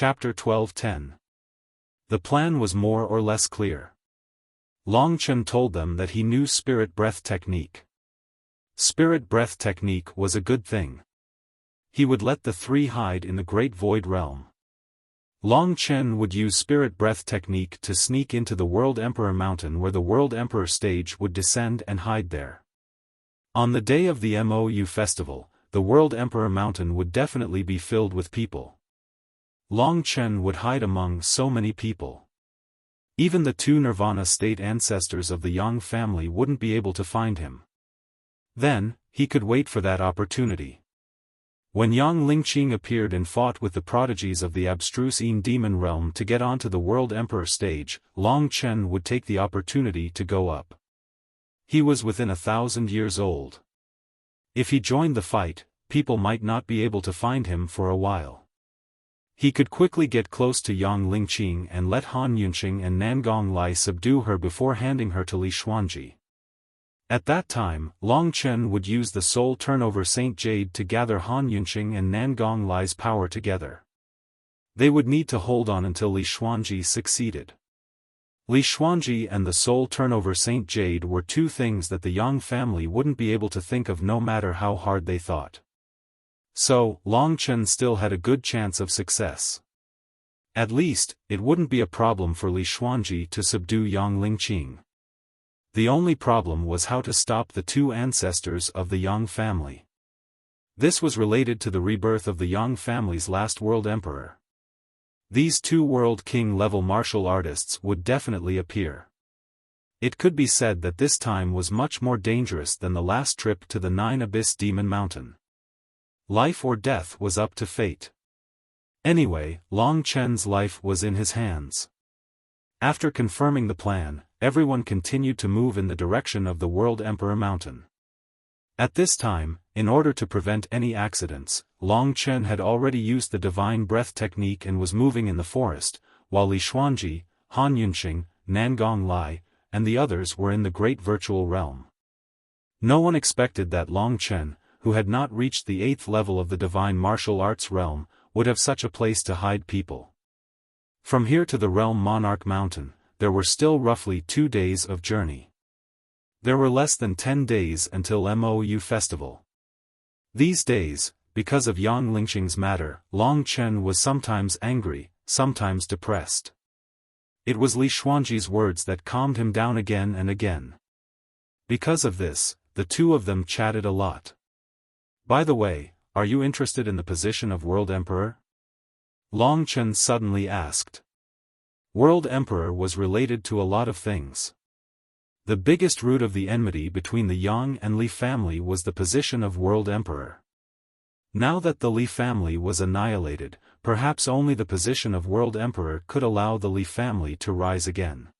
Chapter 12:10. The plan was more or less clear. Long Chen told them that he knew spirit breath technique. Spirit breath technique was a good thing. He would let the three hide in the Great Void Realm. Long Chen would use spirit breath technique to sneak into the World Emperor Mountain where the World Emperor stage would descend and hide there. On the day of the MOU festival, the World Emperor Mountain would definitely be filled with people. Long Chen would hide among so many people. Even the two Nirvana state ancestors of the Yang family wouldn't be able to find him. Then, he could wait for that opportunity. When Yang Lingqing appeared and fought with the prodigies of the abstruse demon realm to get onto the World Emperor stage, Long Chen would take the opportunity to go up. He was within 1,000 years old. If he joined the fight, people might not be able to find him for a while. He could quickly get close to Yang Lingqing and let Han Yunqing and Nangong Lai subdue her before handing her to Li Xuanji. At that time, Long Chen would use the Soul Turnover Saint Jade to gather Han Yunqing and Nangong Lai's power together. They would need to hold on until Li Xuanji succeeded. Li Xuanji and the Soul Turnover Saint Jade were two things that the Yang family wouldn't be able to think of no matter how hard they thought. So, Long Chen still had a good chance of success. At least, it wouldn't be a problem for Li Xuanji to subdue Yang Lingqing. The only problem was how to stop the two ancestors of the Yang family. This was related to the rebirth of the Yang family's last world emperor. These two world king-level martial artists would definitely appear. It could be said that this time was much more dangerous than the last trip to the Nine Abyss Demon Mountain. Life or death was up to fate. Anyway, Long Chen's life was in his hands. After confirming the plan, everyone continued to move in the direction of the World Emperor Mountain. At this time, in order to prevent any accidents, Long Chen had already used the Divine Breath technique and was moving in the forest, while Li Xuanji, Han Yunqing, Nangong Lai, and the others were in the Great Virtual Realm. No one expected that Long Chen, who had not reached the 8th level of the Divine Martial Arts realm, would have such a place to hide people. From here to the Realm Monarch Mountain, there were still roughly 2 days of journey. There were less than 10 days until MOU festival. These days, because of Yang Lingqing's matter, Long Chen was sometimes angry, sometimes depressed. It was Li Xuanji's words that calmed him down again and again. Because of this, the two of them chatted a lot. By the way, are you interested in the position of World Emperor? Long Chen suddenly asked. World Emperor was related to a lot of things. The biggest root of the enmity between the Yang and Li family was the position of World Emperor. Now that the Li family was annihilated, perhaps only the position of World Emperor could allow the Li family to rise again.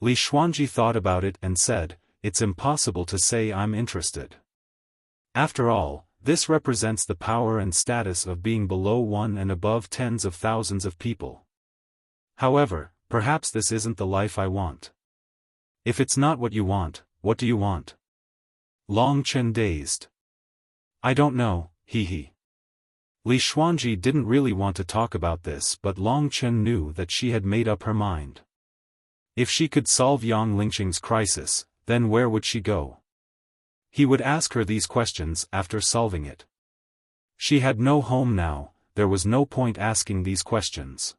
Li Xuanji thought about it and said, "It's impossible to say I'm interested. After all, this represents the power and status of being below one and above tens of thousands of people. However, perhaps this isn't the life I want." If it's not what you want, what do you want? Long Chen dazed. I don't know, he. Li Xuanji didn't really want to talk about this, but Long Chen knew that she had made up her mind. If she could solve Yang Lingqing's crisis, then where would she go? He would ask her these questions after solving it. She had no home now, there was no point asking these questions.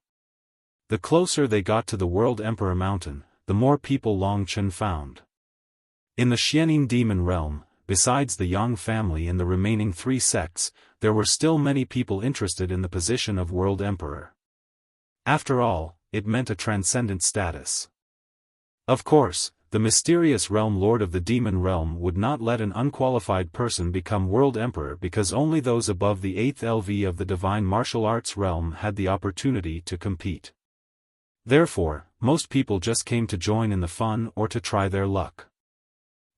The closer they got to the World Emperor Mountain, the more people Long Chen found. In the Xianin demon realm, besides the Yang family and the remaining 3 sects, there were still many people interested in the position of World Emperor. After all, it meant a transcendent status. Of course, the mysterious realm lord of the demon realm would not let an unqualified person become World Emperor because only those above the 8th LV of the Divine Martial Arts realm had the opportunity to compete. Therefore, most people just came to join in the fun or to try their luck.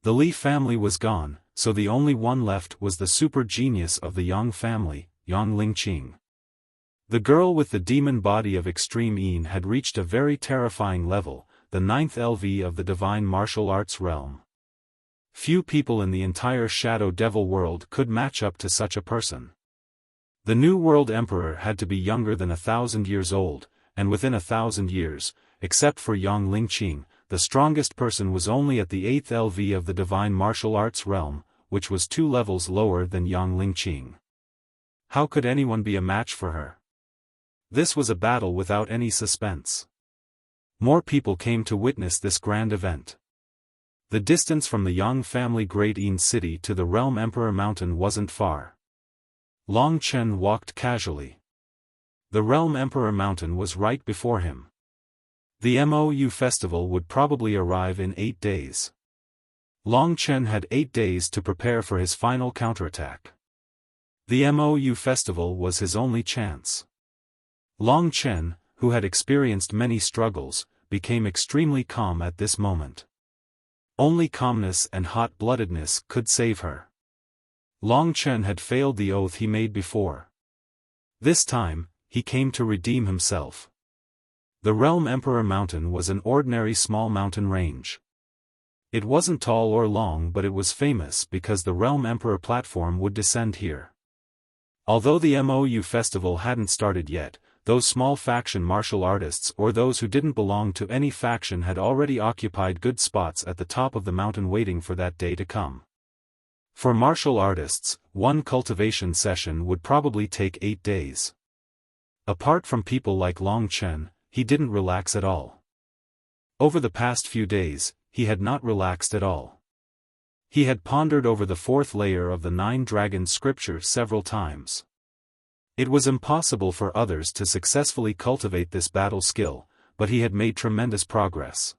The Li family was gone, so the only one left was the super genius of the Yang family, Yang Lingqing. The girl with the demon body of Extreme Yin had reached a very terrifying level, the 9th LV of the Divine Martial Arts realm. Few people in the entire Shadow Devil world could match up to such a person. The new world emperor had to be younger than 1,000 years old, and within 1,000 years, except for Yang Lingqing, the strongest person was only at the 8th LV of the divine martial arts realm, which was 2 levels lower than Yang Lingqing. How could anyone be a match for her? This was a battle without any suspense. More people came to witness this grand event. The distance from the Yang family Great Yin City to the Realm Emperor Mountain wasn't far. Long Chen walked casually. The Realm Emperor Mountain was right before him. The MOU festival would probably arrive in 8 days. Long Chen had 8 days to prepare for his final counterattack. The MOU festival was his only chance. Long Chen, who had experienced many struggles, became extremely calm at this moment. Only calmness and hot-bloodedness could save her. Long Chen had failed the oath he made before. This time, he came to redeem himself. The Realm Emperor Mountain was an ordinary small mountain range. It wasn't tall or long, but it was famous because the Realm Emperor platform would descend here. Although the MOU festival hadn't started yet, those small faction martial artists or those who didn't belong to any faction had already occupied good spots at the top of the mountain waiting for that day to come. For martial artists, one cultivation session would probably take 8 days. Apart from people like Long Chen, he didn't relax at all. Over the past few days, he had not relaxed at all. He had pondered over the 4th layer of the 9 Dragon scripture several times. It was impossible for others to successfully cultivate this battle skill, but he had made tremendous progress.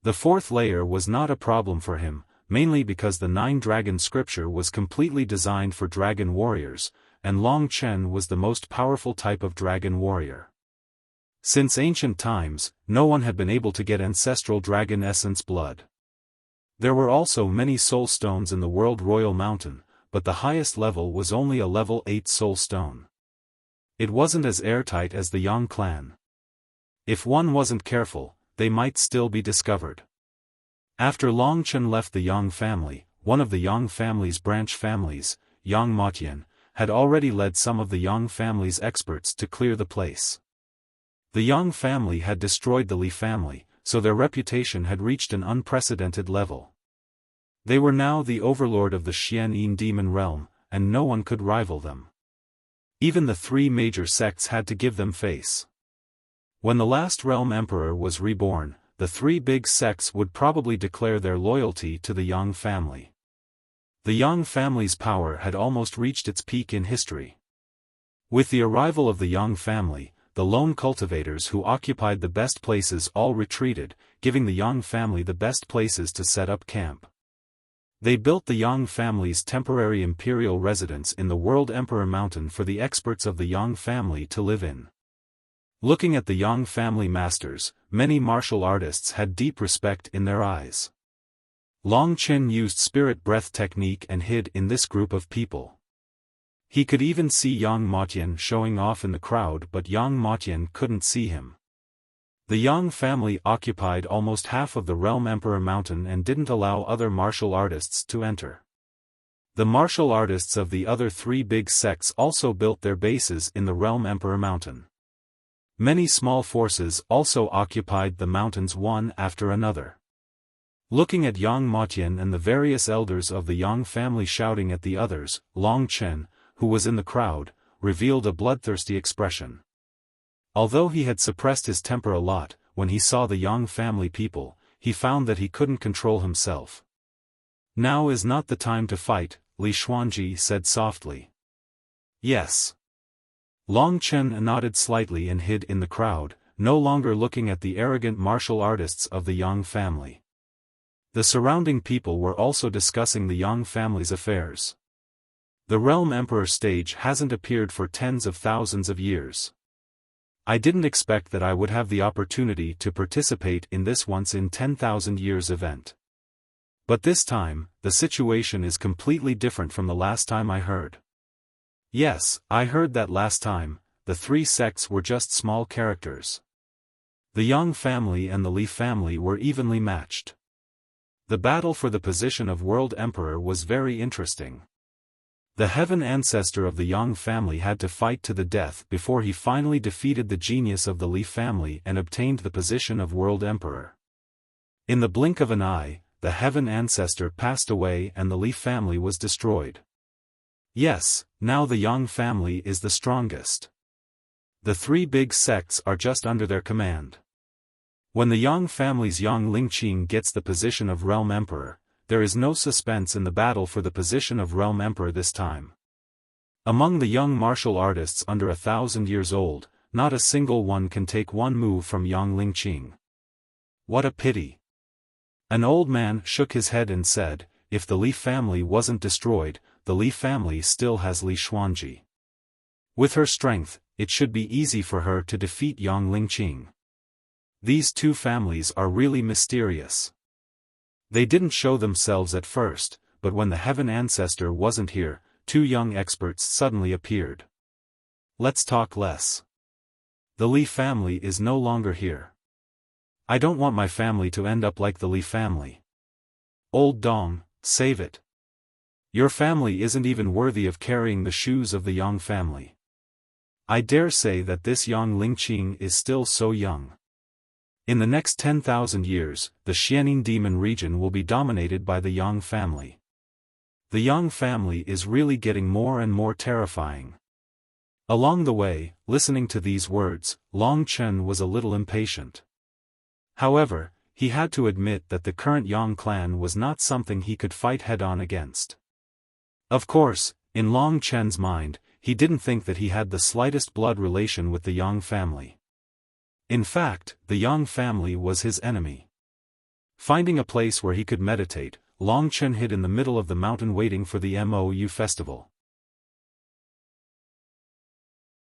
The 4th layer was not a problem for him, mainly because the 9 Dragon scripture was completely designed for dragon warriors, and Long Chen was the most powerful type of dragon warrior. Since ancient times, no one had been able to get ancestral dragon essence blood. There were also many soul stones in the World Royal Mountain, but the highest level was only a level 8 soul stone. It wasn't as airtight as the Yang clan. If one wasn't careful, they might still be discovered. After Long Chen left the Yang family, one of the Yang family's branch families, Yang Motian, had already led some of the Yang family's experts to clear the place. The Yang family had destroyed the Li family, so their reputation had reached an unprecedented level. They were now the overlord of the Xian demon realm, and no one could rival them. Even the 3 major sects had to give them face. When the last realm emperor was reborn, the 3 big sects would probably declare their loyalty to the Yang family. The Yang family's power had almost reached its peak in history. With the arrival of the Yang family, the lone cultivators who occupied the best places all retreated, giving the Yang family the best places to set up camp. They built the Yang family's temporary imperial residence in the World Emperor Mountain for the experts of the Yang family to live in. Looking at the Yang family masters, many martial artists had deep respect in their eyes. Long Chen used spirit breath technique and hid in this group of people. He could even see Yang Motian showing off in the crowd, but Yang Motian couldn't see him. The Yang family occupied almost half of the Realm Emperor Mountain and didn't allow other martial artists to enter. The martial artists of the other 3 big sects also built their bases in the Realm Emperor Mountain. Many small forces also occupied the mountains one after another. Looking at Yang Motian and the various elders of the Yang family shouting at the others, Long Chen, who was in the crowd, revealed a bloodthirsty expression. Although he had suppressed his temper a lot, when he saw the Yang family people, he found that he couldn't control himself. "Now is not the time to fight," Li Xuanji said softly. "Yes." Long Chen nodded slightly and hid in the crowd, no longer looking at the arrogant martial artists of the Yang family. The surrounding people were also discussing the Yang family's affairs. The Realm Emperor stage hasn't appeared for tens of thousands of years. I didn't expect that I would have the opportunity to participate in this once-in-10,000 years event. But this time, the situation is completely different from the last time I heard. Yes, I heard that last time, the 3 sects were just small characters. The Yang family and the Li family were evenly matched. The battle for the position of World Emperor was very interesting. The heaven ancestor of the Yang family had to fight to the death before he finally defeated the genius of the Li family and obtained the position of world emperor. In the blink of an eye, the heaven ancestor passed away and the Li family was destroyed. Yes, now the Yang family is the strongest. The three big sects are just under their command. When the Yang family's Yang Lingqing gets the position of realm emperor, there is no suspense in the battle for the position of realm emperor this time. Among the young martial artists under 1,000 years old, not a single one can take one move from Yang Lingqing. What a pity. An old man shook his head and said, if the Li family wasn't destroyed, the Li family still has Li Xuanji. With her strength, it should be easy for her to defeat Yang Lingqing. These two families are really mysterious. They didn't show themselves at first, but when the heaven ancestor wasn't here, two young experts suddenly appeared. Let's talk less. The Li family is no longer here. I don't want my family to end up like the Li family. Old Dong, save it. Your family isn't even worthy of carrying the shoes of the Yang family. I dare say that this Yang Lingqing is still so young. In the next 10,000 years, the Xianin demon region will be dominated by the Yang family. The Yang family is really getting more and more terrifying. Along the way, listening to these words, Long Chen was a little impatient. However, he had to admit that the current Yang clan was not something he could fight head-on against. Of course, in Long Chen's mind, he didn't think that he had the slightest blood relation with the Yang family. In fact, the Yang family was his enemy. Finding a place where he could meditate, Long Chen hid in the middle of the mountain waiting for the Mou festival.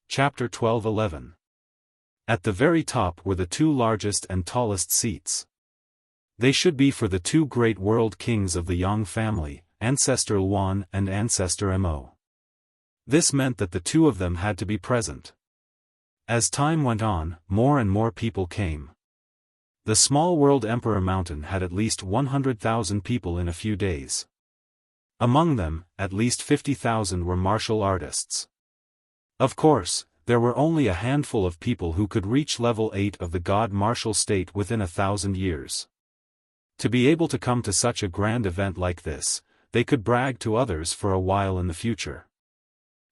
Chapter 12:11. At the very top were the two largest and tallest seats. They should be for the two great world kings of the Yang family, Ancestor Luan and Ancestor Mo. This meant that the two of them had to be present. As time went on, more and more people came. The small World Emperor Mountain had at least 100,000 people in a few days. Among them, at least 50,000 were martial artists. Of course, there were only a handful of people who could reach level 8 of the God martial state within 1,000 years. To be able to come to such a grand event like this, they could brag to others for a while in the future.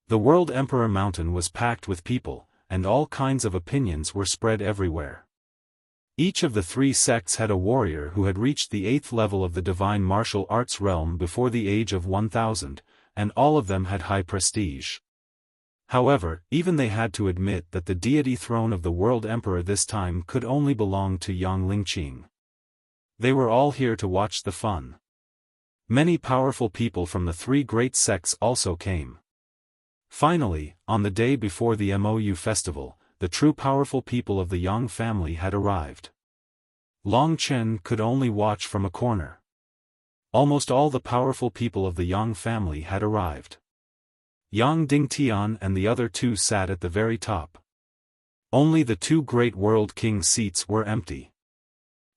The World Emperor Mountain was packed with people, and all kinds of opinions were spread everywhere. Each of the three sects had a warrior who had reached the 8th level of the divine martial arts realm before the age of 1,000, and all of them had high prestige. However, even they had to admit that the deity throne of the world emperor this time could only belong to Yang Lingqing. They were all here to watch the fun. Many powerful people from the three great sects also came. Finally, on the day before the Mou festival, the true powerful people of the Yang family had arrived. Long Chen could only watch from a corner. Almost all the powerful people of the Yang family had arrived. Yang Dingtian and the other two sat at the very top. Only the two great world king seats were empty.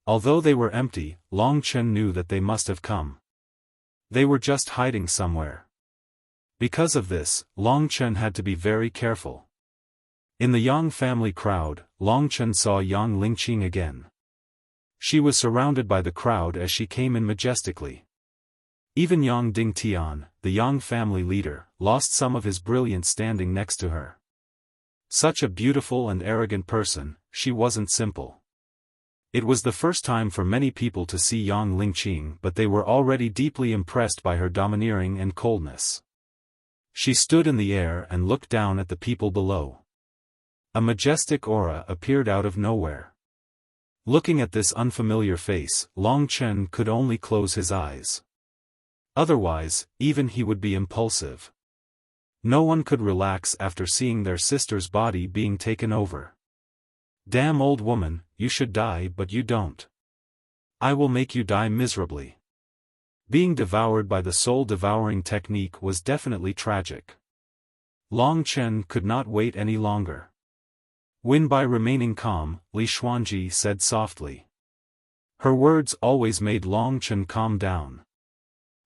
Although they were empty, Long Chen knew that they must have come. They were just hiding somewhere. Because of this, Long Chen had to be very careful. In the Yang family crowd, Long Chen saw Yang Lingqing again. She was surrounded by the crowd as she came in majestically. Even Yang Dingtian, the Yang family leader, lost some of his brilliance standing next to her. Such a beautiful and arrogant person, she wasn't simple. It was the first time for many people to see Yang Lingqing, but they were already deeply impressed by her domineering and coldness. She stood in the air and looked down at the people below. A majestic aura appeared out of nowhere. Looking at this unfamiliar face, Long Chen could only close his eyes. Otherwise, even he would be impulsive. No one could relax after seeing their sister's body being taken over. Damn old woman, you should die but you don't. I will make you die miserably. Being devoured by the soul-devouring technique was definitely tragic. Long Chen could not wait any longer. Win by remaining calm, Li Xuanji said softly. Her words always made Long Chen calm down.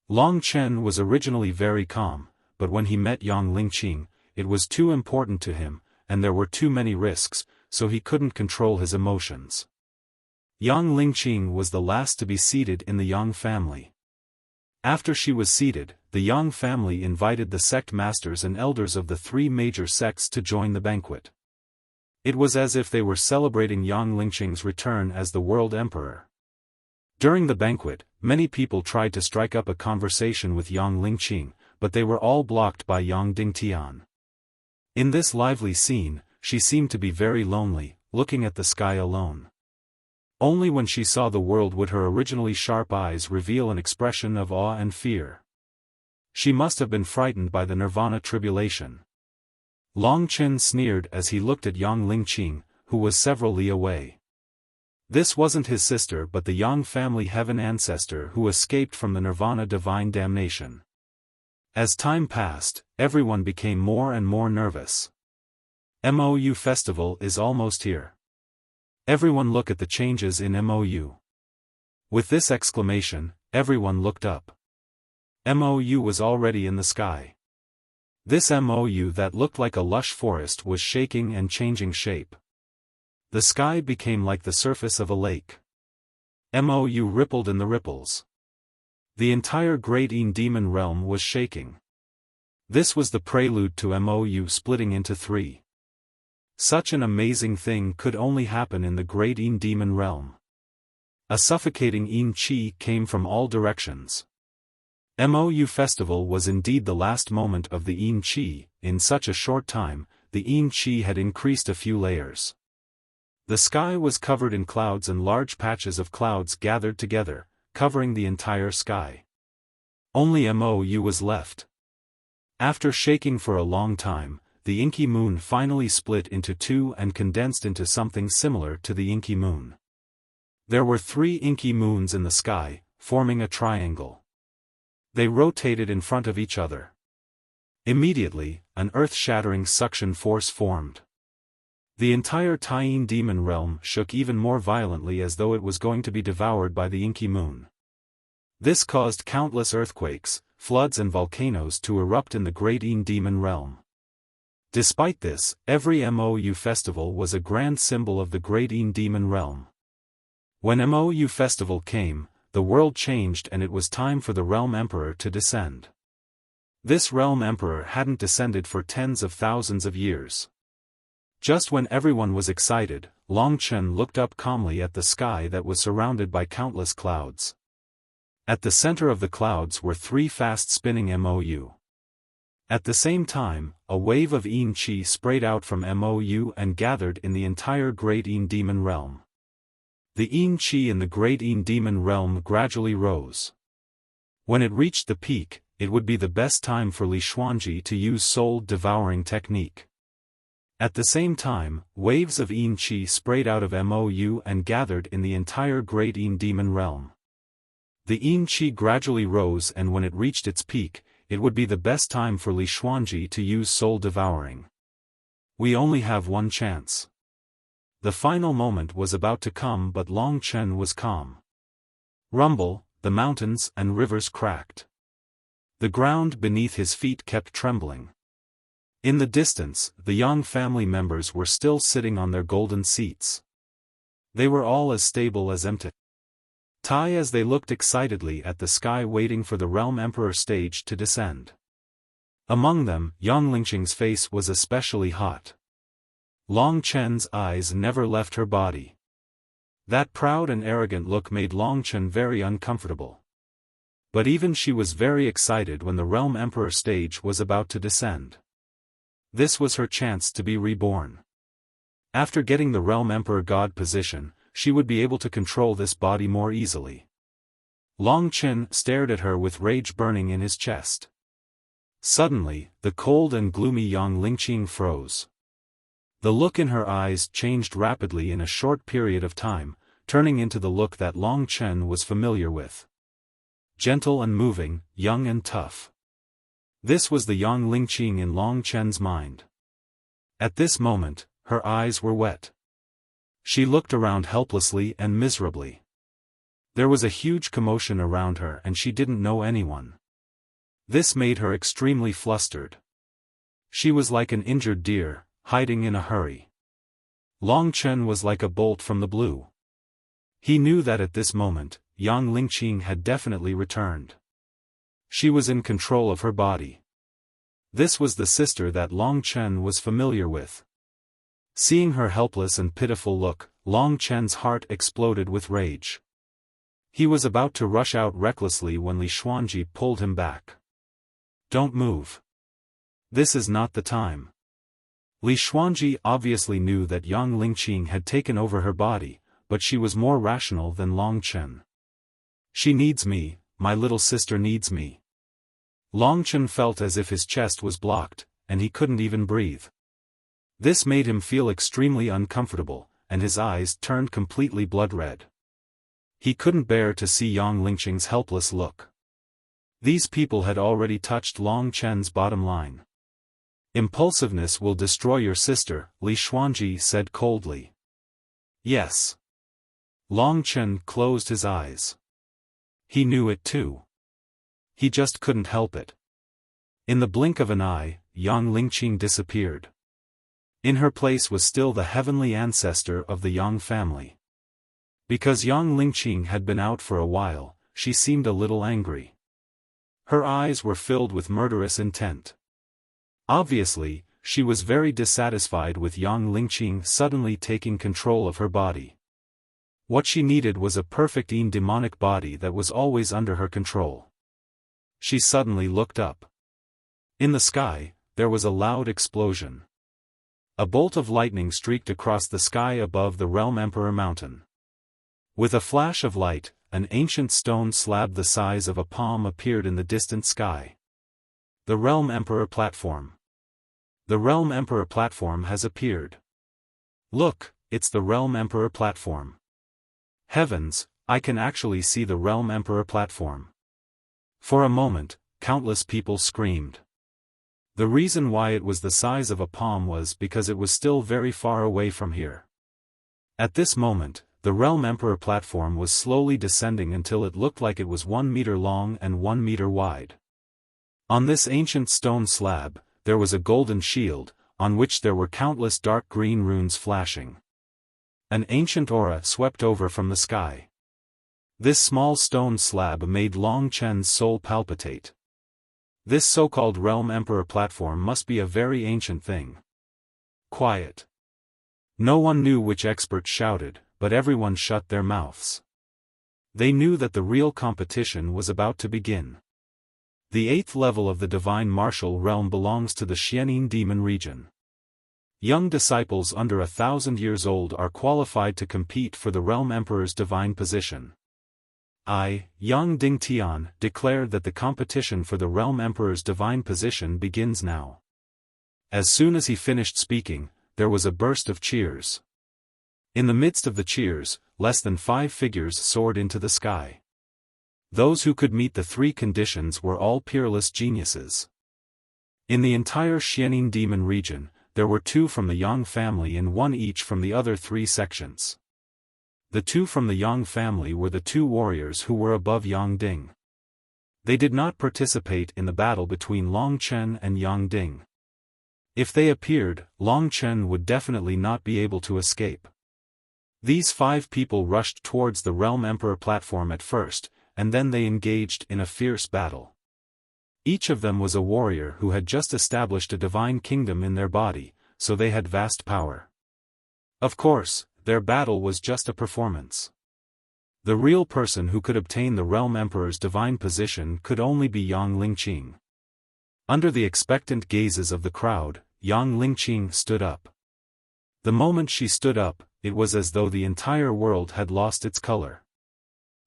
Long Chen was originally very calm, but when he met Yang Lingqing, it was too important to him, and there were too many risks, so he couldn't control his emotions. Yang Lingqing was the last to be seated in the Yang family. After she was seated, the Yang family invited the sect masters and elders of the three major sects to join the banquet. It was as if they were celebrating Yang Lingqing's return as the world emperor. During the banquet, many people tried to strike up a conversation with Yang Lingqing, but they were all blocked by Yang Dingtian. In this lively scene, she seemed to be very lonely, looking at the sky alone. Only when she saw the world would her originally sharp eyes reveal an expression of awe and fear. She must have been frightened by the Nirvana tribulation. Long Chen sneered as he looked at Yang Lingqing, who was several li away. This wasn't his sister but the Yang family heaven ancestor who escaped from the Nirvana divine damnation. As time passed, everyone became more and more nervous. MOU festival is almost here. Everyone look at the changes in MOU. With this exclamation, everyone looked up. MOU was already in the sky. This MOU that looked like a lush forest was shaking and changing shape. The sky became like the surface of a lake. MOU rippled in the ripples. The entire Great Een Demon realm was shaking. This was the prelude to MOU splitting into three. Such an amazing thing could only happen in the Great Een Demon realm. A suffocating Een Qi came from all directions. MOU festival was indeed the last moment of the Een Qi. In such a short time, the Een Qi had increased a few layers. The sky was covered in clouds and large patches of clouds gathered together, covering the entire sky. Only MOU was left. After shaking for a long time, the inky moon finally split into two and condensed into something similar to the inky moon. There were three inky moons in the sky, forming a triangle. They rotated in front of each other. Immediately, an earth-shattering suction force formed. The entire Tyene demon realm shook even more violently as though it was going to be devoured by the inky moon. This caused countless earthquakes, floods and volcanoes to erupt in the Great Een demon realm. Despite this, every MOU festival was a grand symbol of the Great Een demon realm. When MOU festival came, the world changed and it was time for the realm emperor to descend. This realm emperor hadn't descended for tens of thousands of years. Just when everyone was excited, Long Chen looked up calmly at the sky that was surrounded by countless clouds. At the center of the clouds were three fast-spinning MOU. At the same time, a wave of Een Qi sprayed out from MOU and gathered in the entire Great Een demon realm. The Een Qi in the Great Een demon realm gradually rose. When it reached the peak, it would be the best time for Li Xuanji to use soul-devouring technique. At the same time, waves of Een Qi sprayed out of MOU and gathered in the entire Great Een demon realm. The Een Qi gradually rose and when it reached its peak, it would be the best time for Li Xuanji to use soul-devouring. We only have one chance. The final moment was about to come but Long Chen was calm. Rumble, the mountains and rivers cracked. The ground beneath his feet kept trembling. In the distance, the Yang family members were still sitting on their golden seats. They were all as stable as empty. Tai as they looked excitedly at the sky waiting for the realm emperor stage to descend. Among them, Yang Lingqing's face was especially hot. Long Chen's eyes never left her body. That proud and arrogant look made Long Chen very uncomfortable. But even she was very excited when the realm emperor stage was about to descend. This was her chance to be reborn. After getting the realm emperor god position, she would be able to control this body more easily. Long Chen stared at her with rage burning in his chest. Suddenly, the cold and gloomy Yang Lingqing froze. The look in her eyes changed rapidly in a short period of time, turning into the look that Long Chen was familiar with. Gentle and moving, young and tough. This was the Yang Lingqing in Long Chen's mind. At this moment, her eyes were wet. She looked around helplessly and miserably. There was a huge commotion around her and she didn't know anyone. This made her extremely flustered. She was like an injured deer, hiding in a hurry. Long Chen was like a bolt from the blue. He knew that at this moment, Yang Lingqing had definitely returned. She was in control of her body. This was the sister that Long Chen was familiar with. Seeing her helpless and pitiful look, Long Chen's heart exploded with rage. He was about to rush out recklessly when Li Xuanji pulled him back. "Don't move. This is not the time." Li Xuanji obviously knew that Yang Lingqing had taken over her body, but she was more rational than Long Chen. "She needs me, my little sister needs me." Long Chen felt as if his chest was blocked, and he couldn't even breathe. This made him feel extremely uncomfortable, and his eyes turned completely blood-red. He couldn't bear to see Yang Lingqing's helpless look. These people had already touched Long Chen's bottom line. "Impulsiveness will destroy your sister," Li Xuanji said coldly. "Yes." Long Chen closed his eyes. He knew it too. He just couldn't help it. In the blink of an eye, Yang Lingqing disappeared. In her place was still the heavenly ancestor of the Yang family. Because Yang Lingqing had been out for a while, she seemed a little angry. Her eyes were filled with murderous intent. Obviously, she was very dissatisfied with Yang Lingqing suddenly taking control of her body. What she needed was a perfect demonic body that was always under her control. She suddenly looked up. In the sky, there was a loud explosion. A bolt of lightning streaked across the sky above the Realm Emperor Mountain. With a flash of light, an ancient stone slab the size of a palm appeared in the distant sky. The Realm Emperor Platform. The Realm Emperor Platform has appeared. Look, it's the Realm Emperor Platform. Heavens, I can actually see the Realm Emperor Platform. For a moment, countless people screamed. The reason why it was the size of a palm was because it was still very far away from here. At this moment, the Realm Emperor Platform was slowly descending until it looked like it was 1 meter long and 1 meter wide. On this ancient stone slab, there was a golden shield, on which there were countless dark green runes flashing. An ancient aura swept over from the sky. This small stone slab made Long Chen's soul palpitate. This so-called Realm Emperor Platform must be a very ancient thing. Quiet. No one knew which expert shouted, but everyone shut their mouths. They knew that the real competition was about to begin. The 8th level of the Divine Martial Realm belongs to the Xianin Demon region. Young disciples under 1,000 years old are qualified to compete for the Realm Emperor's divine position. I, Yang Dingtian, declared that the competition for the Realm Emperor's divine position begins now. As soon as he finished speaking, there was a burst of cheers. In the midst of the cheers, less than 5 figures soared into the sky. Those who could meet the 3 conditions were all peerless geniuses. In the entire Xianin Demon region, there were 2 from the Yang family and 1 each from the other 3 sections. The 2 from the Yang family were the 2 warriors who were above Yang Ding. They did not participate in the battle between Long Chen and Yang Ding. If they appeared, Long Chen would definitely not be able to escape. These 5 people rushed towards the Realm Emperor Platform at first, and then they engaged in a fierce battle. Each of them was a warrior who had just established a divine kingdom in their body, so they had vast power. Of course, their battle was just a performance. The real person who could obtain the Realm Emperor's divine position could only be Yang Lingqing. Under the expectant gazes of the crowd, Yang Lingqing stood up. The moment she stood up, it was as though the entire world had lost its color.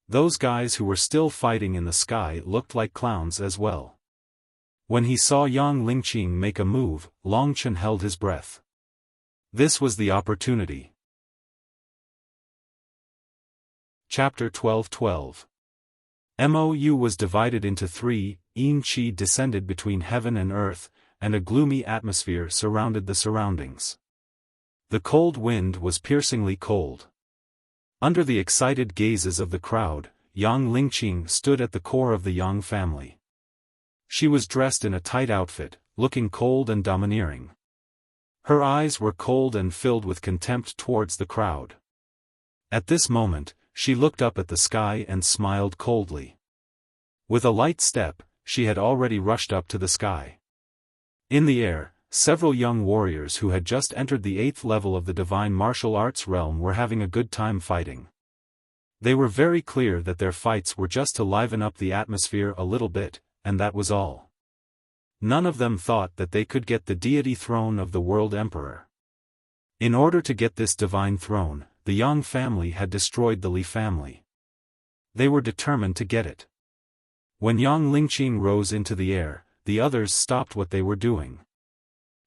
Those guys who were still fighting in the sky looked like clowns as well. When he saw Yang Lingqing make a move, Long Chen held his breath. This was the opportunity. Chapter 12:12. Mou was divided into 3, Yin Qi descended between heaven and earth, and a gloomy atmosphere surrounded the surroundings. The cold wind was piercingly cold. Under the excited gazes of the crowd, Yang Lingqing stood at the core of the Yang family. She was dressed in a tight outfit, looking cold and domineering. Her eyes were cold and filled with contempt towards the crowd. At this moment, she looked up at the sky and smiled coldly. With a light step, she had already rushed up to the sky. In the air, several young warriors who had just entered the 8th level of the divine martial arts realm were having a good time fighting. They were very clear that their fights were just to liven up the atmosphere a little bit, and that was all. None of them thought that they could get the deity throne of the world emperor. In order to get this divine throne, the Yang family had destroyed the Li family. They were determined to get it. When Yang Lingqing rose into the air, the others stopped what they were doing.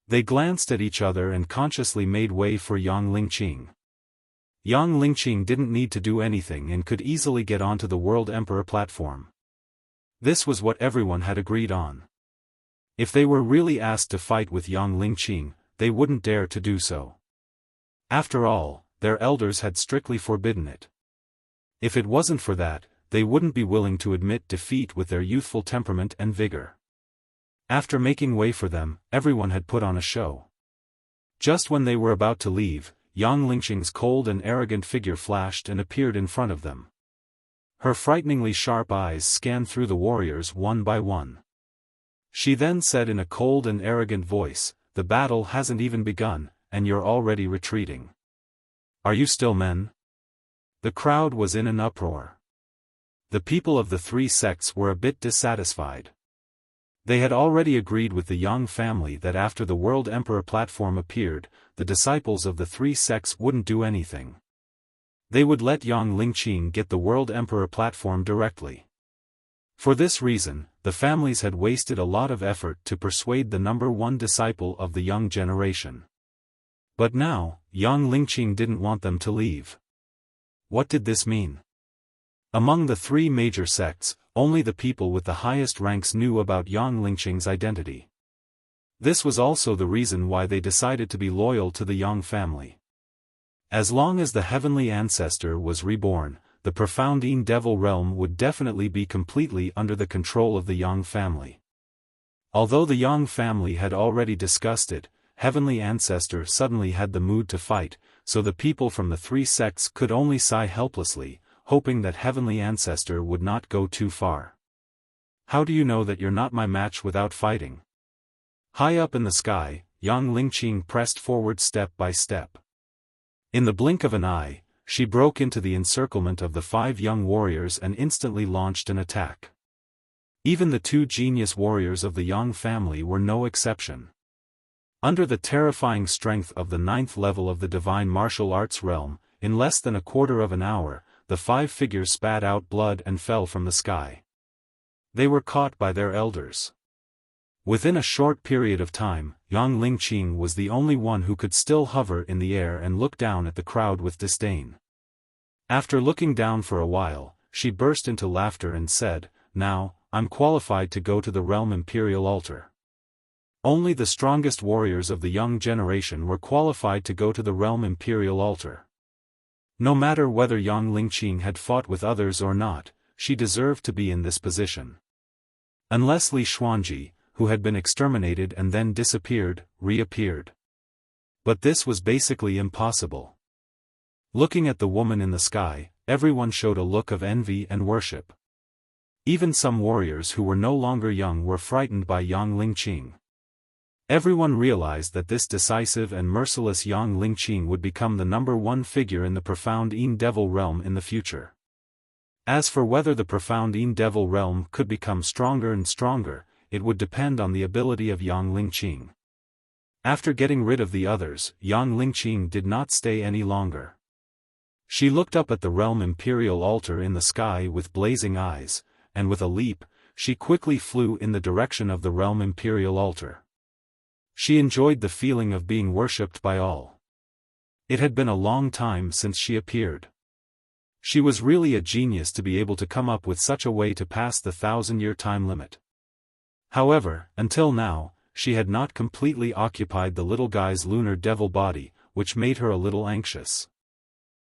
They glanced at each other and consciously made way for Yang Lingqing. Yang Lingqing didn't need to do anything and could easily get onto the world emperor platform. This was what everyone had agreed on. If they were really asked to fight with Yang Lingqing, they wouldn't dare to do so. After all, their elders had strictly forbidden it. If it wasn't for that, they wouldn't be willing to admit defeat with their youthful temperament and vigor. After making way for them, everyone had put on a show. Just when they were about to leave, Yang Lingqing's cold and arrogant figure flashed and appeared in front of them. Her frighteningly sharp eyes scanned through the warriors one by one. She then said in a cold and arrogant voice, "The battle hasn't even begun, and you're already retreating. Are you still men?" The crowd was in an uproar. The people of the 3 sects were a bit dissatisfied. They had already agreed with the Yang family that after the World Emperor platform appeared, the disciples of the 3 sects wouldn't do anything. They would let Yang Lingqing get the World Emperor platform directly. For this reason, the families had wasted a lot of effort to persuade the number 1 disciple of the young generation. But now, Yang Lingqing didn't want them to leave. What did this mean? Among the 3 major sects, only the people with the highest ranks knew about Yang Lingqing's identity. This was also the reason why they decided to be loyal to the Yang family. As long as the heavenly ancestor was reborn, the profound Yin Devil realm would definitely be completely under the control of the Yang family. Although the Yang family had already discussed it, Heavenly Ancestor suddenly had the mood to fight, so the people from the 3 sects could only sigh helplessly, hoping that Heavenly Ancestor would not go too far. "How do you know that you're not my match without fighting?" High up in the sky, Yang Lingqing pressed forward step by step. In the blink of an eye, she broke into the encirclement of the 5 young warriors and instantly launched an attack. Even the 2 genius warriors of the Yang family were no exception. Under the terrifying strength of the 9th level of the divine martial arts realm, in less than a quarter of an hour, the 5 figures spat out blood and fell from the sky. They were caught by their elders. Within a short period of time, Yang Lingqing was the only one who could still hover in the air and look down at the crowd with disdain. After looking down for a while, she burst into laughter and said, "Now, I'm qualified to go to the realm imperial altar." Only the strongest warriors of the young generation were qualified to go to the realm imperial altar. No matter whether Yang Lingqing had fought with others or not, she deserved to be in this position. Unless Li Xuanji, who had been exterminated and then disappeared, reappeared. But this was basically impossible. Looking at the woman in the sky, everyone showed a look of envy and worship. Even some warriors who were no longer young were frightened by Yang Lingqing. Everyone realized that this decisive and merciless Yang Lingqing would become the number 1 figure in the profound Yin Devil realm in the future. As for whether the profound Yin Devil realm could become stronger and stronger, it would depend on the ability of Yang Lingqing. After getting rid of the others, Yang Lingqing did not stay any longer. She looked up at the realm imperial altar in the sky with blazing eyes, and with a leap, she quickly flew in the direction of the realm imperial altar. She enjoyed the feeling of being worshipped by all. It had been a long time since she appeared. She was really a genius to be able to come up with such a way to pass the 1,000-year time limit. However, until now, she had not completely occupied the little guy's lunar devil body, which made her a little anxious.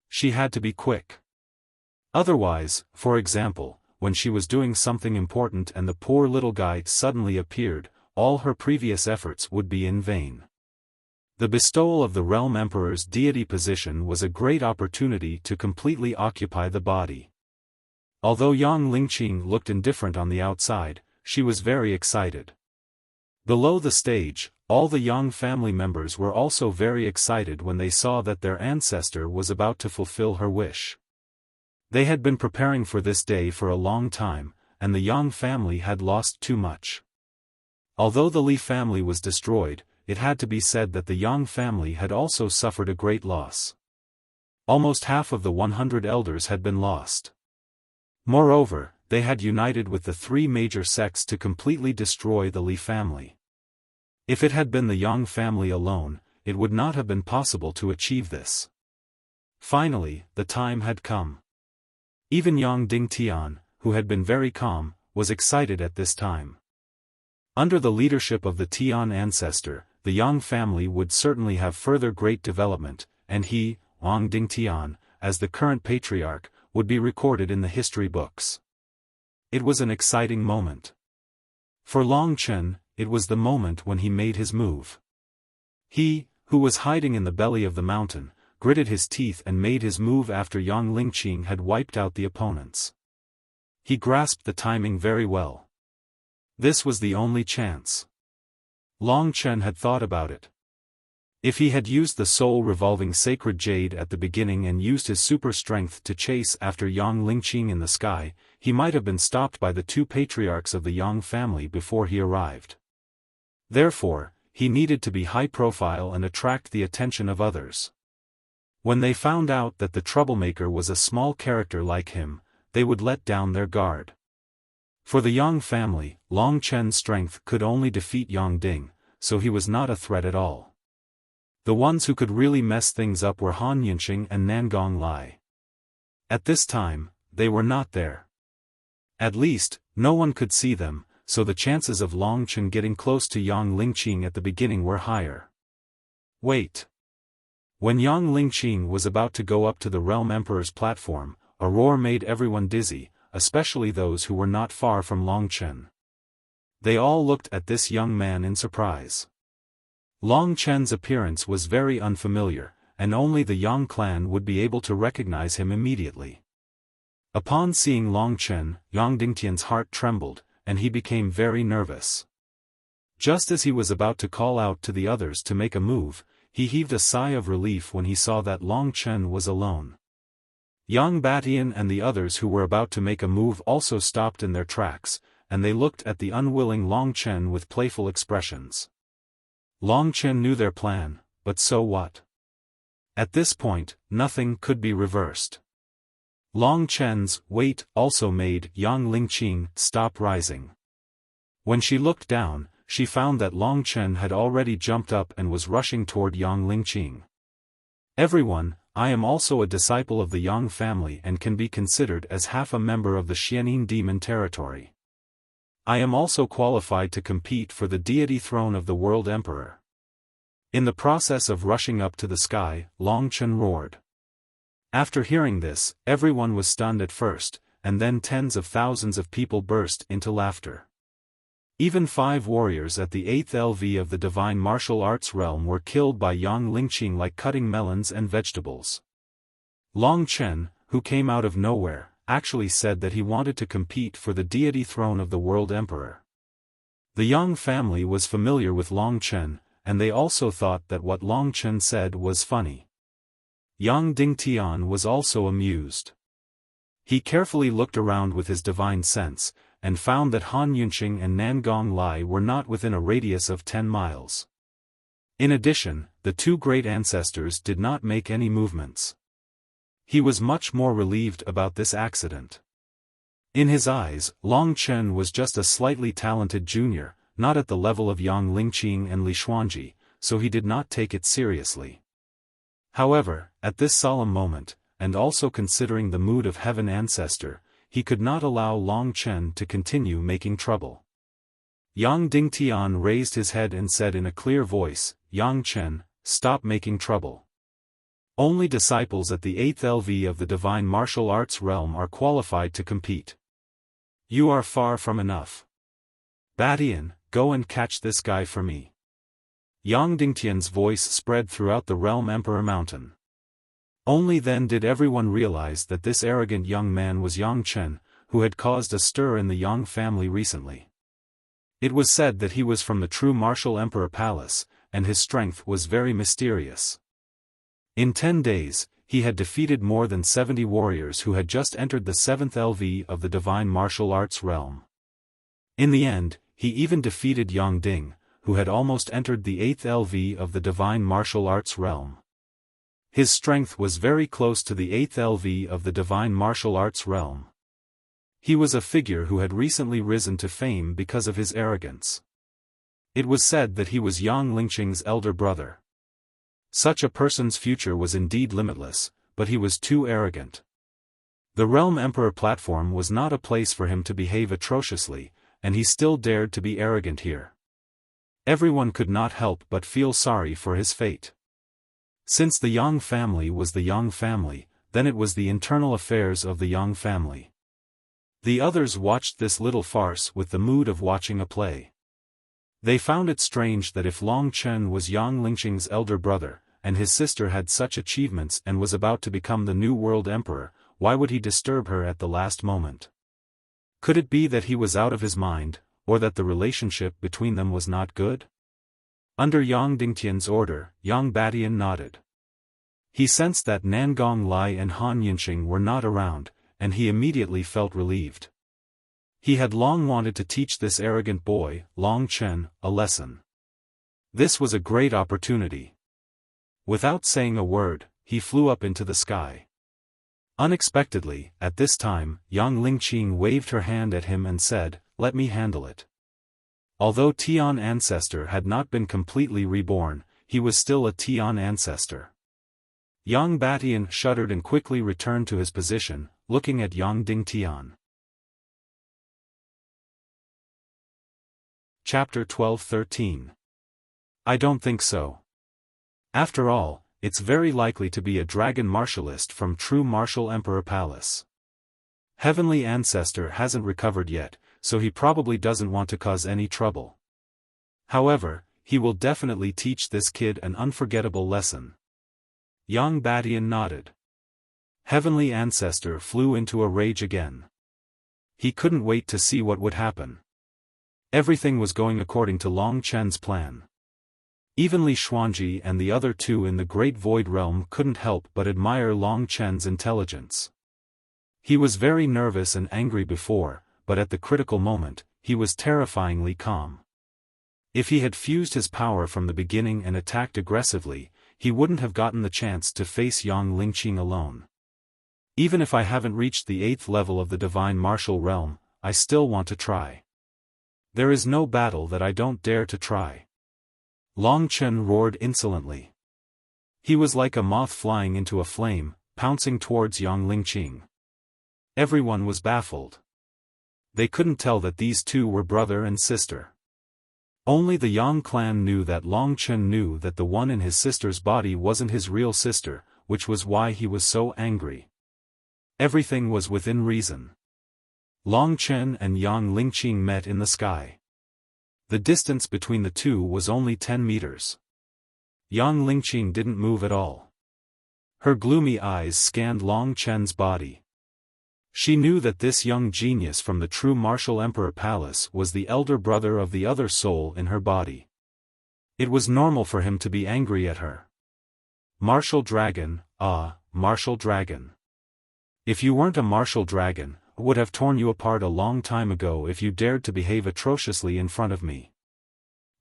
She had to be quick. Otherwise, for example, when she was doing something important and the poor little guy suddenly appeared, all her previous efforts would be in vain. The bestowal of the realm emperor's deity position was a great opportunity to completely occupy the body. Although Yang Lingqing looked indifferent on the outside, she was very excited. Below the stage, all the Yang family members were also very excited when they saw that their ancestor was about to fulfill her wish. They had been preparing for this day for a long time, and the Yang family had lost too much. Although the Li family was destroyed, it had to be said that the Yang family had also suffered a great loss. Almost half of the 100 elders had been lost. Moreover, they had united with the three major sects to completely destroy the Li family. If it had been the Yang family alone, it would not have been possible to achieve this. Finally, the time had come. Even Yang Dingtian, who had been very calm, was excited at this time. Under the leadership of the Tian ancestor, the Yang family would certainly have further great development, and he, Yang Dingtian, as the current patriarch, would be recorded in the history books. It was an exciting moment. For Long Chen, it was the moment when he made his move. He, who was hiding in the belly of the mountain, gritted his teeth and made his move after Yang Lingqing had wiped out the opponents. He grasped the timing very well. This was the only chance. Long Chen had thought about it. If he had used the soul-revolving sacred jade at the beginning and used his super strength to chase after Yang Lingqing in the sky, he might have been stopped by the two patriarchs of the Yang family before he arrived. Therefore, he needed to be high-profile and attract the attention of others. When they found out that the troublemaker was a small character like him, they would let down their guard. For the Yang family, Long Chen's strength could only defeat Yang Ding, so he was not a threat at all. The ones who could really mess things up were Han Yunqing and Nangong Lai. At this time, they were not there. At least, no one could see them, so the chances of Long Chen getting close to Yang Lingqing at the beginning were higher. Wait. When Yang Lingqing was about to go up to the Realm Emperor's platform, a roar made everyone dizzy, especially those who were not far from Long Chen. They all looked at this young man in surprise. Long Chen's appearance was very unfamiliar, and only the Yang clan would be able to recognize him immediately. Upon seeing Long Chen, Yang Dingtian's heart trembled, and he became very nervous. Just as he was about to call out to the others to make a move, he heaved a sigh of relief when he saw that Long Chen was alone. Yang Batian and the others who were about to make a move also stopped in their tracks, and they looked at the unwilling Long Chen with playful expressions. Long Chen knew their plan, but so what? At this point, nothing could be reversed. Long Chen's weight also made Yang Lingqing stop rising. When she looked down, she found that Long Chen had already jumped up and was rushing toward Yang Lingqing. Everyone, I am also a disciple of the Yang family and can be considered as half a member of the Xianin demon territory. I am also qualified to compete for the deity throne of the world emperor. In the process of rushing up to the sky, Long Chen roared. After hearing this, everyone was stunned at first, and then tens of thousands of people burst into laughter. Even 5 warriors at the 8th LV of the divine martial arts realm were killed by Yang Lingqing like cutting melons and vegetables. Long Chen, who came out of nowhere, actually said that he wanted to compete for the deity throne of the world emperor. The Yang family was familiar with Long Chen, and they also thought that what Long Chen said was funny. Yang Dingtian was also amused. He carefully looked around with his divine sense, and found that Han Yunqing and Nangong Lai were not within a radius of 10 miles. In addition, the two great ancestors did not make any movements. He was much more relieved about this accident. In his eyes, Long Chen was just a slightly talented junior, not at the level of Yang Lingqing and Li Xuanji, so he did not take it seriously. However, at this solemn moment, and also considering the mood of Heaven Ancestor, he could not allow Long Chen to continue making trouble. Yang Dingtian raised his head and said in a clear voice, "Yang Chen, stop making trouble. Only disciples at the 8th LV of the divine martial arts realm are qualified to compete. You are far from enough. Badian, go and catch this guy for me. Yang Dingtian's voice spread throughout the realm Emperor Mountain. Only then did everyone realize that this arrogant young man was Yang Chen, who had caused a stir in the Yang family recently. It was said that he was from the true martial Emperor Palace, and his strength was very mysterious. In 10 days, he had defeated more than 70 warriors who had just entered the 7th LV of the divine martial arts realm. In the end, he even defeated Yang Ding, who had almost entered the 8th LV of the divine martial arts realm. His strength was very close to the 8th LV of the divine martial arts realm. He was a figure who had recently risen to fame because of his arrogance. It was said that he was Yang Lingqing's elder brother. Such a person's future was indeed limitless, but he was too arrogant. The Realm Emperor platform was not a place for him to behave atrociously, and he still dared to be arrogant here. Everyone could not help but feel sorry for his fate. Since the Yang family was the Yang family, then it was the internal affairs of the Yang family. The others watched this little farce with the mood of watching a play. They found it strange that if Long Chen was Yang Lingqing's elder brother, and his sister had such achievements and was about to become the new world emperor, why would he disturb her at the last moment? Could it be that he was out of his mind, or that the relationship between them was not good? Under Yang Dingtian's order, Yang Badian nodded. He sensed that Nangong Lai and Han Yinxing were not around, and he immediately felt relieved. He had long wanted to teach this arrogant boy, Long Chen, a lesson. This was a great opportunity. Without saying a word, he flew up into the sky. Unexpectedly, at this time, Yang Lingqing waved her hand at him and said, "Let me handle it." Although Tian ancestor had not been completely reborn, he was still a Tian ancestor. Yang Batian shuddered and quickly returned to his position, looking at Yang Dingtian. Chapter 12-13. I don't think so. After all, it's very likely to be a dragon martialist from True Martial Emperor Palace. Heavenly Ancestor hasn't recovered yet, so he probably doesn't want to cause any trouble. However, he will definitely teach this kid an unforgettable lesson. Yang Badian nodded. Heavenly Ancestor flew into a rage again. He couldn't wait to see what would happen. Everything was going according to Long Chen's plan. Even Li Xuanji and the other two in the Great Void Realm couldn't help but admire Long Chen's intelligence. He was very nervous and angry before, but at the critical moment, he was terrifyingly calm. If he had fused his power from the beginning and attacked aggressively, he wouldn't have gotten the chance to face Yang Lingqing alone. Even if I haven't reached the 8th level of the Divine Martial Realm, I still want to try. There is no battle that I don't dare to try. Long Chen roared insolently. He was like a moth flying into a flame, pouncing towards Yang Lingqing. Everyone was baffled. They couldn't tell that these two were brother and sister. Only the Yang clan knew that Long Chen knew that the one in his sister's body wasn't his real sister, which was why he was so angry. Everything was within reason. Long Chen and Yang Lingqing met in the sky. The distance between the two was only 10 meters. Yang Lingqing didn't move at all. Her gloomy eyes scanned Long Chen's body. She knew that this young genius from the True Martial Emperor Palace was the elder brother of the other soul in her body. It was normal for him to be angry at her. Martial dragon, martial dragon. If you weren't a martial dragon, I would have torn you apart a long time ago if you dared to behave atrociously in front of me.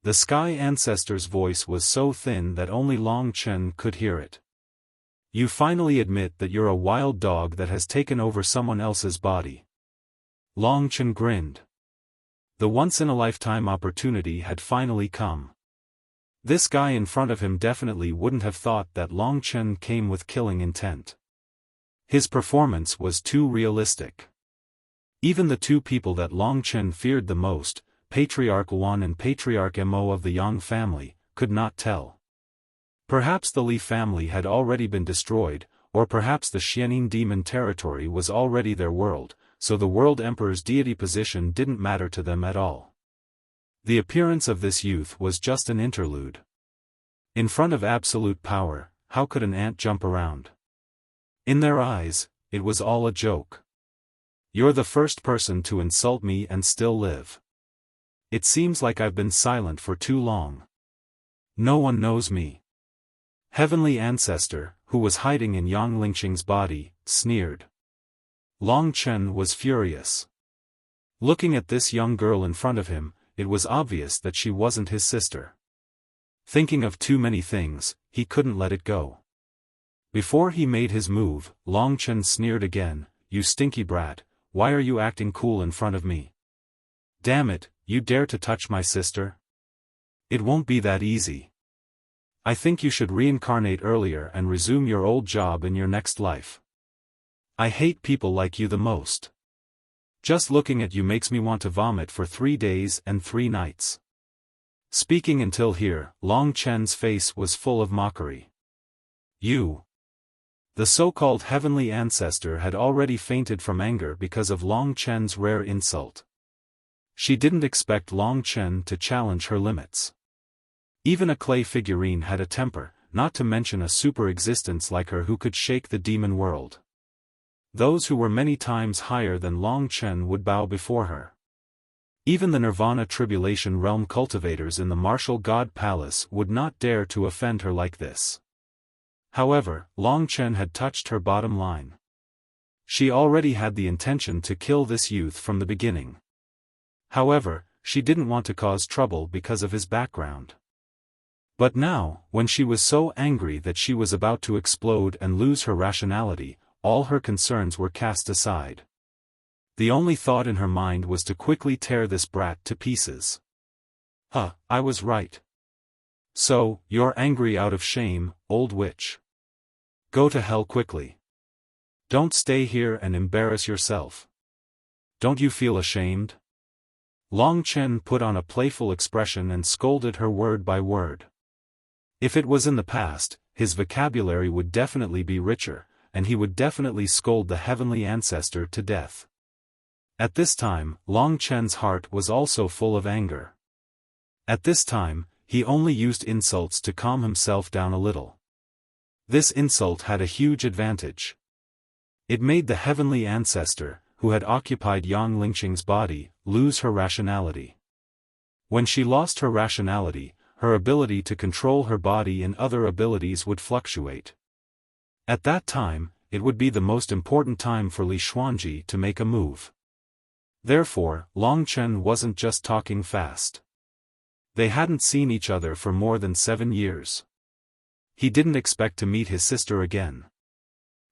The Sky Ancestor's voice was so thin that only Long Chen could hear it. You finally admit that you're a wild dog that has taken over someone else's body. Long Chen grinned. The once-in-a-lifetime opportunity had finally come. This guy in front of him definitely wouldn't have thought that Long Chen came with killing intent. His performance was too realistic. Even the two people that Long Chen feared the most, Patriarch Wan and Patriarch Mo of the Yang family, could not tell. Perhaps the Li family had already been destroyed, or perhaps the Xianin demon territory was already their world, so the World Emperor's deity position didn't matter to them at all. The appearance of this youth was just an interlude. In front of absolute power, how could an ant jump around? In their eyes, it was all a joke. You're the first person to insult me and still live. It seems like I've been silent for too long. No one knows me. Heavenly Ancestor, who was hiding in Yang Lingqing's body, sneered. Long Chen was furious. Looking at this young girl in front of him, it was obvious that she wasn't his sister. Thinking of too many things, he couldn't let it go. Before he made his move, Long Chen sneered again, "You stinky brat, why are you acting cool in front of me? Damn it, you dare to touch my sister? It won't be that easy. I think you should reincarnate earlier and resume your old job in your next life. I hate people like you the most. Just looking at you makes me want to vomit for 3 days and 3 nights." Speaking until here, Long Chen's face was full of mockery. You. The so-called Heavenly Ancestor had already fainted from anger because of Long Chen's rare insult. She didn't expect Long Chen to challenge her limits. Even a clay figurine had a temper, not to mention a super existence like her who could shake the demon world. Those who were many times higher than Long Chen would bow before her. Even the Nirvana Tribulation Realm cultivators in the Martial God Palace would not dare to offend her like this. However, Long Chen had touched her bottom line. She already had the intention to kill this youth from the beginning. However, she didn't want to cause trouble because of his background. But now, when she was so angry that she was about to explode and lose her rationality, all her concerns were cast aside. The only thought in her mind was to quickly tear this brat to pieces. I was right. So, you're angry out of shame, old witch. Go to hell quickly. Don't stay here and embarrass yourself. Don't you feel ashamed? Long Chen put on a playful expression and scolded her word by word. If it was in the past, his vocabulary would definitely be richer, and he would definitely scold the Heavenly Ancestor to death. At this time, Long Chen's heart was also full of anger. At this time, he only used insults to calm himself down a little. This insult had a huge advantage. It made the Heavenly Ancestor, who had occupied Yang Lingqing's body, lose her rationality. When she lost her rationality, her ability to control her body and other abilities would fluctuate. At that time, it would be the most important time for Li Xuanji to make a move. Therefore, Long Chen wasn't just talking fast. They hadn't seen each other for more than 7 years. He didn't expect to meet his sister again.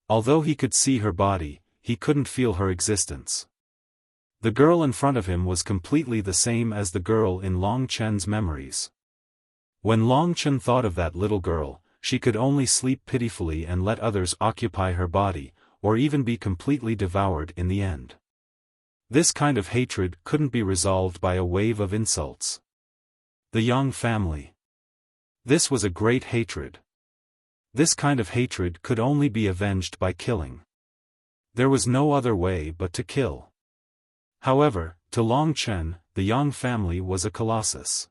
Although he could see her body, he couldn't feel her existence. The girl in front of him was completely the same as the girl in Long Chen's memories. When Long Chen thought of that little girl, she could only sleep pitifully and let others occupy her body, or even be completely devoured in the end. This kind of hatred couldn't be resolved by a wave of insults. The Yang family. This was a great hatred. This kind of hatred could only be avenged by killing. There was no other way but to kill. However, to Long Chen, the Yang family was a colossus.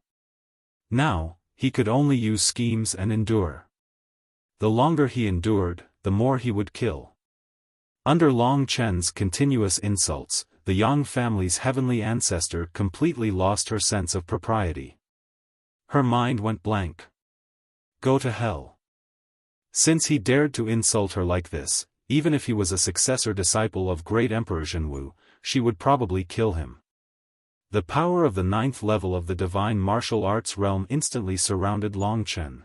Now, he could only use schemes and endure. The longer he endured, the more he would kill. Under Long Chen's continuous insults, the Yang family's Heavenly Ancestor completely lost her sense of propriety. Her mind went blank. Go to hell. Since he dared to insult her like this, even if he was a successor disciple of great Emperor Zhenwu, she would probably kill him. The power of the 9th level of the divine martial arts realm instantly surrounded Long Chen.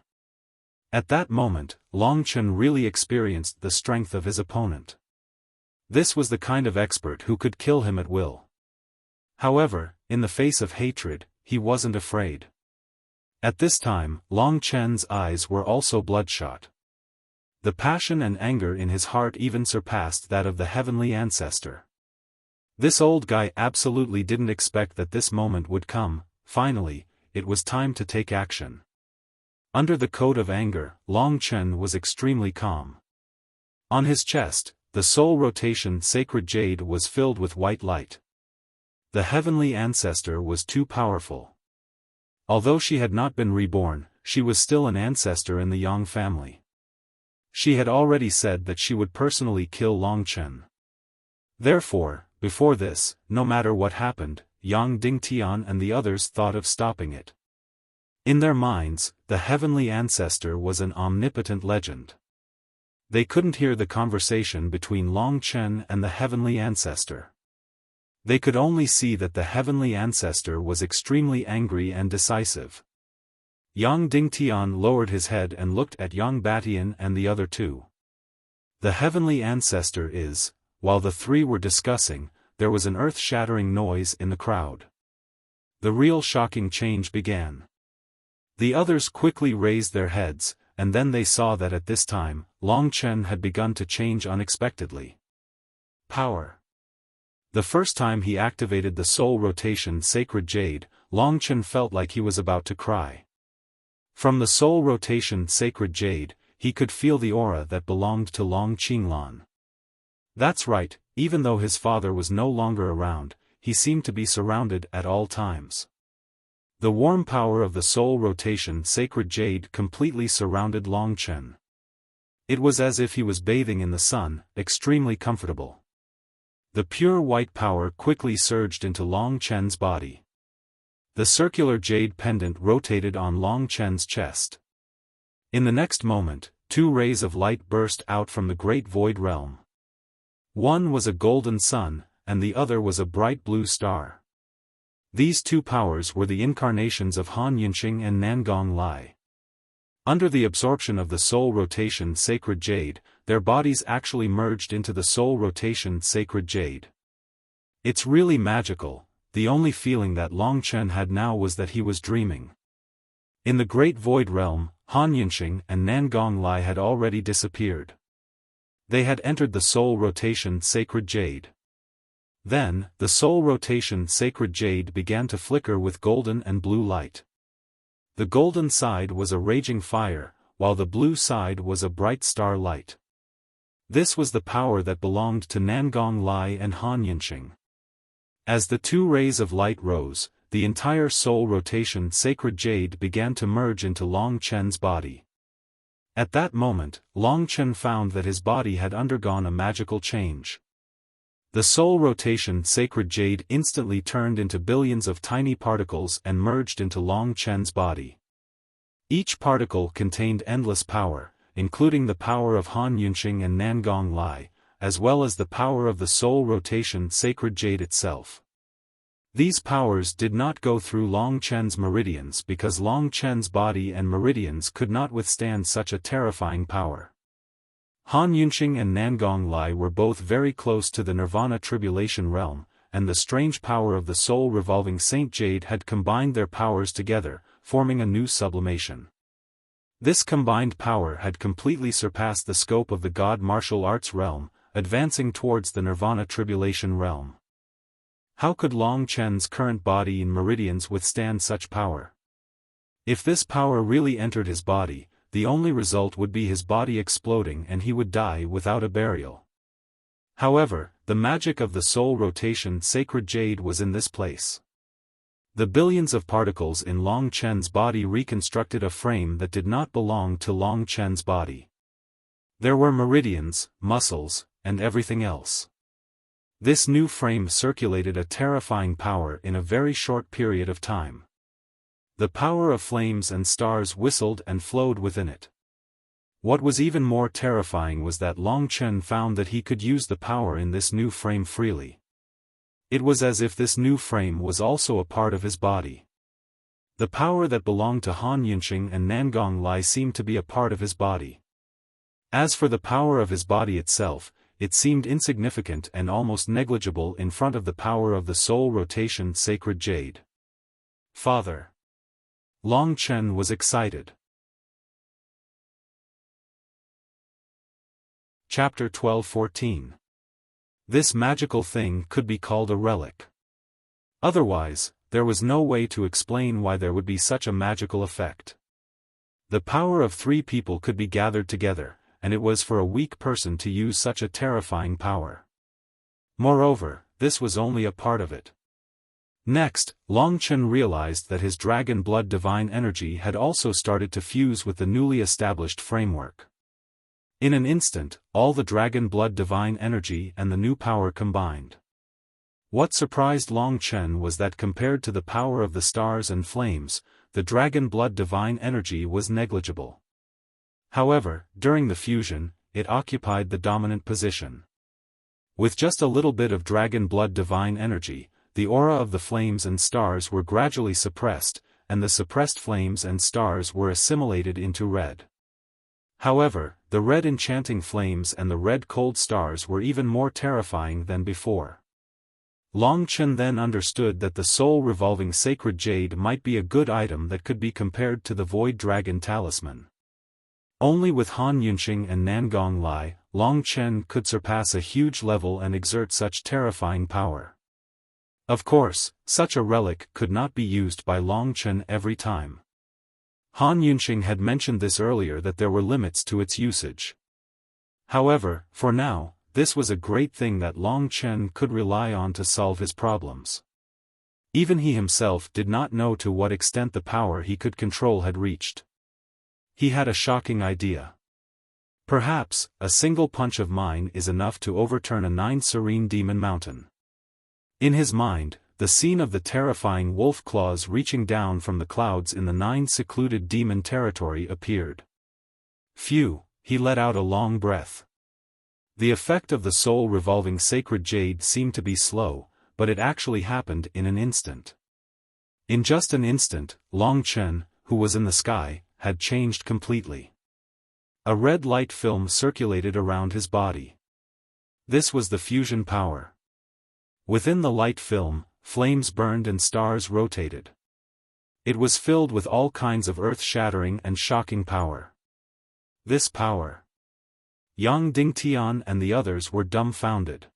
At that moment, Long Chen really experienced the strength of his opponent. This was the kind of expert who could kill him at will. However, in the face of hatred, he wasn't afraid. At this time, Long Chen's eyes were also bloodshot. The passion and anger in his heart even surpassed that of the Heavenly Ancestor. This old guy absolutely didn't expect that this moment would come. Finally, it was time to take action. Under the coat of anger, Long Chen was extremely calm. On his chest, the soul rotation sacred jade was filled with white light. The heavenly ancestor was too powerful. Although she had not been reborn, she was still an ancestor in the Yang family. She had already said that she would personally kill Longchen. Therefore, before this, no matter what happened, Yang Dingtian and the others thought of stopping it. In their minds, the heavenly ancestor was an omnipotent legend. They couldn't hear the conversation between Longchen and the heavenly ancestor. They could only see that the heavenly ancestor was extremely angry and decisive. Yang Dingtian lowered his head and looked at Yang Batian and the other two. The heavenly ancestor is, while the three were discussing, there was an earth-shattering noise in the crowd. The real shocking change began. The others quickly raised their heads, and then they saw that at this time, Longchen had begun to change unexpectedly. Power. The first time he activated the soul rotation sacred jade, Longchen felt like he was about to cry. From the soul rotation sacred jade, he could feel the aura that belonged to Long Qinglan. That's right, even though his father was no longer around, he seemed to be surrounded at all times. The warm power of the soul rotation sacred jade completely surrounded Longchen. It was as if he was bathing in the sun, extremely comfortable. The pure white power quickly surged into Longchen's body. The circular jade pendant rotated on Longchen's chest. In the next moment, two rays of light burst out from the great void realm. One was a golden sun, and the other was a bright blue star. These two powers were the incarnations of Han Yunqing and Nangong Lai. Under the absorption of the soul rotation sacred jade, their bodies actually merged into the soul rotation sacred jade. It's really magical. The only feeling that Longchen had now was that he was dreaming. In the great void realm, Han Yunqing and Nangong Lai had already disappeared. They had entered the soul rotation sacred jade. Then, the soul rotation sacred jade began to flicker with golden and blue light. The golden side was a raging fire, while the blue side was a bright star light. This was the power that belonged to Nangong Lai and Han Yunqing. As the two rays of light rose, the entire soul rotation sacred jade began to merge into Longchen's body. At that moment, Longchen found that his body had undergone a magical change. The soul rotation sacred jade instantly turned into billions of tiny particles and merged into Longchen's body. Each particle contained endless power, including the power of Han Yunqing and Nangong Lai, as well as the power of the soul rotation sacred jade itself. These powers did not go through Longchen's meridians because Longchen's body and meridians could not withstand such a terrifying power. Han Yunqing and Nangong Lai were both very close to the Nirvana Tribulation realm, and the strange power of the soul revolving Saint Jade had combined their powers together, forming a new sublimation. This combined power had completely surpassed the scope of the God martial arts realm, advancing towards the Nirvana Tribulation realm. How could Longchen's current body and meridians withstand such power? If this power really entered his body, the only result would be his body exploding and he would die without a burial. However, the magic of the soul rotation sacred jade was in this place. The billions of particles in Longchen's body reconstructed a frame that did not belong to Longchen's body. There were meridians, muscles, and everything else. This new frame circulated a terrifying power in a very short period of time. The power of flames and stars whistled and flowed within it. What was even more terrifying was that Longchen found that he could use the power in this new frame freely. It was as if this new frame was also a part of his body. The power that belonged to Han Yunqing and Nangong Lai seemed to be a part of his body. As for the power of his body itself, it seemed insignificant and almost negligible in front of the power of the soul rotation sacred jade. Father. Longchen was excited. Chapter 12-14. This magical thing could be called a relic. Otherwise, there was no way to explain why there would be such a magical effect. The power of three people could be gathered together, and it was for a weak person to use such a terrifying power. Moreover, this was only a part of it. Next, Long Chen realized that his dragon blood divine energy had also started to fuse with the newly established framework. In an instant, all the dragon blood divine energy and the new power combined. What surprised Long Chen was that compared to the power of the stars and flames, the dragon blood divine energy was negligible. However, during the fusion, it occupied the dominant position. With just a little bit of dragon blood divine energy, the aura of the flames and stars were gradually suppressed, and the suppressed flames and stars were assimilated into red. However, the red enchanting flames and the red cold stars were even more terrifying than before. Long Chen then understood that the soul-revolving sacred jade might be a good item that could be compared to the Void Dragon Talisman. Only with Han Yunqing and Nangong Lai, Long Chen could surpass a huge level and exert such terrifying power. Of course, such a relic could not be used by Long Chen every time. Han Yunqing had mentioned this earlier, that there were limits to its usage. However, for now, this was a great thing that Long Chen could rely on to solve his problems. Even he himself did not know to what extent the power he could control had reached. He had a shocking idea. Perhaps, a single punch of mine is enough to overturn a 9 demon mountain. In his mind, the scene of the terrifying wolf claws reaching down from the clouds in the 9 secluded demon territory appeared. Phew, he let out a long breath. The effect of the soul-revolving sacred jade seemed to be slow, but it actually happened in an instant. In just an instant, Long Chen, who was in the sky, had changed completely. A red light film circulated around his body. This was the fusion power. Within the light film, flames burned and stars rotated. It was filled with all kinds of earth-shattering and shocking power. This power. Yang Dingtian and the others were dumbfounded.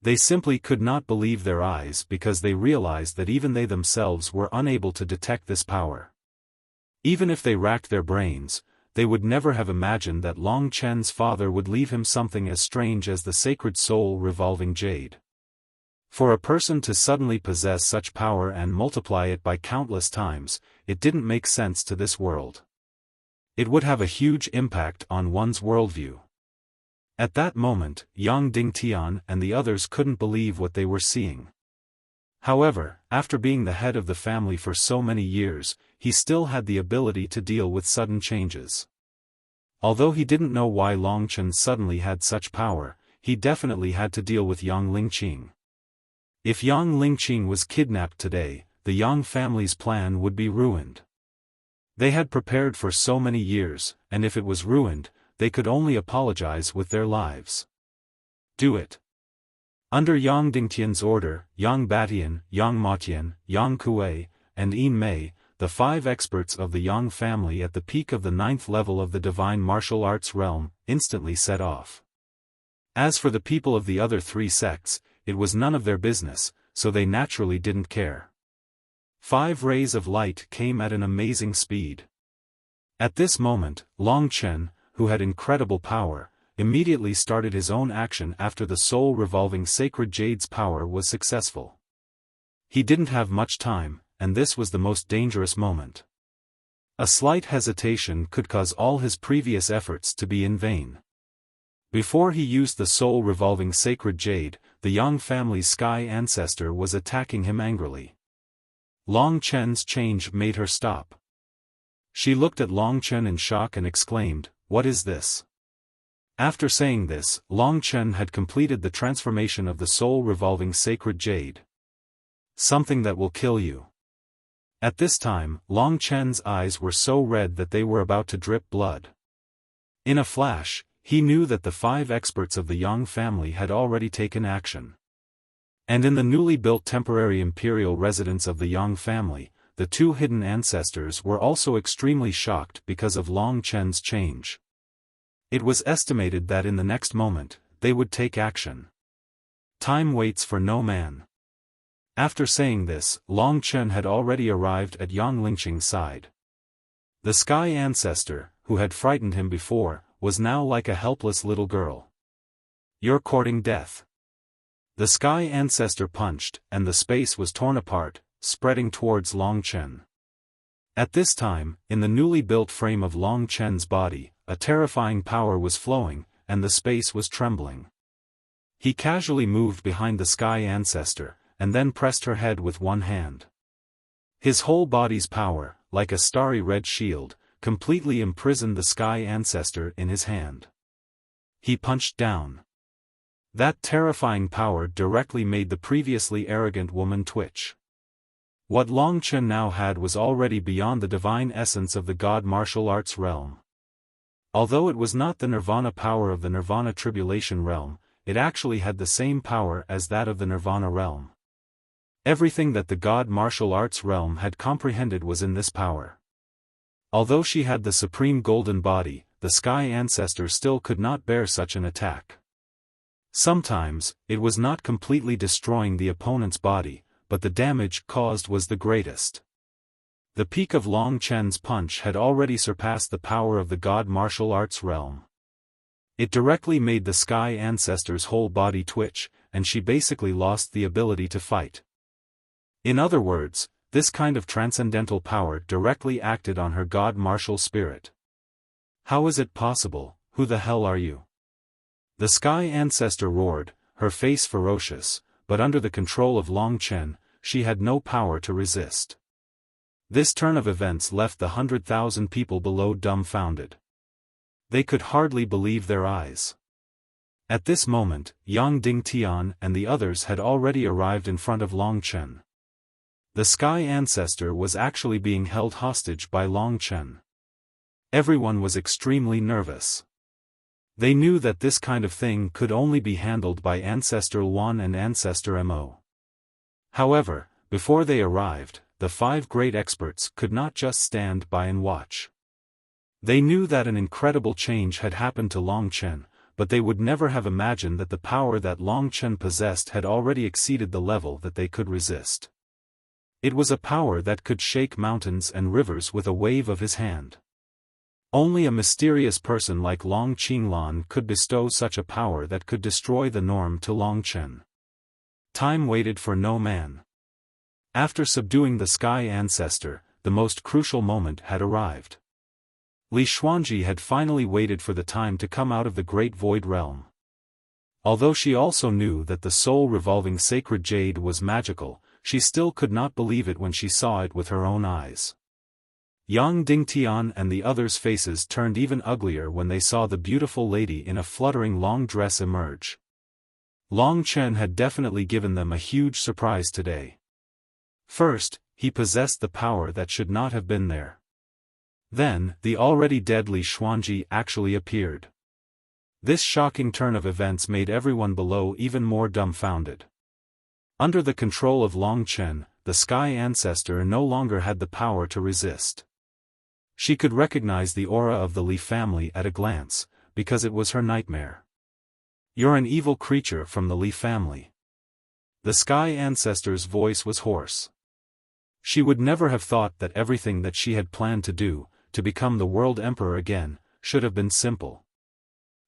They simply could not believe their eyes because they realized that even they themselves were unable to detect this power. Even if they racked their brains, they would never have imagined that Long Chen's father would leave him something as strange as the sacred soul-revolving jade. For a person to suddenly possess such power and multiply it by countless times, it didn't make sense to this world. It would have a huge impact on one's worldview. At that moment, Yang Dingtian and the others couldn't believe what they were seeing. However, after being the head of the family for so many years, he still had the ability to deal with sudden changes. Although he didn't know why Long Chen suddenly had such power, he definitely had to deal with Yang Lingqing. If Yang Lingqing was kidnapped today, the Yang family's plan would be ruined. They had prepared for so many years, and if it was ruined, they could only apologize with their lives. Do it. Under Yang Dingtian's order, Yang Batian, Yang Matian, Yang Kuei, and Yin Mei, the 5 experts of the Yang family at the peak of the 9th level of the divine martial arts realm, instantly set off. As for the people of the other 3 sects, it was none of their business, so they naturally didn't care. 5 rays of light came at an amazing speed. At this moment, Long Chen, who had incredible power, immediately started his own action after the soul-revolving sacred jade's power was successful. He didn't have much time, and this was the most dangerous moment. A slight hesitation could cause all his previous efforts to be in vain. Before he used the soul-revolving sacred jade, the Yang family's sky ancestor was attacking him angrily. Long Chen's change made her stop. She looked at Long Chen in shock and exclaimed, "What is this?" After saying this, Long Chen had completed the transformation of the soul-revolving sacred jade. Something that will kill you. At this time, Long Chen's eyes were so red that they were about to drip blood. In a flash, he knew that the 5 experts of the Yang family had already taken action. And in the newly built temporary imperial residence of the Yang family, the 2 hidden ancestors were also extremely shocked because of Long Chen's change. It was estimated that in the next moment, they would take action. Time waits for no man. After saying this, Long Chen had already arrived at Yang Lingqing's side. The sky ancestor, who had frightened him before, was now like a helpless little girl. "You're courting death." The Sky Ancestor punched, and the space was torn apart, spreading towards Long Chen. At this time, in the newly built frame of Long Chen's body, a terrifying power was flowing, and the space was trembling. He casually moved behind the Sky Ancestor, and then pressed her head with one hand. His whole body's power, like a starry red shield, completely imprisoned the Sky Ancestor in his hand. He punched down. That terrifying power directly made the previously arrogant woman twitch. What Long Chen now had was already beyond the divine essence of the God martial arts realm. Although it was not the Nirvana power of the Nirvana Tribulation realm, it actually had the same power as that of the Nirvana realm. Everything that the God martial arts realm had comprehended was in this power. Although she had the supreme golden body, the Sky Ancestor still could not bear such an attack. Sometimes, it was not completely destroying the opponent's body, but the damage caused was the greatest. The peak of Long Chen's punch had already surpassed the power of the God martial arts realm. It directly made the Sky Ancestor's whole body twitch, and she basically lost the ability to fight. In other words, this kind of transcendental power directly acted on her God martial spirit. "How is it possible? Who the hell are you?" The Sky Ancestor roared, her face ferocious, but under the control of Long Chen, she had no power to resist. This turn of events left the 100,000 people below dumbfounded. They could hardly believe their eyes. At this moment, Yang Dingtian and the others had already arrived in front of Long Chen. The Sky Ancestor was actually being held hostage by Long Chen. Everyone was extremely nervous. They knew that this kind of thing could only be handled by Ancestor Luan and Ancestor Mo. However, before they arrived, the 5 great experts could not just stand by and watch. They knew that an incredible change had happened to Long Chen, but they would never have imagined that the power that Long Chen possessed had already exceeded the level that they could resist. It was a power that could shake mountains and rivers with a wave of his hand. Only a mysterious person like Long Qinglan could bestow such a power that could destroy the norm to Long Chen. Time waited for no man. After subduing the Sky Ancestor, the most crucial moment had arrived. Li Xuanji had finally waited for the time to come out of the Great Void Realm. Although she also knew that the soul-revolving sacred jade was magical, she still could not believe it when she saw it with her own eyes. Yang Dingtian and the others' faces turned even uglier when they saw the beautiful lady in a fluttering long dress emerge. Long Chen had definitely given them a huge surprise today. First, he possessed the power that should not have been there. Then, the already dead Li Xuanji actually appeared. This shocking turn of events made everyone below even more dumbfounded. Under the control of Long Chen, the Sky Ancestor no longer had the power to resist. She could recognize the aura of the Li family at a glance, because it was her nightmare. "You're an evil creature from the Li family." The Sky Ancestor's voice was hoarse. She would never have thought that everything that she had planned to do, to become the world emperor again, should have been simple.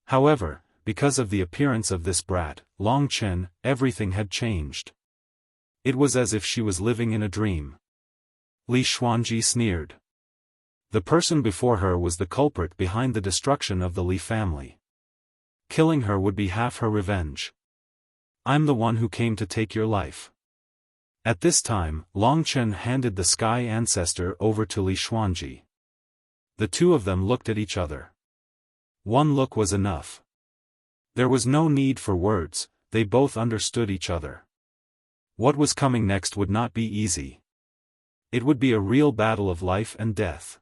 However, because of the appearance of this brat, Long Chen, everything had changed. It was as if she was living in a dream. Li Xuanji sneered. The person before her was the culprit behind the destruction of the Li family. Killing her would be half her revenge. "I'm the one who came to take your life." At this time, Long Chen handed the Sky Ancestor over to Li Xuanji. The two of them looked at each other. One look was enough. There was no need for words, they both understood each other. What was coming next would not be easy. It would be a real battle of life and death.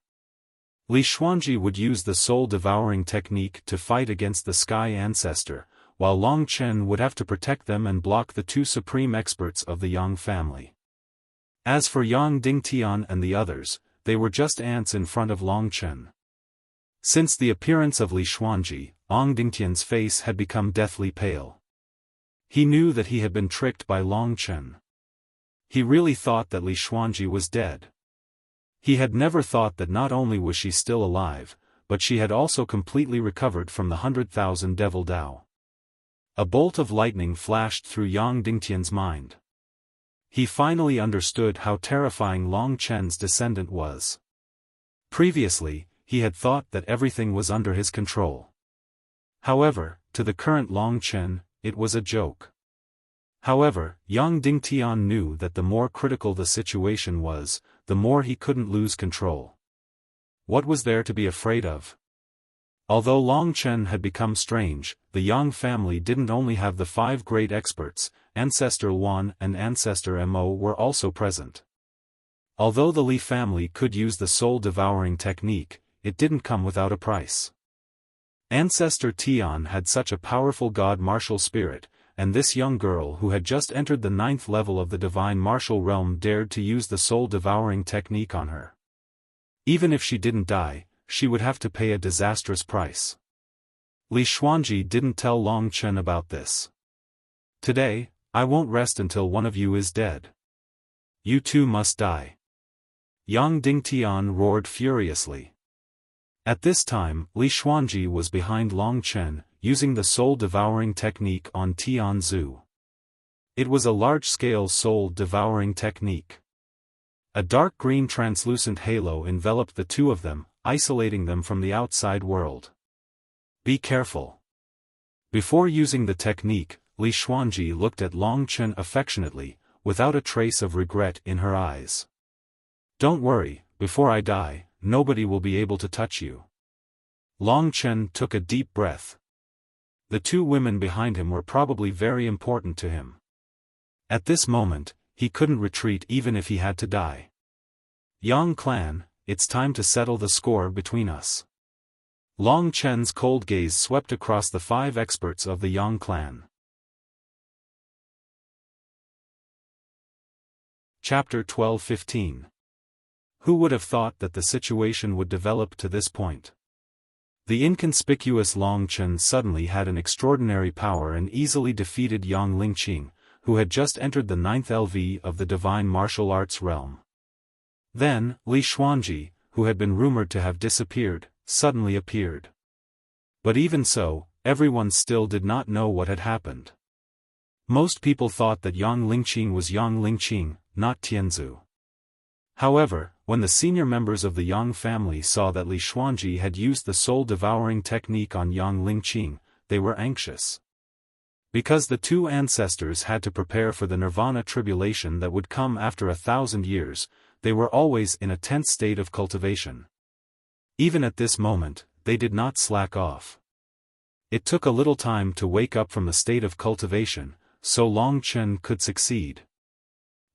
Li Xuanji would use the soul-devouring technique to fight against the Sky Ancestor, while Long Chen would have to protect them and block the 2 supreme experts of the Yang family. As for Yang Dingtian and the others, they were just ants in front of Long Chen. Since the appearance of Li Xuanji, Yang Dingtian's face had become deathly pale. He knew that he had been tricked by Long Chen. He really thought that Li Xuanji was dead. He had never thought that not only was she still alive, but she had also completely recovered from the 100,000 devil Dao. A bolt of lightning flashed through Yang Dingtian's mind. He finally understood how terrifying Long Chen's descendant was. Previously, he had thought that everything was under his control. However, to the current Long Chen, it was a joke. However, Yang Dingtian knew that the more critical the situation was, the more he couldn't lose control. What was there to be afraid of? Although Long Chen had become strange, the Yang family didn't only have the 5 great experts, Ancestor Wan and Ancestor Mo were also present. Although the Li family could use the soul-devouring technique, it didn't come without a price. Ancestor Tian had such a powerful god martial spirit, and this young girl who had just entered the 9th level of the divine martial realm dared to use the soul-devouring technique on her. Even if she didn't die, she would have to pay a disastrous price. Li Xuanji didn't tell Long Chen about this. Today, I won't rest until one of you is dead. You too must die. Yang Dingtian roared furiously. At this time, Li Xuanji was behind Long Chen, using the soul-devouring technique on Tian Zhu. It was a large-scale soul-devouring technique. A dark green translucent halo enveloped the two of them, isolating them from the outside world. Be careful. Before using the technique, Li Xuanji looked at Long Chen affectionately, without a trace of regret in her eyes. Don't worry, before I die, nobody will be able to touch you. Long Chen took a deep breath. The 2 women behind him were probably very important to him. At this moment, he couldn't retreat even if he had to die. Yang clan, it's time to settle the score between us. Long Chen's cold gaze swept across the 5 experts of the Yang clan. Chapter 12-15. Who would have thought that the situation would develop to this point? The inconspicuous Long Chen suddenly had an extraordinary power and easily defeated Yang Lingqing, who had just entered the 9th LV of the divine martial arts realm. Then, Li Xuanji, who had been rumored to have disappeared, suddenly appeared. But even so, everyone still did not know what had happened. Most people thought that Yang Lingqing was Yang Lingqing, not Tianzu. However, when the senior members of the Yang family saw that Li Xuanji had used the soul-devouring technique on Yang Lingqing, they were anxious. Because the 2 ancestors had to prepare for the nirvana tribulation that would come after 1,000 years, they were always in a tense state of cultivation. Even at this moment, they did not slack off. It took a little time to wake up from the state of cultivation, so Long Chen could succeed.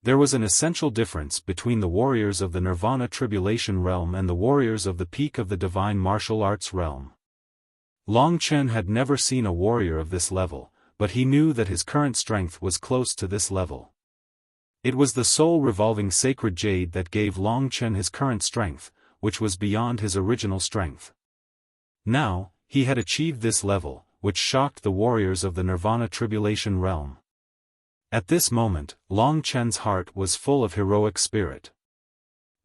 There was an essential difference between the warriors of the Nirvana Tribulation realm and the warriors of the peak of the Divine Martial Arts realm. Long Chen had never seen a warrior of this level, but he knew that his current strength was close to this level. It was the soul-revolving sacred jade that gave Long Chen his current strength, which was beyond his original strength. Now, he had achieved this level, which shocked the warriors of the Nirvana Tribulation realm. At this moment, Long Chen's heart was full of heroic spirit.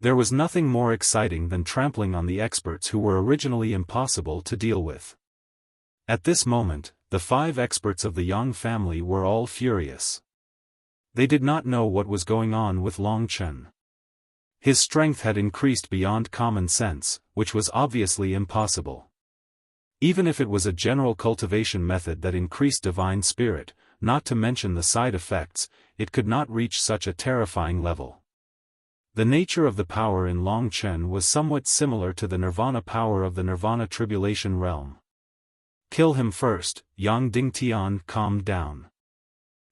There was nothing more exciting than trampling on the experts who were originally impossible to deal with. At this moment, the 5 experts of the Yang family were all furious. They did not know what was going on with Long Chen. His strength had increased beyond common sense, which was obviously impossible. Even if it was a general cultivation method that increased divine spirit, not to mention the side effects, it could not reach such a terrifying level. The nature of the power in Long Chen was somewhat similar to the nirvana power of the Nirvana Tribulation realm. Kill him first, Yang Dingtian calmed down.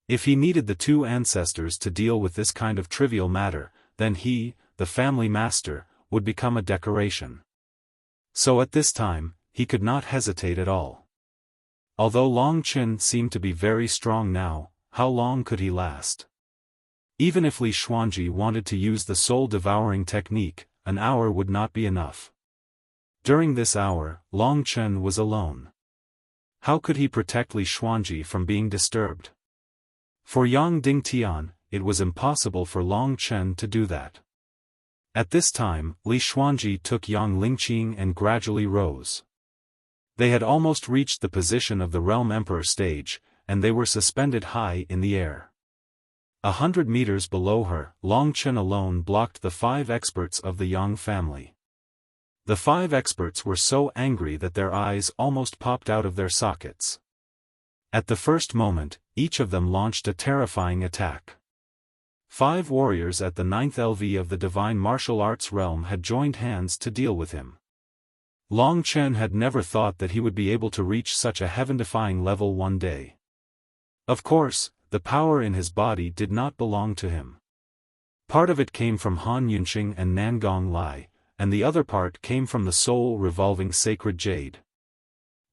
If he needed the 2 ancestors to deal with this kind of trivial matter, then he, the family master, would become a decoration. So at this time, he could not hesitate at all. Although Long Chen seemed to be very strong now, how long could he last? Even if Li Xuanji wanted to use the soul-devouring technique, an hour would not be enough. During this hour, Long Chen was alone. How could he protect Li Xuanji from being disturbed? For Yang Dingtian, it was impossible for Long Chen to do that. At this time, Li Xuanji took Yang Lingqing and gradually rose. They had almost reached the position of the Realm Emperor stage, and they were suspended high in the air. 100 meters below her, Long Chen alone blocked the 5 experts of the Yang family. The 5 experts were so angry that their eyes almost popped out of their sockets. At the first moment, each of them launched a terrifying attack. 5 warriors at the 9th LV of the divine martial arts realm had joined hands to deal with him. Long Chen had never thought that he would be able to reach such a heaven-defying level one day. Of course, the power in his body did not belong to him. Part of it came from Han Yunqing and Nangong Lai, and the other part came from the soul-revolving sacred jade.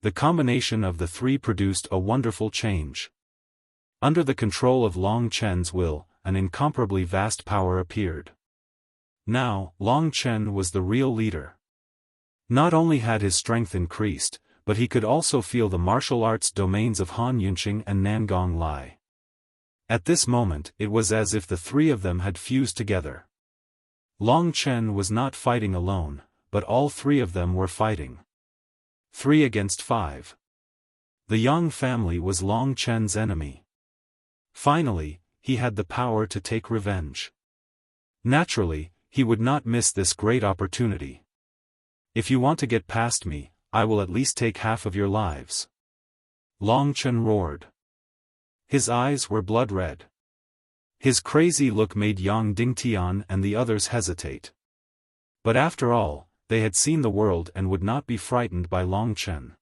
The combination of the 3 produced a wonderful change. Under the control of Long Chen's will, an incomparably vast power appeared. Now, Long Chen was the real leader. Not only had his strength increased, but he could also feel the martial arts domains of Han Yunqing and Nangong Lai. At this moment, it was as if the 3 of them had fused together. Long Chen was not fighting alone, but all 3 of them were fighting. 3 against 5. The Yang family was Long Chen's enemy. Finally, he had the power to take revenge. Naturally, he would not miss this great opportunity. If you want to get past me, I will at least take half of your lives. Long Chen roared. His eyes were blood red. His crazy look made Yang Dingtian and the others hesitate. But after all, they had seen the world and would not be frightened by Long Chen.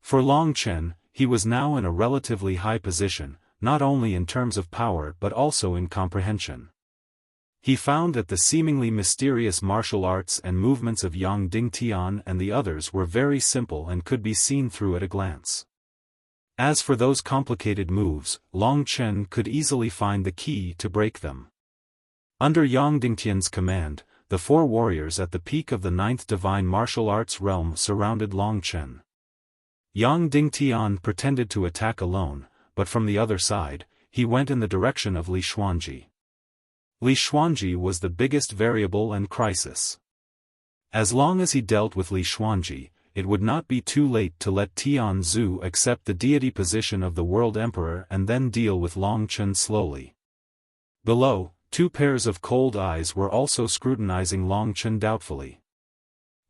For Long Chen, he was now in a relatively high position, not only in terms of power but also in comprehension. He found that the seemingly mysterious martial arts and movements of Yang Dingtian and the others were very simple and could be seen through at a glance. As for those complicated moves, Long Chen could easily find the key to break them. Under Yang Dingtian's command, the 4 warriors at the peak of the 9th divine martial arts realm surrounded Long Chen. Yang Dingtian pretended to attack alone, but from the other side, he went in the direction of Li Xuanji. Li Xuanji was the biggest variable and crisis. As long as he dealt with Li Xuanji, it would not be too late to let Tian Zhu accept the deity position of the World Emperor and then deal with Long Chen slowly. Below, 2 pairs of cold eyes were also scrutinizing Long Chen doubtfully.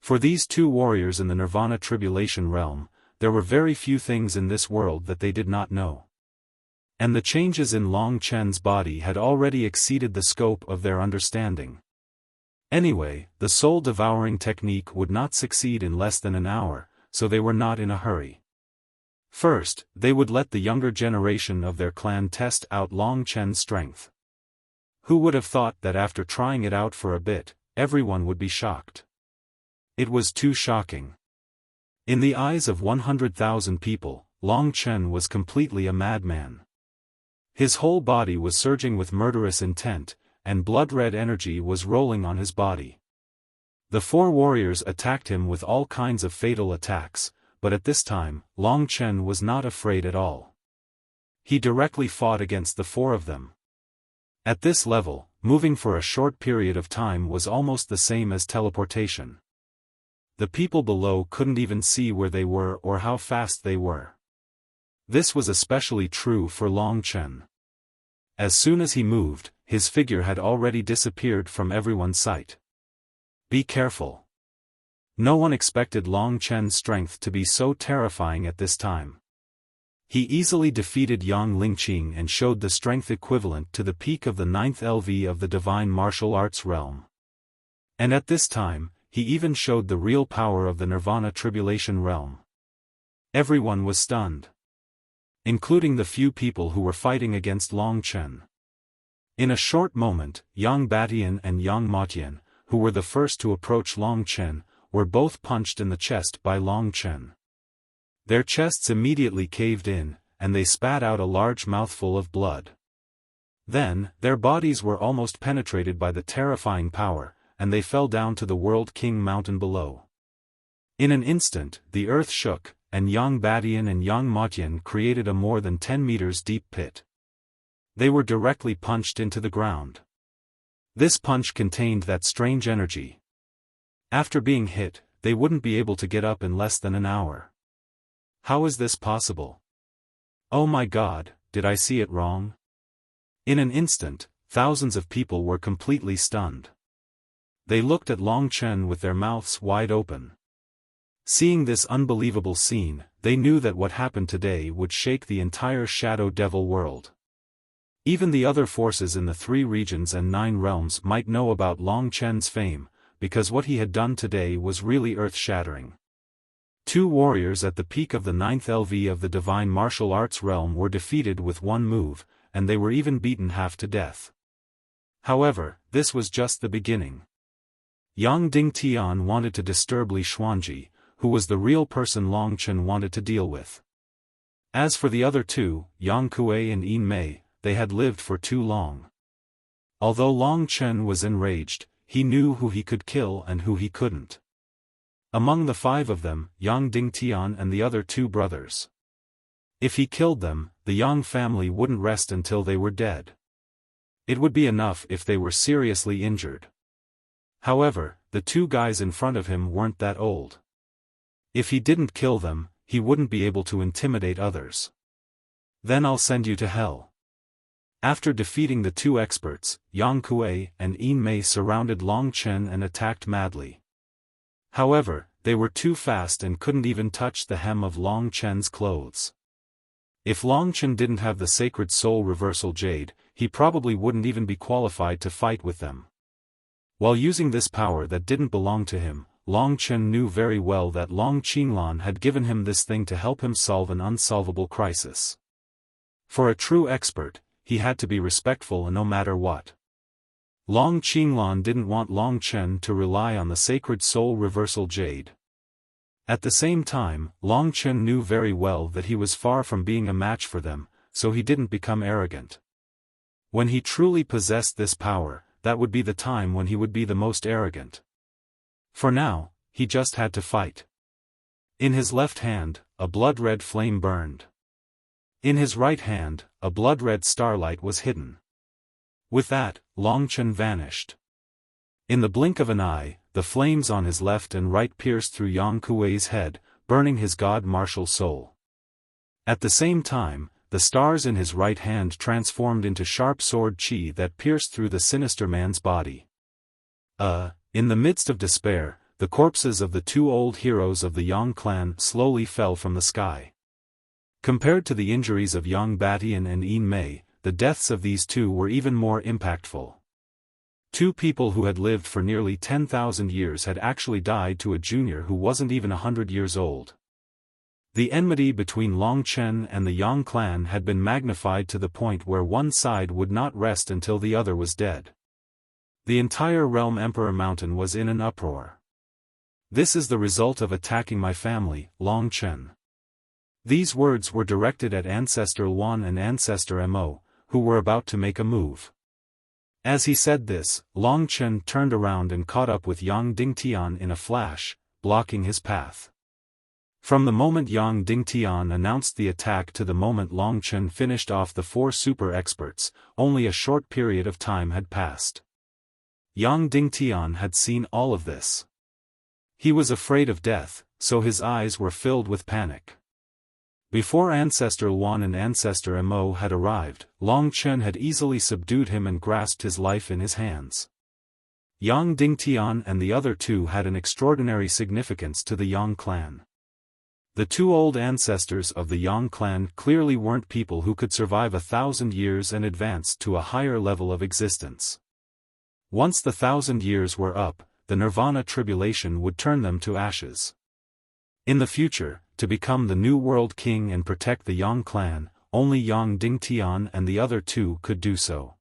For these 2 warriors in the Nirvana Tribulation realm, there were very few things in this world that they did not know. And the changes in Long Chen's body had already exceeded the scope of their understanding. Anyway, the soul-devouring technique would not succeed in less than an hour, so they were not in a hurry. First, they would let the younger generation of their clan test out Long Chen's strength. Who would have thought that after trying it out for a bit, everyone would be shocked? It was too shocking. In the eyes of 100,000 people, Long Chen was completely a madman. His whole body was surging with murderous intent, and blood-red energy was rolling on his body. The 4 warriors attacked him with all kinds of fatal attacks, but at this time, Long Chen was not afraid at all. He directly fought against the 4 of them. At this level, moving for a short period of time was almost the same as teleportation. The people below couldn't even see where they were or how fast they were. This was especially true for Long Chen. As soon as he moved, his figure had already disappeared from everyone's sight. Be careful. No one expected Long Chen's strength to be so terrifying at this time. He easily defeated Yang Lingqing and showed the strength equivalent to the peak of the 9th LV of the divine martial arts realm. And at this time, he even showed the real power of the Nirvana Tribulation realm. Everyone was stunned, including the few people who were fighting against Long Chen. In a short moment, Yang Batian and Yang Matian, who were the first to approach Long Chen, were both punched in the chest by Long Chen. Their chests immediately caved in, and they spat out a large mouthful of blood. Then, their bodies were almost penetrated by the terrifying power, and they fell down to the World King Mountain below. In an instant, the earth shook, and Yang Batian and Yang Matian created a more than 10 meters deep pit. They were directly punched into the ground. This punch contained that strange energy. After being hit, they wouldn't be able to get up in less than an hour. How is this possible? Oh my God, did I see it wrong? In an instant, thousands of people were completely stunned. They looked at Long Chen with their mouths wide open. Seeing this unbelievable scene, they knew that what happened today would shake the entire Shadow Devil world. Even the other forces in the 3 regions and 9 realms might know about Long Chen's fame, because what he had done today was really earth-shattering. 2 warriors at the peak of the 9th LV of the divine martial arts realm were defeated with one move, and they were even beaten half to death. However, this was just the beginning. Yang Dingtian wanted to disturb Li Xuanji, who was the real person Long Chen wanted to deal with. As for the other 2, Yang Kuei and Yin Mei, they had lived for too long. Although Long Chen was enraged, he knew who he could kill and who he couldn't. Among the 5 of them, Yang Dingtian and the other 2 brothers. If he killed them, the Yang family wouldn't rest until they were dead. It would be enough if they were seriously injured. However, the 2 guys in front of him weren't that old. If he didn't kill them, he wouldn't be able to intimidate others. Then I'll send you to hell. After defeating the 2 experts, Yang Kuei and Yin Mei surrounded Long Chen and attacked madly. However, they were too fast and couldn't even touch the hem of Long Chen's clothes. If Long Chen didn't have the sacred soul reversal jade, he probably wouldn't even be qualified to fight with them. While using this power that didn't belong to him, Long Chen knew very well that Long Qinglan had given him this thing to help him solve an unsolvable crisis. For a true expert, he had to be respectful no matter what. Long Qinglan didn't want Long Chen to rely on the sacred soul reversal jade. At the same time, Long Chen knew very well that he was far from being a match for them, so he didn't become arrogant. When he truly possessed this power, that would be the time when he would be the most arrogant. For now, he just had to fight. In his left hand, a blood-red flame burned. In his right hand, a blood-red starlight was hidden. With that, Long Chen vanished. In the blink of an eye, the flames on his left and right pierced through Yang Kuei's head, burning his god-martial soul. At the same time, the stars in his right hand transformed into sharp sword qi that pierced through the sinister man's body. In the midst of despair, the corpses of the 2 old heroes of the Yang clan slowly fell from the sky. Compared to the injuries of Yang Batian and Yin Mei, the deaths of these 2 were even more impactful. 2 people who had lived for nearly 10,000 years had actually died to a junior who wasn't even 100 years old. The enmity between Long Chen and the Yang clan had been magnified to the point where one side would not rest until the other was dead. The entire realm Emperor Mountain was in an uproar. This is the result of attacking my family, Long Chen. These words were directed at Ancestor Wan and Ancestor Mo, who were about to make a move. As he said this, Long Chen turned around and caught up with Yang Dingtian in a flash, blocking his path. From the moment Yang Dingtian announced the attack to the moment Long Chen finished off the 4 super experts, only a short period of time had passed. Yang Dingtian had seen all of this. He was afraid of death, so his eyes were filled with panic. Before Ancestor Wan and Ancestor Mo had arrived, Long Chen had easily subdued him and grasped his life in his hands. Yang Dingtian and the other 2 had an extraordinary significance to the Yang clan. The 2 old ancestors of the Yang clan clearly weren't people who could survive 1,000 years and advance to a higher level of existence. Once the 1,000 years were up, the Nirvana tribulation would turn them to ashes. In the future, to become the new world king and protect the Yang clan, only Yang Dingtian and the other 2 could do so.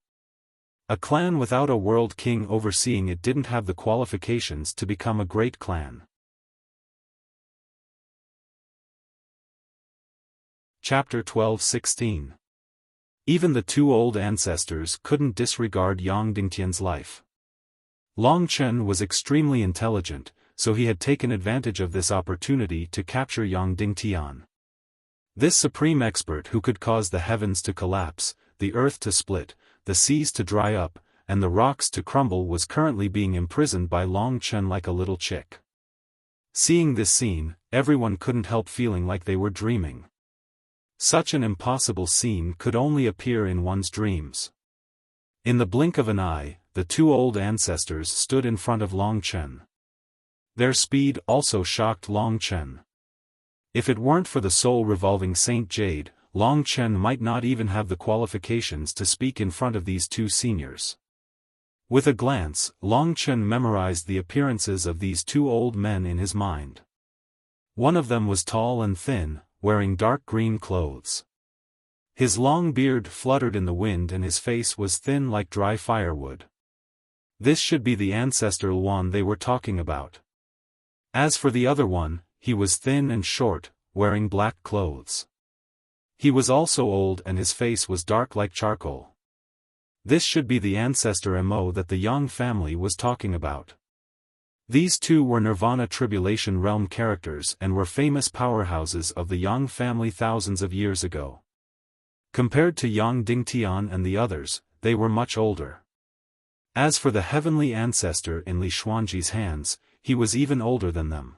A clan without a world king overseeing it didn't have the qualifications to become a great clan. Chapter 12-16. Even the 2 old ancestors couldn't disregard Yang Dingtian's life. Long Chen was extremely intelligent, so he had taken advantage of this opportunity to capture Yang Dingtian. This supreme expert who could cause the heavens to collapse, the earth to split, the seas to dry up, and the rocks to crumble was currently being imprisoned by Long Chen like a little chick. Seeing this scene, everyone couldn't help feeling like they were dreaming. Such an impossible scene could only appear in one's dreams. In the blink of an eye, the two old ancestors stood in front of Long Chen. Their speed also shocked Long Chen. If it weren't for the soul-revolving Saint Jade, Long Chen might not even have the qualifications to speak in front of these two seniors. With a glance, Long Chen memorized the appearances of these two old men in his mind. One of them was tall and thin, wearing dark green clothes. His long beard fluttered in the wind and his face was thin like dry firewood. This should be the ancestor Luan they were talking about. As for the other one, he was thin and short, wearing black clothes. He was also old and his face was dark like charcoal. This should be the ancestor Mo that the Yang family was talking about. These two were Nirvana Tribulation Realm characters and were famous powerhouses of the Yang family thousands of years ago. Compared to Yang Dingtian and the others, they were much older. As for the heavenly ancestor in Li Xuanji's hands, he was even older than them.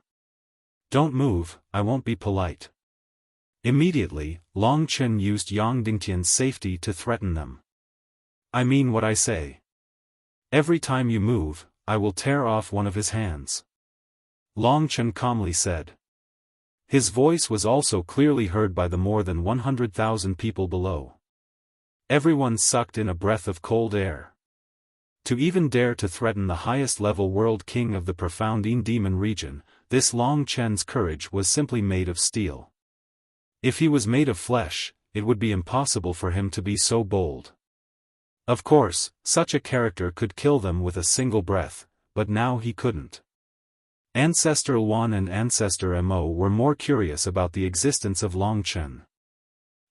Don't move, I won't be polite. Immediately, Long Chen used Yang Dingtian's safety to threaten them. I mean what I say. Every time you move, I will tear off one of his hands. Long Chen calmly said. His voice was also clearly heard by the more than 100,000 people below. Everyone sucked in a breath of cold air. To even dare to threaten the highest-level world king of the profound Demon region, this Long Chen's courage was simply made of steel. If he was made of flesh, it would be impossible for him to be so bold. Of course, such a character could kill them with a single breath, but now he couldn't. Ancestor Luan and Ancestor Mo were more curious about the existence of Long Chen.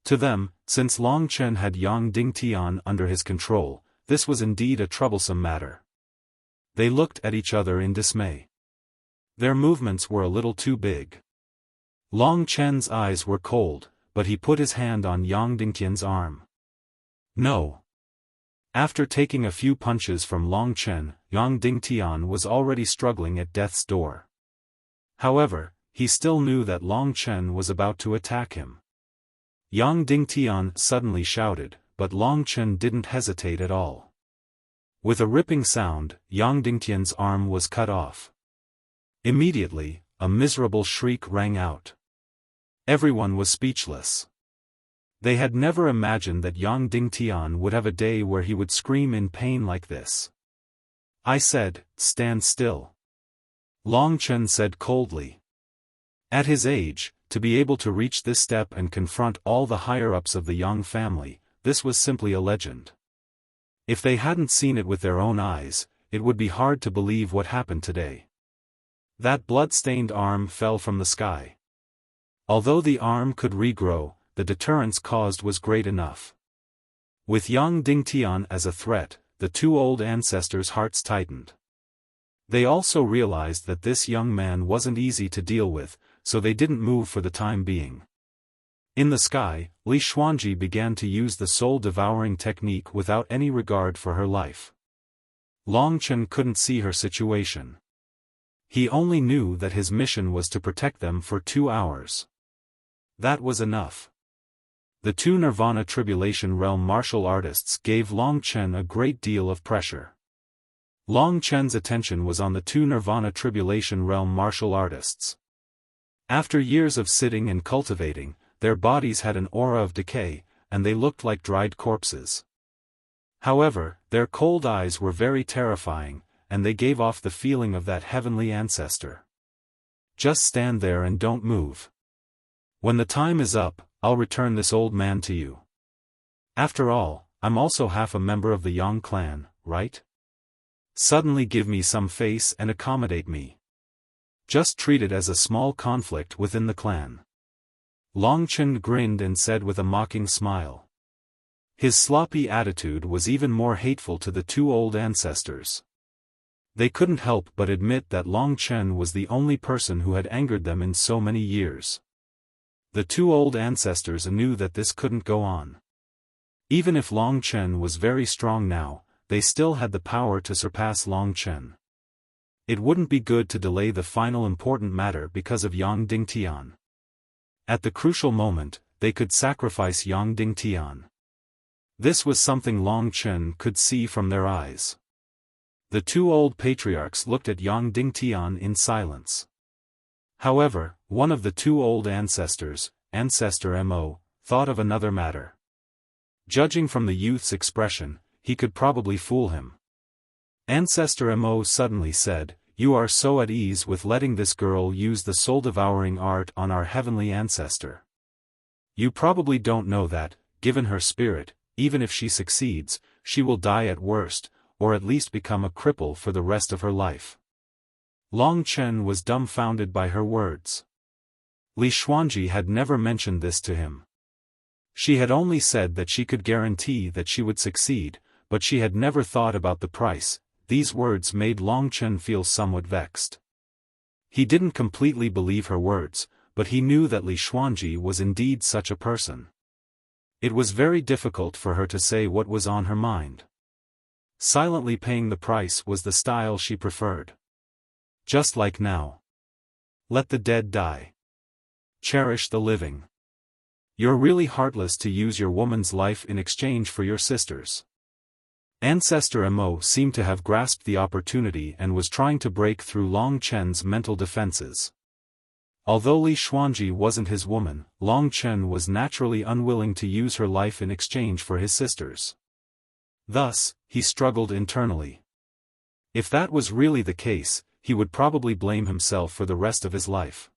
To them, since Long Chen had Yang Dingtian under his control, this was indeed a troublesome matter. They looked at each other in dismay. Their movements were a little too big. Long Chen's eyes were cold, but he put his hand on Yang Dingtian's arm. No. After taking a few punches from Long Chen, Yang Dingtian was already struggling at death's door. However, he still knew that Long Chen was about to attack him. Yang Dingtian suddenly shouted, but Long Chen didn't hesitate at all. With a ripping sound, Yang Dingtian's arm was cut off. Immediately, a miserable shriek rang out. Everyone was speechless. They had never imagined that Yang Dingtian would have a day where he would scream in pain like this. I said, stand still. Long Chen said coldly. At his age, to be able to reach this step and confront all the higher-ups of the Yang family, this was simply a legend. If they hadn't seen it with their own eyes, it would be hard to believe what happened today. That blood-stained arm fell from the sky. Although the arm could regrow, the deterrence caused was great enough. With Yang Dingtian as a threat, the two old ancestors' hearts tightened. They also realized that this young man wasn't easy to deal with, so they didn't move for the time being. In the sky, Li Xuanji began to use the soul-devouring technique without any regard for her life. Long Chen couldn't see her situation. He only knew that his mission was to protect them for 2 hours. That was enough. The two Nirvana Tribulation Realm martial artists gave Long Chen a great deal of pressure. Long Chen's attention was on the two Nirvana Tribulation Realm martial artists. After years of sitting and cultivating, their bodies had an aura of decay, and they looked like dried corpses. However, their cold eyes were very terrifying, and they gave off the feeling of that heavenly ancestor. Just stand there and don't move. When the time is up, I'll return this old man to you. After all, I'm also half a member of the Yang clan, right? Suddenly give me some face and accommodate me. Just treat it as a small conflict within the clan. Long Chen grinned and said with a mocking smile. His sloppy attitude was even more hateful to the two old ancestors. They couldn't help but admit that Long Chen was the only person who had angered them in so many years. The two old ancestors knew that this couldn't go on. Even if Long Chen was very strong now, they still had the power to surpass Long Chen. It wouldn't be good to delay the final important matter because of Yang Dingtian. At the crucial moment, they could sacrifice Yang Dingtian. This was something Long Chen could see from their eyes. The two old patriarchs looked at Yang Dingtian in silence. However, one of the two old ancestors, Ancestor Mo, thought of another matter. Judging from the youth's expression, he could probably fool him. Ancestor Mo suddenly said, "You are so at ease with letting this girl use the soul-devouring art on our heavenly ancestor. You probably don't know that, given her spirit, even if she succeeds, she will die at worst, or at least become a cripple for the rest of her life." Long Chen was dumbfounded by her words. Li Xuanji had never mentioned this to him. She had only said that she could guarantee that she would succeed, but she had never thought about the price. These words made Long Chen feel somewhat vexed. He didn't completely believe her words, but he knew that Li Xuanji was indeed such a person. It was very difficult for her to say what was on her mind. Silently paying the price was the style she preferred. Just like now. Let the dead die. Cherish the living. You're really heartless to use your woman's life in exchange for your sister's. Ancestor Mo seemed to have grasped the opportunity and was trying to break through Long Chen's mental defenses. Although Li Xuanji wasn't his woman, Long Chen was naturally unwilling to use her life in exchange for his sister's. Thus, he struggled internally. If that was really the case, he would probably blame himself for the rest of his life.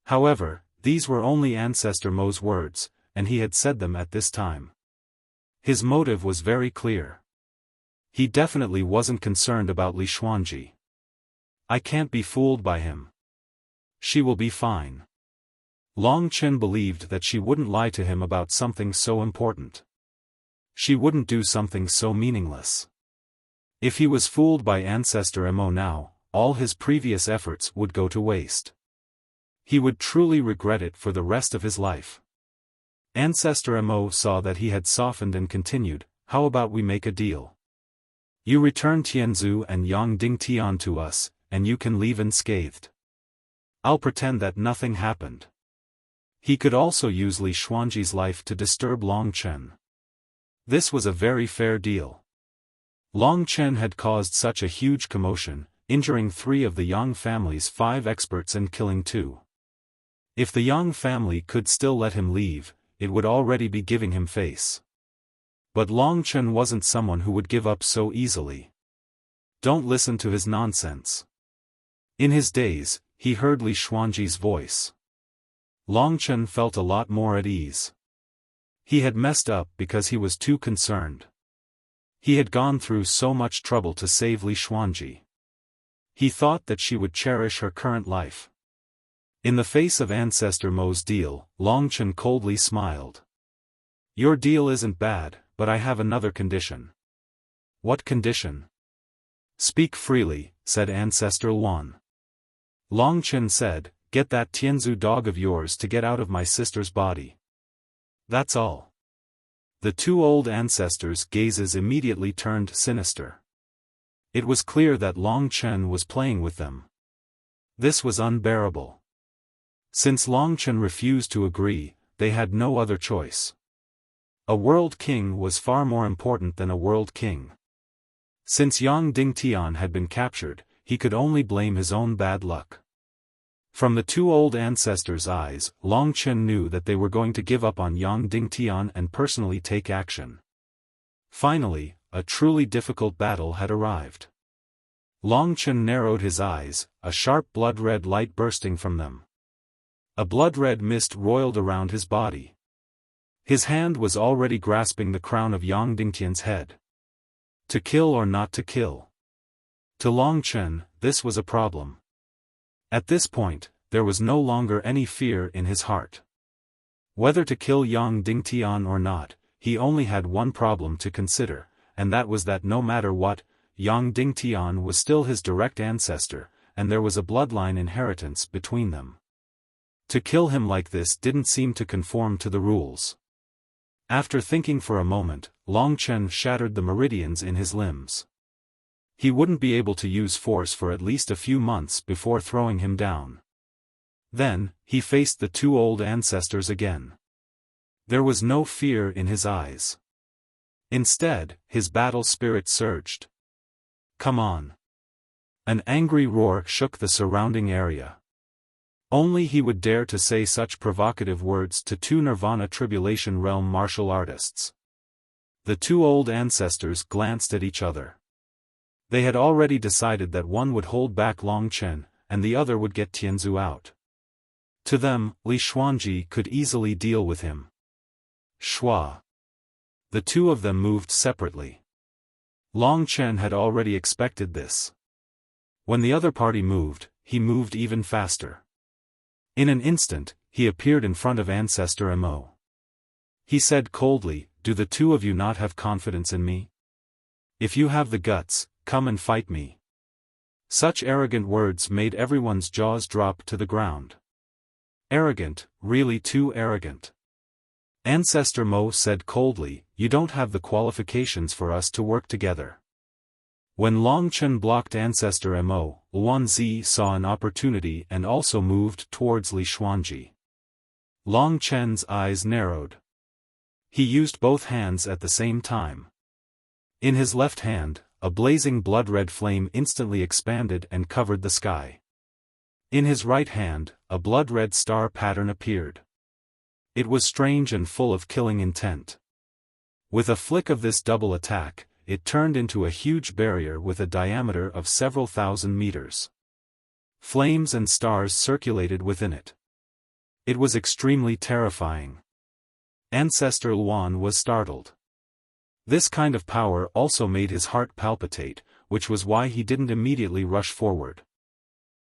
However, these were only Ancestor Mo's words, and he had said them at this time. His motive was very clear. He definitely wasn't concerned about Li Xuanji. I can't be fooled by him. She will be fine. Long Chen believed that she wouldn't lie to him about something so important. She wouldn't do something so meaningless. If he was fooled by Ancestor Mo now, all his previous efforts would go to waste. He would truly regret it for the rest of his life. Ancestor Mo saw that he had softened and continued, "How about we make a deal? You return Tianzu and Yang Dingtian to us, and you can leave unscathed. I'll pretend that nothing happened." He could also use Li Xuanji's life to disturb Long Chen. This was a very fair deal. Long Chen had caused such a huge commotion, injuring 3 of the Yang family's 5 experts and killing 2. If the Yang family could still let him leave, it would already be giving him face. But Long Chen wasn't someone who would give up so easily. Don't listen to his nonsense. In his daze, he heard Li Xuanji's voice. Long Chen felt a lot more at ease. He had messed up because he was too concerned. He had gone through so much trouble to save Li Xuanji. He thought that she would cherish her current life. In the face of Ancestor Mo's deal, Long Chen coldly smiled. "Your deal isn't bad, but I have another condition." "What condition?" "Speak freely," said Ancestor Wan. Long Chen said, "Get that Tianzu dog of yours to get out of my sister's body. That's all." The 2 old ancestors' gazes immediately turned sinister. It was clear that Long Chen was playing with them. This was unbearable. Since Long Chen refused to agree, they had no other choice. A world king was far more important than a world king. Since Yang Dingtian had been captured, he could only blame his own bad luck. From the 2 old ancestors' eyes, Long Chen knew that they were going to give up on Yang Dingtian and personally take action. Finally, a truly difficult battle had arrived. Long Chen narrowed his eyes, a sharp blood-red light bursting from them. A blood-red mist roiled around his body. His hand was already grasping the crown of Yang Dingtian's head. To kill or not to kill? To Long Chen, this was a problem. At this point, there was no longer any fear in his heart. Whether to kill Yang Dingtian or not, he only had one problem to consider, and that was that no matter what, Yang Dingtian was still his direct ancestor, and there was a bloodline inheritance between them. To kill him like this didn't seem to conform to the rules. After thinking for a moment, Long Chen shattered the meridians in his limbs. He wouldn't be able to use force for at least a few months before throwing him down. Then, he faced the two old ancestors again. There was no fear in his eyes. Instead, his battle spirit surged. "Come on!" An angry roar shook the surrounding area. Only he would dare to say such provocative words to two Nirvana Tribulation Realm martial artists. The two old ancestors glanced at each other. They had already decided that one would hold back Long Chen, and the other would get Tianzu out. To them, Li Xuanji could easily deal with him. Shua. The two of them moved separately. Long Chen had already expected this. When the other party moved, he moved even faster. In an instant, he appeared in front of Ancestor Mo. He said coldly, "Do the two of you not have confidence in me? If you have the guts, come and fight me." Such arrogant words made everyone's jaws drop to the ground. Arrogant, really too arrogant. Ancestor Mo said coldly, "You don't have the qualifications for us to work together." When Long Chen blocked Ancestor Mo, Luan Zi saw an opportunity and also moved towards Li Xuanji. Long Chen's eyes narrowed. He used both hands at the same time. In his left hand, a blazing blood-red flame instantly expanded and covered the sky. In his right hand, a blood-red star pattern appeared. It was strange and full of killing intent. With a flick of this double attack, it turned into a huge barrier with a diameter of several thousand meters. Flames and stars circulated within it. It was extremely terrifying. Ancestor Luan was startled. This kind of power also made his heart palpitate, which was why he didn't immediately rush forward.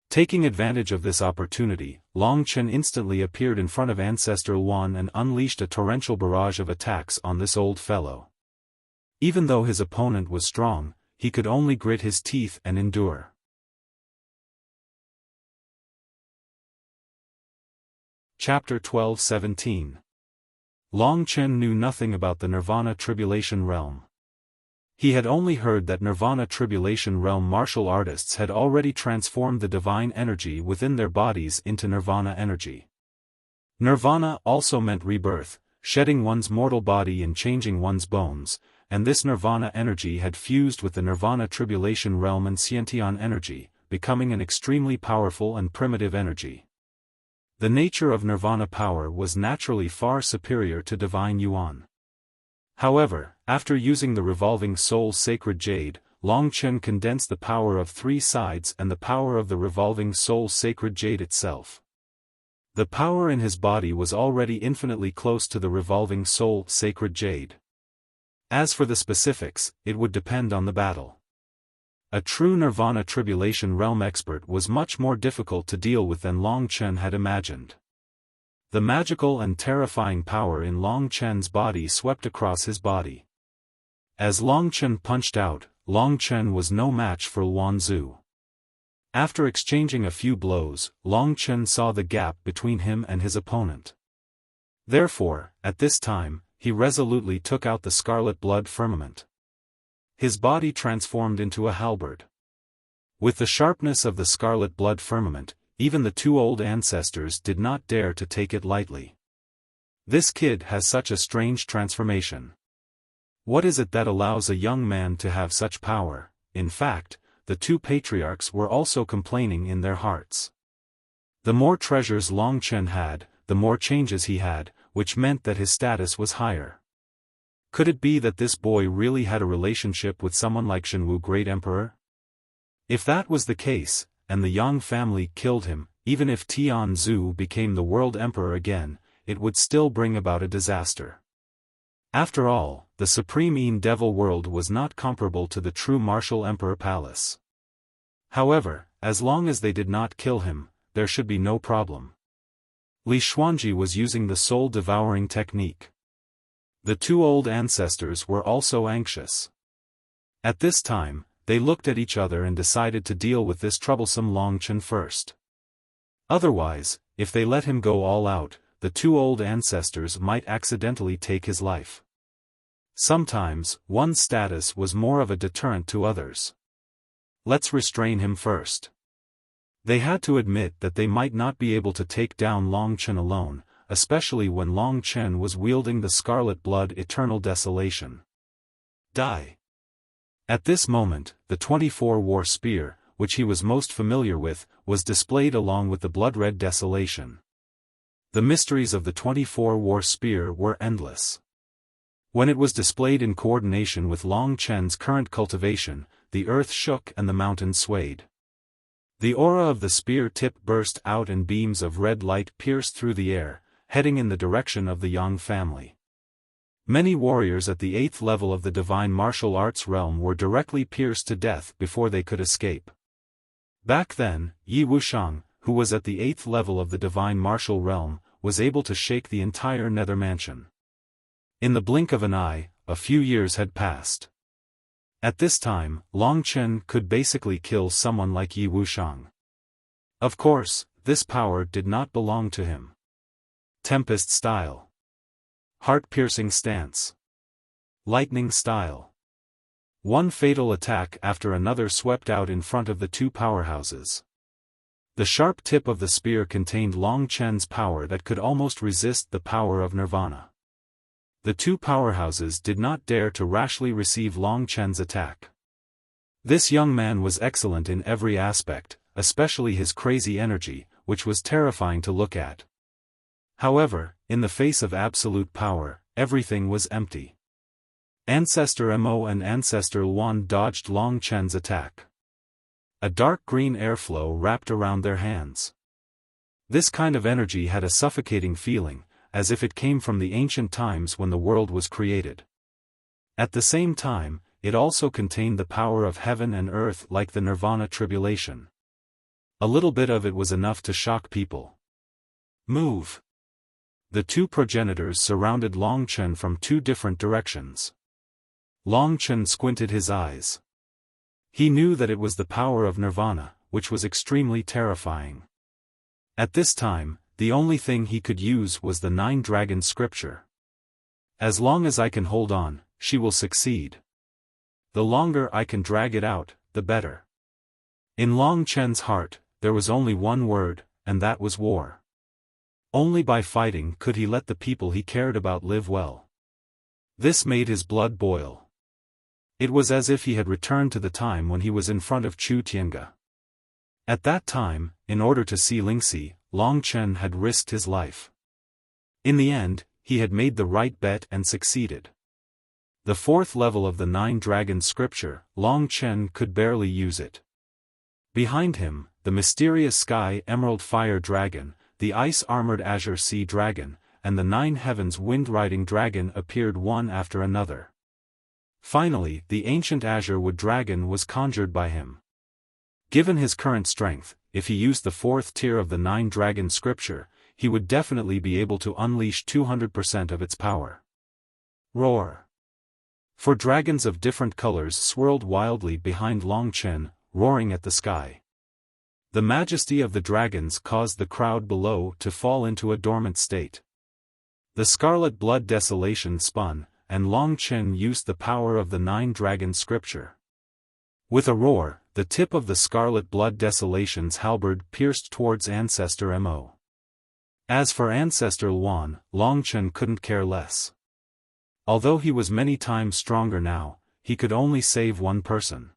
Taking advantage of this opportunity, Long Chen instantly appeared in front of Ancestor Luan and unleashed a torrential barrage of attacks on this old fellow. Even though his opponent was strong, he could only grit his teeth and endure. Chapter 12-17. Long Chen knew nothing about the Nirvana Tribulation Realm. He had only heard that Nirvana Tribulation Realm martial artists had already transformed the divine energy within their bodies into Nirvana energy. Nirvana also meant rebirth, shedding one's mortal body and changing one's bones, and this Nirvana energy had fused with the Nirvana Tribulation Realm and Xiantian energy, becoming an extremely powerful and primitive energy. The nature of Nirvana power was naturally far superior to divine Yuan. However, after using the revolving soul sacred jade, Long Chen condensed the power of three sides and the power of the revolving soul sacred jade itself. The power in his body was already infinitely close to the revolving soul sacred jade. As for the specifics, it would depend on the battle. A true Nirvana Tribulation Realm expert was much more difficult to deal with than Long Chen had imagined. The magical and terrifying power in Long Chen's body swept across his body. As Long Chen punched out, Long Chen was no match for Luan Zi. After exchanging a few blows, Long Chen saw the gap between him and his opponent. Therefore, at this time, he resolutely took out the scarlet blood firmament. His body transformed into a halberd. With the sharpness of the scarlet blood firmament, even the two old ancestors did not dare to take it lightly. This kid has such a strange transformation. What is it that allows a young man to have such power? In fact, the two patriarchs were also complaining in their hearts. The more treasures Long Chen had, the more changes he had, which meant that his status was higher. Could it be that this boy really had a relationship with someone like Shenwu Great Emperor? If that was the case, and the Yang family killed him, even if Tianzu became the world emperor again, it would still bring about a disaster. After all, the supreme Yin Devil world was not comparable to the true martial emperor palace. However, as long as they did not kill him, there should be no problem. Li Xuanji was using the soul-devouring technique. The two old ancestors were also anxious. At this time, they looked at each other and decided to deal with this troublesome Long Chen first. Otherwise, if they let him go all out, the two old ancestors might accidentally take his life. Sometimes, one's status was more of a deterrent to others. Let's restrain him first. They had to admit that they might not be able to take down Long Chen alone, especially when Long Chen was wielding the Scarlet Blood Eternal Desolation. Die. At this moment, the 24 War Spear, which he was most familiar with, was displayed along with the Blood-Red Desolation. The mysteries of the 24 War Spear were endless. When it was displayed in coordination with Long Chen's current cultivation, the earth shook and the mountains swayed. The aura of the spear tip burst out and beams of red light pierced through the air, heading in the direction of the Yang family. Many warriors at the 8th level of the divine martial arts realm were directly pierced to death before they could escape. Back then, Yi Wuxiang, who was at the 8th level of the divine martial realm, was able to shake the entire nether mansion. In the blink of an eye, a few years had passed. At this time, Long Chen could basically kill someone like Yi Wuxiang. Of course, this power did not belong to him. Tempest style. Heart-piercing stance. Lightning style. One fatal attack after another swept out in front of the two powerhouses. The sharp tip of the spear contained Long Chen's power that could almost resist the power of Nirvana. The two powerhouses did not dare to rashly receive Long Chen's attack. This young man was excellent in every aspect, especially his crazy energy, which was terrifying to look at. However, in the face of absolute power, everything was empty. Ancestor Mo and Ancestor Luan dodged Long Chen's attack. A dark green airflow wrapped around their hands. This kind of energy had a suffocating feeling, as if it came from the ancient times when the world was created. At the same time, it also contained the power of heaven and earth like the Nirvana tribulation. A little bit of it was enough to shock people. Move! The two progenitors surrounded Long Chen from two different directions. Long Chen squinted his eyes. He knew that it was the power of Nirvana, which was extremely terrifying. At this time, the only thing he could use was the 9-dragon scripture. As long as I can hold on, she will succeed. The longer I can drag it out, the better. In Long Chen's heart, there was only one word, and that was war. Only by fighting could he let the people he cared about live well. This made his blood boil. It was as if he had returned to the time when he was in front of Chu Tiange. At that time, in order to see Lingxi, Long Chen had risked his life. In the end, he had made the right bet and succeeded. The 4th level of the 9-dragon scripture, Long Chen could barely use it. Behind him, the mysterious sky emerald fire dragon, the ice-armored azure sea dragon, and the 9 heavens wind-riding dragon appeared one after another. Finally, the ancient azure wood dragon was conjured by him. Given his current strength, if he used the 4th tier of the 9-dragon scripture, he would definitely be able to unleash 200% of its power. Roar! For dragons of different colors swirled wildly behind Long Chen, roaring at the sky. The majesty of the dragons caused the crowd below to fall into a dormant state. The scarlet blood desolation spun, and Long Chen used the power of the 9-dragon scripture. With a roar, the tip of the scarlet blood desolation's halberd pierced towards Ancestor Mo. As for Ancestor Luan, Long Chen couldn't care less. Although he was many times stronger now, he could only save one person.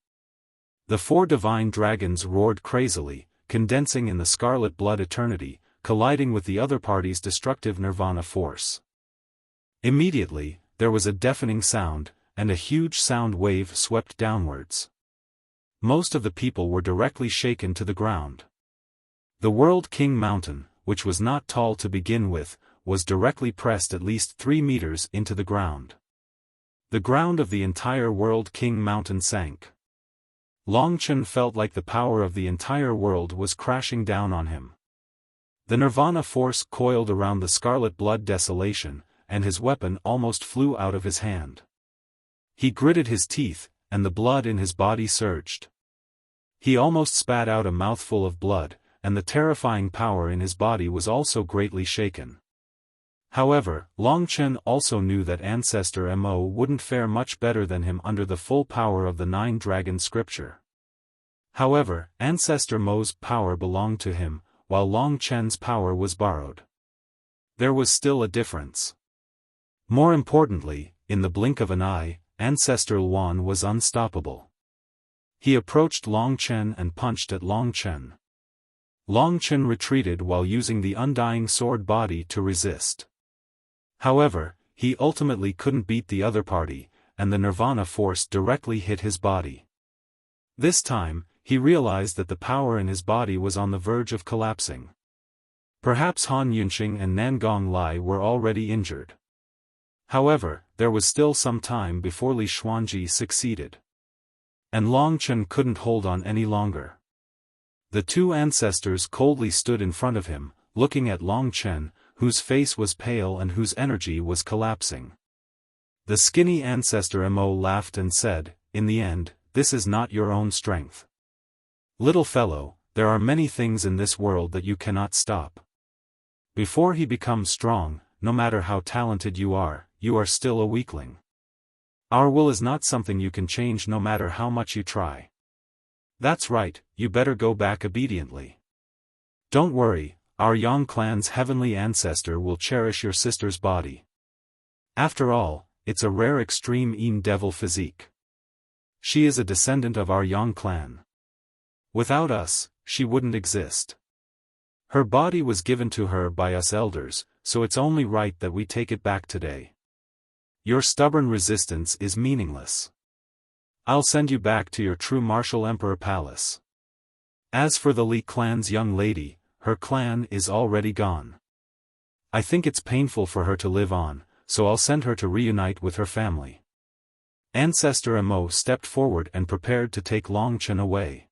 The 4 divine dragons roared crazily, condensing in the scarlet blood eternity, colliding with the other party's destructive nirvana force. Immediately, there was a deafening sound, and a huge sound wave swept downwards. Most of the people were directly shaken to the ground. The World King Mountain, which was not tall to begin with, was directly pressed at least 3 meters into the ground. The ground of the entire World King Mountain sank. Long Chen felt like the power of the entire world was crashing down on him. The Nirvana force coiled around the scarlet blood desolation, and his weapon almost flew out of his hand. He gritted his teeth, and the blood in his body surged. He almost spat out a mouthful of blood, and the terrifying power in his body was also greatly shaken. However, Long Chen also knew that Ancestor Mo wouldn't fare much better than him under the full power of the Nine Dragon Scripture. However, Ancestor Mo's power belonged to him, while Long Chen's power was borrowed. There was still a difference. More importantly, in the blink of an eye, Ancestor Luan was unstoppable. He approached Long Chen and punched at Long Chen. Long Chen retreated while using the undying sword body to resist. However, he ultimately couldn't beat the other party, and the Nirvana force directly hit his body. This time, he realized that the power in his body was on the verge of collapsing. Perhaps Han Yunxing and Nangong Lai were already injured. However, there was still some time before Li Xuanji succeeded. And Long Chen couldn't hold on any longer. The two ancestors coldly stood in front of him, looking at Long Chen, whose face was pale and whose energy was collapsing. The skinny ancestor Mo laughed and said, "In the end, this is not your own strength. Little fellow, there are many things in this world that you cannot stop. Before he becomes strong, no matter how talented you are still a weakling. Our will is not something you can change no matter how much you try. That's right, you better go back obediently. Don't worry, our Yang clan's heavenly ancestor will cherish your sister's body. After all, it's a rare extreme Yin devil physique. She is a descendant of our Yang clan. Without us, she wouldn't exist. Her body was given to her by us elders, so it's only right that we take it back today. Your stubborn resistance is meaningless. I'll send you back to your true martial emperor palace. As for the Li clan's young lady, her clan is already gone. I think it's painful for her to live on, so I'll send her to reunite with her family." Ancestor Mo stepped forward and prepared to take Long Chen away.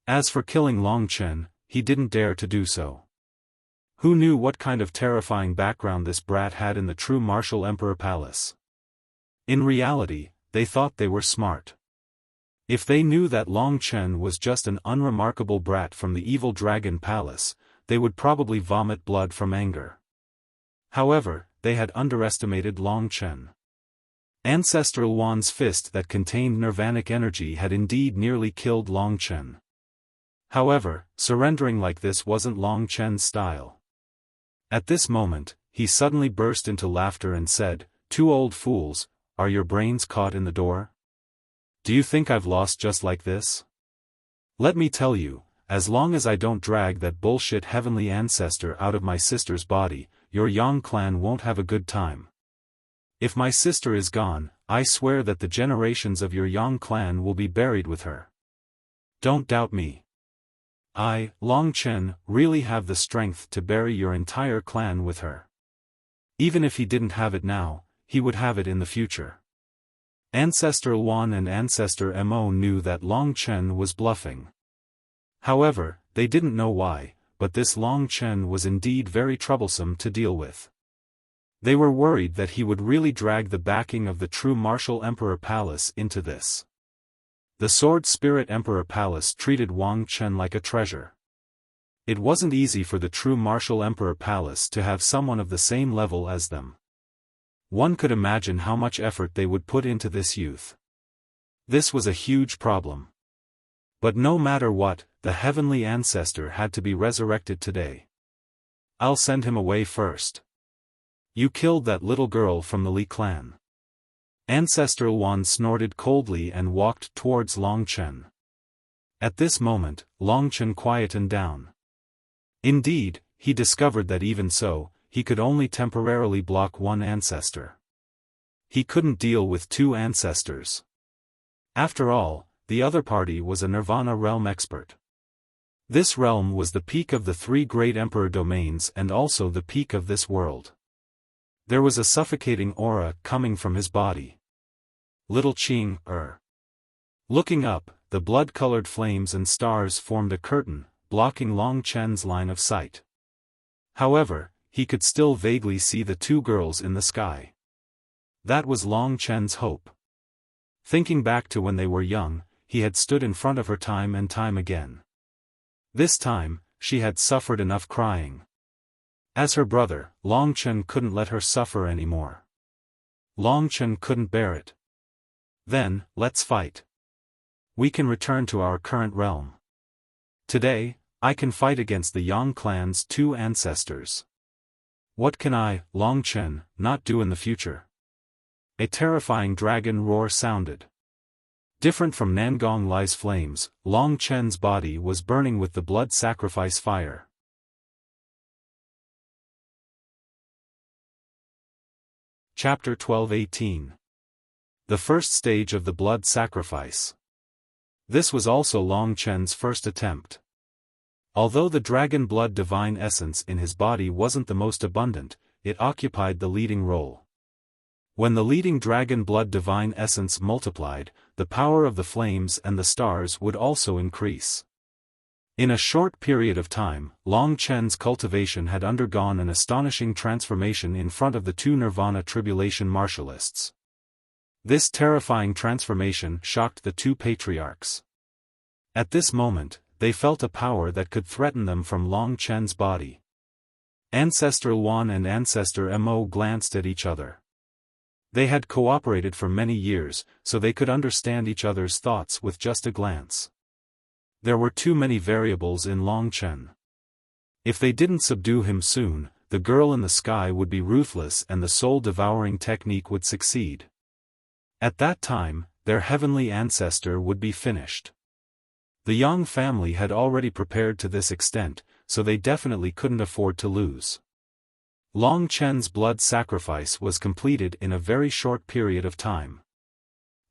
As for killing Long Chen, he didn't dare to do so. Who knew what kind of terrifying background this brat had in the true martial emperor palace? In reality, they thought they were smart. If they knew that Long Chen was just an unremarkable brat from the evil dragon palace, they would probably vomit blood from anger. However, they had underestimated Long Chen. Ancestor Luan's fist that contained nirvanic energy had indeed nearly killed Long Chen. However, surrendering like this wasn't Long Chen's style. At this moment, he suddenly burst into laughter and said, "Two old fools, are your brains caught in the door? Do you think I've lost just like this? Let me tell you, as long as I don't drag that bullshit heavenly ancestor out of my sister's body, your Yang clan won't have a good time. If my sister is gone, I swear that the generations of your Yang clan will be buried with her. Don't doubt me. I, Long Chen, really have the strength to bury your entire clan with her. Even if he didn't have it now, he would have it in the future." Ancestor Luan and Ancestor Mo knew that Long Chen was bluffing. However, they didn't know why, but this Long Chen was indeed very troublesome to deal with. They were worried that he would really drag the backing of the true martial emperor palace into this. The Sword Spirit Emperor Palace treated Wang Chen like a treasure. It wasn't easy for the true martial Emperor Palace to have someone of the same level as them. One could imagine how much effort they would put into this youth. This was a huge problem. But no matter what, the heavenly ancestor had to be resurrected today. I'll send him away first. You killed that little girl from the Li clan. Ancestor Luan snorted coldly and walked towards Long Chen. At this moment, Long Chen quietened down. Indeed, he discovered that even so, he could only temporarily block one ancestor. He couldn't deal with two ancestors. After all, the other party was a Nirvana realm expert. This realm was the peak of the three great emperor domains and also the peak of this world. There was a suffocating aura coming from his body. Little Qing, Looking up, the blood-colored flames and stars formed a curtain, blocking Long Chen's line of sight. However, he could still vaguely see the two girls in the sky. That was Long Chen's hope. Thinking back to when they were young, he had stood in front of her time and time again. This time, she had suffered enough crying. As her brother, Long Chen couldn't let her suffer anymore. Long Chen couldn't bear it. Then, let's fight. We can return to our current realm. Today, I can fight against the Yang clan's 2 ancestors. What can I, Long Chen, not do in the future? A terrifying dragon roar sounded. Different from Nangong Li's flames, Long Chen's body was burning with the blood sacrifice fire. Chapter 12:18. The first stage of the blood sacrifice. This was also Long Chen's first attempt. Although the dragon blood divine essence in his body wasn't the most abundant, it occupied the leading role. When the leading dragon blood divine essence multiplied, the power of the flames and the stars would also increase. In a short period of time, Long Chen's cultivation had undergone an astonishing transformation in front of the 2 Nirvana tribulation martialists. This terrifying transformation shocked the 2 patriarchs. At this moment, they felt a power that could threaten them from Long Chen's body. Ancestor Luan and Ancestor Mo glanced at each other. They had cooperated for many years, so they could understand each other's thoughts with just a glance. There were too many variables in Long Chen. If they didn't subdue him soon, the girl in the sky would be ruthless and the soul-devouring technique would succeed. At that time, their heavenly ancestor would be finished. The Yang family had already prepared to this extent, so they definitely couldn't afford to lose. Long Chen's blood sacrifice was completed in a very short period of time.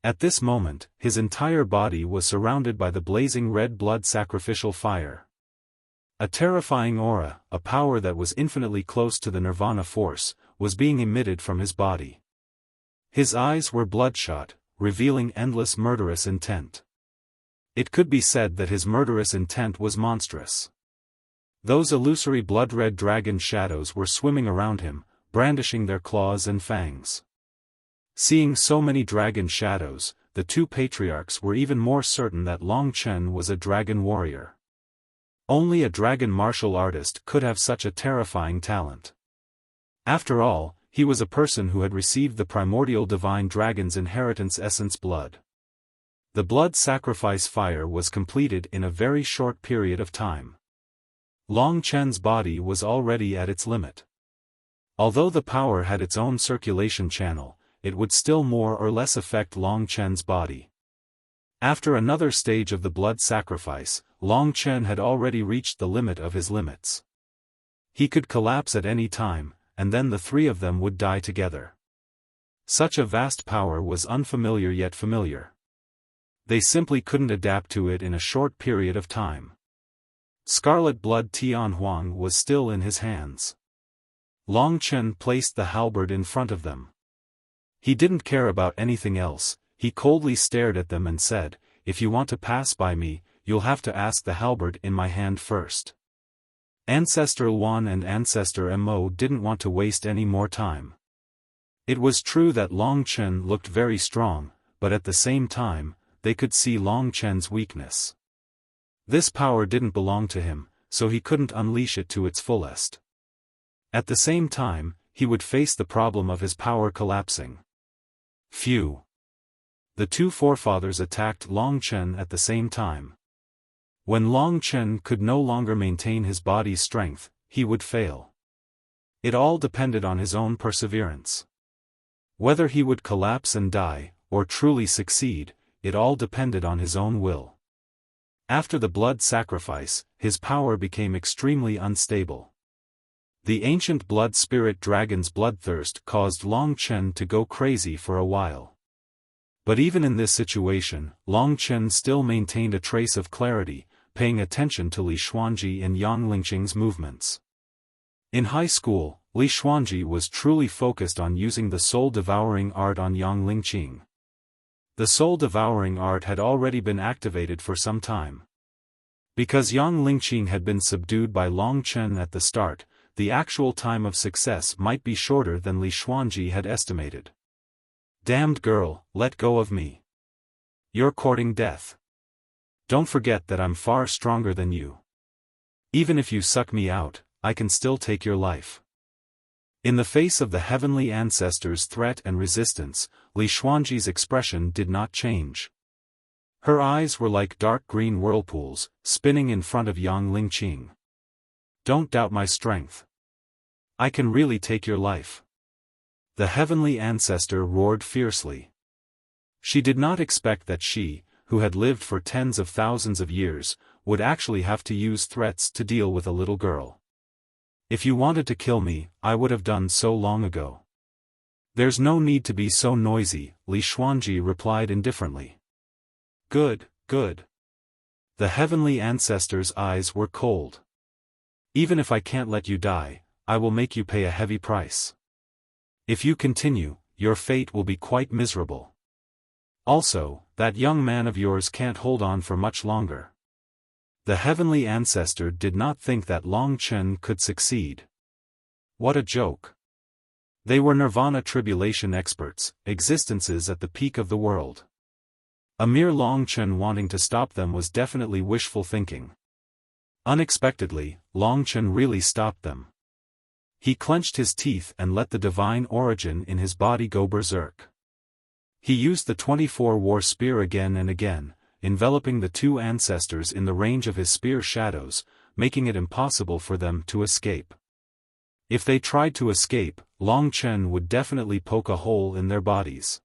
At this moment, his entire body was surrounded by the blazing red blood sacrificial fire. A terrifying aura, a power that was infinitely close to the Nirvana force, was being emitted from his body. His eyes were bloodshot, revealing endless murderous intent. It could be said that his murderous intent was monstrous. Those illusory blood-red dragon shadows were swimming around him, brandishing their claws and fangs. Seeing so many dragon shadows, the 2 patriarchs were even more certain that Long Chen was a dragon warrior. Only a dragon martial artist could have such a terrifying talent. After all, he was a person who had received the primordial divine dragon's inheritance essence blood. The blood sacrifice fire was completed in a very short period of time. Long Chen's body was already at its limit. Although the power had its own circulation channel, it would still more or less affect Long Chen's body. After another stage of the blood sacrifice, Long Chen had already reached the limit of his limits. He could collapse at any time, and then the 3 of them would die together. Such a vast power was unfamiliar yet familiar. They simply couldn't adapt to it in a short period of time. Scarlet blood Tian Huang was still in his hands. Long Chen placed the halberd in front of them. He didn't care about anything else, he coldly stared at them and said, "If you want to pass by me, you'll have to ask the halberd in my hand first." Ancestor Luan and Ancestor Mo didn't want to waste any more time. It was true that Long Chen looked very strong, but at the same time, they could see Long Chen's weakness. This power didn't belong to him, so he couldn't unleash it to its fullest. At the same time, he would face the problem of his power collapsing. Phew! The 2 forefathers attacked Long Chen at the same time. When Long Chen could no longer maintain his body's strength, he would fail. It all depended on his own perseverance. Whether he would collapse and die, or truly succeed, it all depended on his own will. After the blood sacrifice, his power became extremely unstable. The ancient blood spirit dragon's bloodthirst caused Long Chen to go crazy for a while. But even in this situation, Long Chen still maintained a trace of clarity, paying attention to Li Xuanji and Yang Lingqing's movements. In high school, Li Xuanji was truly focused on using the soul-devouring art on Yang Lingqing. The soul-devouring art had already been activated for some time. Because Yang Lingqing had been subdued by Long Chen at the start, the actual time of success might be shorter than Li Xuanji had estimated. "Damned girl, let go of me. You're courting death. Don't forget that I'm far stronger than you. Even if you suck me out, I can still take your life. In the face of the heavenly ancestors' threat and resistance, Li Xuanji's expression did not change. Her eyes were like dark green whirlpools, spinning in front of Yang Lingqing. Don't doubt my strength. I can really take your life. The heavenly ancestor roared fiercely. She did not expect that she, who had lived for tens of thousands of years, would actually have to use threats to deal with a little girl. If you wanted to kill me, I would have done so long ago. There's no need to be so noisy, Li Xuanji replied indifferently. Good, good. The heavenly ancestor's eyes were cold. Even if I can't let you die, I will make you pay a heavy price. If you continue, your fate will be quite miserable. Also, that young man of yours can't hold on for much longer. The heavenly ancestor did not think that Long Chen could succeed. What a joke. They were nirvana tribulation experts, existences at the peak of the world. A mere Long Chen wanting to stop them was definitely wishful thinking. Unexpectedly, Long Chen really stopped them. He clenched his teeth and let the divine origin in his body go berserk. He used the 24 war spear again and again, enveloping the two ancestors in the range of his spear shadows, making it impossible for them to escape. If they tried to escape, Long Chen would definitely poke a hole in their bodies.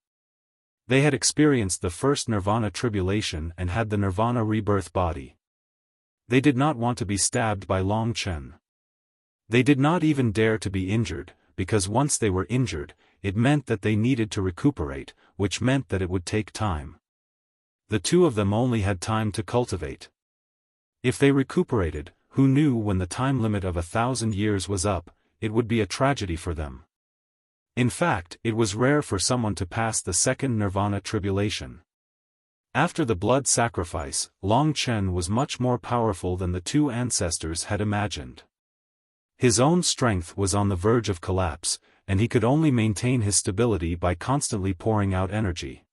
They had experienced the first nirvana tribulation and had the nirvana rebirth body. They did not want to be stabbed by Long Chen. They did not even dare to be injured, because once they were injured, it meant that they needed to recuperate, which meant that it would take time. The two of them only had time to cultivate. If they recuperated, who knew when the time limit of 1,000 years was up, it would be a tragedy for them. In fact, it was rare for someone to pass the second nirvana tribulation. After the blood sacrifice, Long Chen was much more powerful than the two ancestors had imagined. His own strength was on the verge of collapse, and he could only maintain his stability by constantly pouring out energy.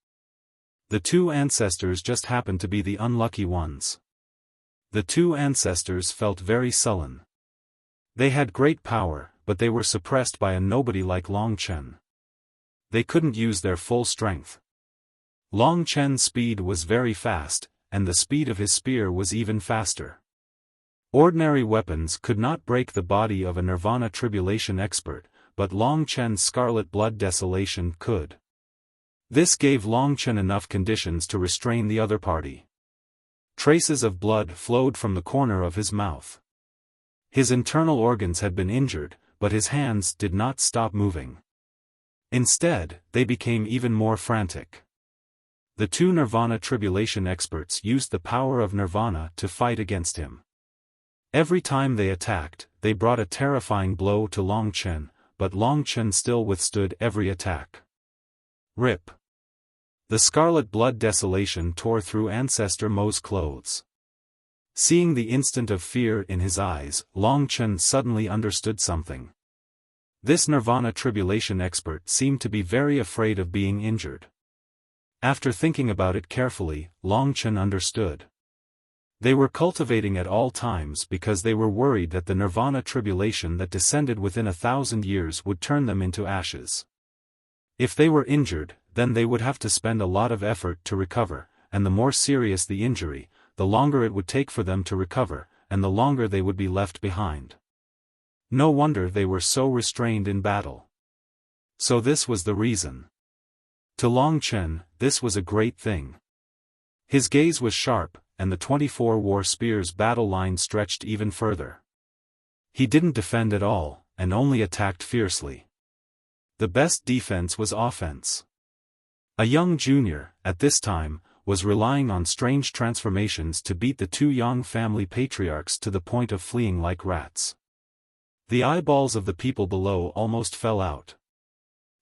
The two ancestors just happened to be the unlucky ones. The two ancestors felt very sullen. They had great power, but they were suppressed by a nobody like Long Chen. They couldn't use their full strength. Long Chen's speed was very fast, and the speed of his spear was even faster. Ordinary weapons could not break the body of a nirvana tribulation expert, but Long Chen's scarlet blood desolation could. This gave Long Chen enough conditions to restrain the other party. Traces of blood flowed from the corner of his mouth. His internal organs had been injured, but his hands did not stop moving. Instead, they became even more frantic. The two nirvana tribulation experts used the power of nirvana to fight against him. Every time they attacked, they brought a terrifying blow to Long Chen, but Long Chen still withstood every attack. Rip. The scarlet blood desolation tore through Ancestor Mo's clothes. Seeing the instant of fear in his eyes, Long Chen suddenly understood something. This nirvana tribulation expert seemed to be very afraid of being injured. After thinking about it carefully, Long Chen understood. They were cultivating at all times because they were worried that the nirvana tribulation that descended within 1,000 years would turn them into ashes. If they were injured, then they would have to spend a lot of effort to recover, and the more serious the injury, the longer it would take for them to recover, and the longer they would be left behind. No wonder they were so restrained in battle. So this was the reason. To Long Chen, this was a great thing. His gaze was sharp, and the 24 war spears battle line stretched even further. He didn't defend at all, and only attacked fiercely. The best defense was offense. A young junior, at this time, was relying on strange transformations to beat the two Yang family patriarchs to the point of fleeing like rats. The eyeballs of the people below almost fell out.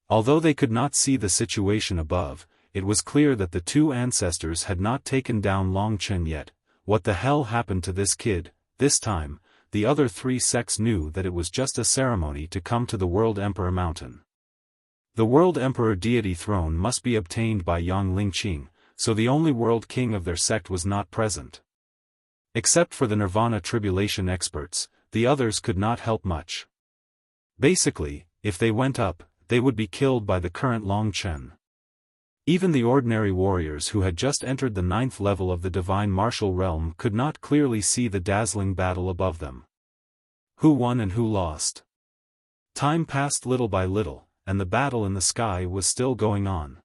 Although they could not see the situation above, it was clear that the two ancestors had not taken down Long Chen yet. What the hell happened to this kid? This time, the other three sects knew that it was just a ceremony to come to the World Emperor Mountain. The World Emperor Deity throne must be obtained by Yang Lingqing, so the only World King of their sect was not present. Except for the Nirvana Tribulation experts, the others could not help much. Basically, if they went up, they would be killed by the current Long Chen. Even the ordinary warriors who had just entered the 9th level of the divine martial realm could not clearly see the dazzling battle above them. Who won and who lost? Time passed little by little, and the battle in the sky was still going on.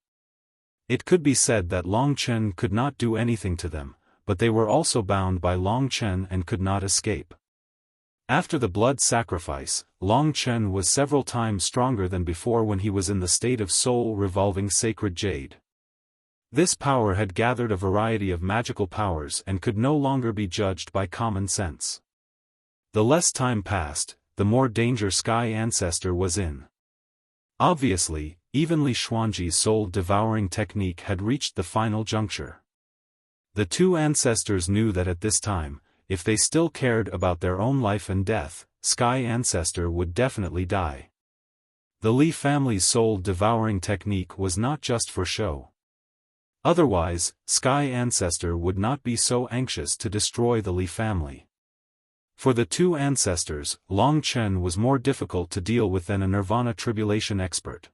It could be said that Long Chen could not do anything to them, but they were also bound by Long Chen and could not escape. After the blood sacrifice, Long Chen was several times stronger than before when he was in the state of soul-revolving sacred jade. This power had gathered a variety of magical powers and could no longer be judged by common sense. The less time passed, the more danger Sky Ancestor was in. Obviously, even Li Xuanji's soul-devouring technique had reached the final juncture. The two ancestors knew that at this time, if they still cared about their own life and death, Sky Ancestor would definitely die. The Li family's soul-devouring technique was not just for show. Otherwise, Sky Ancestor would not be so anxious to destroy the Li family. For the two ancestors, Long Chen was more difficult to deal with than a Nirvana tribulation expert.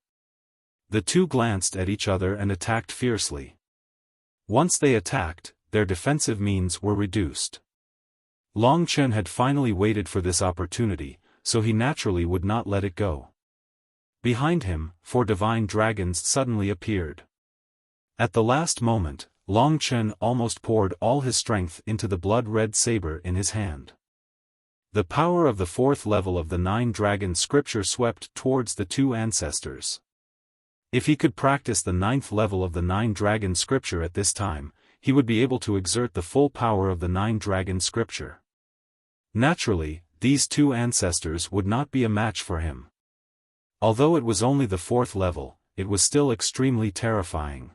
The two glanced at each other and attacked fiercely. Once they attacked, their defensive means were reduced. Long Chen had finally waited for this opportunity, so he naturally would not let it go. Behind him, 4 divine dragons suddenly appeared. At the last moment, Long Chen almost poured all his strength into the blood-red saber in his hand. The power of the 4th level of the 9-dragon scripture swept towards the two ancestors. If he could practice the 9th level of the 9-dragon scripture at this time, he would be able to exert the full power of the 9-dragon scripture. Naturally, these two ancestors would not be a match for him. Although it was only the 4th level, it was still extremely terrifying.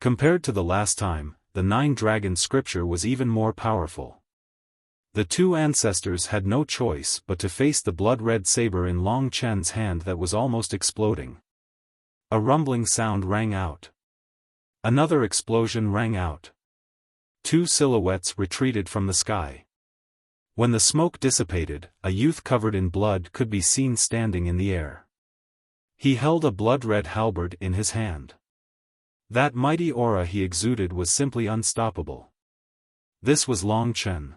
Compared to the last time, the 9-dragon scripture was even more powerful. The two ancestors had no choice but to face the blood-red saber in Long Chen's hand that was almost exploding. A rumbling sound rang out. Another explosion rang out. 2 silhouettes retreated from the sky. When the smoke dissipated, a youth covered in blood could be seen standing in the air. He held a blood-red halberd in his hand. That mighty aura he exuded was simply unstoppable. This was Long Chen.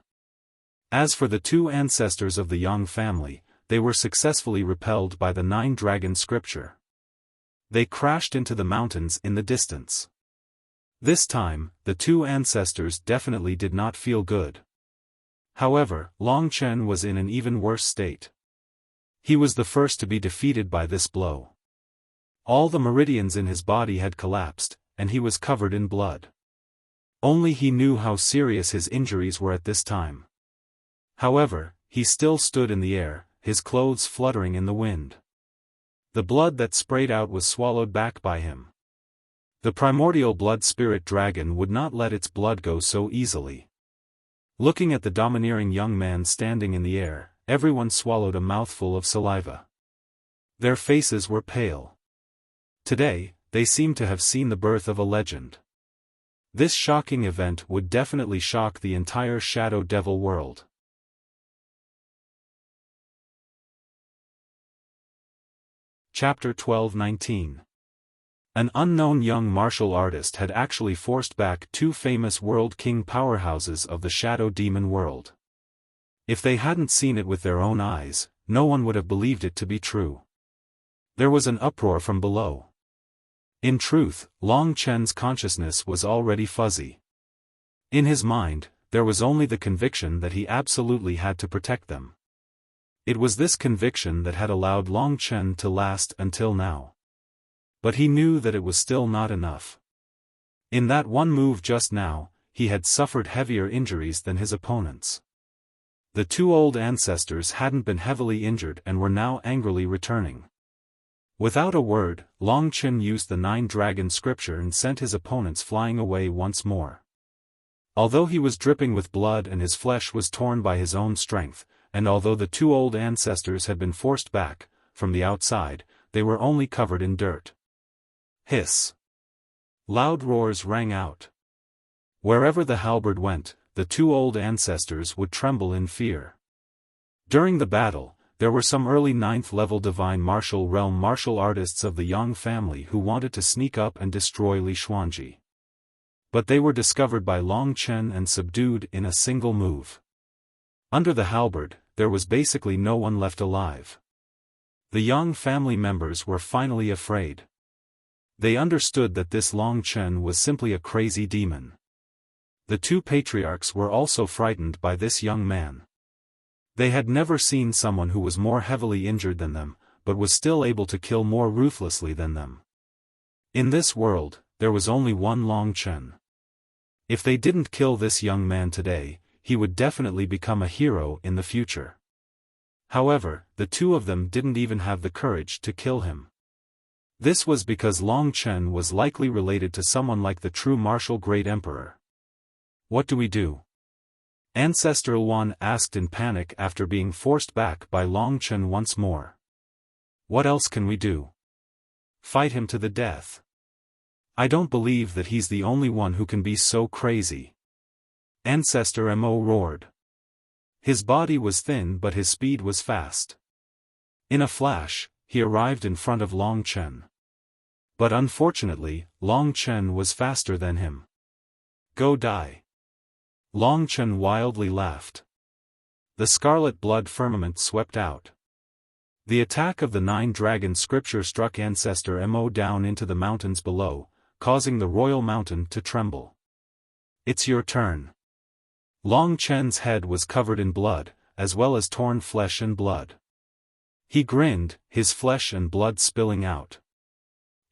As for the two ancestors of the Yang family, they were successfully repelled by the 9-dragon scripture. They crashed into the mountains in the distance. This time, the two ancestors definitely did not feel good. However, Long Chen was in an even worse state. He was the first to be defeated by this blow. All the meridians in his body had collapsed, and he was covered in blood. Only he knew how serious his injuries were at this time. However, he still stood in the air, his clothes fluttering in the wind. The blood that sprayed out was swallowed back by him. The primordial blood spirit dragon would not let its blood go so easily. Looking at the domineering young man standing in the air, everyone swallowed a mouthful of saliva. Their faces were pale. Today, they seemed to have seen the birth of a legend. This shocking event would definitely shock the entire Shadow Devil world. Chapter 12-19. An unknown young martial artist had actually forced back 2 famous World King powerhouses of the Shadow Demon world. If they hadn't seen it with their own eyes, no one would have believed it to be true. There was an uproar from below. In truth, Long Chen's consciousness was already fuzzy. In his mind, there was only the conviction that he absolutely had to protect them. It was this conviction that had allowed Long Chen to last until now. But he knew that it was still not enough. In that one move just now, he had suffered heavier injuries than his opponents. The 2 old ancestors hadn't been heavily injured and were now angrily returning. Without a word, Long Chen used the 9-dragon scripture and sent his opponents flying away once more. Although he was dripping with blood and his flesh was torn by his own strength, and although the 2 old ancestors had been forced back, from the outside, they were only covered in dirt. Hiss! Loud roars rang out. Wherever the halberd went, the 2 old ancestors would tremble in fear. During the battle, there were some early 9th-level Divine Martial Realm martial artists of the Yang family who wanted to sneak up and destroy Li Xuanji. But they were discovered by Long Chen and subdued in a single move. Under the halberd, there was basically no one left alive. The Yang family members were finally afraid. They understood that this Long Chen was simply a crazy demon. The two patriarchs were also frightened by this young man. They had never seen someone who was more heavily injured than them, but was still able to kill more ruthlessly than them. In this world, there was only one Long Chen. If they didn't kill this young man today, he would definitely become a hero in the future. However, the two of them didn't even have the courage to kill him. This was because Long Chen was likely related to someone like the true martial great emperor. What do we do? Ancestor Wan asked in panic after being forced back by Long Chen once more. What else can we do? Fight him to the death. I don't believe that he's the only one who can be so crazy. Ancestor Mo roared. His body was thin but his speed was fast. In a flash, he arrived in front of Long Chen. But unfortunately, Long Chen was faster than him. Go die. Long Chen wildly laughed. The scarlet blood firmament swept out. The attack of the 9-dragon scripture struck Ancestor Mo down into the mountains below, causing the royal mountain to tremble. It's your turn. Long Chen's head was covered in blood, as well as torn flesh and blood. He grinned, his flesh and blood spilling out.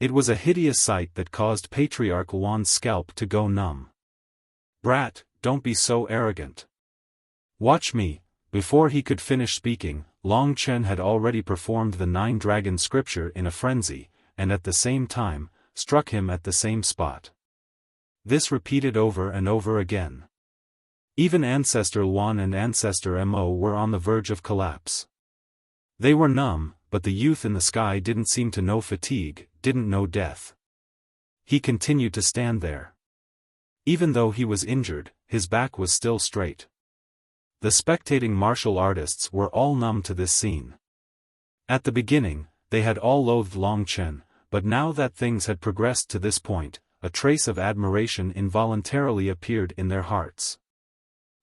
It was a hideous sight that caused Patriarch Wan's scalp to go numb. Brat, don't be so arrogant. Watch me. Before he could finish speaking, Long Chen had already performed the 9-dragon scripture in a frenzy, and at the same time, struck him at the same spot. This repeated over and over again. Even Ancestor Wan and Ancestor Mo were on the verge of collapse. They were numb, but the youth in the sky didn't seem to know fatigue, didn't know death. He continued to stand there. Even though he was injured, his back was still straight. The spectating martial artists were all numb to this scene. At the beginning, they had all loathed Long Chen, but now that things had progressed to this point, a trace of admiration involuntarily appeared in their hearts.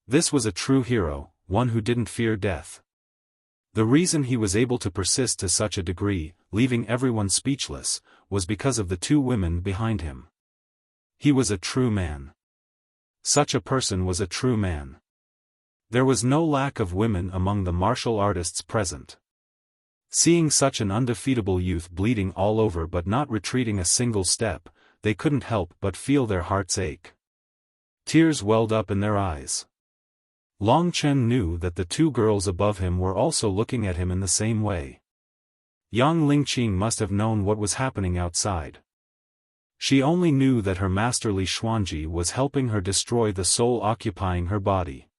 This was a true hero, one who didn't fear death. The reason he was able to persist to such a degree, leaving everyone speechless, was because of the two women behind him. He was a true man. Such a person was a true man. There was no lack of women among the martial artists present. Seeing such an undefeatable youth bleeding all over but not retreating a single step, they couldn't help but feel their hearts ache. Tears welled up in their eyes. Long Chen knew that the two girls above him were also looking at him in the same way. Yang Lingqing must have known what was happening outside. She only knew that her master Li Xuanji was helping her destroy the soul occupying her body.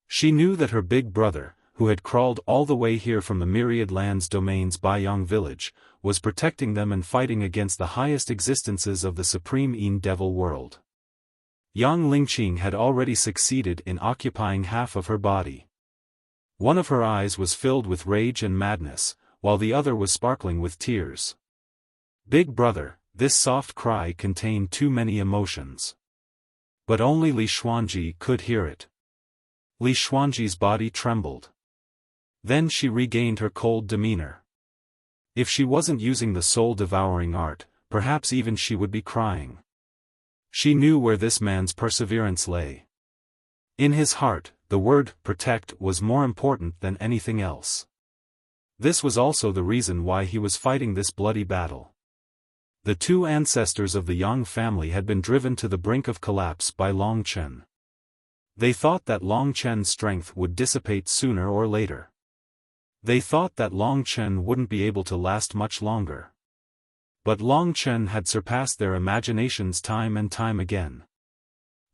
She knew that her big brother, who had crawled all the way here from the myriad lands domains Baiyang village, was protecting them and fighting against the highest existences of the supreme Yin Devil world. Yang Lingqing had already succeeded in occupying half of her body. One of her eyes was filled with rage and madness, while the other was sparkling with tears. Big brother, this soft cry contained too many emotions. But only Li Xuanji could hear it. Li Xuanji's body trembled. Then she regained her cold demeanor. If she wasn't using the soul-devouring art, perhaps even she would be crying. She knew where this man's perseverance lay. In his heart, the word protect was more important than anything else. This was also the reason why he was fighting this bloody battle. The two ancestors of the Yang family had been driven to the brink of collapse by Long Chen. They thought that Long Chen's strength would dissipate sooner or later. They thought that Long Chen wouldn't be able to last much longer. But Long Chen had surpassed their imaginations time and time again.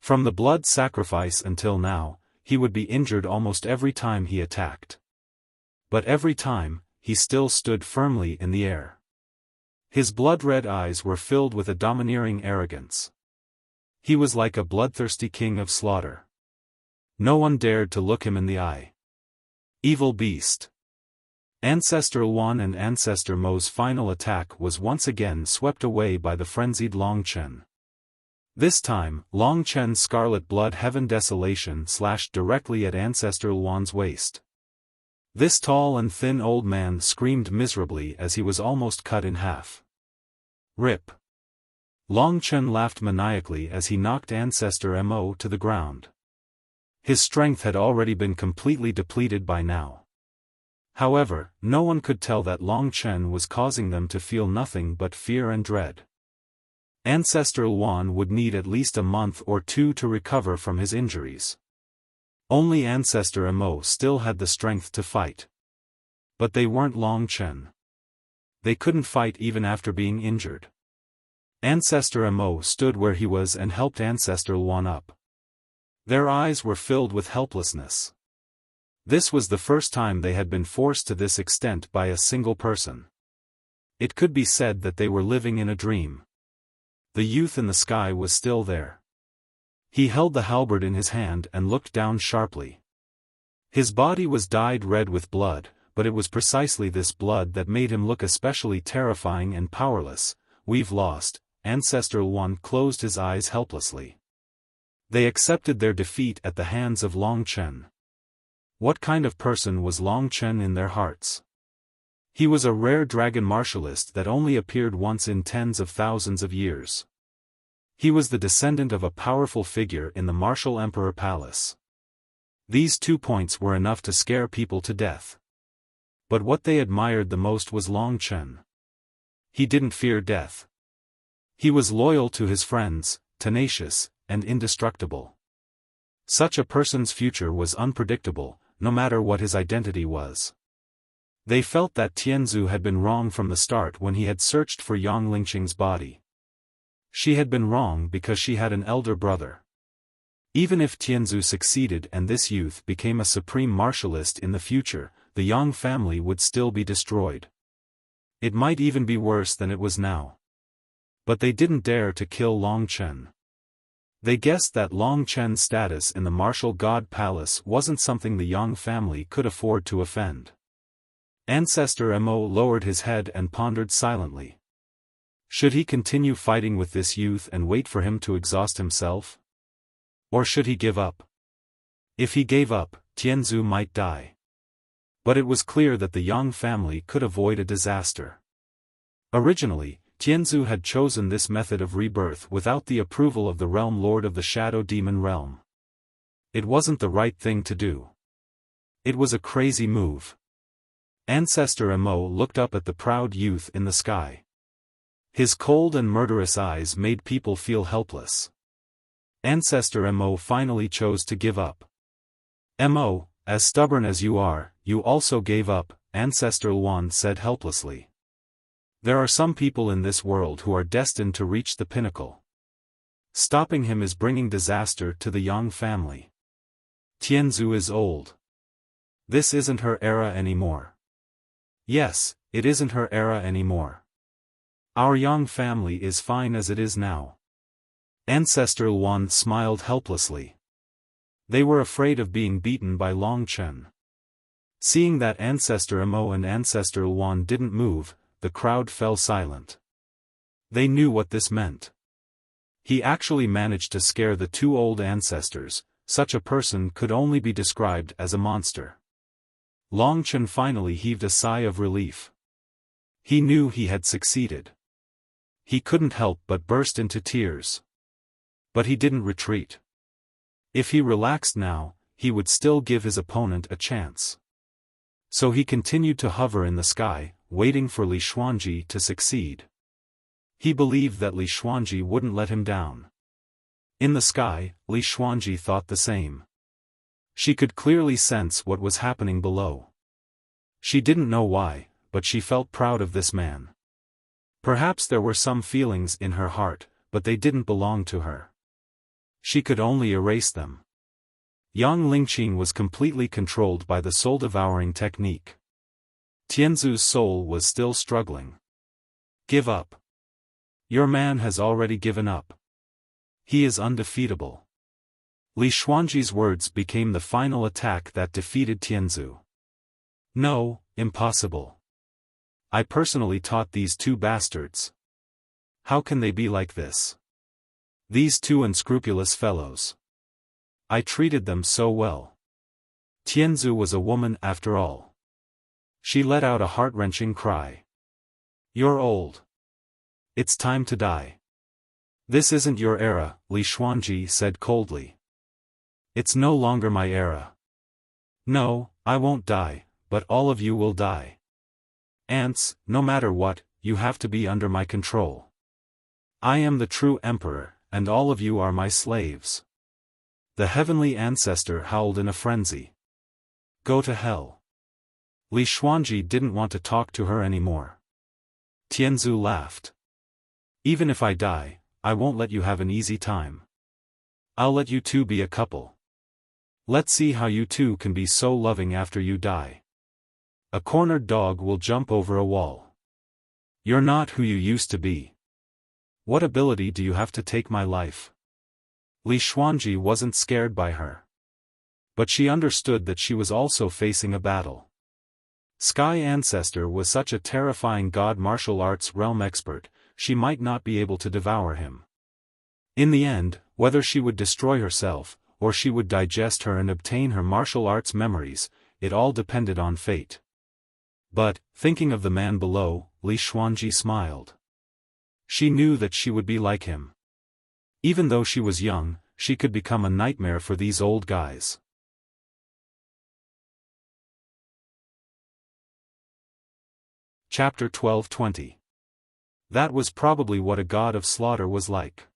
From the blood sacrifice until now, he would be injured almost every time he attacked. But every time, he still stood firmly in the air. His blood-red eyes were filled with a domineering arrogance. He was like a bloodthirsty king of slaughter. No one dared to look him in the eye. Evil beast. Ancestor Luan and Ancestor Mo's final attack was once again swept away by the frenzied Long Chen. This time, Long Chen's scarlet blood heaven desolation slashed directly at Ancestor Luan's waist. This tall and thin old man screamed miserably as he was almost cut in half. Rip. Long Chen laughed maniacally as he knocked Ancestor Mo to the ground. His strength had already been completely depleted by now. However, no one could tell that Long Chen was causing them to feel nothing but fear and dread. Ancestor Luan would need at least a month or two to recover from his injuries. Only Ancestor Mo still had the strength to fight. But they weren't Long Chen. They couldn't fight even after being injured. Ancestor Mo stood where he was and helped Ancestor Luan up. Their eyes were filled with helplessness. This was the first time they had been forced to this extent by a single person. It could be said that they were living in a dream. The youth in the sky was still there. He held the halberd in his hand and looked down sharply. His body was dyed red with blood, but it was precisely this blood that made him look especially terrifying and powerless. We've lost. Ancestor Luan closed his eyes helplessly. They accepted their defeat at the hands of Long Chen. What kind of person was Long Chen in their hearts? He was a rare dragon martialist that only appeared once in tens of thousands of years. He was the descendant of a powerful figure in the Martial Emperor Palace. These 2 points were enough to scare people to death. But what they admired the most was Long Chen. He didn't fear death. He was loyal to his friends, tenacious, and indestructible. Such a person's future was unpredictable, no matter what his identity was. They felt that Tianzu had been wrong from the start when he had searched for Yang Lingqing's body. She had been wrong because she had an elder brother. Even if Tianzu succeeded and this youth became a supreme martialist in the future, the Yang family would still be destroyed. It might even be worse than it was now. But they didn't dare to kill Long Chen. They guessed that Long Chen's status in the Martial God Palace wasn't something the Yang family could afford to offend. Ancestor Mo lowered his head and pondered silently. Should he continue fighting with this youth and wait for him to exhaust himself? Or should he give up? If he gave up, Tianzu might die. But it was clear that the Yang family could avoid a disaster. Originally, Tianzu had chosen this method of rebirth without the approval of the Realm Lord of the Shadow Demon Realm. It wasn't the right thing to do. It was a crazy move. Ancestor Mo looked up at the proud youth in the sky. His cold and murderous eyes made people feel helpless. Ancestor Mo finally chose to give up. Mo, as stubborn as you are, you also gave up, Ancestor Luan said helplessly. There are some people in this world who are destined to reach the pinnacle. Stopping him is bringing disaster to the Yang family. Tianzu is old. This isn't her era anymore. Yes, it isn't her era anymore. Our Yang family is fine as it is now. Ancestor Luan smiled helplessly. They were afraid of being beaten by Long Chen. Seeing that Ancestor Mo and Ancestor Luan didn't move, the crowd fell silent. They knew what this meant. He actually managed to scare the 2 old ancestors. Such a person could only be described as a monster. Long Chen finally heaved a sigh of relief. He knew he had succeeded. He couldn't help but burst into tears. But he didn't retreat. If he relaxed now, he would still give his opponent a chance. So he continued to hover in the sky, waiting for Li Xuanji to succeed. He believed that Li Xuanji wouldn't let him down. In the sky, Li Xuanji thought the same. She could clearly sense what was happening below. She didn't know why, but she felt proud of this man. Perhaps there were some feelings in her heart, but they didn't belong to her. She could only erase them. Yang Lingqing was completely controlled by the soul-devouring technique. Tianzu's soul was still struggling. Give up. Your man has already given up. He is undefeatable. Li Xuanji's words became the final attack that defeated Tianzu. No, impossible. I personally taught these two bastards. How can they be like this? These two unscrupulous fellows. I treated them so well. Tianzu was a woman after all. She let out a heart-wrenching cry. You're old. It's time to die. This isn't your era, Li Xuanji said coldly. It's no longer my era. No, I won't die, but all of you will die. Ants, no matter what, you have to be under my control. I am the true emperor, and all of you are my slaves. The heavenly ancestor howled in a frenzy. Go to hell. Li Xuanji didn't want to talk to her anymore. Tianzu laughed. Even if I die, I won't let you have an easy time. I'll let you two be a couple. Let's see how you two can be so loving after you die. A cornered dog will jump over a wall. You're not who you used to be. What ability do you have to take my life? Li Xuanji wasn't scared by her. But she understood that she was also facing a battle. Sky Ancestor was such a terrifying god martial arts realm expert, she might not be able to devour him. In the end, whether she would destroy herself, or she would digest her and obtain her martial arts memories, it all depended on fate. But, thinking of the man below, Li Xuanji smiled. She knew that she would be like him. Even though she was young, she could become a nightmare for these old guys. Chapter 12:20. That was probably what a god of slaughter was like.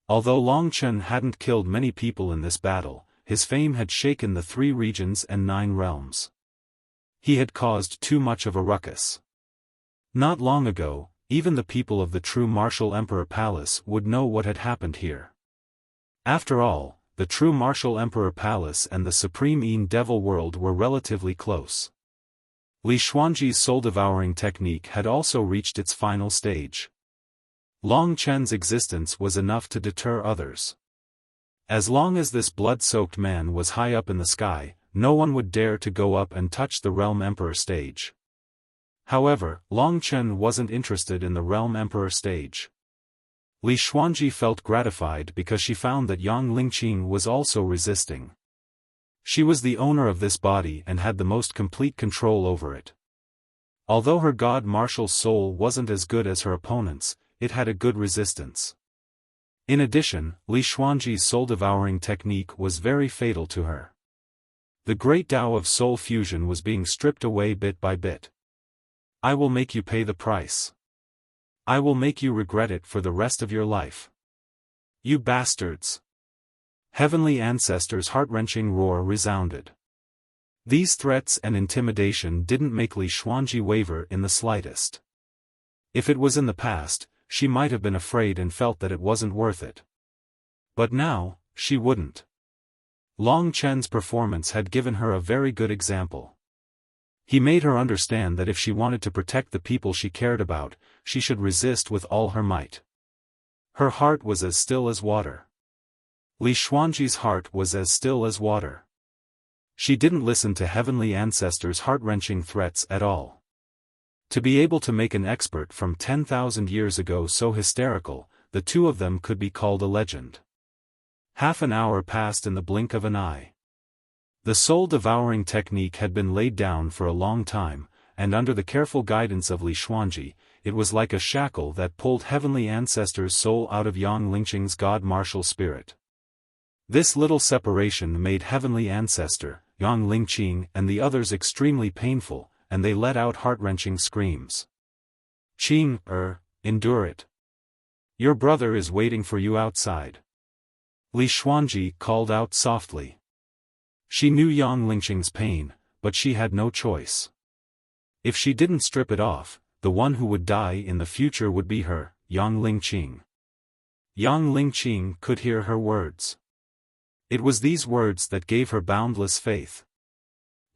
Although Long Chen hadn't killed many people in this battle, his fame had shaken the 3 regions and 9 realms. He had caused too much of a ruckus. Not long ago, even the people of the true Martial Emperor Palace would know what had happened here. After all, the true Martial Emperor Palace and the Supreme Een Devil World were relatively close. Li Xuanji's soul-devouring technique had also reached its final stage. Long Chen's existence was enough to deter others. As long as this blood-soaked man was high up in the sky, no one would dare to go up and touch the Realm Emperor stage. However, Long Chen wasn't interested in the Realm Emperor stage. Li Xuanji felt gratified because she found that Yang Lingqing was also resisting. She was the owner of this body and had the most complete control over it. Although her god martial soul wasn't as good as her opponent's, it had a good resistance. In addition, Li Xuanji's soul-devouring technique was very fatal to her. The great Tao of soul fusion was being stripped away bit by bit. I will make you pay the price. I will make you regret it for the rest of your life. You bastards! Heavenly Ancestor's heart-wrenching roar resounded. These threats and intimidation didn't make Li Xuanji waver in the slightest. If it was in the past, she might have been afraid and felt that it wasn't worth it. But now, she wouldn't. Long Chen's performance had given her a very good example. He made her understand that if she wanted to protect the people she cared about, she should resist with all her might. Her heart was as still as water. Li Xuanji's heart was as still as water. She didn't listen to Heavenly Ancestor's heart-wrenching threats at all. To be able to make an expert from 10,000 years ago so hysterical, the two of them could be called a legend. Half an hour passed in the blink of an eye. The soul-devouring technique had been laid down for a long time, and under the careful guidance of Li Xuanji, it was like a shackle that pulled Heavenly Ancestor's soul out of Yang Lingqing's god martial spirit. This little separation made Heavenly Ancestor, Yang Lingqing and the others extremely painful, and they let out heart-wrenching screams. Qing, endure it. Your brother is waiting for you outside. Li Xuanji called out softly. She knew Yang Lingqing's pain, but she had no choice. If she didn't strip it off, the one who would die in the future would be her, Yang Lingqing. Yang Lingqing could hear her words. It was these words that gave her boundless faith.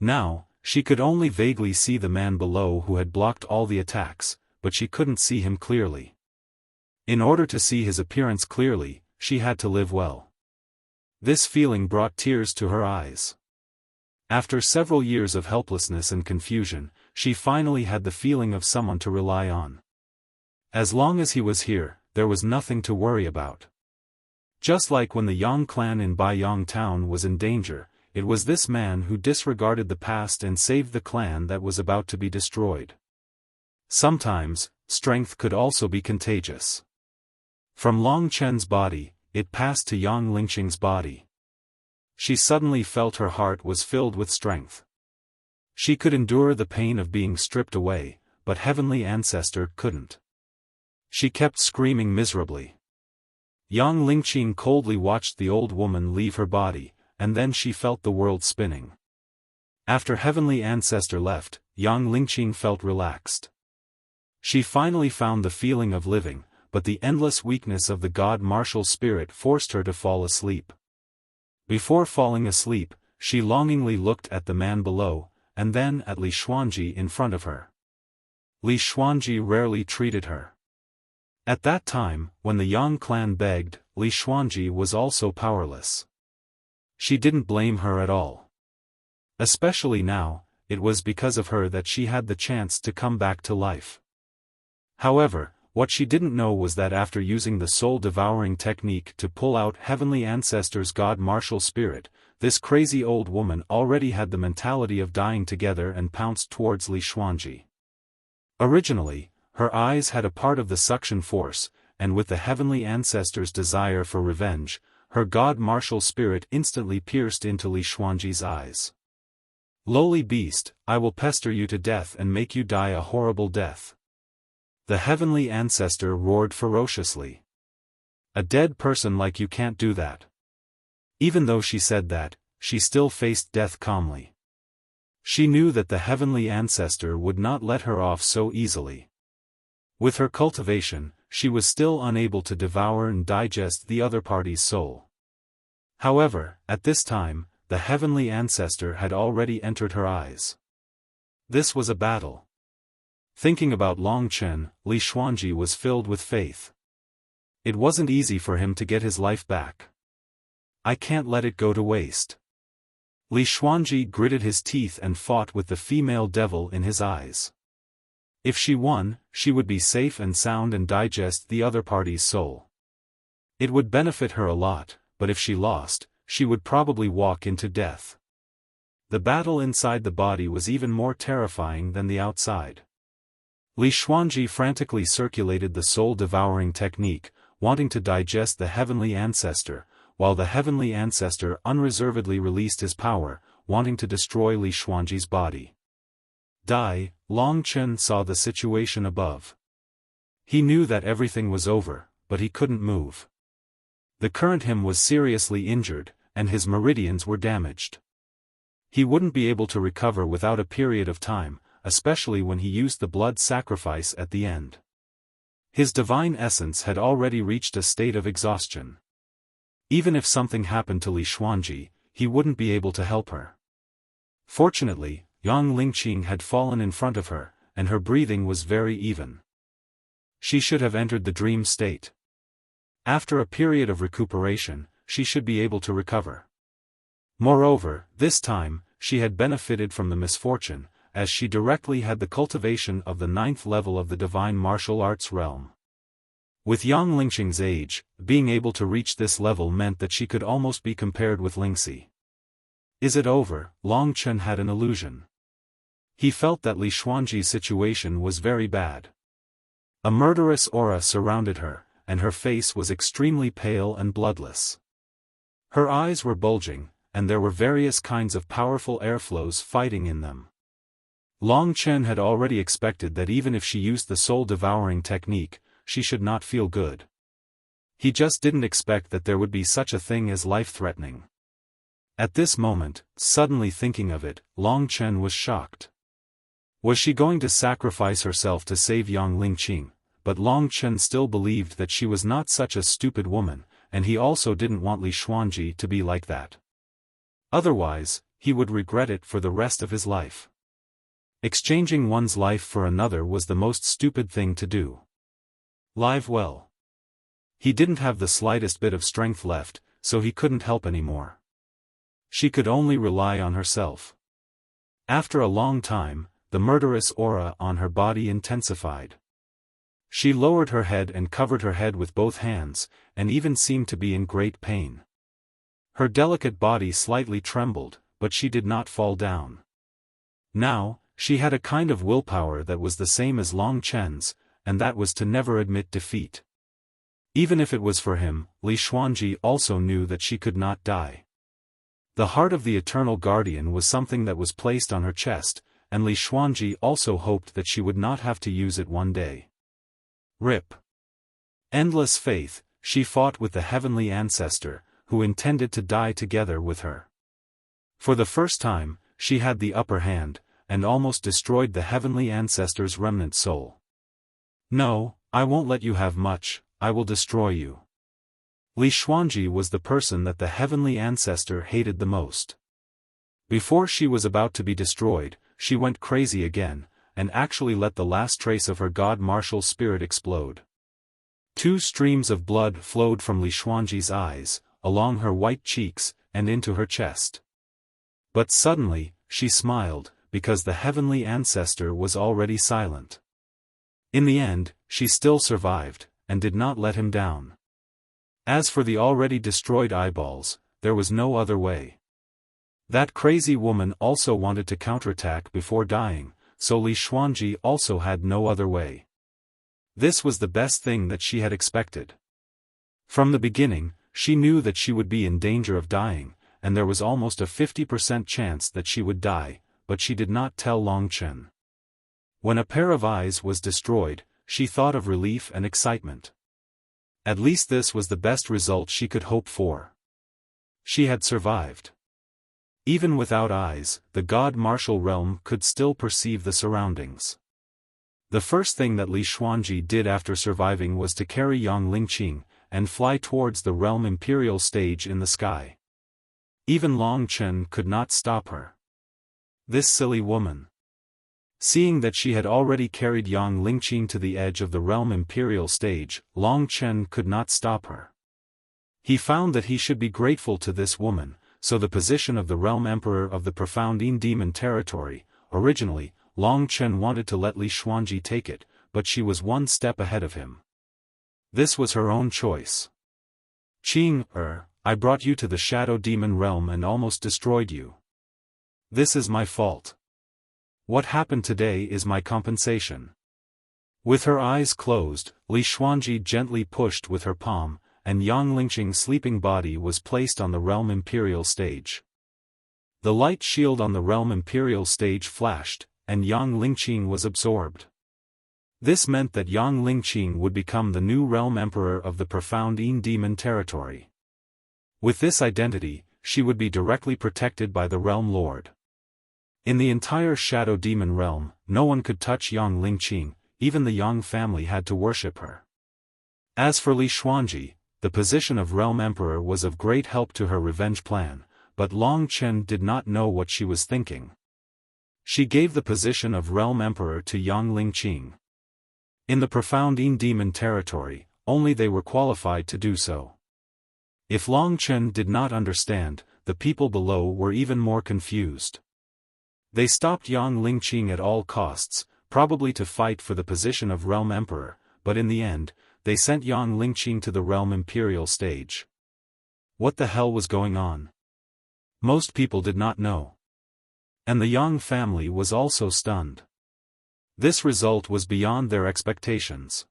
Now, she could only vaguely see the man below who had blocked all the attacks, but she couldn't see him clearly. In order to see his appearance clearly, she had to live well. This feeling brought tears to her eyes. After several years of helplessness and confusion, she finally had the feeling of someone to rely on. As long as he was here, there was nothing to worry about. Just like when the Yang clan in Baiyang town was in danger, it was this man who disregarded the past and saved the clan that was about to be destroyed. Sometimes, strength could also be contagious. From Long Chen's body, it passed to Yang Lingqing's body. She suddenly felt her heart was filled with strength. She could endure the pain of being stripped away, but Heavenly Ancestor couldn't. She kept screaming miserably. Yang Lingqing coldly watched the old woman leave her body, and then she felt the world spinning. After Heavenly Ancestor left, Yang Lingqing felt relaxed. She finally found the feeling of living, but the endless weakness of the God martial spirit forced her to fall asleep. Before falling asleep, she longingly looked at the man below, and then at Li Xuanji in front of her. Li Xuanji rarely treated her. At that time, when the Yang clan begged, Li Xuanji was also powerless. She didn't blame her at all. Especially now, it was because of her that she had the chance to come back to life. However, what she didn't know was that after using the soul-devouring technique to pull out Heavenly Ancestor's God martial spirit, this crazy old woman already had the mentality of dying together and pounced towards Li Xuanji. Originally, her eyes had a part of the suction force, and with the Heavenly Ancestor's desire for revenge, her God martial spirit instantly pierced into Li Xuanji's eyes. "Lowly beast, I will pester you to death and make you die a horrible death." The Heavenly Ancestor roared ferociously. "A dead person like you can't do that." Even though she said that, she still faced death calmly. She knew that the Heavenly Ancestor would not let her off so easily. With her cultivation, she was still unable to devour and digest the other party's soul. However, at this time, the Heavenly Ancestor had already entered her eyes. This was a battle. Thinking about Long Chen, Li Xuanji was filled with faith. It wasn't easy for him to get his life back. "I can't let it go to waste." Li Xuanji gritted his teeth and fought with the female devil in his eyes. If she won, she would be safe and sound and digest the other party's soul. It would benefit her a lot, but if she lost, she would probably walk into death. The battle inside the body was even more terrifying than the outside. Li Xuanji frantically circulated the soul-devouring technique, wanting to digest the Heavenly Ancestor, while the Heavenly Ancestor unreservedly released his power, wanting to destroy Li Xuanji's body. Long Chen saw the situation above. He knew that everything was over, but he couldn't move. The current him was seriously injured, and his meridians were damaged. He wouldn't be able to recover without a period of time, especially when he used the blood sacrifice at the end. His divine essence had already reached a state of exhaustion. Even if something happened to Li Xuanji, he wouldn't be able to help her. Fortunately, Yang Lingqing had fallen in front of her, and her breathing was very even. She should have entered the dream state. After a period of recuperation, she should be able to recover. Moreover, this time, she had benefited from the misfortune, as she directly had the cultivation of the 9th level of the divine martial arts realm. With Yang Lingqing's age, being able to reach this level meant that she could almost be compared with Lingxi. Is it over? Long Chen had an illusion. He felt that Li Xuanji's situation was very bad. A murderous aura surrounded her, and her face was extremely pale and bloodless. Her eyes were bulging, and there were various kinds of powerful airflows fighting in them. Long Chen had already expected that even if she used the soul-devouring technique, she should not feel good. He just didn't expect that there would be such a thing as life-threatening. At this moment, suddenly thinking of it, Long Chen was shocked. Was she going to sacrifice herself to save Yang Lingqing? But Long Chen still believed that she was not such a stupid woman, and he also didn't want Li Xuanji to be like that. Otherwise, he would regret it for the rest of his life. Exchanging one's life for another was the most stupid thing to do. Live well. He didn't have the slightest bit of strength left, so he couldn't help anymore. She could only rely on herself. After a long time, the murderous aura on her body intensified. She lowered her head and covered her head with both hands, and even seemed to be in great pain. Her delicate body slightly trembled, but she did not fall down. Now, she had a kind of willpower that was the same as Long Chen's, and that was to never admit defeat. Even if it was for him, Li Xuanji also knew that she could not die. The heart of the Eternal Guardian was something that was placed on her chest, and Li Xuanji also hoped that she would not have to use it one day. RIP. Endless faith, she fought with the heavenly ancestor, who intended to die together with her. For the first time, she had the upper hand, and almost destroyed the heavenly ancestor's remnant soul. No, I won't let you have much, I will destroy you. Li Xuanji was the person that the heavenly ancestor hated the most. Before she was about to be destroyed, she went crazy again, and actually let the last trace of her god martial spirit explode. 2 streams of blood flowed from Li Xuanji's eyes, along her white cheeks, and into her chest. But suddenly, she smiled, because the heavenly ancestor was already silent. In the end, she still survived, and did not let him down. As for the already destroyed eyeballs, there was no other way. That crazy woman also wanted to counterattack before dying, so Li Xuanji also had no other way. This was the best thing that she had expected. From the beginning, she knew that she would be in danger of dying, and there was almost a 50% chance that she would die, but she did not tell Long Chen. When a pair of eyes was destroyed, she thought of relief and excitement. At least this was the best result she could hope for. She had survived. Even without eyes, the god martial realm could still perceive the surroundings. The first thing that Li Xuanji did after surviving was to carry Yang Lingqing, and fly towards the realm imperial stage in the sky. Even Long Chen could not stop her. This silly woman. Seeing that she had already carried Yang Lingqing to the edge of the realm imperial stage, Long Chen could not stop her. He found that he should be grateful to this woman, so the position of the realm emperor of the profound demon territory. Originally, Long Chen wanted to let Li Xuanji take it, but she was one step ahead of him. This was her own choice. I brought you to the shadow demon realm and almost destroyed you. This is my fault. What happened today is my compensation. With her eyes closed, Li Xuanji gently pushed with her palm, and Yang Lingqing's sleeping body was placed on the realm imperial stage. The light shield on the realm imperial stage flashed, and Yang Lingqing was absorbed. This meant that Yang Lingqing would become the new realm emperor of the profound demon territory. With this identity, she would be directly protected by the realm lord. In the entire shadow demon realm, no one could touch Yang Lingqing, even the Yang family had to worship her. As for Li Xuanji, the position of realm emperor was of great help to her revenge plan, but Long Chen did not know what she was thinking. She gave the position of realm emperor to Yang Lingqing. In the profound demon territory, only they were qualified to do so. If Long Chen did not understand, the people below were even more confused. They stopped Yang Lingqing at all costs, probably to fight for the position of realm emperor, but in the end, they sent Yang Lingqing to the realm imperial stage. What the hell was going on? Most people did not know. And the Yang family was also stunned. This result was beyond their expectations.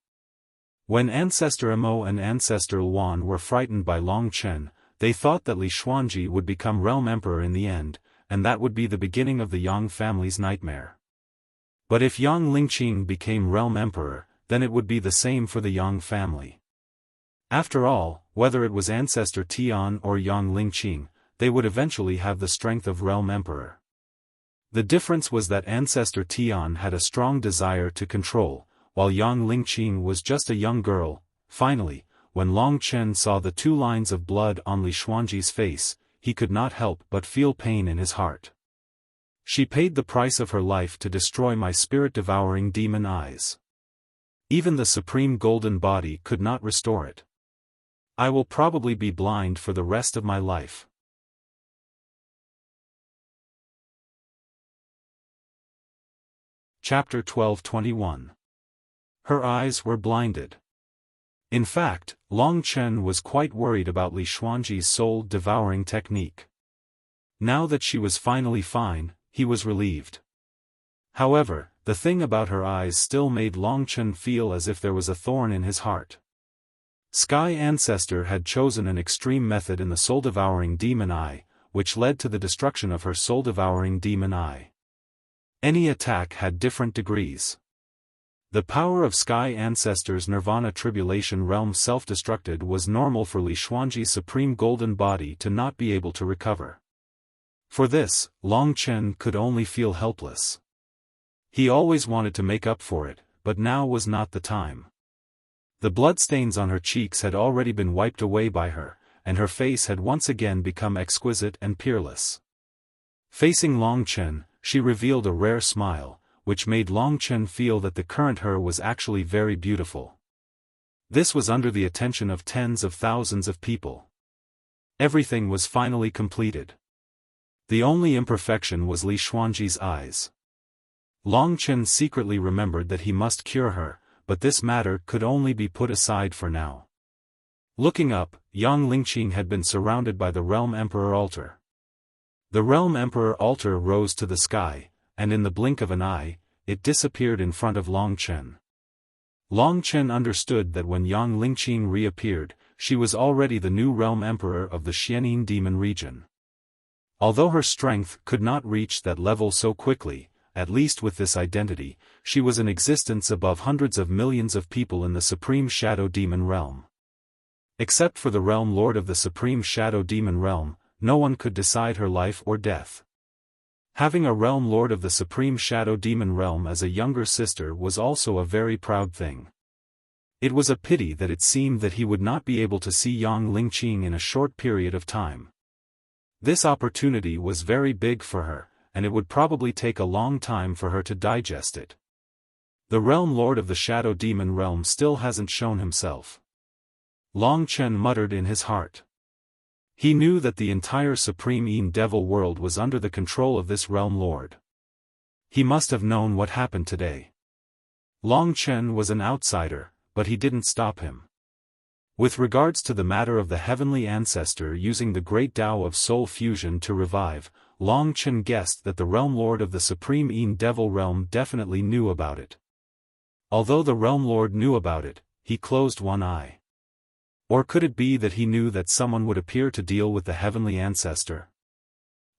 When Ancestor Mo and Ancestor Luan were frightened by Long Chen, they thought that Li Xuanji would become realm emperor in the end, and that would be the beginning of the Yang family's nightmare. But if Yang Lingqing became realm emperor, then it would be the same for the Yang family. After all, whether it was Ancestor Tian or Yang Lingqing, they would eventually have the strength of realm emperor. The difference was that Ancestor Tian had a strong desire to control, while Yang Lingqing was just a young girl. Finally, when Long Chen saw the 2 lines of blood on Li Xuanji's face, he could not help but feel pain in his heart. She paid the price of her life to destroy my spirit-devouring demon eyes. Even the supreme golden body could not restore it. I will probably be blind for the rest of my life. Chapter 12:21. Her eyes were blinded. In fact, Long Chen was quite worried about Li Xuanji's soul-devouring technique. Now that she was finally fine, he was relieved. However, the thing about her eyes still made Long Chen feel as if there was a thorn in his heart. Sky Ancestor had chosen an extreme method in the soul-devouring demon eye, which led to the destruction of her soul-devouring demon eye. Any attack had different degrees. The power of Sky Ancestor's Nirvana Tribulation Realm self-destructed was normal for Li Xuanji's supreme golden body to not be able to recover. For this, Long Chen could only feel helpless. He always wanted to make up for it, but now was not the time. The bloodstains on her cheeks had already been wiped away by her, and her face had once again become exquisite and peerless. Facing Long Chen, she revealed a rare smile, which made Long Chen feel that the current her was actually very beautiful. This was under the attention of tens of thousands of people. Everything was finally completed. The only imperfection was Li Xuanji's eyes. Long Chen secretly remembered that he must cure her, but this matter could only be put aside for now. Looking up, Yang Lingqing had been surrounded by the Realm Emperor altar. The Realm Emperor altar rose to the sky, and in the blink of an eye, it disappeared in front of Long Chen. Long Chen understood that when Yang Lingqing reappeared, she was already the new Realm Emperor of the Xianin Demon region. Although her strength could not reach that level so quickly, at least with this identity, she was in existence above hundreds of millions of people in the Supreme Shadow Demon realm. Except for the Realm Lord of the Supreme Shadow Demon realm, no one could decide her life or death. Having a Realm Lord of the Supreme Shadow Demon realm as a younger sister was also a very proud thing. It was a pity that it seemed that he would not be able to see Yang Lingqing in a short period of time. This opportunity was very big for her, and it would probably take a long time for her to digest it. The Realm Lord of the Shadow Demon realm still hasn't shown himself. Long Chen muttered in his heart. He knew that the entire Supreme Yin Devil world was under the control of this Realm Lord. He must have known what happened today. Long Chen was an outsider, but he didn't stop him. With regards to the matter of the Heavenly Ancestor using the Great Tao of Soul Fusion to revive, Long Chen guessed that the Realm Lord of the Supreme Yin Devil realm definitely knew about it. Although the Realm Lord knew about it, he closed one eye. Or could it be that he knew that someone would appear to deal with the Heavenly Ancestor?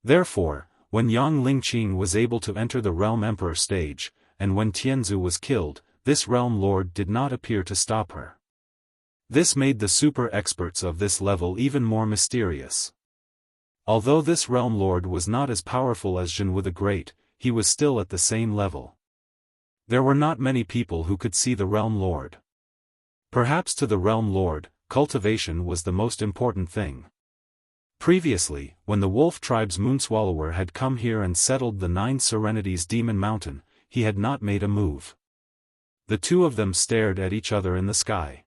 Therefore, when Yang Lingqing was able to enter the Realm Emperor stage, and when Tianzu was killed, this Realm Lord did not appear to stop her. This made the super experts of this level even more mysterious. Although this Realm Lord was not as powerful as Zhenwu the Great, he was still at the same level. There were not many people who could see the Realm Lord. Perhaps to the Realm Lord, cultivation was the most important thing. Previously, when the Wolf Tribe's Moonswallower had come here and settled the 9 Serenities Demon Mountain, he had not made a move. The two of them stared at each other in the sky.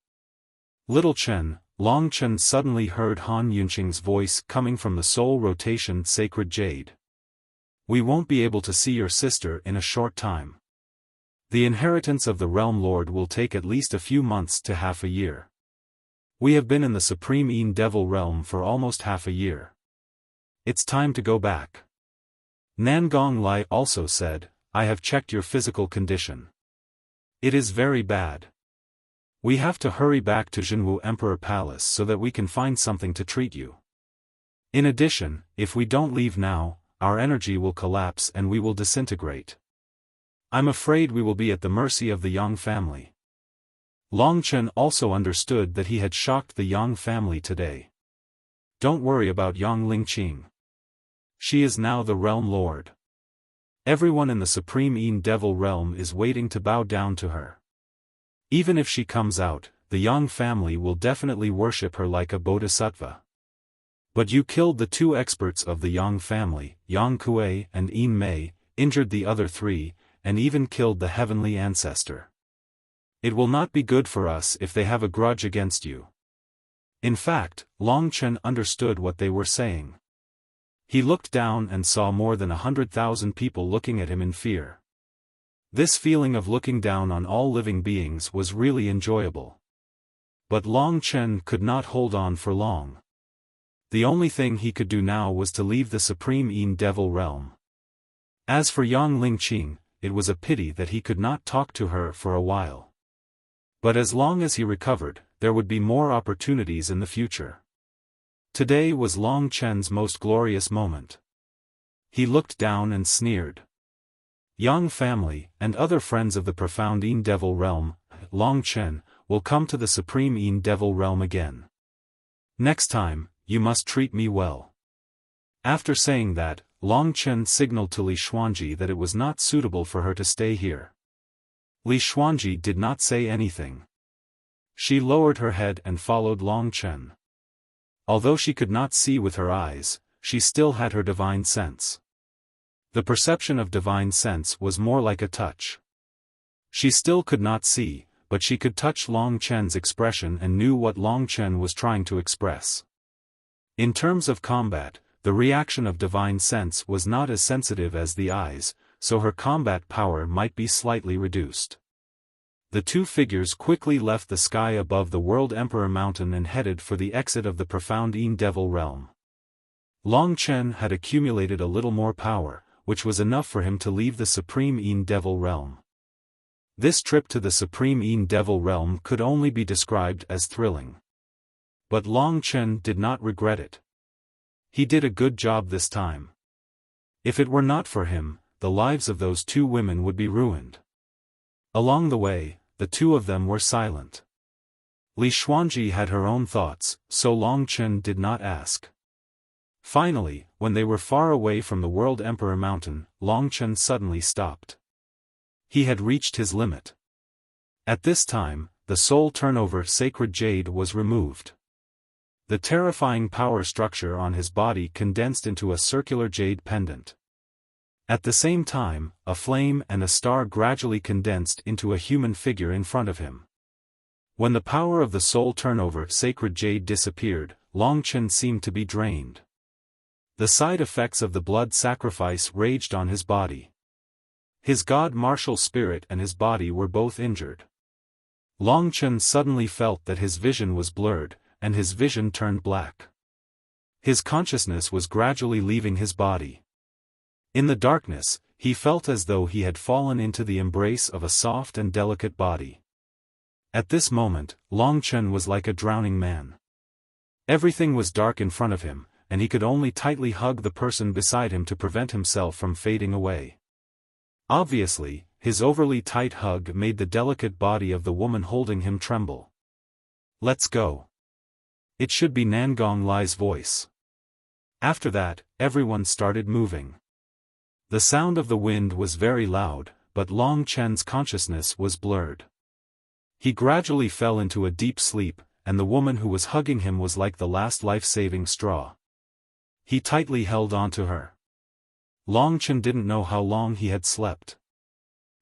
Little Chen, Long Chen suddenly heard Han Yunqing's voice coming from the Soul Rotation Sacred Jade. We won't be able to see your sister in a short time. The inheritance of the Realm Lord will take at least a few months to half a year. We have been in the Supreme Yin Devil realm for almost half a year. It's time to go back. Nangong Lai also said, I have checked your physical condition. It is very bad. We have to hurry back to Zhenwu Emperor Palace so that we can find something to treat you. In addition, if we don't leave now, our energy will collapse and we will disintegrate. I'm afraid we will be at the mercy of the Yang family. Long Chen also understood that he had shocked the Yang family today. Don't worry about Yang Lingqing. She is now the Realm Lord. Everyone in the Supreme Yin Devil realm is waiting to bow down to her. Even if she comes out, the Yang family will definitely worship her like a bodhisattva. But you killed the 2 experts of the Yang family, Yang Kuei and Yin Mei, injured the other 3, and even killed the Heavenly Ancestor. It will not be good for us if they have a grudge against you. In fact, Long Chen understood what they were saying. He looked down and saw more than 100,000 people looking at him in fear. This feeling of looking down on all living beings was really enjoyable. But Long Chen could not hold on for long. The only thing he could do now was to leave the Supreme Yin Devil realm. As for Yang Lingqing, it was a pity that he could not talk to her for a while. But as long as he recovered, there would be more opportunities in the future. Today was Long Chen's most glorious moment. He looked down and sneered. Yang family, and other friends of the profound Yin Devil realm, Long Chen, will come to the Supreme Yin Devil realm again. Next time, you must treat me well. After saying that, Long Chen signaled to Li Xuanji that it was not suitable for her to stay here. Li Xuanji did not say anything. She lowered her head and followed Long Chen. Although she could not see with her eyes, she still had her divine sense. The perception of divine sense was more like a touch. She still could not see, but she could touch Long Chen's expression and knew what Long Chen was trying to express. In terms of combat, the reaction of divine sense was not as sensitive as the eyes, so her combat power might be slightly reduced. The two figures quickly left the sky above the World Emperor Mountain and headed for the exit of the profound Yin Devil realm. Long Chen had accumulated a little more power, which was enough for him to leave the Supreme Yin Devil realm. This trip to the Supreme Yin Devil realm could only be described as thrilling. But Long Chen did not regret it. He did a good job this time. If it were not for him, the lives of those two women would be ruined. Along the way, the two of them were silent. Li Xuanji had her own thoughts, so Long Chen did not ask. Finally, when they were far away from the World Emperor Mountain, Long Chen suddenly stopped. He had reached his limit. At this time, the soul turnover sacred jade was removed. The terrifying power structure on his body condensed into a circular jade pendant. At the same time, a flame and a star gradually condensed into a human figure in front of him. When the power of the soul turnover sacred jade disappeared, Long Chen seemed to be drained. The side effects of the blood sacrifice raged on his body. His god martial spirit and his body were both injured. Long Chen suddenly felt that his vision was blurred, and his vision turned black. His consciousness was gradually leaving his body. In the darkness, he felt as though he had fallen into the embrace of a soft and delicate body. At this moment, Long Chen was like a drowning man. Everything was dark in front of him, and he could only tightly hug the person beside him to prevent himself from fading away. Obviously, his overly tight hug made the delicate body of the woman holding him tremble. "Let's go." It should be Nangong Li's voice. After that, everyone started moving. The sound of the wind was very loud, but Long Chen's consciousness was blurred. He gradually fell into a deep sleep, and the woman who was hugging him was like the last life-saving straw. He tightly held on to her. Long Chen didn't know how long he had slept.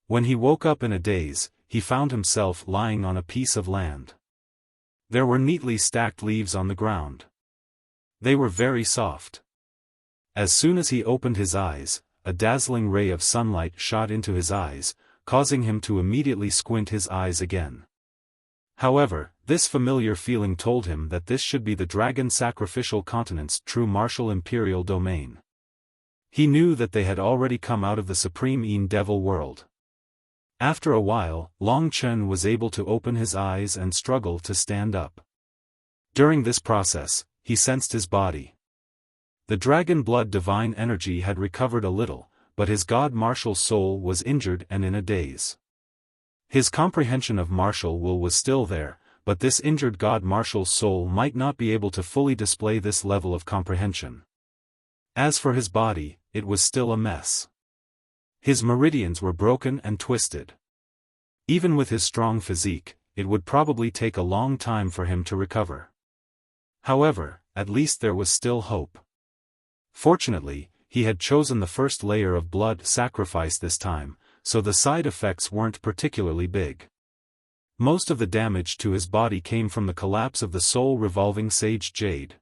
When he woke up in a daze, he found himself lying on a piece of land. There were neatly stacked leaves on the ground. They were very soft. As soon as he opened his eyes, a dazzling ray of sunlight shot into his eyes, causing him to immediately squint his eyes again. However, this familiar feeling told him that this should be the Dragon Sacrificial Continent's true martial imperial domain. He knew that they had already come out of the Supreme Yin Devil world. After a while, Long Chen was able to open his eyes and struggle to stand up. During this process, he sensed his body. The dragon blood divine energy had recovered a little, but his god martial soul was injured and in a daze. His comprehension of martial will was still there, but this injured god martial soul might not be able to fully display this level of comprehension. As for his body, it was still a mess. His meridians were broken and twisted. Even with his strong physique, it would probably take a long time for him to recover. However, at least there was still hope. Fortunately, he had chosen the first layer of blood sacrifice this time, so the side effects weren't particularly big. Most of the damage to his body came from the collapse of the soul-revolving sage jade.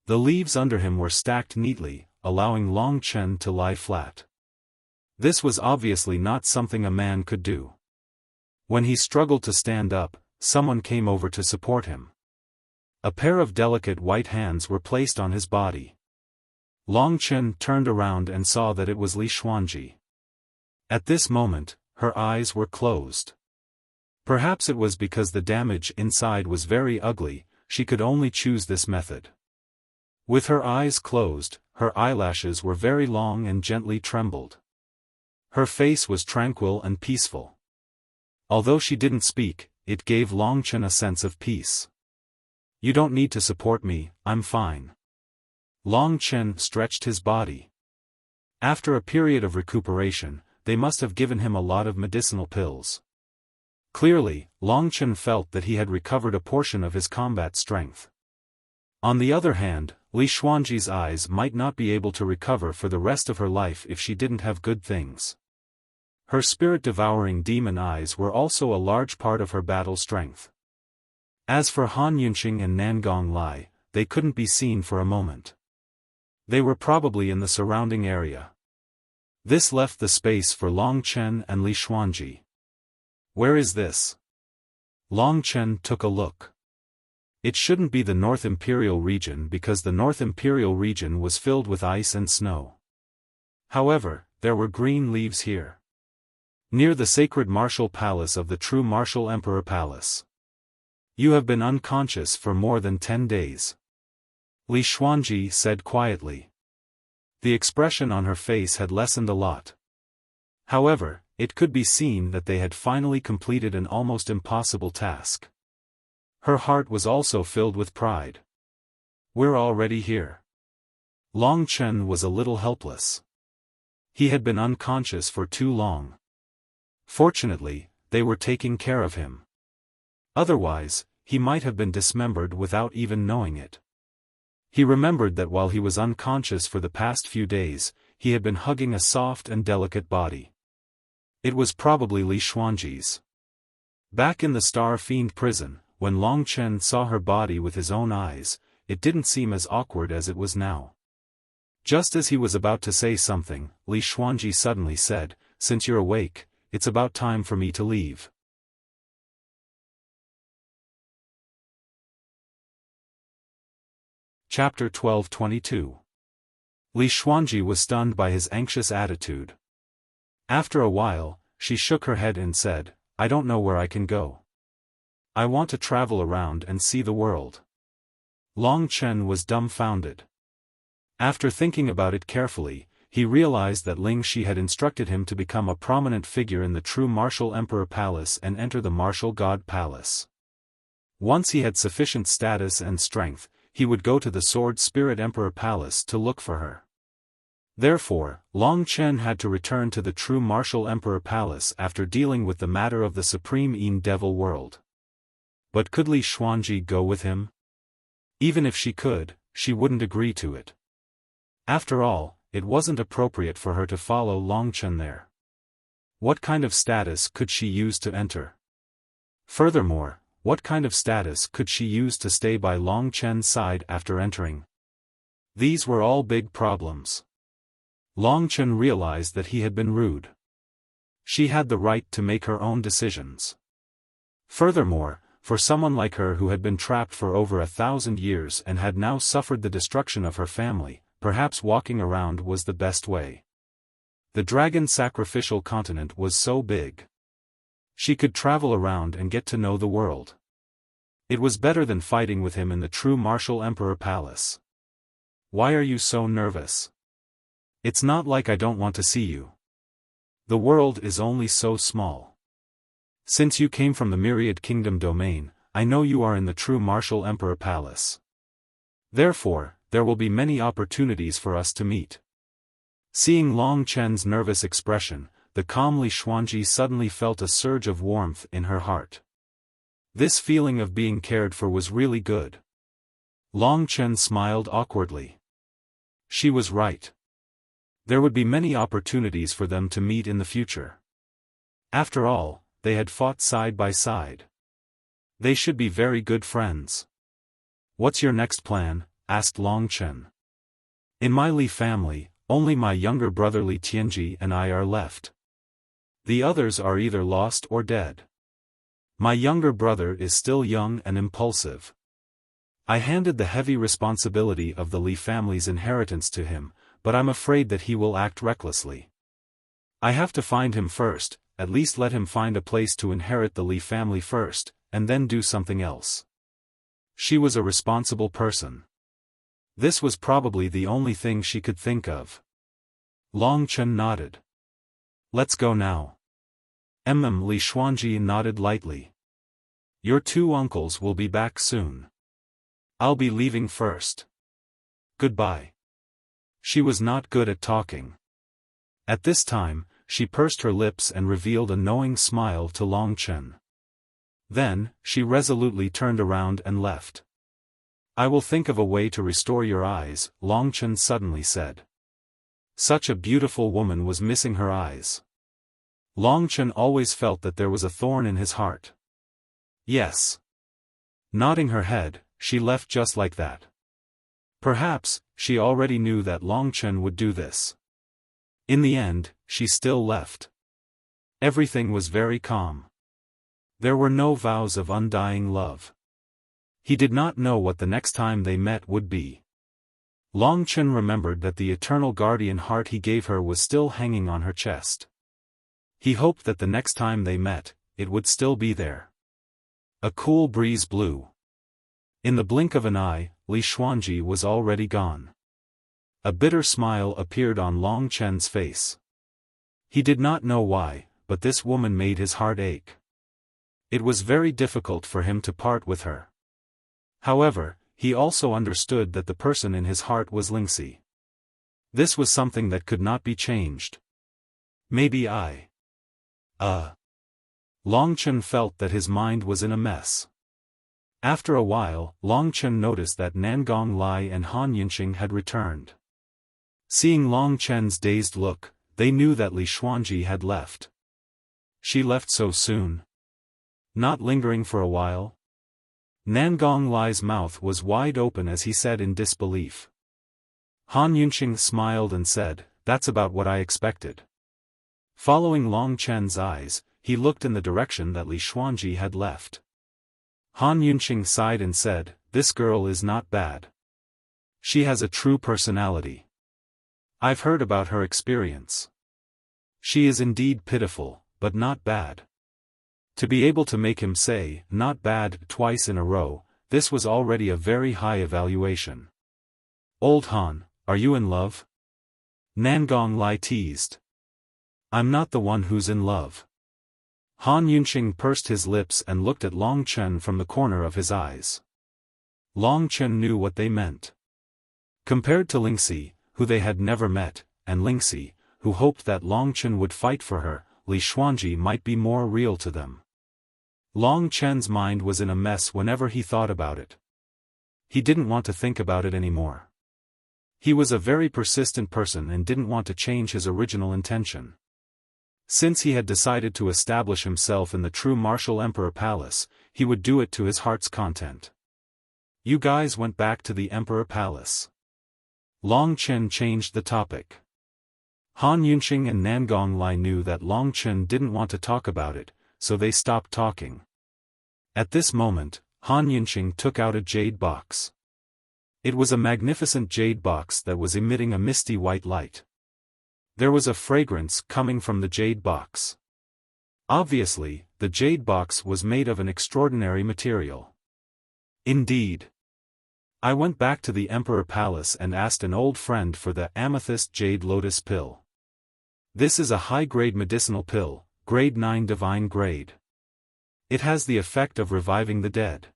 The leaves under him were stacked neatly, allowing Long Chen to lie flat. This was obviously not something a man could do. When he struggled to stand up, someone came over to support him. A pair of delicate white hands were placed on his body. Long Chen turned around and saw that it was Li Xuanji. At this moment, her eyes were closed. Perhaps it was because the damage inside was very ugly, she could only choose this method. With her eyes closed, her eyelashes were very long and gently trembled. Her face was tranquil and peaceful. Although she didn't speak, it gave Long Chen a sense of peace. "You don't need to support me, I'm fine." Long Chen stretched his body. After a period of recuperation, they must have given him a lot of medicinal pills. Clearly, Long Chen felt that he had recovered a portion of his combat strength. On the other hand, Li Xuanji's eyes might not be able to recover for the rest of her life if she didn't have good things. Her spirit-devouring demon eyes were also a large part of her battle strength. As for Han Yunqing and Nangong Lai, they couldn't be seen for a moment. They were probably in the surrounding area. This left the space for Long Chen and Li Xuanji. "Where is this?" Long Chen took a look. It shouldn't be the North Imperial region because the North Imperial region was filled with ice and snow. However, there were green leaves here. Near the sacred martial palace of the true martial emperor palace. "You have been unconscious for more than 10 days. Li Xuanji said quietly. The expression on her face had lessened a lot. However, it could be seen that they had finally completed an almost impossible task. Her heart was also filled with pride. "We're already here." Long Chen was a little helpless. He had been unconscious for too long. Fortunately, they were taking care of him. Otherwise, he might have been dismembered without even knowing it. He remembered that while he was unconscious for the past few days, he had been hugging a soft and delicate body. It was probably Li Xuanji's. Back in the Star Fiend prison, when Long Chen saw her body with his own eyes, it didn't seem as awkward as it was now. Just as he was about to say something, Li Xuanji suddenly said, "Since you're awake, it's about time for me to leave." Chapter 12:22. Li Xuanji was stunned by his anxious attitude. After a while, she shook her head and said, "I don't know where I can go. I want to travel around and see the world." Long Chen was dumbfounded. After thinking about it carefully, he realized that Ling Shi had instructed him to become a prominent figure in the true Martial Emperor Palace and enter the Martial God Palace. Once he had sufficient status and strength, he would go to the Sword Spirit Emperor Palace to look for her. Therefore, Long Chen had to return to the true Martial Emperor Palace after dealing with the matter of the Supreme Yin Devil World. But could Li Xuanji go with him? Even if she could, she wouldn't agree to it. After all, it wasn't appropriate for her to follow Long Chen there. What kind of status could she use to enter? Furthermore, what kind of status could she use to stay by Long Chen's side after entering? These were all big problems. Long Chen realized that he had been rude. She had the right to make her own decisions. Furthermore, for someone like her who had been trapped for over 1,000 years and had now suffered the destruction of her family, perhaps walking around was the best way. The dragon sacrificial continent was so big. She could travel around and get to know the world. It was better than fighting with him in the true Martial Emperor Palace. "Why are you so nervous? It's not like I don't want to see you. The world is only so small. Since you came from the Myriad Kingdom domain, I know you are in the true Martial Emperor Palace. Therefore, there will be many opportunities for us to meet." Seeing Long Chen's nervous expression, the calm Li Xuanji suddenly felt a surge of warmth in her heart. This feeling of being cared for was really good. Long Chen smiled awkwardly. She was right. There would be many opportunities for them to meet in the future. After all, they had fought side by side. They should be very good friends. "What's your next plan?" asked Long Chen. "In my Li family, Only my younger brother Li Tianji and I are left. The others are either lost or dead. My younger brother is still young and impulsive. I handed the heavy responsibility of the Li family's inheritance to him, but I'm afraid that he will act recklessly. I have to find him first, at least let him find a place to inherit the Li family first, and then do something else. She was a responsible person. This was probably the only thing she could think of. Long Chen nodded. Let's go now. Li Xuanji nodded lightly. Your two uncles will be back soon. I'll be leaving first. Goodbye. She was not good at talking. At this time, she pursed her lips and revealed a knowing smile to Long Chen. Then, she resolutely turned around and left. I will think of a way to restore your eyes, Long Chen suddenly said. Such a beautiful woman was missing her eyes. Long Chen always felt that there was a thorn in his heart. Yes. Nodding her head, she left just like that. Perhaps, she already knew that Long Chen would do this. In the end, she still left. Everything was very calm. There were no vows of undying love. He did not know what the next time they met would be. Long Chen remembered that the eternal guardian heart he gave her was still hanging on her chest. He hoped that the next time they met, it would still be there. A cool breeze blew. In the blink of an eye, Li Xuanji was already gone. A bitter smile appeared on Long Chen's face. He did not know why, but this woman made his heart ache. It was very difficult for him to part with her. However, he also understood that the person in his heart was Lingxi. This was something that could not be changed. Maybe Long Chen felt that his mind was in a mess. After a while, Long Chen noticed that Nangong Lai and Han Yunxing had returned. Seeing Long Chen's dazed look, they knew that Li Xuanji had left. She left so soon? Not lingering for a while? Nangong Lai's mouth was wide open as he said in disbelief. Han Yunxing smiled and said, "That's about what I expected." Following Long Chen's eyes, he looked in the direction that Li Xuanji had left. Han Yunxing sighed and said, "This girl is not bad. She has a true personality. I've heard about her experience. She is indeed pitiful, but not bad." To be able to make him say, "not bad," twice in a row, this was already a very high evaluation. "Old Han, are you in love?" Nangong Lai teased. "I'm not the one who's in love." Han Yunxing pursed his lips and looked at Long Chen from the corner of his eyes. Long Chen knew what they meant. Compared to Lingxi, who they had never met, and Lingxi, who hoped that Long Chen would fight for her, Li Xuanji might be more real to them. Long Chen's mind was in a mess whenever he thought about it. He didn't want to think about it anymore. He was a very persistent person and didn't want to change his original intention. Since he had decided to establish himself in the true martial emperor palace, he would do it to his heart's content. "You guys went back to the emperor palace." Long Chen changed the topic. Han Yunxing and Nangong Lai knew that Long Chen didn't want to talk about it, so they stopped talking. At this moment, Han Yunxing took out a jade box. It was a magnificent jade box that was emitting a misty white light. There was a fragrance coming from the jade box. Obviously, the jade box was made of an extraordinary material. Indeed. I went back to the Emperor Palace and asked an old friend for the amethyst jade lotus pill. This is a high-grade medicinal pill, grade 9 divine grade. It has the effect of reviving the dead.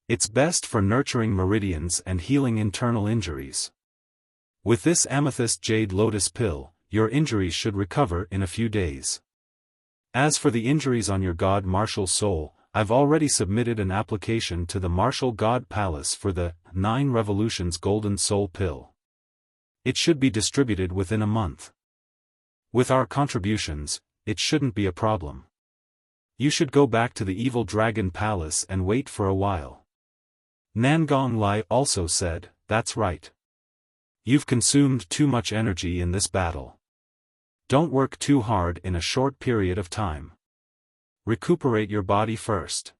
It's best for nurturing meridians and healing internal injuries. With this amethyst jade lotus pill, your injuries should recover in a few days. As for the injuries on your god martial soul, I've already submitted an application to the Martial God Palace for the 9 Revolutions Golden Soul Pill. It should be distributed within a month. With our contributions, it shouldn't be a problem. You should go back to the Evil Dragon Palace and wait for a while. Nangong Lai also said, "That's right. You've consumed too much energy in this battle. Don't work too hard in a short period of time. Recuperate your body first.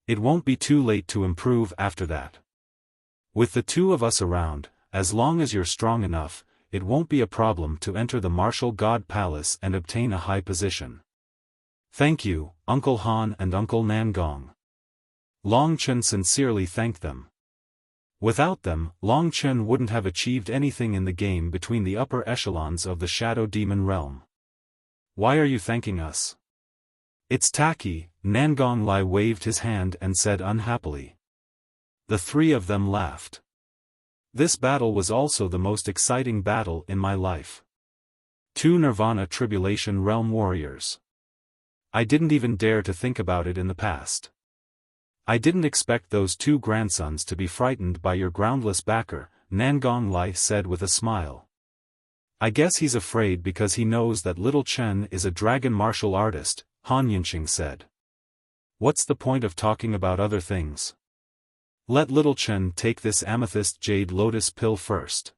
It won't be too late to improve after that. With the two of us around, as long as you're strong enough, it won't be a problem to enter the martial god palace and obtain a high position. Thank you, Uncle Han and Uncle Nangong. Long Chen sincerely thanked them. Without them, Long Chen wouldn't have achieved anything in the game between the upper echelons of the Shadow Demon realm. Why are you thanking us? It's tacky, Nangong Lai waved his hand and said unhappily. The three of them laughed. This battle was also the most exciting battle in my life. Two Nirvana Tribulation Realm warriors. I didn't even dare to think about it in the past. I didn't expect those two grandsons to be frightened by your groundless backer, Nangong Lai said with a smile. I guess he's afraid because he knows that little Chen is a dragon martial artist, Han Yunqing said. What's the point of talking about other things? Let little Chen take this amethyst jade lotus pill first.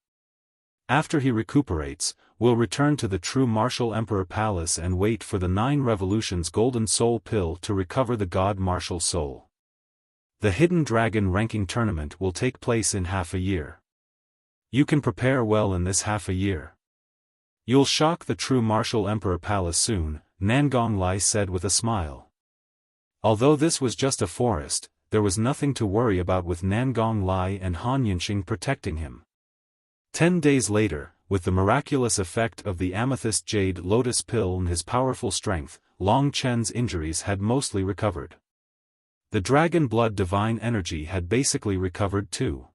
After he recuperates, we'll return to the true martial emperor palace and wait for the 9 revolutions golden soul pill to recover the god martial soul. The hidden dragon ranking tournament will take place in half a year. You can prepare well in this half a year. You'll shock the true martial emperor palace soon, Nangong Lai said with a smile. Although this was just a forest, there was nothing to worry about with Nangong Lai and Han Yunqing protecting him. 10 days later, with the miraculous effect of the amethyst jade lotus pill and his powerful strength, Long Chen's injuries had mostly recovered. The dragon blood divine energy had basically recovered too.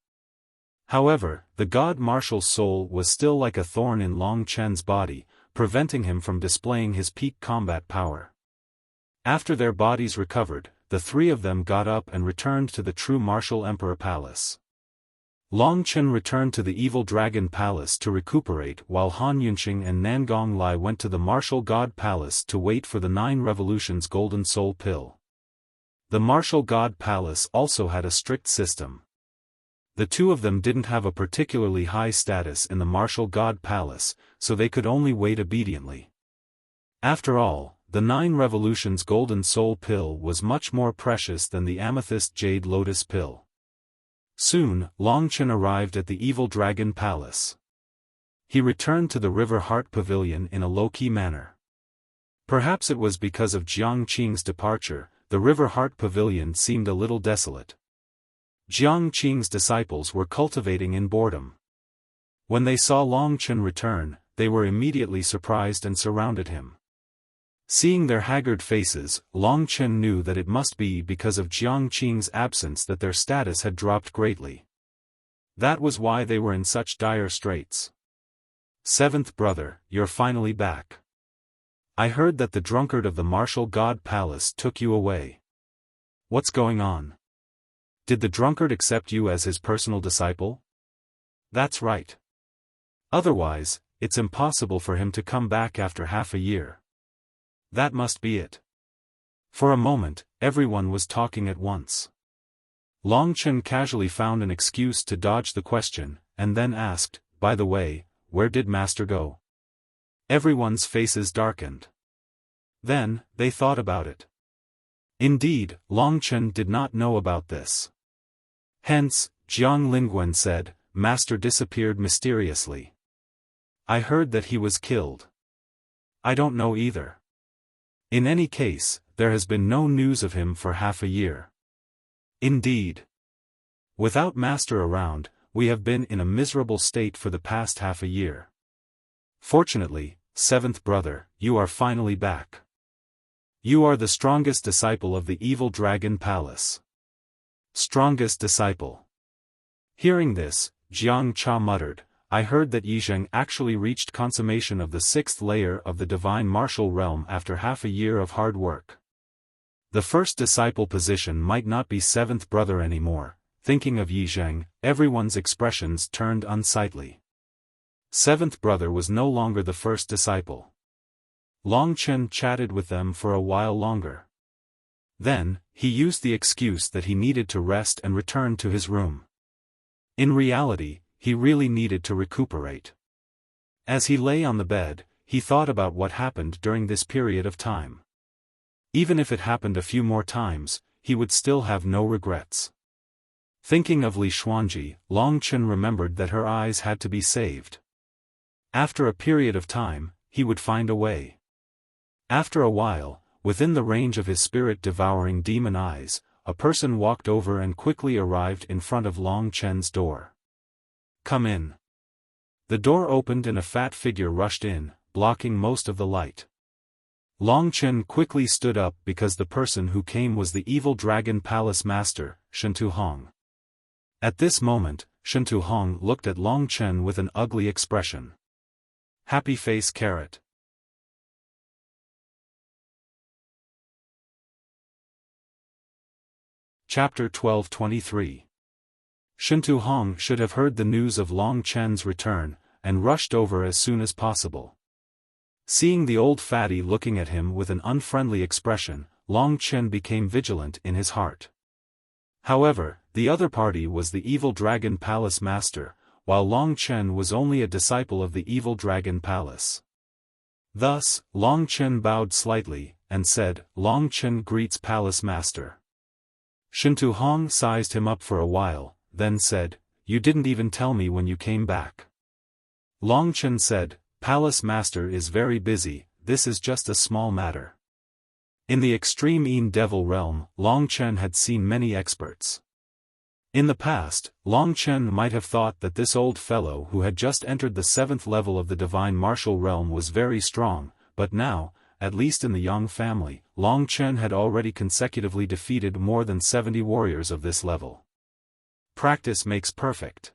However, the god martial soul was still like a thorn in Long Chen's body, preventing him from displaying his peak combat power. After their bodies recovered, the three of them got up and returned to the true martial emperor palace. Long Chen returned to the evil dragon palace to recuperate while Han Yunqing and Nangong Lai went to the martial god palace to wait for the 9 revolutions golden soul pill. The martial god palace also had a strict system. The two of them didn't have a particularly high status in the martial god palace, so they could only wait obediently. After all, the 9 revolutions golden soul pill was much more precious than the amethyst jade lotus pill. Soon, Long Chen arrived at the evil dragon palace. He returned to the River Heart Pavilion in a low-key manner. Perhaps it was because of Jiang Qing's departure, the River Heart Pavilion seemed a little desolate. Jiang Qing's disciples were cultivating in boredom. When they saw Long Chen return, they were immediately surprised and surrounded him. Seeing their haggard faces, Long Chen knew that it must be because of Jiang Qing's absence that their status had dropped greatly. That was why they were in such dire straits. Seventh brother, you're finally back. I heard that the drunkard of the martial god palace took you away. What's going on? Did the drunkard accept you as his personal disciple? That's right. Otherwise, it's impossible for him to come back after half a year. That must be it. For a moment, everyone was talking at once. Long Chen casually found an excuse to dodge the question, and then asked, by the way, where did Master go? Everyone's faces darkened. Then, they thought about it. Indeed, Long Chen did not know about this. Hence, Jiang Lingguan said, Master disappeared mysteriously. I heard that he was killed. I don't know either. In any case, there has been no news of him for half a year. Indeed. Without Master around, we have been in a miserable state for the past half a year. Fortunately, seventh brother, you are finally back. You are the strongest disciple of the evil dragon palace. Strongest disciple. Hearing this, Jiang Cha muttered, I heard that Yizheng actually reached consummation of the 6th layer of the divine martial realm after half a year of hard work. The first disciple position might not be seventh brother anymore. Thinking of Yizheng, everyone's expressions turned unsightly. Seventh brother was no longer the first disciple. Long Chen chatted with them for a while longer. Then, he used the excuse that he needed to rest and returned to his room. In reality, he really needed to recuperate. As he lay on the bed, he thought about what happened during this period of time. Even if it happened a few more times, he would still have no regrets. Thinking of Li Xuanji, Long Chen remembered that her eyes had to be saved. After a period of time, he would find a way. After a while, within the range of his spirit-devouring demon eyes, a person walked over and quickly arrived in front of Long Chen's door. "Come in." The door opened and a fat figure rushed in, blocking most of the light. Long Chen quickly stood up because the person who came was the evil dragon palace master, Shentu Hong. At this moment, Shentu Hong looked at Long Chen with an ugly expression. Happy face carrot. Chapter 12:23. Shentu Hong should have heard the news of Long Chen's return, and rushed over as soon as possible. Seeing the old fatty looking at him with an unfriendly expression, Long Chen became vigilant in his heart. However, the other party was the evil dragon palace master, while Long Chen was only a disciple of the evil dragon palace. Thus, Long Chen bowed slightly, and said, "Long Chen greets palace master." Shentu Hong sized him up for a while, then said, "You didn't even tell me when you came back." Long Chen said, "Palace master is very busy, this is just a small matter." In the extreme Yin Devil realm, Long Chen had seen many experts. In the past, Long Chen might have thought that this old fellow who had just entered the 7th level of the divine martial realm was very strong, but now, at least in the Yang family, Long Chen had already consecutively defeated more than 70 warriors of this level. Practice makes perfect.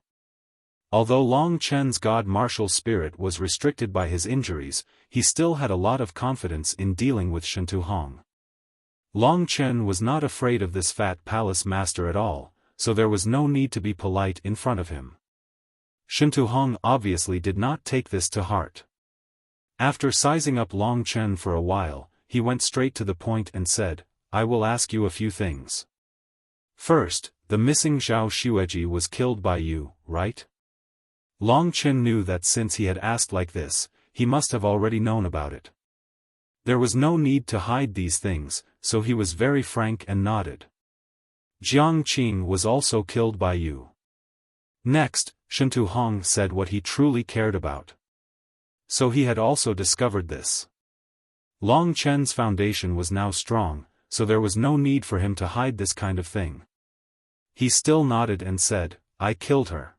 Although Long Chen's god martial spirit was restricted by his injuries, he still had a lot of confidence in dealing with Shentu Hong. Long Chen was not afraid of this fat palace master at all, so there was no need to be polite in front of him. Shentu Hong obviously did not take this to heart. After sizing up Long Chen for a while, he went straight to the point and said, "I will ask you a few things. First, the missing Zhao Xueji was killed by you, right?" Long Chen knew that since he had asked like this, he must have already known about it. There was no need to hide these things, so he was very frank and nodded. "Jiang Qing was also killed by you." Next, Shentu Hong said what he truly cared about. So he had also discovered this. Long Chen's foundation was now strong, so there was no need for him to hide this kind of thing. He still nodded and said, "I killed her."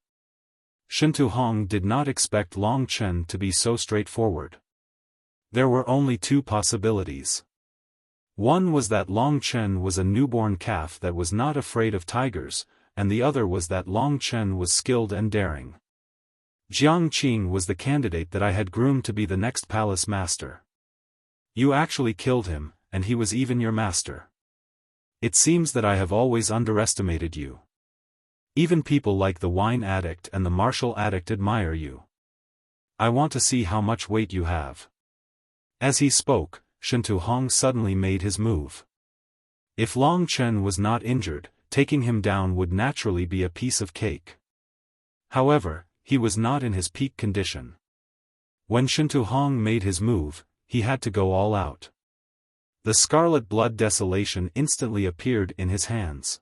Shentu Hong did not expect Long Chen to be so straightforward. There were only two possibilities. One was that Long Chen was a newborn calf that was not afraid of tigers, and the other was that Long Chen was skilled and daring. Jiang Qing was the candidate that I had groomed to be the next palace master. You actually killed him, and he was even your master. It seems that I have always underestimated you. Even people like the wine addict and the martial addict admire you. I want to see how much weight you have. As he spoke, Shentu Hong suddenly made his move. If Long Chen was not injured, taking him down would naturally be a piece of cake. However, he was not in his peak condition. When Shentu Hong made his move, he had to go all out. The scarlet blood desolation instantly appeared in his hands.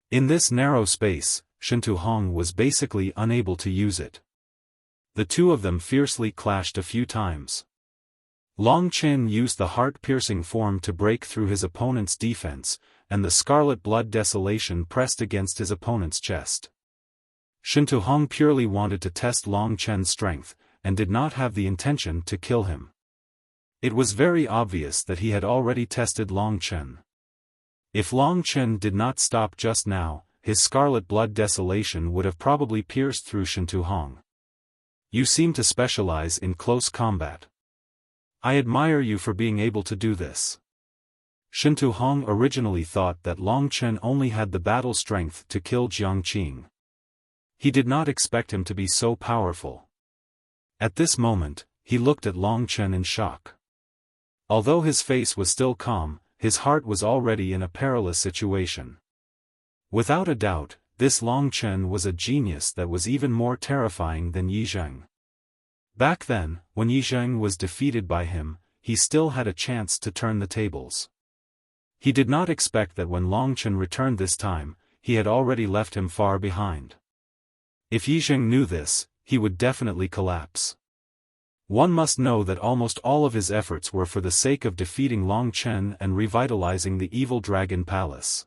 In this narrow space, Shentu Hong was basically unable to use it. The two of them fiercely clashed a few times. Long Chen used the heart-piercing form to break through his opponent's defense, and the scarlet blood desolation pressed against his opponent's chest. Shentu Hong purely wanted to test Long Chen's strength, and did not have the intention to kill him. It was very obvious that he had already tested Long Chen. If Long Chen did not stop just now, his scarlet blood desolation would have probably pierced through Shentu Hong. You seem to specialize in close combat. I admire you for being able to do this. Shentu Hong originally thought that Long Chen only had the battle strength to kill Jiang Qing. He did not expect him to be so powerful. At this moment, he looked at Long Chen in shock. Although his face was still calm, his heart was already in a perilous situation. Without a doubt, this Long Chen was a genius that was even more terrifying than Yi Zheng. Back then, when Yi Zheng was defeated by him, he still had a chance to turn the tables. He did not expect that when Long Chen returned this time, he had already left him far behind. If Yi Zheng knew this, he would definitely collapse. One must know that almost all of his efforts were for the sake of defeating Long Chen and revitalizing the evil dragon palace.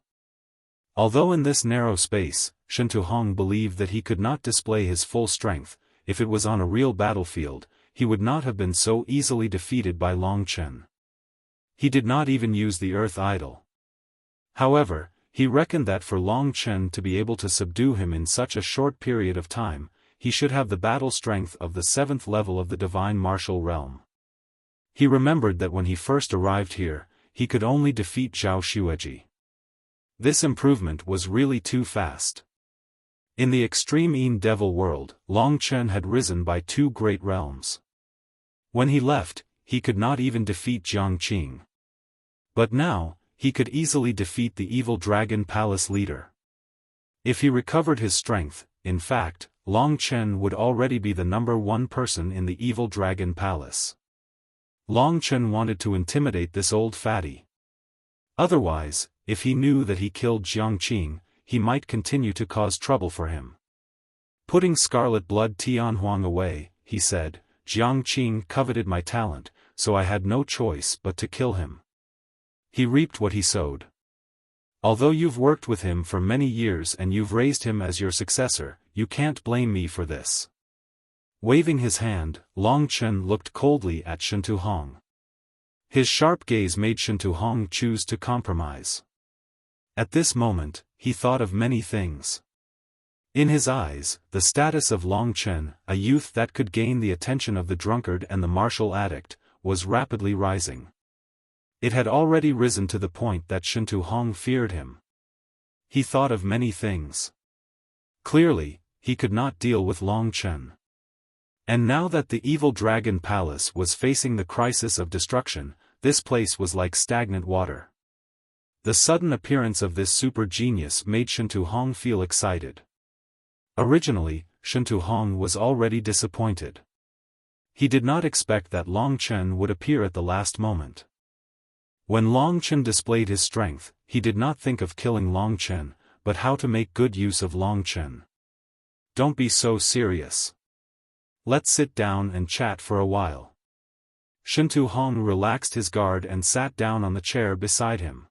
Although in this narrow space, Shen Tuhong believed that he could not display his full strength, if it was on a real battlefield, he would not have been so easily defeated by Long Chen. He did not even use the Earth Idol. However, he reckoned that for Long Chen to be able to subdue him in such a short period of time, he should have the battle strength of the 7th level of the divine martial realm. He remembered that when he first arrived here, he could only defeat Zhao Xueji. This improvement was really too fast. In the extreme Yin Devil world, Long Chen had risen by 2 great realms. When he left, he could not even defeat Jiang Qing. But now, he could easily defeat the evil dragon palace leader. If he recovered his strength, in fact, Long Chen would already be the number 1 person in the evil dragon palace. Long Chen wanted to intimidate this old fatty. Otherwise, if he knew that he killed Jiang Qing, he might continue to cause trouble for him. Putting Scarlet Blood Tianhuang away, he said, Jiang Qing coveted my talent, so I had no choice but to kill him. He reaped what he sowed. Although you've worked with him for many years and you've raised him as your successor, you can't blame me for this. Waving his hand, Long Chen looked coldly at Shen Tuhong. His sharp gaze made Shen Tuhong choose to compromise. At this moment, he thought of many things. In his eyes, the status of Long Chen, a youth that could gain the attention of the drunkard and the martial addict, was rapidly rising. It had already risen to the point that Shen Tuhong feared him. He thought of many things. Clearly, he could not deal with Long Chen. And now that the evil dragon palace was facing the crisis of destruction, this place was like stagnant water. The sudden appearance of this super genius made Shen Tuhong feel excited. Originally, Shen Tuhong was already disappointed. He did not expect that Long Chen would appear at the last moment. When Long Chen displayed his strength, he did not think of killing Long Chen, but how to make good use of Long Chen. Don't be so serious. Let's sit down and chat for a while. Shen Tuhong relaxed his guard and sat down on the chair beside him.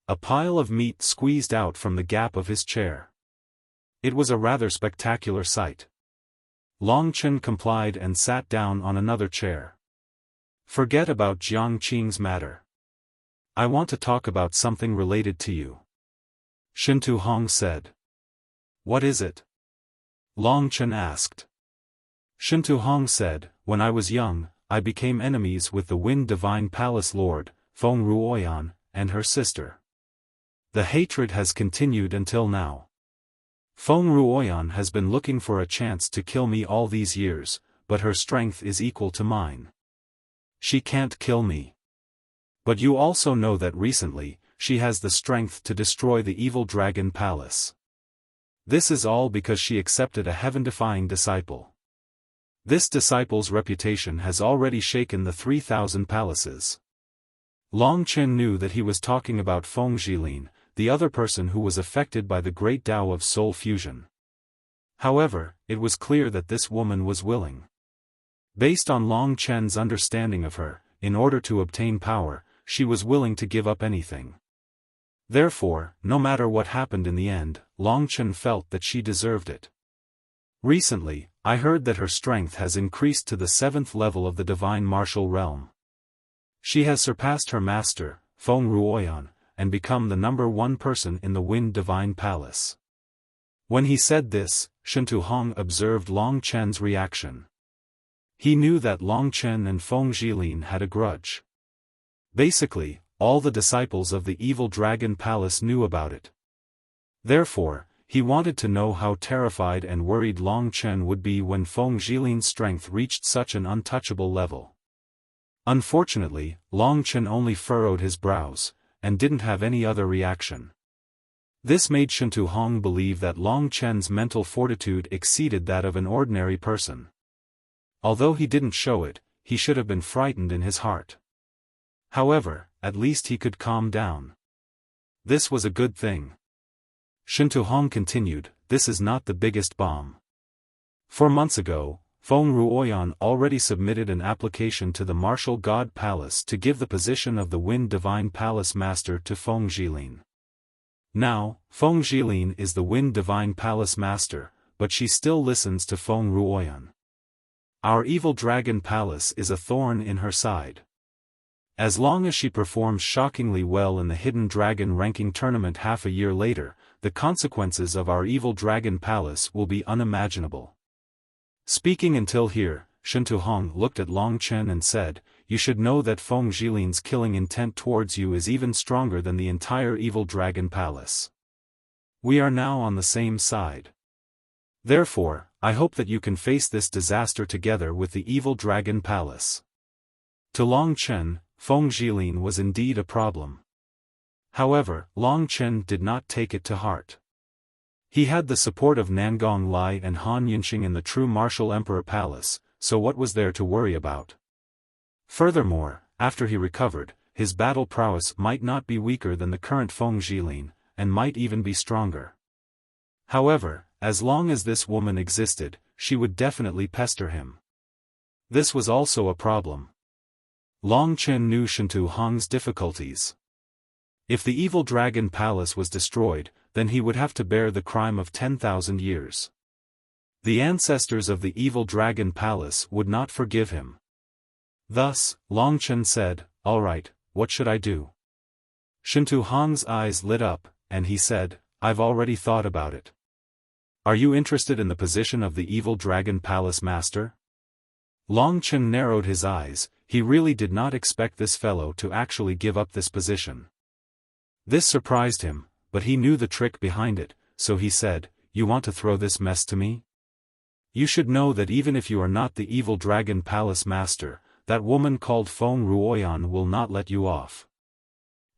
A pile of meat squeezed out from the gap of his chair. It was a rather spectacular sight. Long Chen complied and sat down on another chair. Forget about Jiang Qing's matter. I want to talk about something related to you. Shen Tuhong said. What is it? Long Chen asked. Shen Tuhong said, when I was young, I became enemies with the Wind Divine Palace Lord, Feng Ruoyan, and her sister. The hatred has continued until now. Feng Ruoyan has been looking for a chance to kill me all these years, but her strength is equal to mine. She can't kill me. But you also know that recently, she has the strength to destroy the evil dragon palace. This is all because she accepted a heaven-defying disciple. This disciple's reputation has already shaken the 3,000 palaces. Long Chen knew that he was talking about Feng Jilin, the other person who was affected by the great Tao of soul fusion. However, it was clear that this woman was willing. Based on Long Chen's understanding of her, in order to obtain power, she was willing to give up anything. Therefore, no matter what happened in the end, Long Chen felt that she deserved it. Recently, I heard that her strength has increased to the 7th level of the divine martial realm. She has surpassed her master, Feng Ruoyan, and become the number 1 person in the Wind Divine Palace. When he said this, Shen Tuhong observed Long Chen's reaction. He knew that Long Chen and Feng Jilin had a grudge. Basically, all the disciples of the evil dragon palace knew about it. Therefore, he wanted to know how terrified and worried Long Chen would be when Feng Jilin's strength reached such an untouchable level. Unfortunately, Long Chen only furrowed his brows, and didn't have any other reaction. This made Shintu Hong believe that Long Chen's mental fortitude exceeded that of an ordinary person. Although he didn't show it, he should have been frightened in his heart. However, at least he could calm down. This was a good thing. Shintu Hong continued, this is not the biggest bomb. 4 months ago, Feng Ruoyan already submitted an application to the Martial God Palace to give the position of the Wind Divine Palace Master to Feng Jilin. Now, Feng Jilin is the Wind Divine Palace Master, but she still listens to Feng Ruoyan. Our evil dragon palace is a thorn in her side. As long as she performs shockingly well in the Hidden Dragon ranking tournament half a year later, the consequences of our evil dragon palace will be unimaginable. Speaking until here, Shintu Hong looked at Long Chen and said, you should know that Feng Jilin's killing intent towards you is even stronger than the entire evil dragon palace. We are now on the same side. Therefore, I hope that you can face this disaster together with the evil dragon palace. To Long Chen, Feng Jilin was indeed a problem. However, Long Chen did not take it to heart. He had the support of Nangong Lai and Han Yunxing in the true Martial Emperor Palace, so what was there to worry about? Furthermore, after he recovered, his battle prowess might not be weaker than the current Feng Jilin, and might even be stronger. However, as long as this woman existed, she would definitely pester him. This was also a problem. Long Chen knew Shintu Hong's difficulties. If the evil dragon palace was destroyed, then he would have to bear the crime of 10,000 years. The ancestors of the evil dragon palace would not forgive him. Thus, Long Chen said, all right, what should I do? Shintu Hong's eyes lit up, and he said, I've already thought about it. Are you interested in the position of the evil dragon palace master? Long Chen narrowed his eyes, he really did not expect this fellow to actually give up this position. This surprised him, but he knew the trick behind it, so he said, you want to throw this mess to me? You should know that even if you are not the evil dragon palace master, that woman called Feng Ruoyan will not let you off.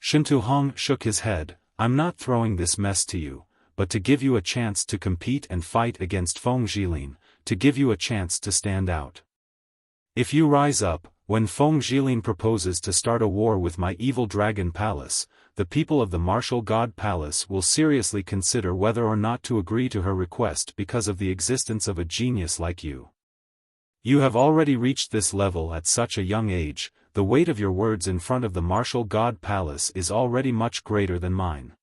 Shintu Hong shook his head, I'm not throwing this mess to you, but to give you a chance to compete and fight against Feng Jilin, to give you a chance to stand out. If you rise up, when Feng Jilin proposes to start a war with my evil dragon palace, the people of the Martial God Palace will seriously consider whether or not to agree to her request because of the existence of a genius like you. You have already reached this level at such a young age, the weight of your words in front of the Martial God Palace is already much greater than mine.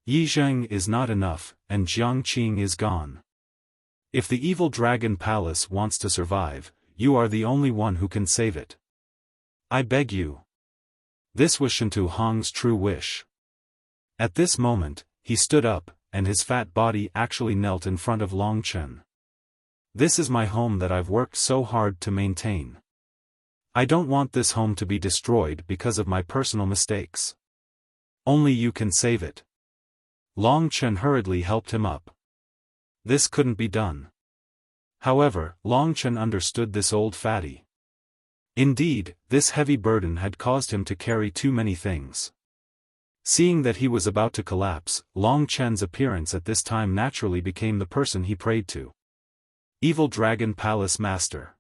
Yi Zheng is not enough, and Jiang Qing is gone. If the evil dragon palace wants to survive, you are the only one who can save it. I beg you. This was Shintu Hong's true wish. At this moment, he stood up, and his fat body actually knelt in front of Long Chen. This is my home that I've worked so hard to maintain. I don't want this home to be destroyed because of my personal mistakes. Only you can save it. Long Chen hurriedly helped him up. This couldn't be done. However, Long Chen understood this old fatty. Indeed, this heavy burden had caused him to carry too many things. Seeing that he was about to collapse, Long Chen's appearance at this time naturally became the person he prayed to. Evil Dragon Palace Master.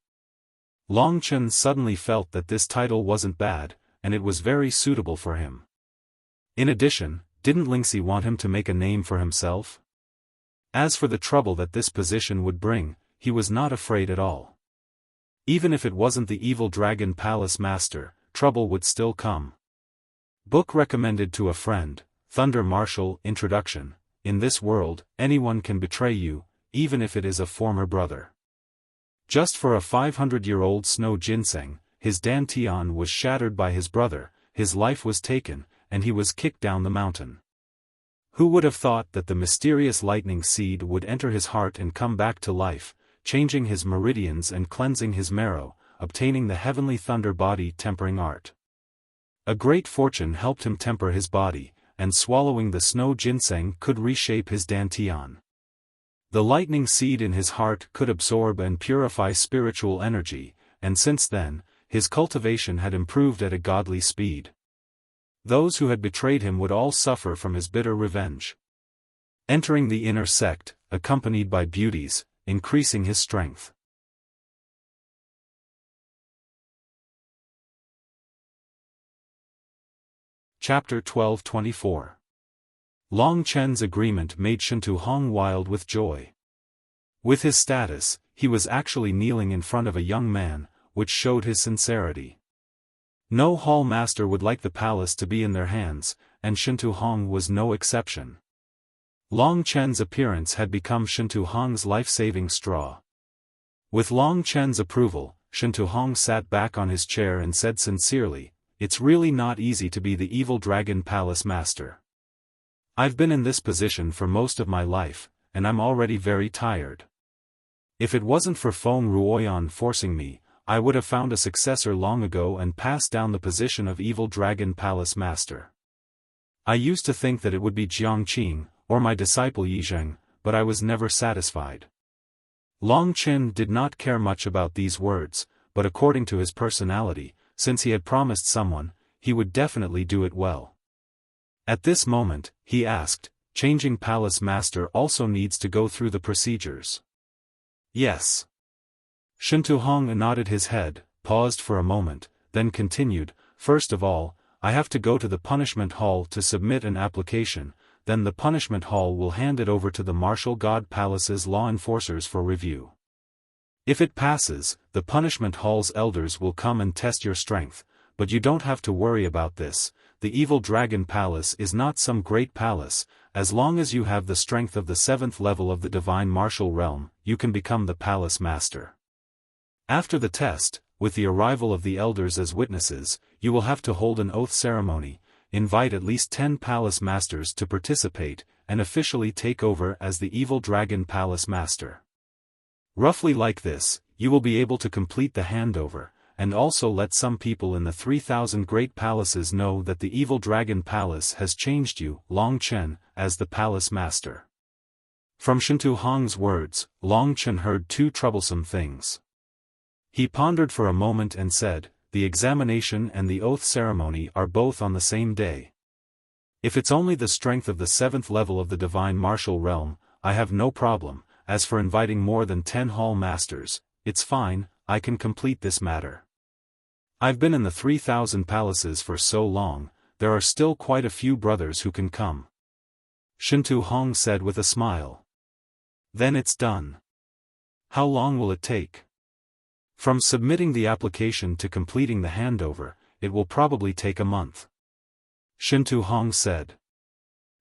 Long Chen suddenly felt that this title wasn't bad, and it was very suitable for him. In addition, didn't Lingxi want him to make a name for himself? As for the trouble that this position would bring, he was not afraid at all. Even if it wasn't the evil dragon palace master, trouble would still come. Book recommended to a friend, Thunder Martial Introduction. In this world, anyone can betray you, even if it is a former brother. Just for a 500-year-old snow ginseng, his dantian was shattered by his brother, his life was taken, and he was kicked down the mountain. Who would have thought that the mysterious lightning seed would enter his heart and come back to life, changing his meridians and cleansing his marrow, obtaining the heavenly thunder body tempering art. A great fortune helped him temper his body, and swallowing the snow ginseng could reshape his dantian. The lightning seed in his heart could absorb and purify spiritual energy, and since then, his cultivation had improved at a godly speed. Those who had betrayed him would all suffer from his bitter revenge. entering the inner sect, accompanied by beauties, increasing his strength. Chapter 12-24. Long Chen's agreement made Shintu Hong wild with joy. With his status, he was actually kneeling in front of a young man, which showed his sincerity. No hall master would like the palace to be in their hands, and Shintu Hong was no exception. Long Chen's appearance had become Shintu Hong's life-saving straw. With Long Chen's approval, Shintu Hong sat back on his chair and said sincerely, "It's really not easy to be the evil dragon palace master. I've been in this position for most of my life, and I'm already very tired. If it wasn't for Feng Ruoyan forcing me, I would have found a successor long ago and passed down the position of evil dragon palace master. I used to think that it would be Jiang Qing, or my disciple Yizheng, but I was never satisfied." Long Chen did not care much about these words, but according to his personality, since he had promised someone, he would definitely do it well. At this moment, he asked, "Changing palace master also needs to go through the procedures?" "Yes." Shintu Hong nodded his head, paused for a moment, then continued, "First of all, I have to go to the punishment hall to submit an application, then the punishment hall will hand it over to the Martial God Palace's law enforcers for review. If it passes, the punishment hall's elders will come and test your strength, but you don't have to worry about this. The evil dragon palace is not some great palace. As long as you have the strength of the 7th level of the divine martial realm, you can become the palace master. After the test, with the arrival of the elders as witnesses, you will have to hold an oath ceremony, invite at least 10 palace masters to participate, and officially take over as the evil dragon palace master. Roughly like this, you will be able to complete the handover, and also let some people in the 3,000 great palaces know that the evil dragon palace has changed you, Long Chen, as the palace master." From Shintu Hong's words, Long Chen heard two troublesome things. He pondered for a moment and said, "The examination and the oath ceremony are both on the same day. If it's only the strength of the 7th level of the divine martial realm, I have no problem. As for inviting more than 10 hall masters, it's fine, I can complete this matter. I've been in the 3,000 palaces for so long, there are still quite a few brothers who can come." Shintu Hong said with a smile. "Then it's done. How long will it take?" "From submitting the application to completing the handover, it will probably take a month," Shintu Hong said.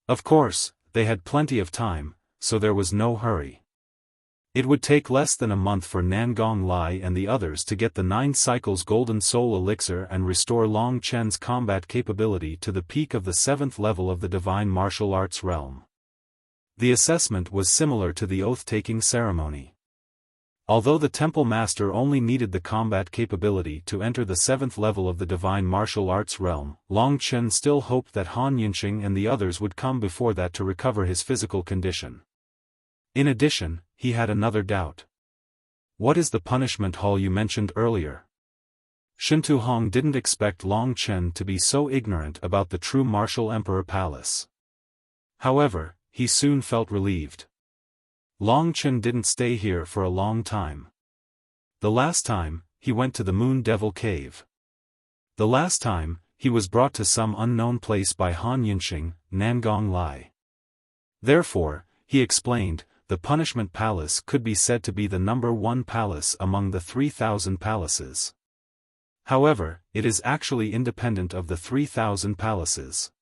Of course, they had plenty of time, so there was no hurry. It would take less than a month for Nangong Lai and the others to get the 9 cycles golden soul elixir and restore Long Chen's combat capability to the peak of the 7th level of the divine martial arts realm. The assessment was similar to the oath-taking ceremony. Although the temple master only needed the combat capability to enter the 7th level of the divine martial arts realm, Long Chen still hoped that Han Yunqing and the others would come before that to recover his physical condition. In addition, he had another doubt. "What is the punishment hall you mentioned earlier?" Shintu Hong didn't expect Long Chen to be so ignorant about the true martial emperor palace. However, he soon felt relieved. Long Chen didn't stay here for a long time. The last time, he went to the Moon Devil Cave. The last time, he was brought to some unknown place by Han Yunqing, Nangong Lai. Therefore, he explained, the punishment palace could be said to be the number 1 palace among the 3,000 palaces. However, it is actually independent of the 3,000 palaces.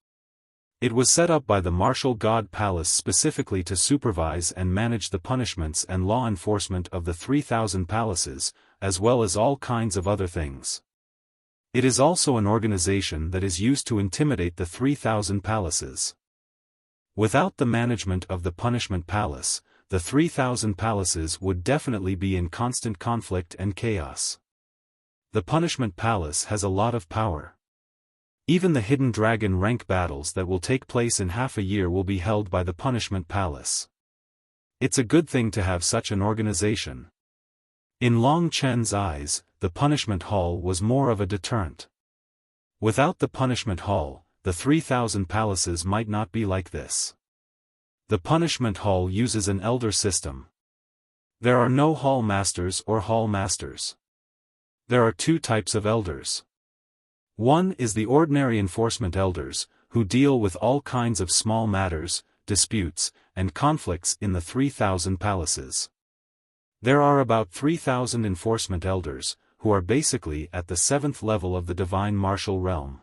It was set up by the Martial God Palace specifically to supervise and manage the punishments and law enforcement of the 3,000 palaces, as well as all kinds of other things. It is also an organization that is used to intimidate the 3,000 palaces. Without the management of the punishment palace, the 3,000 palaces would definitely be in constant conflict and chaos. The punishment palace has a lot of power. Even the hidden dragon rank battles that will take place in half a year will be held by the punishment palace. It's a good thing to have such an organization. In Long Chen's eyes, the punishment hall was more of a deterrent. Without the punishment hall, the 3,000 palaces might not be like this. The punishment hall uses an elder system. There are no hall masters or hall masters. There are two types of elders. One is the ordinary enforcement elders, who deal with all kinds of small matters, disputes, and conflicts in the 3,000 palaces. There are about 3,000 enforcement elders, who are basically at the 7th level of the divine martial realm.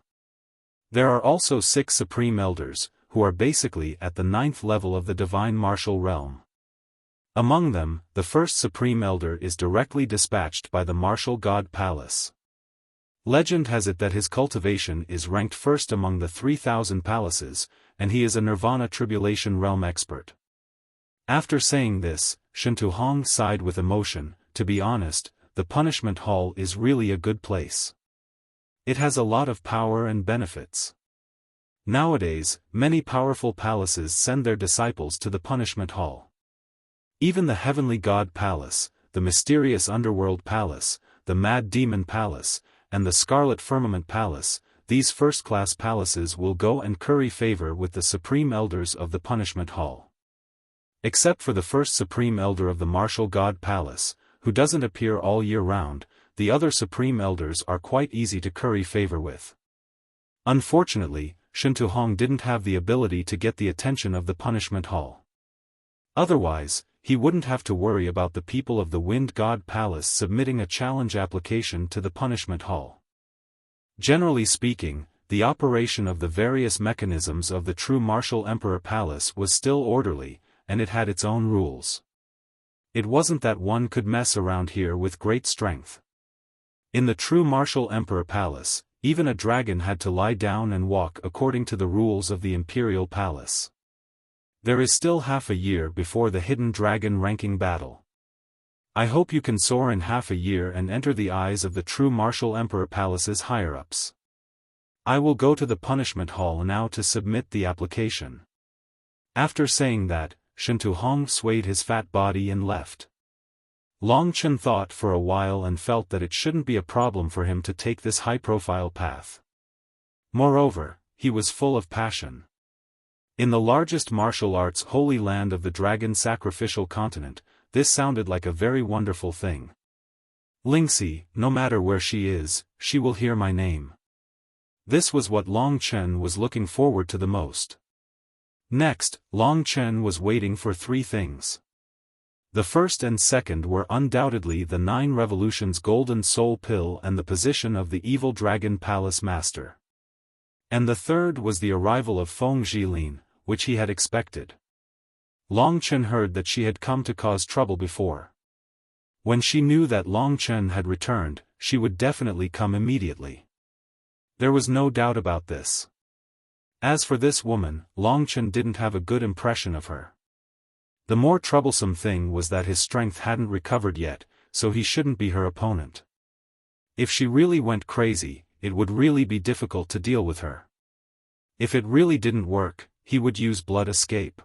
There are also 6 supreme elders, who are basically at the 9th level of the divine martial realm. Among them, the first supreme elder is directly dispatched by the martial god palace. Legend has it that his cultivation is ranked first among the 3,000 palaces, and he is a nirvana tribulation realm expert. After saying this, Shintuhong sighed with emotion. To be honest, the punishment hall is really a good place. It has a lot of power and benefits. Nowadays, many powerful palaces send their disciples to the punishment hall. Even the heavenly god palace, the mysterious underworld palace, the mad demon palace, and the scarlet firmament palace, these first-class palaces will go and curry favor with the supreme elders of the punishment hall. Except for the first supreme elder of the martial god palace, who doesn't appear all year round, the other supreme elders are quite easy to curry favor with. Unfortunately, Shintuhong didn't have the ability to get the attention of the punishment hall. Otherwise, he wouldn't have to worry about the people of the Wind God Palace submitting a challenge application to the punishment hall. Generally speaking, the operation of the various mechanisms of the true martial Emperor Palace was still orderly, and it had its own rules. It wasn't that one could mess around here with great strength. In the true martial Emperor Palace, even a dragon had to lie down and walk according to the rules of the Imperial Palace. There is still half a year before the hidden dragon ranking battle. I hope you can soar in half a year and enter the eyes of the true martial Emperor Palace's higher-ups. I will go to the punishment hall now to submit the application. After saying that, Shintuhong swayed his fat body and left. Long Chen thought for a while and felt that it shouldn't be a problem for him to take this high-profile path. Moreover, he was full of passion. In the largest martial arts holy land of the dragon sacrificial continent, this sounded like a very wonderful thing. Lingxi, no matter where she is, she will hear my name. This was what Long Chen was looking forward to the most. Next, Long Chen was waiting for 3 things. The first and second were undoubtedly the 9 Revolutions Golden Soul Pill and the position of the Evil Dragon Palace Master. And the third was the arrival of Feng Zhilin, which he had expected. Long Chen heard that she had come to cause trouble before. When she knew that Long Chen had returned, she would definitely come immediately. There was no doubt about this. As for this woman, Long Chen didn't have a good impression of her. The more troublesome thing was that his strength hadn't recovered yet, so he shouldn't be her opponent. If she really went crazy, it would really be difficult to deal with her. If it really didn't work, he would use blood escape.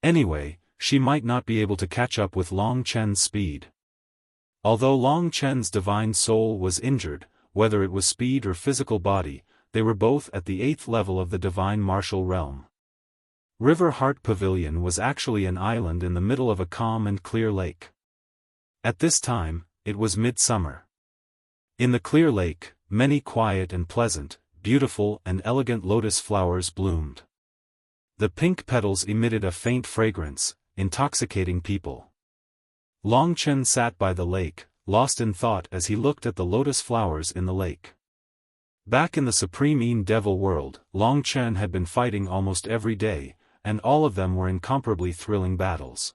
Anyway, she might not be able to catch up with Long Chen's speed. Although Long Chen's divine soul was injured, whether it was speed or physical body, they were both at the 8th level of the divine martial realm. River Heart Pavilion was actually an island in the middle of a calm and clear lake. At this time, it was midsummer. In the clear lake, many quiet and pleasant, beautiful and elegant lotus flowers bloomed. The pink petals emitted a faint fragrance, intoxicating people. Long Chen sat by the lake, lost in thought as he looked at the lotus flowers in the lake. Back in the Supreme Een Devil world, Long Chen had been fighting almost every day, and all of them were incomparably thrilling battles.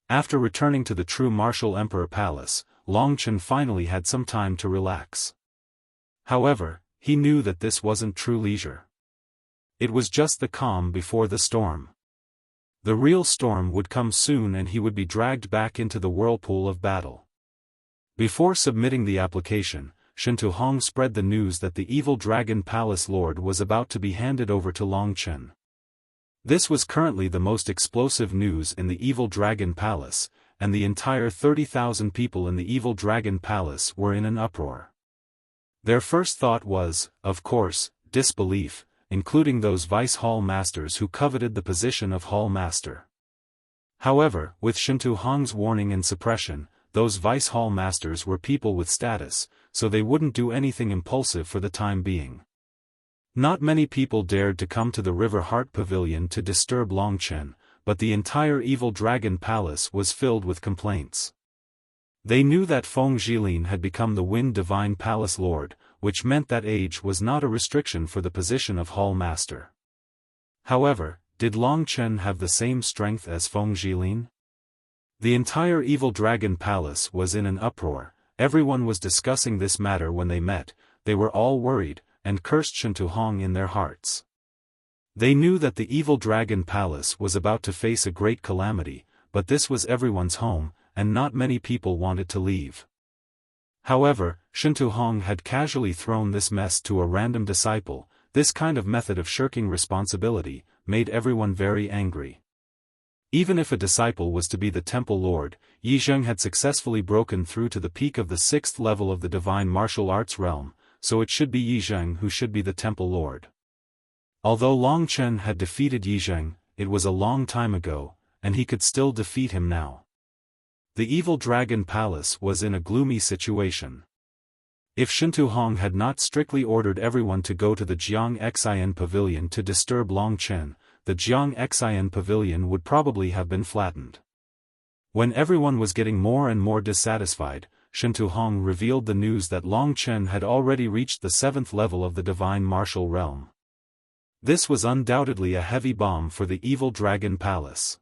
After returning to the true martial Emperor Palace, Long Chen finally had some time to relax. However, he knew that this wasn't true leisure. It was just the calm before the storm. The real storm would come soon and he would be dragged back into the whirlpool of battle. Before submitting the application, Shintuhong spread the news that the evil Dragon Palace Lord was about to be handed over to Long Chen. This was currently the most explosive news in the evil Dragon Palace, and the entire 30,000 people in the evil Dragon Palace were in an uproar. Their first thought was, of course, disbelief, including those vice hall masters who coveted the position of hall master. However, with Shintu Hong's warning and suppression, those vice hall masters were people with status, so they wouldn't do anything impulsive for the time being. Not many people dared to come to the River Heart Pavilion to disturb Longchen, but the entire Evil Dragon Palace was filled with complaints. They knew that Feng Jilin had become the Wind Divine Palace Lord, which meant that age was not a restriction for the position of Hall Master. However, did Longchen have the same strength as Feng Jilin? The entire Evil Dragon Palace was in an uproar. Everyone was discussing this matter when they met. They were all worried, and cursed Shintu Hong in their hearts. They knew that the Evil Dragon Palace was about to face a great calamity, but this was everyone's home, and not many people wanted to leave. However, Shintu Hong had casually thrown this mess to a random disciple. This kind of method of shirking responsibility made everyone very angry. Even if a disciple was to be the temple lord, Yi Zheng had successfully broken through to the peak of the 6th level of the divine martial arts realm, so it should be Yi Zheng who should be the temple lord. Although Longchen had defeated Yi Zheng, it was a long time ago, and he could still defeat him now. The Evil Dragon Palace was in a gloomy situation. If Shintu Hong had not strictly ordered everyone to go to the Jiang Xian Pavilion to disturb Longchen, the Jiang Xian Pavilion would probably have been flattened. When everyone was getting more and more dissatisfied, Shintu Hong revealed the news that Longchen had already reached the 7th level of the divine martial realm. This was undoubtedly a heavy bomb for the Evil Dragon Palace.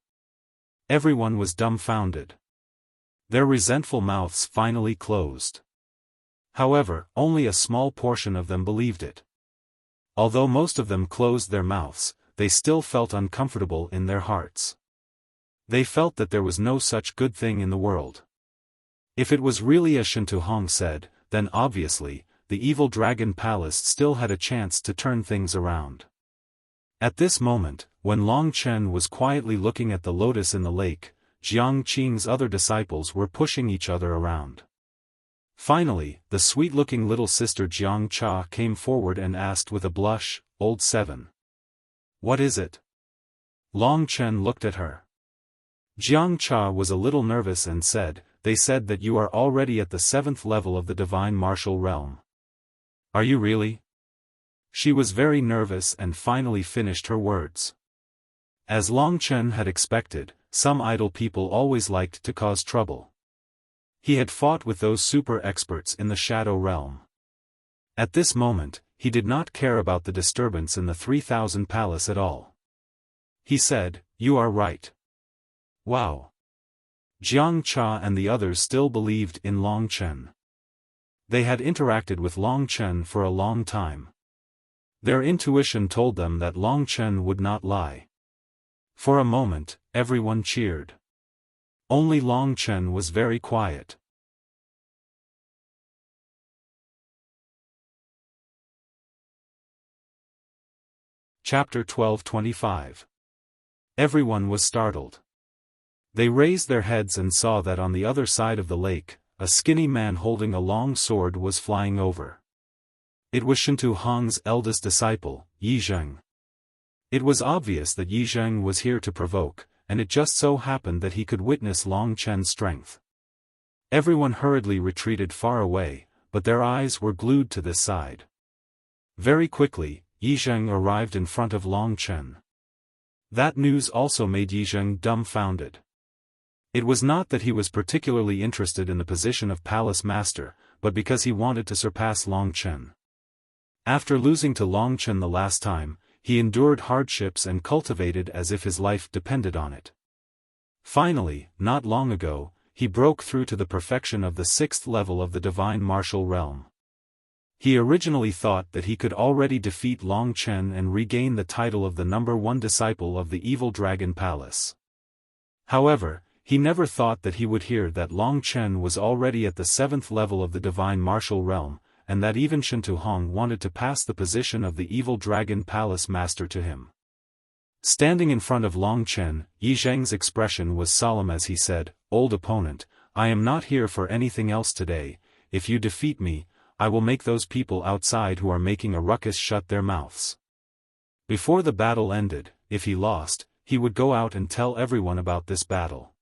Everyone was dumbfounded. Their resentful mouths finally closed. However, only a small portion of them believed it. Although most of them closed their mouths, they still felt uncomfortable in their hearts. They felt that there was no such good thing in the world. If it was really as Shintu Hong said, then obviously, the Evil Dragon Palace still had a chance to turn things around. At this moment, when Longchen was quietly looking at the lotus in the lake, Jiang Qing's other disciples were pushing each other around. Finally, the sweet-looking little sister Jiang Cha came forward and asked with a blush, "Old Seven. What is it?" Longchen looked at her. Jiang Cha was a little nervous and said, "They said that you are already at the 7th level of the divine martial realm." "Are you really?" She was very nervous and finally finished her words. As Longchen had expected, some idle people always liked to cause trouble. He had fought with those super experts in the Shadow Realm. At this moment, he did not care about the disturbance in the 3000 Palace at all. He said, "You are right." Wow. Jiang Cha and the others still believed in Longchen. They had interacted with Longchen for a long time. Their intuition told them that Longchen would not lie. For a moment, everyone cheered. Only Longchen was very quiet. Chapter 12:25. Everyone was startled. They raised their heads and saw that on the other side of the lake, a skinny man holding a long sword was flying over. It was Shintu Hong's eldest disciple, Yi Zheng. It was obvious that Yi Zheng was here to provoke, and it just so happened that he could witness Longchen's strength. Everyone hurriedly retreated far away, but their eyes were glued to this side. Very quickly, Yi Zheng arrived in front of Longchen. That news also made Yi Zheng dumbfounded. It was not that he was particularly interested in the position of Palace Master, but because he wanted to surpass Longchen. After losing to Longchen the last time, he endured hardships and cultivated as if his life depended on it. Finally, not long ago, he broke through to the perfection of the 6th level of the divine martial realm. He originally thought that he could already defeat Longchen and regain the title of the #1 disciple of the Evil Dragon Palace. However, he never thought that he would hear that Longchen was already at the 7th level of the divine martial realm, and that even Shintu Hong wanted to pass the position of the Evil Dragon Palace Master to him. Standing in front of Longchen, Yi Zheng's expression was solemn as he said, "Old opponent, I am not here for anything else today. If you defeat me, I will make those people outside who are making a ruckus shut their mouths." Before the battle ended, if he lost, he would go out and tell everyone about this battle.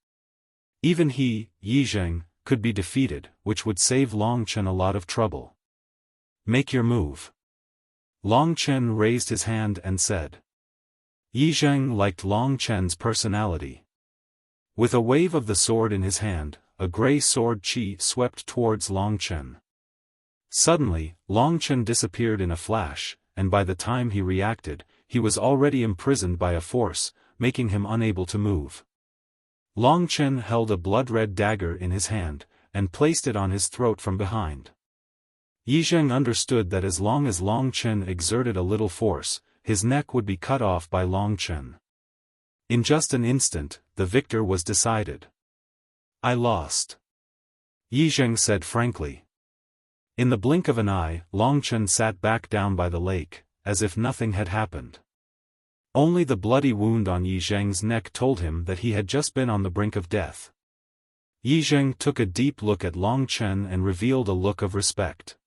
Even he, Yi Zheng, could be defeated, which would save Long Chen a lot of trouble. Make your move. Long Chen raised his hand and said. Yi Zheng liked Long Chen's personality. With a wave of the sword in his hand, a grey sword chi swept towards Long Chen. Suddenly, Long Chen disappeared in a flash, and by the time he reacted, he was already imprisoned by a force, making him unable to move. Long Chen held a blood-red dagger in his hand, and placed it on his throat from behind. Yi Zheng understood that as long as Long Chen exerted a little force, his neck would be cut off by Long Chen. In just an instant, the victor was decided. I lost. Yi Zheng said frankly. In the blink of an eye, Long Chen sat back down by the lake, as if nothing had happened. Only the bloody wound on Yi Zheng's neck told him that he had just been on the brink of death. Yi Zheng took a deep look at Long Chen and revealed a look of respect.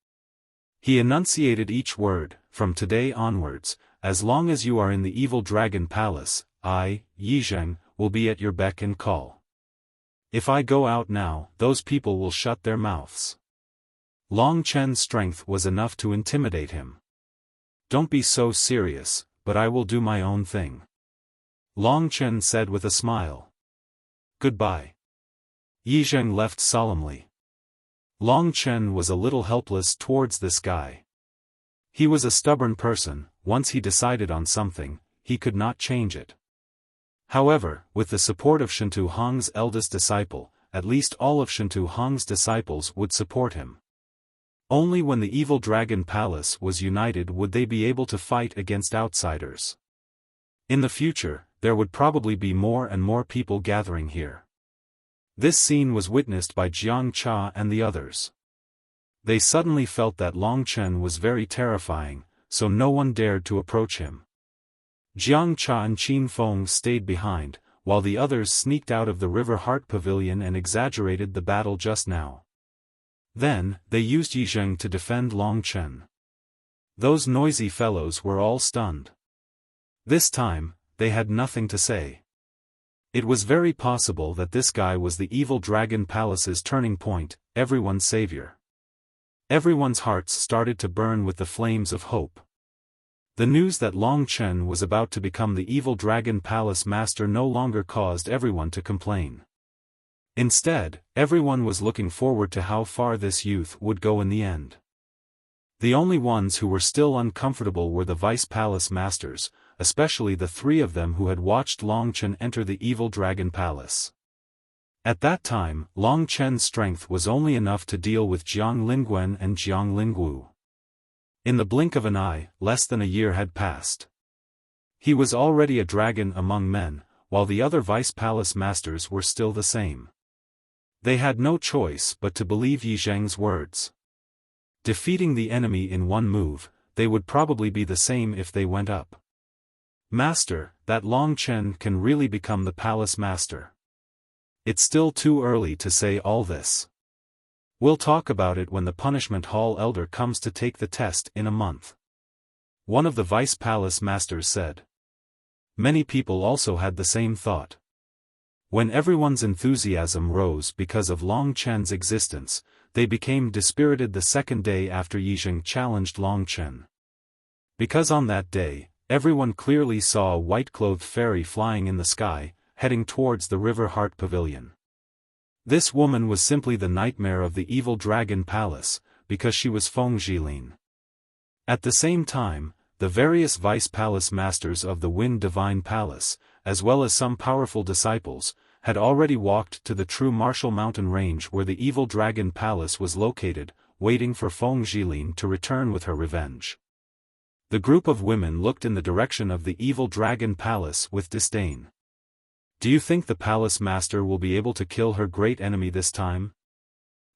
He enunciated each word, from today onwards, as long as you are in the evil dragon palace, I, Yi Zheng, will be at your beck and call. If I go out now, those people will shut their mouths. Long Chen's strength was enough to intimidate him. Don't be so serious, but I will do my own thing. Long Chen said with a smile. Goodbye. Yi Zheng left solemnly. Long Chen was a little helpless towards this guy. He was a stubborn person. Once he decided on something, he could not change it. However, with the support of Shentu Hong's eldest disciple, at least all of Shentu Hong's disciples would support him. Only when the evil dragon palace was united would they be able to fight against outsiders. In the future, there would probably be more and more people gathering here. This scene was witnessed by Jiang Cha and the others. They suddenly felt that Long Chen was very terrifying, so no one dared to approach him. Jiang Cha and Qin Feng stayed behind, while the others sneaked out of the River Heart Pavilion and exaggerated the battle just now. Then, they used Yi Zheng to defend Long Chen. Those noisy fellows were all stunned. This time, they had nothing to say. It was very possible that this guy was the evil dragon palace's turning point, everyone's savior. Everyone's hearts started to burn with the flames of hope. The news that Long Chen was about to become the evil dragon palace master no longer caused everyone to complain. Instead, everyone was looking forward to how far this youth would go in the end. The only ones who were still uncomfortable were the vice palace masters, especially the three of them who had watched Long Chen enter the evil dragon palace. At that time, Long Chen's strength was only enough to deal with Jiang Lingwen and Jiang Lingwu. In the blink of an eye, less than a year had passed. He was already a dragon among men, while the other vice palace masters were still the same. They had no choice but to believe Yi Zheng's words. Defeating the enemy in one move, they would probably be the same if they went up. Master, that Long Chen can really become the palace master. It's still too early to say all this. We'll talk about it when the punishment hall elder comes to take the test in a month. One of the vice palace masters said. Many people also had the same thought. When everyone's enthusiasm rose because of Long Chen's existence, they became dispirited the second day after Yi Zheng challenged Long Chen. Because on that day, everyone clearly saw a white-clothed fairy flying in the sky, heading towards the River Heart Pavilion. This woman was simply the nightmare of the evil dragon palace, because she was Feng Jilin. At the same time, the various vice palace masters of the Wind Divine Palace, as well as some powerful disciples, had already walked to the true Martial Mountain Range where the evil dragon palace was located, waiting for Feng Jilin to return with her revenge. The group of women looked in the direction of the evil dragon palace with disdain. Do you think the palace master will be able to kill her great enemy this time?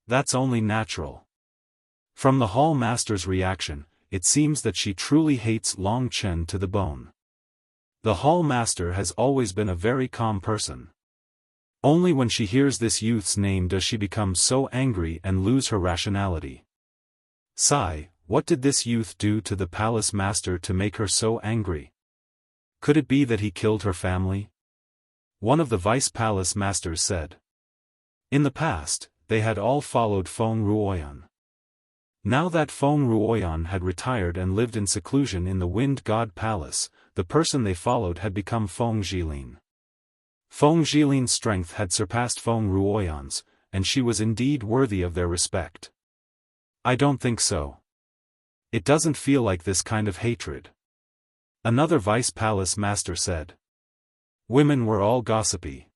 That's only natural. From the hall master's reaction, it seems that she truly hates Long Chen to the bone. The hall master has always been a very calm person. Only when she hears this youth's name does she become so angry and lose her rationality. Sigh, what did this youth do to the palace master to make her so angry? Could it be that he killed her family? One of the vice palace masters said. In the past, they had all followed Feng Ruoyan. Now that Feng Ruoyan had retired and lived in seclusion in the Wind God Palace, the person they followed had become Feng Jilin. Feng Jilin's strength had surpassed Feng Ruoyan's, and she was indeed worthy of their respect. I don't think so. It doesn't feel like this kind of hatred. Another vice palace master said. Women were all gossipy.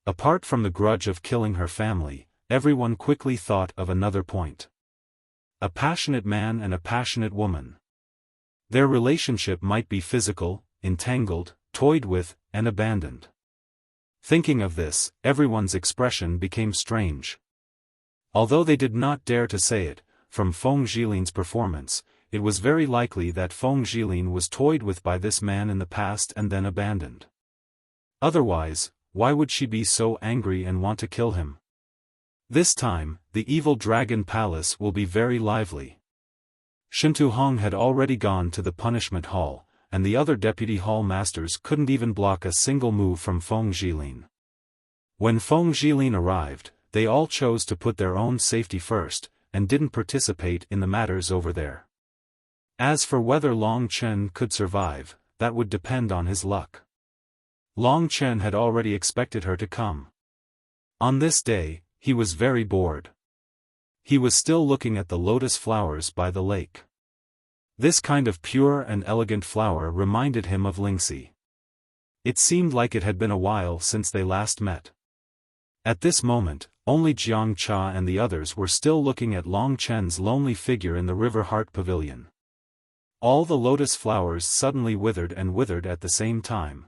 Apart from the grudge of killing her family, everyone quickly thought of another point. A passionate man and a passionate woman. Their relationship might be physical, entangled, toyed with, and abandoned. Thinking of this, everyone's expression became strange. Although they did not dare to say it, from Feng Jilin's performance, it was very likely that Feng Jilin was toyed with by this man in the past and then abandoned. Otherwise, why would she be so angry and want to kill him? This time, the evil dragon palace will be very lively. Shintu Hong had already gone to the punishment hall, and the other deputy hall masters couldn't even block a single move from Feng Jilin. When Feng Jilin arrived, they all chose to put their own safety first, and didn't participate in the matters over there. As for whether Long Chen could survive, that would depend on his luck. Long Chen had already expected her to come. On this day, he was very bored. He was still looking at the lotus flowers by the lake. This kind of pure and elegant flower reminded him of Lingxi. It seemed like it had been a while since they last met. At this moment, only Jiang Cha and the others were still looking at Long Chen's lonely figure in the River Heart Pavilion. All the lotus flowers suddenly withered and withered at the same time.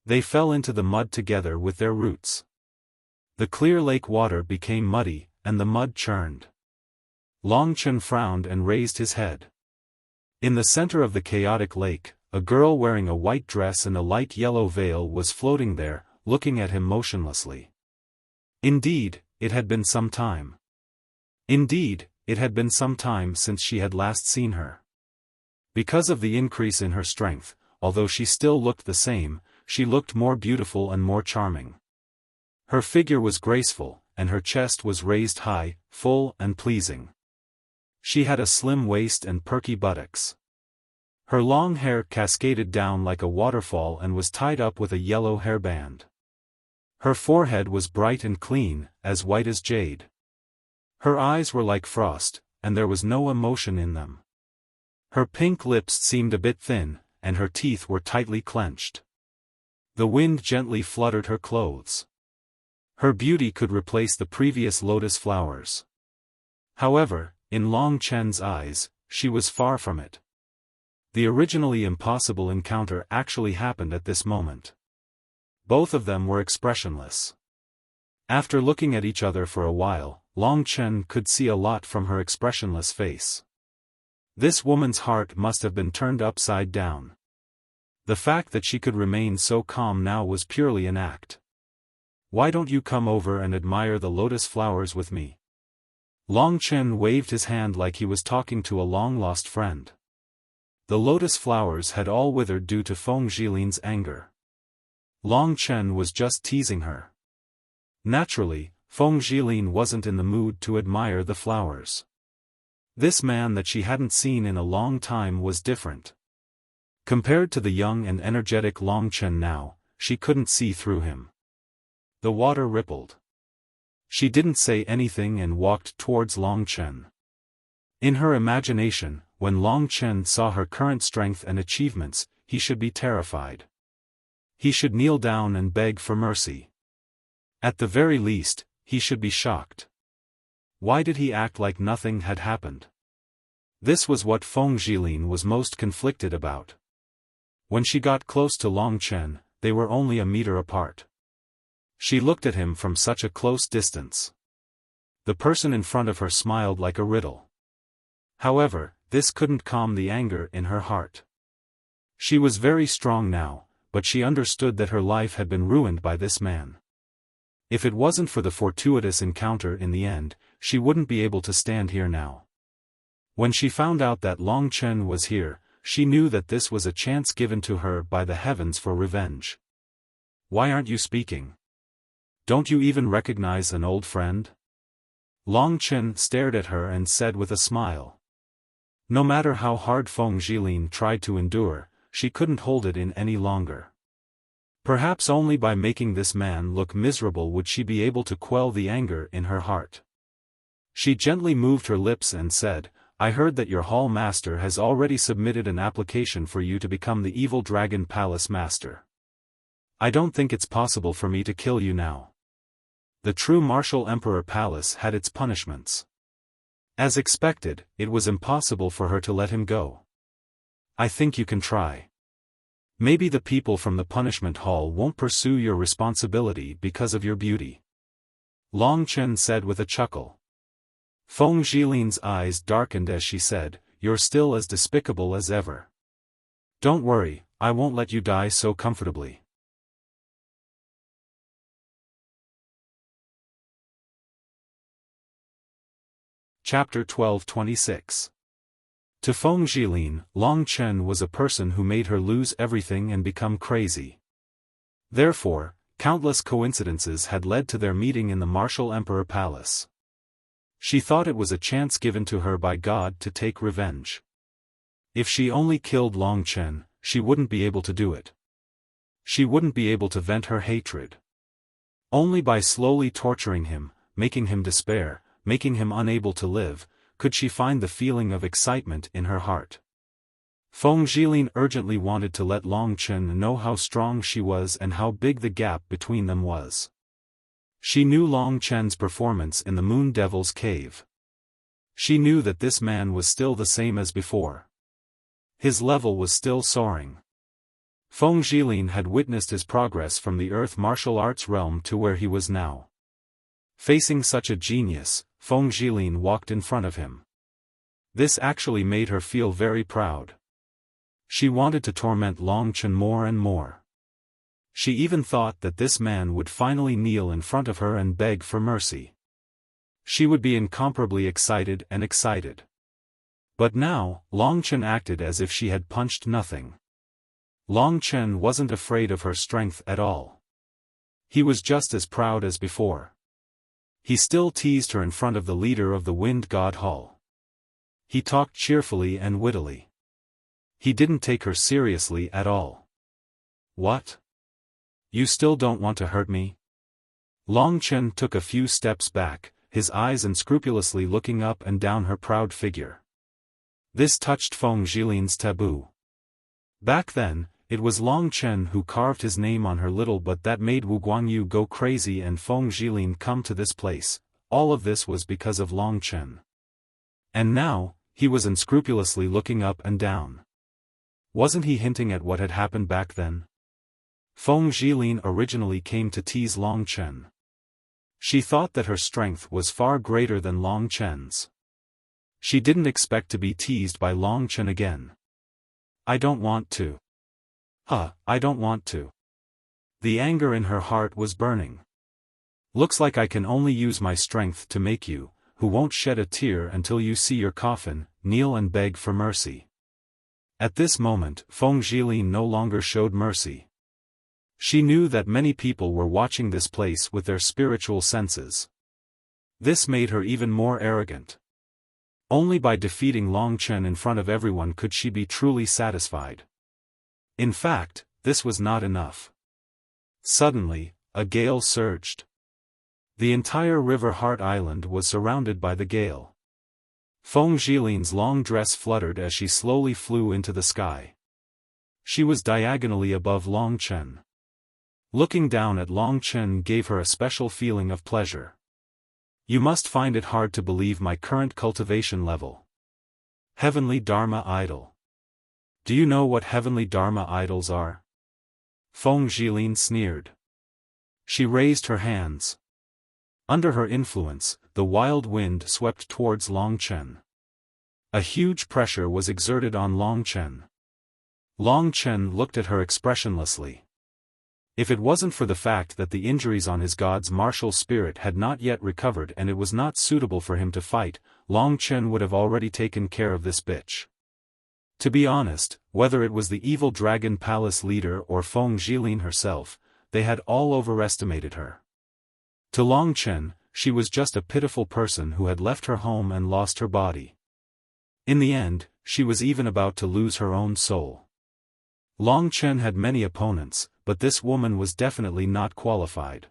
They fell into the mud together with their roots. The clear lake water became muddy, and the mud churned. Long Chen frowned and raised his head. In the center of the chaotic lake, a girl wearing a white dress and a light yellow veil was floating there, looking at him motionlessly. Indeed, it had been some time. Indeed, it had been some time since she had last seen her. Because of the increase in her strength, although she still looked the same, she looked more beautiful and more charming. Her figure was graceful, and her chest was raised high, full and pleasing. She had a slim waist and perky buttocks. Her long hair cascaded down like a waterfall and was tied up with a yellow hairband. Her forehead was bright and clean, as white as jade. Her eyes were like frost, and there was no emotion in them. Her pink lips seemed a bit thin, and her teeth were tightly clenched. The wind gently fluttered her clothes. Her beauty could replace the previous lotus flowers. However, in Long Chen's eyes, she was far from it. The originally impossible encounter actually happened at this moment. Both of them were expressionless. After looking at each other for a while, Long Chen could see a lot from her expressionless face. This woman's heart must have been turned upside down. The fact that she could remain so calm now was purely an act. Why don't you come over and admire the lotus flowers with me? Long Chen waved his hand like he was talking to a long-lost friend. The lotus flowers had all withered due to Feng Jilin's anger. Long Chen was just teasing her. Naturally, Feng Jilin wasn't in the mood to admire the flowers. This man that she hadn't seen in a long time was different. Compared to the young and energetic Long Chen now, she couldn't see through him. The water rippled. She didn't say anything and walked towards Long Chen. In her imagination, when Long Chen saw her current strength and achievements, he should be terrified. He should kneel down and beg for mercy. At the very least, he should be shocked. Why did he act like nothing had happened? This was what Feng Jilin was most conflicted about. When she got close to Long Chen, they were only a meter apart. She looked at him from such a close distance. The person in front of her smiled like a riddle. However, this couldn't calm the anger in her heart. She was very strong now, but she understood that her life had been ruined by this man. If it wasn't for the fortuitous encounter in the end, she wouldn't be able to stand here now. When she found out that Long Chen was here, she knew that this was a chance given to her by the heavens for revenge. "Why aren't you speaking? Don't you even recognize an old friend?" Long Chen stared at her and said with a smile. No matter how hard Feng Zhilin tried to endure, she couldn't hold it in any longer. Perhaps only by making this man look miserable would she be able to quell the anger in her heart. She gently moved her lips and said, "I heard that your hall master has already submitted an application for you to become the evil dragon palace master. I don't think it's possible for me to kill you now." The true martial emperor palace had its punishments. As expected, it was impossible for her to let him go. "I think you can try. Maybe the people from the punishment hall won't pursue your responsibility because of your beauty," Long Chen said with a chuckle. Feng Zhilin's eyes darkened as she said, "You're still as despicable as ever. Don't worry, I won't let you die so comfortably." Chapter 12:26. To Feng Zhilin, Long Chen was a person who made her lose everything and become crazy. Therefore, countless coincidences had led to their meeting in the martial emperor palace. She thought it was a chance given to her by God to take revenge. If she only killed Long Chen, she wouldn't be able to do it. She wouldn't be able to vent her hatred. Only by slowly torturing him, making him despair, making him unable to live, could she find the feeling of excitement in her heart. Feng Zhilin urgently wanted to let Long Chen know how strong she was and how big the gap between them was. She knew Long Chen's performance in the Moon Devil's cave. She knew that this man was still the same as before. His level was still soaring. Feng Zhilin had witnessed his progress from the Earth martial arts realm to where he was now. Facing such a genius, Feng Zhilin walked in front of him. This actually made her feel very proud. She wanted to torment Long Chen more and more. She even thought that this man would finally kneel in front of her and beg for mercy. She would be incomparably excited and excited. But now, Long Chen acted as if she had punched nothing. Long Chen wasn't afraid of her strength at all. He was just as proud as before. He still teased her in front of the leader of the Wind God Hall. He talked cheerfully and wittily. He didn't take her seriously at all. "What? You still don't want to hurt me?" Long Chen took a few steps back, his eyes unscrupulously looking up and down her proud figure. This touched Feng Zhilin's taboo. Back then, it was Long Chen who carved his name on her little butt that made Wu Guangyu go crazy and Feng Zhilin come to this place. All of this was because of Long Chen. And now, he was unscrupulously looking up and down. Wasn't he hinting at what had happened back then? Feng Zhilin originally came to tease Long Chen. She thought that her strength was far greater than Long Chen's. She didn't expect to be teased by Long Chen again. "I don't want to. I don't want to." The anger in her heart was burning. "Looks like I can only use my strength to make you, who won't shed a tear until you see your coffin, kneel and beg for mercy." At this moment, Feng Zhilin no longer showed mercy. She knew that many people were watching this place with their spiritual senses. This made her even more arrogant. Only by defeating Long Chen in front of everyone could she be truly satisfied. In fact, this was not enough. Suddenly, a gale surged. The entire River Heart Island was surrounded by the gale. Feng Zhilin's long dress fluttered as she slowly flew into the sky. She was diagonally above Long Chen. Looking down at Long Chen gave her a special feeling of pleasure. "You must find it hard to believe my current cultivation level. Heavenly Dharma Idol. Do you know what heavenly Dharma idols are?" Feng Zhilin sneered. She raised her hands. Under her influence, the wild wind swept towards Long Chen. A huge pressure was exerted on Long Chen. Long Chen looked at her expressionlessly. If it wasn't for the fact that the injuries on his god's martial spirit had not yet recovered and it was not suitable for him to fight, Long Chen would have already taken care of this bitch. To be honest, whether it was the evil dragon palace leader or Feng Jilin herself, they had all overestimated her. To Long Chen, she was just a pitiful person who had left her home and lost her body. In the end, she was even about to lose her own soul. Long Chen had many opponents, but this woman was definitely not qualified.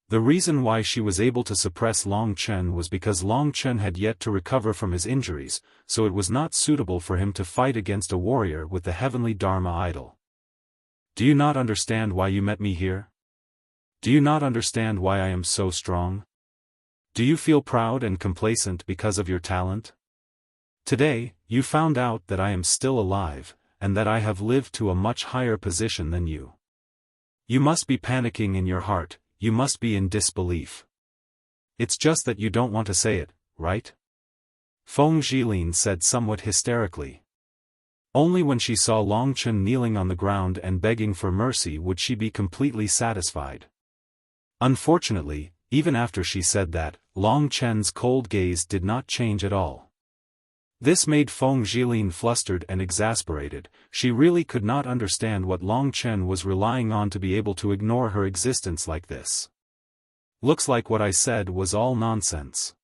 The reason why she was able to suppress Long Chen was because Long Chen had yet to recover from his injuries, so it was not suitable for him to fight against a warrior with the heavenly Dharma idol. Do you not understand why you met me here? Do you not understand why I am so strong? Do you feel proud and complacent because of your talent? Today, you found out that I am still alive, and that I have lived to a much higher position than you. You must be panicking in your heart, you must be in disbelief. It's just that you don't want to say it, right? Feng Jilin said somewhat hysterically. Only when she saw Long Chen kneeling on the ground and begging for mercy would she be completely satisfied. Unfortunately, even after she said that, Long Chen's cold gaze did not change at all. This made Feng Jilin flustered and exasperated. She really could not understand what Long Chen was relying on to be able to ignore her existence like this. Looks like what I said was all nonsense.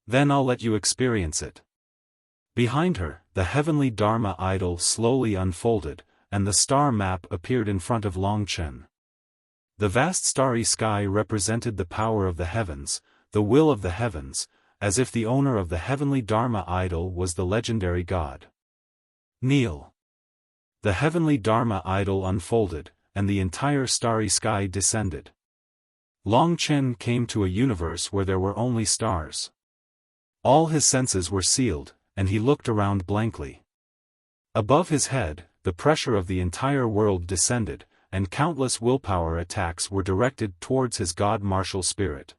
Then I'll let you experience it. Behind her, the heavenly Dharma idol slowly unfolded, and the star map appeared in front of Long Chen. The vast starry sky represented the power of the heavens, the will of the heavens, as if the owner of the heavenly Dharma idol was the legendary god. Kneel. The heavenly Dharma idol unfolded, and the entire starry sky descended. Long Chen came to a universe where there were only stars. All his senses were sealed, and he looked around blankly. Above his head, the pressure of the entire world descended, and countless willpower attacks were directed towards his god martial spirit.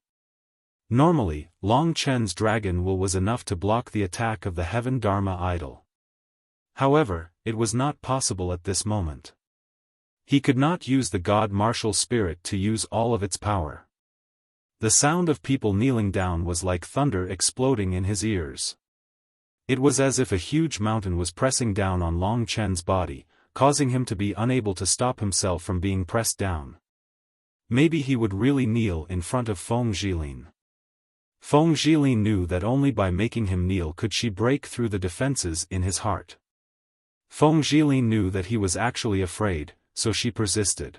Normally, Long Chen's dragon will was enough to block the attack of the heaven Dharma idol. However, it was not possible at this moment. He could not use the god martial spirit to use all of its power. The sound of people kneeling down was like thunder exploding in his ears. It was as if a huge mountain was pressing down on Long Chen's body, causing him to be unable to stop himself from being pressed down. Maybe he would really kneel in front of Feng Jilin. Feng Jilin knew that only by making him kneel could she break through the defenses in his heart. Feng Jilin knew that he was actually afraid, so she persisted.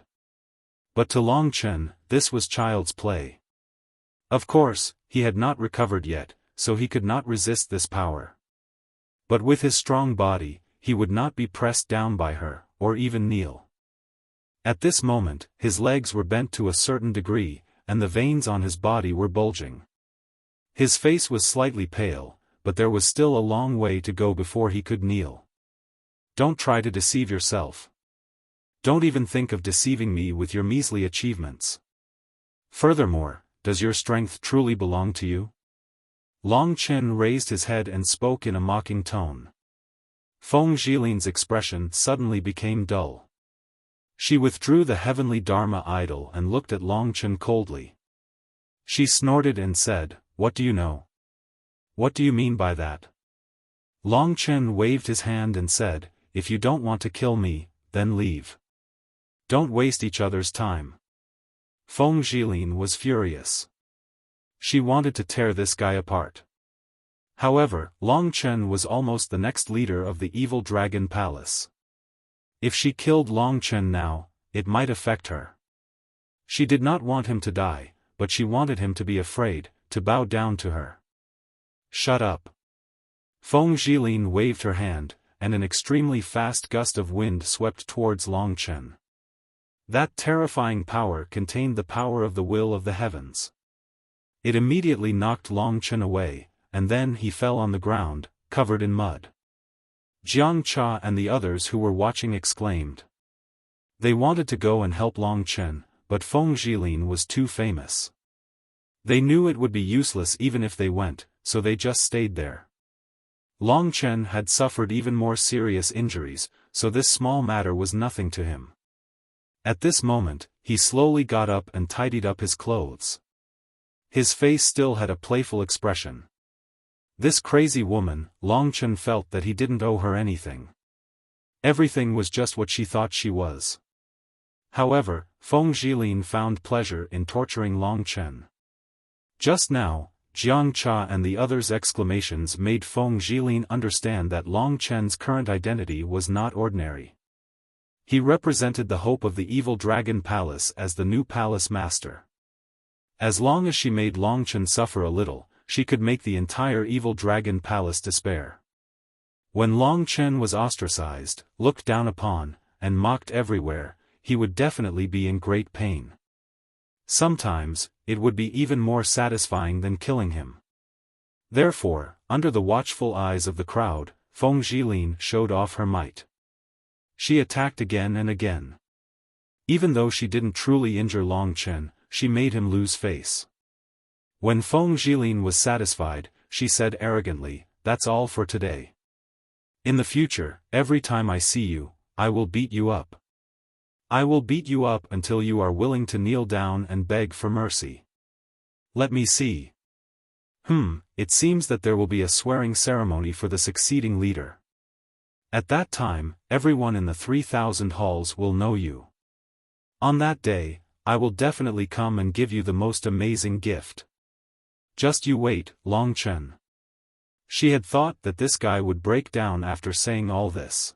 But to Long Chen, this was child's play. Of course, he had not recovered yet, so he could not resist this power. But with his strong body, he would not be pressed down by her, or even kneel. At this moment, his legs were bent to a certain degree, and the veins on his body were bulging. His face was slightly pale, but there was still a long way to go before he could kneel. Don't try to deceive yourself. Don't even think of deceiving me with your measly achievements. Furthermore, does your strength truly belong to you? Long Chen raised his head and spoke in a mocking tone. Feng Jilin's expression suddenly became dull. She withdrew the heavenly Dharma idol and looked at Long Chen coldly. She snorted and said, "What do you know? What do you mean by that?" Long Chen waved his hand and said, "If you don't want to kill me, then leave. Don't waste each other's time." Feng Jilin was furious. She wanted to tear this guy apart. However, Long Chen was almost the next leader of the evil dragon palace. If she killed Long Chen now, it might affect her. She did not want him to die, but she wanted him to be afraid, to bow down to her. Shut up. Feng Jilin waved her hand, and an extremely fast gust of wind swept towards Long Chen. That terrifying power contained the power of the will of the heavens. It immediately knocked Long Chen away, and then he fell on the ground, covered in mud. Jiang Cha and the others who were watching exclaimed. They wanted to go and help Long Chen, but Feng Jilin was too famous. They knew it would be useless even if they went, so they just stayed there. Long Chen had suffered even more serious injuries, so this small matter was nothing to him. At this moment, he slowly got up and tidied up his clothes. His face still had a playful expression. This crazy woman, Long Chen felt that he didn't owe her anything. Everything was just what she thought she was. However, Feng Zhilin found pleasure in torturing Long Chen. Just now, Jiang Cha and the others' exclamations made Feng Zhilin understand that Long Chen's current identity was not ordinary. He represented the hope of the evil dragon palace as the new palace master. As long as she made Long Chen suffer a little, she could make the entire evil dragon palace despair. When Long Chen was ostracized, looked down upon, and mocked everywhere, he would definitely be in great pain. Sometimes, it would be even more satisfying than killing him. Therefore, under the watchful eyes of the crowd, Feng Zhilin showed off her might. She attacked again and again. Even though she didn't truly injure Long Chen, she made him lose face. When Feng Zhilin was satisfied, she said arrogantly, "That's all for today. In the future, every time I see you, I will beat you up. I will beat you up until you are willing to kneel down and beg for mercy. Let me see. It seems that there will be a swearing ceremony for the succeeding leader. At that time, everyone in the 3,000 halls will know you. On that day, I will definitely come and give you the most amazing gift. Just you wait, Long Chen." She had thought that this guy would break down after saying all this.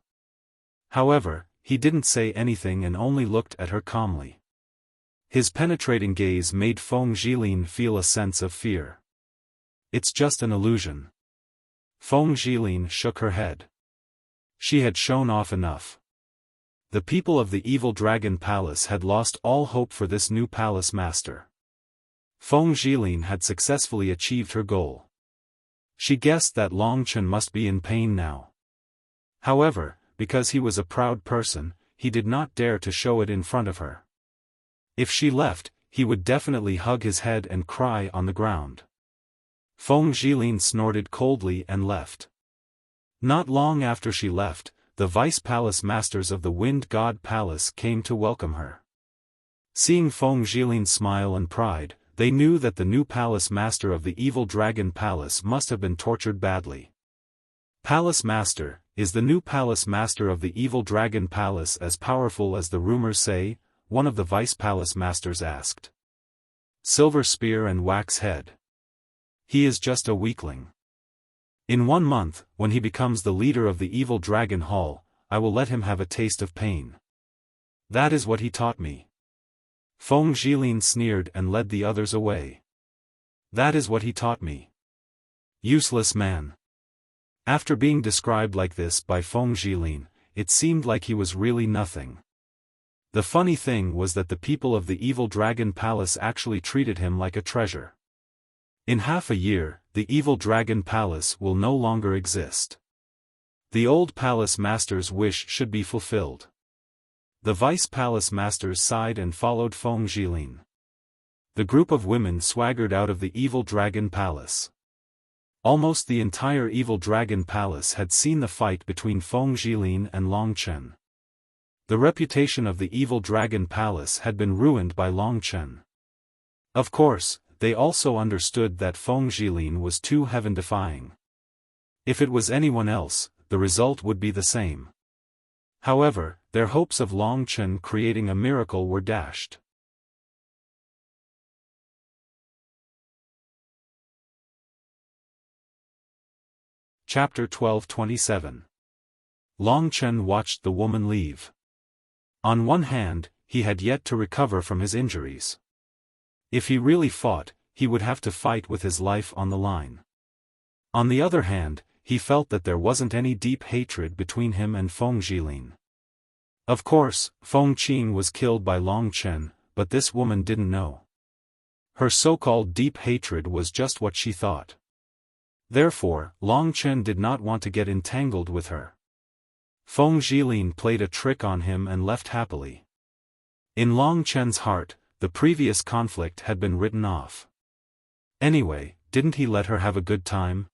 However, he didn't say anything and only looked at her calmly. His penetrating gaze made Feng Zhilin feel a sense of fear. "It's just an illusion." Feng Zhilin shook her head. She had shown off enough. The people of the evil dragon palace had lost all hope for this new palace master. Feng Zhilin had successfully achieved her goal. She guessed that Long Chen must be in pain now. However, because he was a proud person, he did not dare to show it in front of her. If she left, he would definitely hug his head and cry on the ground. Feng Zhilin snorted coldly and left. Not long after she left, the vice palace masters of the Wind God Palace came to welcome her. Seeing Feng Zhilin smile and pride, they knew that the new palace master of the evil dragon palace must have been tortured badly. "Palace master, is the new palace master of the evil dragon palace as powerful as the rumors say?" one of the vice palace masters asked. "Silver spear and wax head. He is just a weakling. In 1 month, when he becomes the leader of the evil dragon hall, I will let him have a taste of pain. That is what he taught me." Feng Zhilin sneered and led the others away. "That is what he taught me. Useless man." After being described like this by Feng Zhilin, it seemed like he was really nothing. The funny thing was that the people of the evil dragon palace actually treated him like a treasure. In half a year, the evil dragon palace will no longer exist. The old palace master's wish should be fulfilled. The vice palace masters sighed and followed Feng Zhilin. The group of women swaggered out of the evil dragon palace. Almost the entire evil dragon palace had seen the fight between Feng Zhilin and Long Chen. The reputation of the evil dragon palace had been ruined by Long Chen. Of course, they also understood that Feng Zhilin was too heaven-defying. If it was anyone else, the result would be the same. However, their hopes of Long Chen creating a miracle were dashed. Chapter 12:27. Long Chen watched the woman leave. On one hand, he had yet to recover from his injuries. If he really fought, he would have to fight with his life on the line. On the other hand, he felt that there wasn't any deep hatred between him and Feng Zhilin. Of course, Feng Qing was killed by Long Chen, but this woman didn't know. Her so-called deep hatred was just what she thought. Therefore, Long Chen did not want to get entangled with her. Feng Zhilin played a trick on him and left happily. In Long Chen's heart, the previous conflict had been written off. Anyway, didn't he let her have a good time?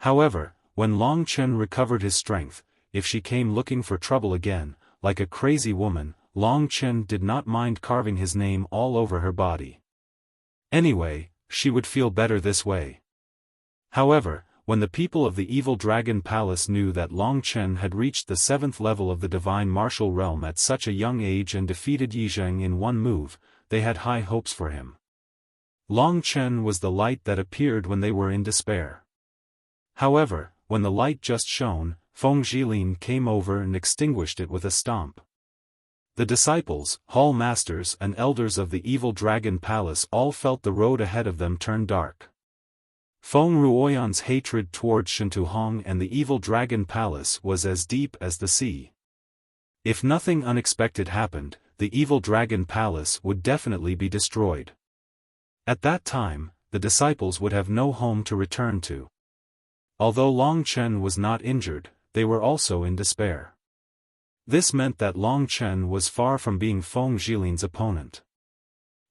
However, when Long Chen recovered his strength, if she came looking for trouble again, like a crazy woman, Long Chen did not mind carving his name all over her body. Anyway, she would feel better this way. However, when the people of the Evil Dragon Palace knew that Long Chen had reached the 7th level of the Divine Martial Realm at such a young age and defeated Yizheng in one move, they had high hopes for him. Long Chen was the light that appeared when they were in despair. However, when the light just shone, Feng Zhilin came over and extinguished it with a stomp. The disciples, hall masters and elders of the Evil Dragon Palace all felt the road ahead of them turn dark. Feng Ruoyan's hatred towards Shintuhong and the Evil Dragon Palace was as deep as the sea. If nothing unexpected happened, the Evil Dragon Palace would definitely be destroyed. At that time, the disciples would have no home to return to. Although Long Chen was not injured, they were also in despair. This meant that Long Chen was far from being Feng Zhilin's opponent.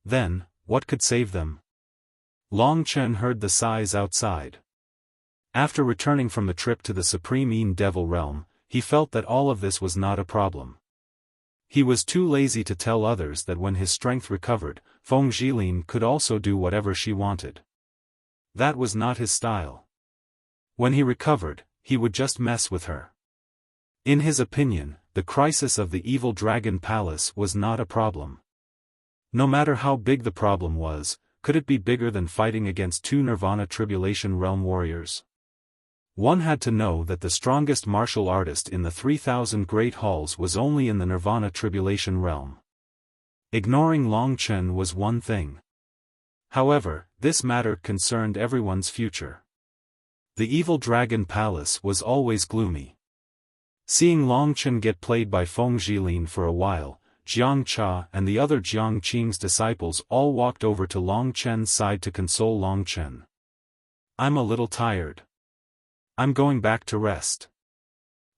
Then, what could save them? Long Chen heard the sighs outside. After returning from the trip to the Supreme Yin Devil Realm, he felt that all of this was not a problem. He was too lazy to tell others that when his strength recovered, Feng Zhilin could also do whatever she wanted. That was not his style. When he recovered, he would just mess with her. In his opinion, the crisis of the Evil Dragon Palace was not a problem. No matter how big the problem was, could it be bigger than fighting against 2 Nirvana Tribulation Realm warriors? One had to know that the strongest martial artist in the 3,000 Great Halls was only in the Nirvana Tribulation Realm. Ignoring Long Chen was one thing. However, this matter concerned everyone's future. The Evil Dragon Palace was always gloomy. Seeing Long Chen get played by Feng Zhilin for a while, Jiang Cha and the other Jiang Qing's disciples all walked over to Long Chen's side to console Long Chen. "I'm a little tired. I'm going back to rest.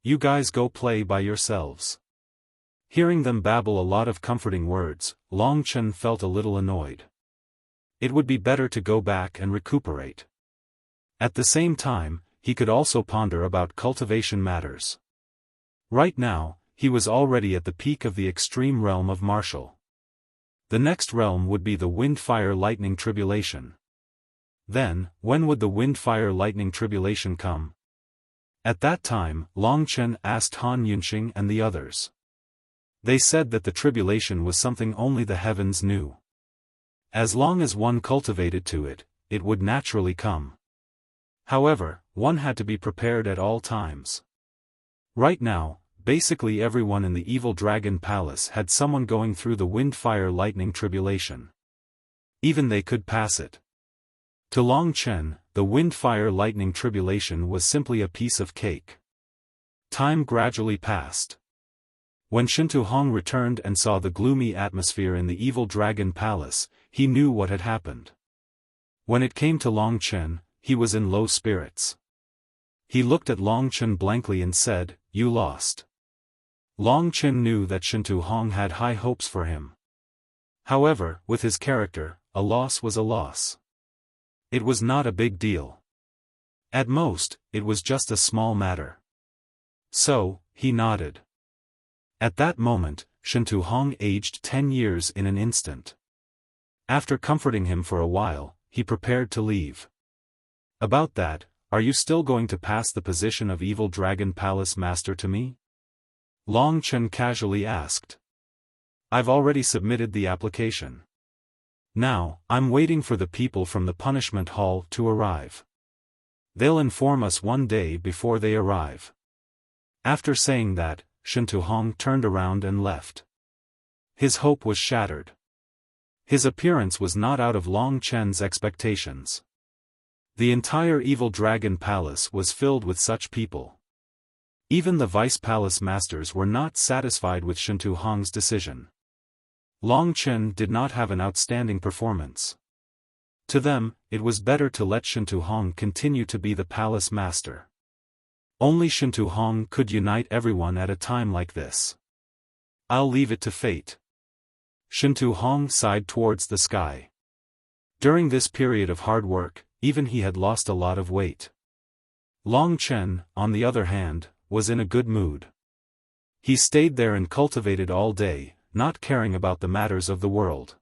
You guys go play by yourselves." Hearing them babble a lot of comforting words, Long Chen felt a little annoyed. It would be better to go back and recuperate. At the same time, he could also ponder about cultivation matters. Right now, he was already at the peak of the extreme realm of martial. The next realm would be the Wind-Fire-Lightning Tribulation. Then, when would the Wind-Fire-Lightning Tribulation come? At that time, Long Chen asked Han Yunxing and the others. They said that the tribulation was something only the heavens knew. As long as one cultivated to it, it would naturally come. However, one had to be prepared at all times. Right now, basically everyone in the Evil Dragon Palace had someone going through the Wind-Fire-Lightning Tribulation. Even they could pass it. To Long Chen, the Wind-Fire-Lightning Tribulation was simply a piece of cake. Time gradually passed. When Shintuhong returned and saw the gloomy atmosphere in the Evil Dragon Palace, he knew what had happened. When it came to Long Chen, he was in low spirits. He looked at Long Chen blankly and said, "You lost." Long Chen knew that Shintuhong had high hopes for him. However, with his character, a loss was a loss. It was not a big deal. At most, it was just a small matter. So, he nodded. At that moment, Shintuhong aged 10 years in an instant. After comforting him for a while, he prepared to leave. "About that, are you still going to pass the position of Evil Dragon Palace Master to me?" Long Chen casually asked. "I've already submitted the application. Now, I'm waiting for the people from the punishment hall to arrive. They'll inform us one day before they arrive." After saying that, Shintuhong turned around and left. His hope was shattered. His appearance was not out of Long Chen's expectations. The entire Evil Dragon Palace was filled with such people. Even the Vice Palace Masters were not satisfied with Shintuhong's decision. Long Chen did not have an outstanding performance. To them, it was better to let Shintuhong continue to be the Palace Master. Only Shintuhong could unite everyone at a time like this. "I'll leave it to fate." Shintuhong sighed towards the sky. During this period of hard work, even he had lost a lot of weight. Long Chen, on the other hand, was in a good mood. He stayed there and cultivated all day, not caring about the matters of the world.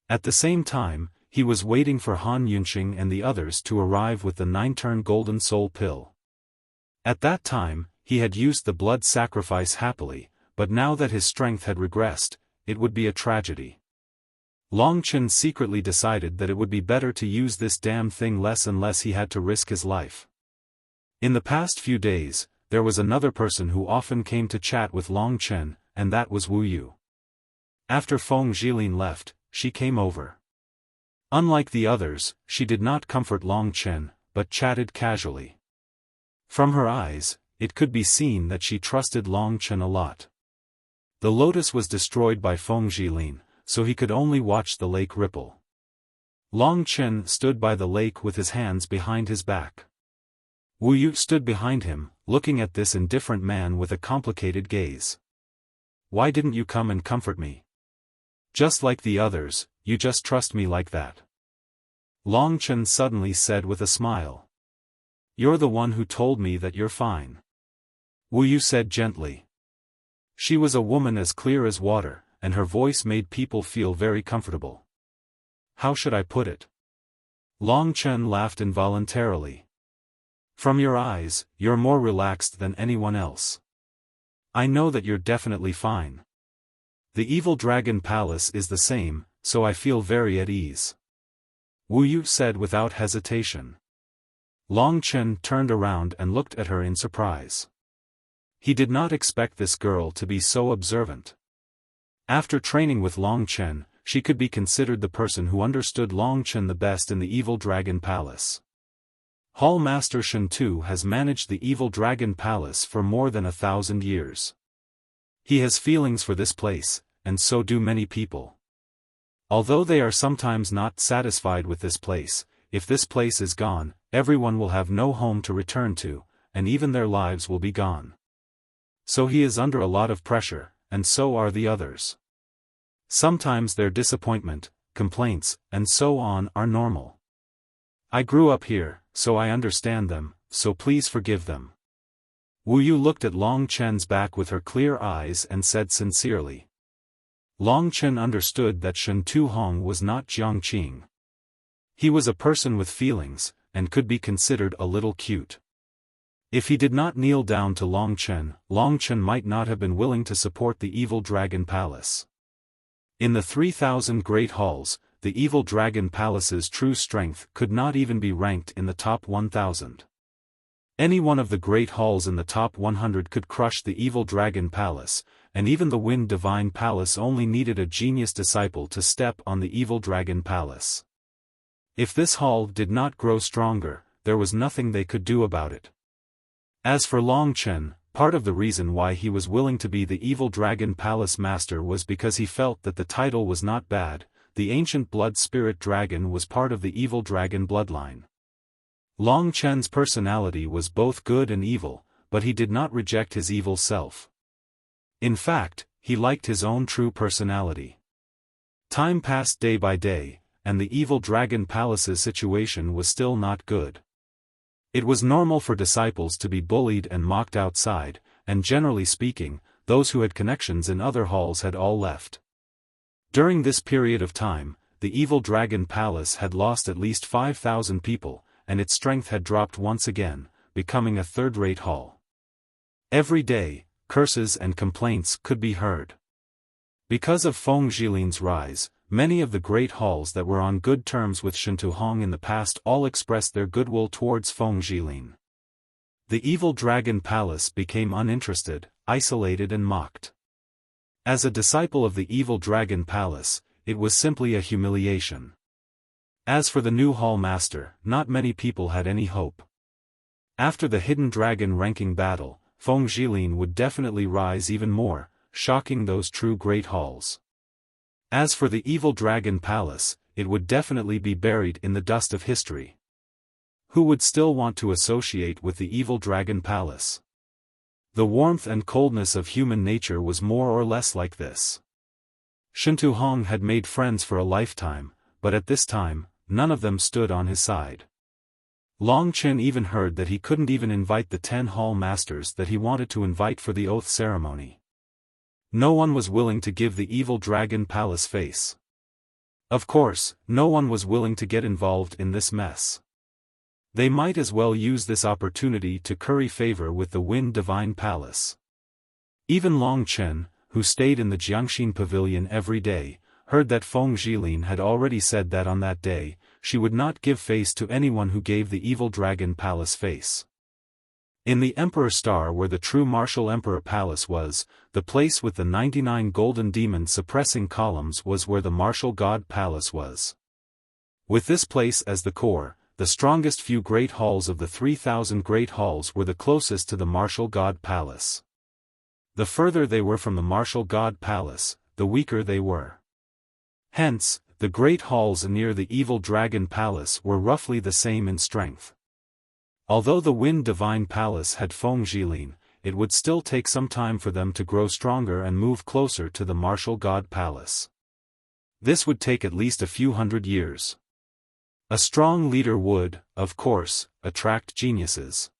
At the same time, he was waiting for Han Yunqing and the others to arrive with the 9-turn golden soul pill. At that time, he had used the blood sacrifice happily, but now that his strength had regressed, it would be a tragedy. Long Chen secretly decided that it would be better to use this damn thing less unless he had to risk his life. In the past few days, there was another person who often came to chat with Long Chen, and that was Wu Yu. After Feng Zhilin left, she came over. Unlike the others, she did not comfort Long Chen, but chatted casually. From her eyes, it could be seen that she trusted Long Chen a lot. The lotus was destroyed by Feng Zhilin, so he could only watch the lake ripple. Long Chen stood by the lake with his hands behind his back. Wu Yu stood behind him, looking at this indifferent man with a complicated gaze. "Why didn't you come and comfort me? Just like the others, you just trust me like that?" Long Chen suddenly said with a smile. "You're the one who told me that you're fine," Wu Yu said gently. She was a woman as clear as water, and her voice made people feel very comfortable. How should I put it? Long Chen laughed involuntarily. "From your eyes, you're more relaxed than anyone else. I know that you're definitely fine. The evil dragon palace is the same, so I feel very at ease," Wu Yu said without hesitation. Long Chen turned around and looked at her in surprise. He did not expect this girl to be so observant. After training with Long Chen, she could be considered the person who understood Long Chen the best in the evil dragon palace. Hall Master Shen Tu has managed the evil dragon palace for more than 1,000 years. He has feelings for this place, and so do many people. Although they are sometimes not satisfied with this place, if this place is gone, everyone will have no home to return to, and even their lives will be gone. So he is under a lot of pressure, and so are the others. Sometimes their disappointment, complaints, and so on are normal. I grew up here, so I understand them, so please forgive them. Wu Yu looked at Long Chen's back with her clear eyes and said sincerely. Long Chen understood that Shen Tu Hong was not Jiang Qing. He was a person with feelings, and could be considered a little cute. If he did not kneel down to Long Chen might not have been willing to support the evil dragon palace. In the 3,000 great halls, the evil dragon palace's true strength could not even be ranked in the top 1,000. Any one of the great halls in the top 100 could crush the evil dragon palace, and even the Wind Divine Palace only needed a genius disciple to step on the evil dragon palace. If this hall did not grow stronger, there was nothing they could do about it. As for Long Chen, part of the reason why he was willing to be the evil dragon palace master was because he felt that the title was not bad. The ancient blood spirit dragon was part of the evil dragon bloodline. Long Chen's personality was both good and evil, but he did not reject his evil self. In fact, he liked his own true personality. Time passed day by day, and the evil dragon palace's situation was still not good. It was normal for disciples to be bullied and mocked outside, and generally speaking, those who had connections in other halls had all left. During this period of time, the evil dragon palace had lost at least 5,000 people, and its strength had dropped once again, becoming a third-rate hall. Every day, curses and complaints could be heard. Because of Feng Zhilin's rise, many of the great halls that were on good terms with Shen Tu Hong in the past all expressed their goodwill towards Feng Zhilin. The evil dragon palace became uninterested, isolated and mocked. As a disciple of the evil dragon palace, it was simply a humiliation. As for the new hall master, not many people had any hope. After the hidden dragon ranking battle, Feng Zhilin would definitely rise even more, shocking those true great halls. As for the evil dragon palace, it would definitely be buried in the dust of history. Who would still want to associate with the evil dragon palace? The warmth and coldness of human nature was more or less like this. Shen Tu Hong had made friends for a lifetime, but at this time, none of them stood on his side. Long Chen even heard that he couldn't even invite the 10 hall masters that he wanted to invite for the oath ceremony. No one was willing to give the evil dragon palace face. Of course, no one was willing to get involved in this mess. They might as well use this opportunity to curry favor with the Wind Divine Palace. Even Long Chen, who stayed in the Jiangxin Pavilion every day, heard that Feng Zhilin had already said that on that day, she would not give face to anyone who gave the evil dragon palace face. In the Emperor Star, where the true martial Emperor Palace was, the place with the 99 golden demon suppressing columns was where the martial God Palace was. With this place as the core, the strongest few great halls of the 3,000 great halls were the closest to the martial God Palace. The further they were from the martial God Palace, the weaker they were. Hence, the great halls near the evil dragon palace were roughly the same in strength. Although the Wind Divine Palace had Feng Zhilin, it would still take some time for them to grow stronger and move closer to the martial God Palace. This would take at least a few hundred years. A strong leader would, of course, attract geniuses.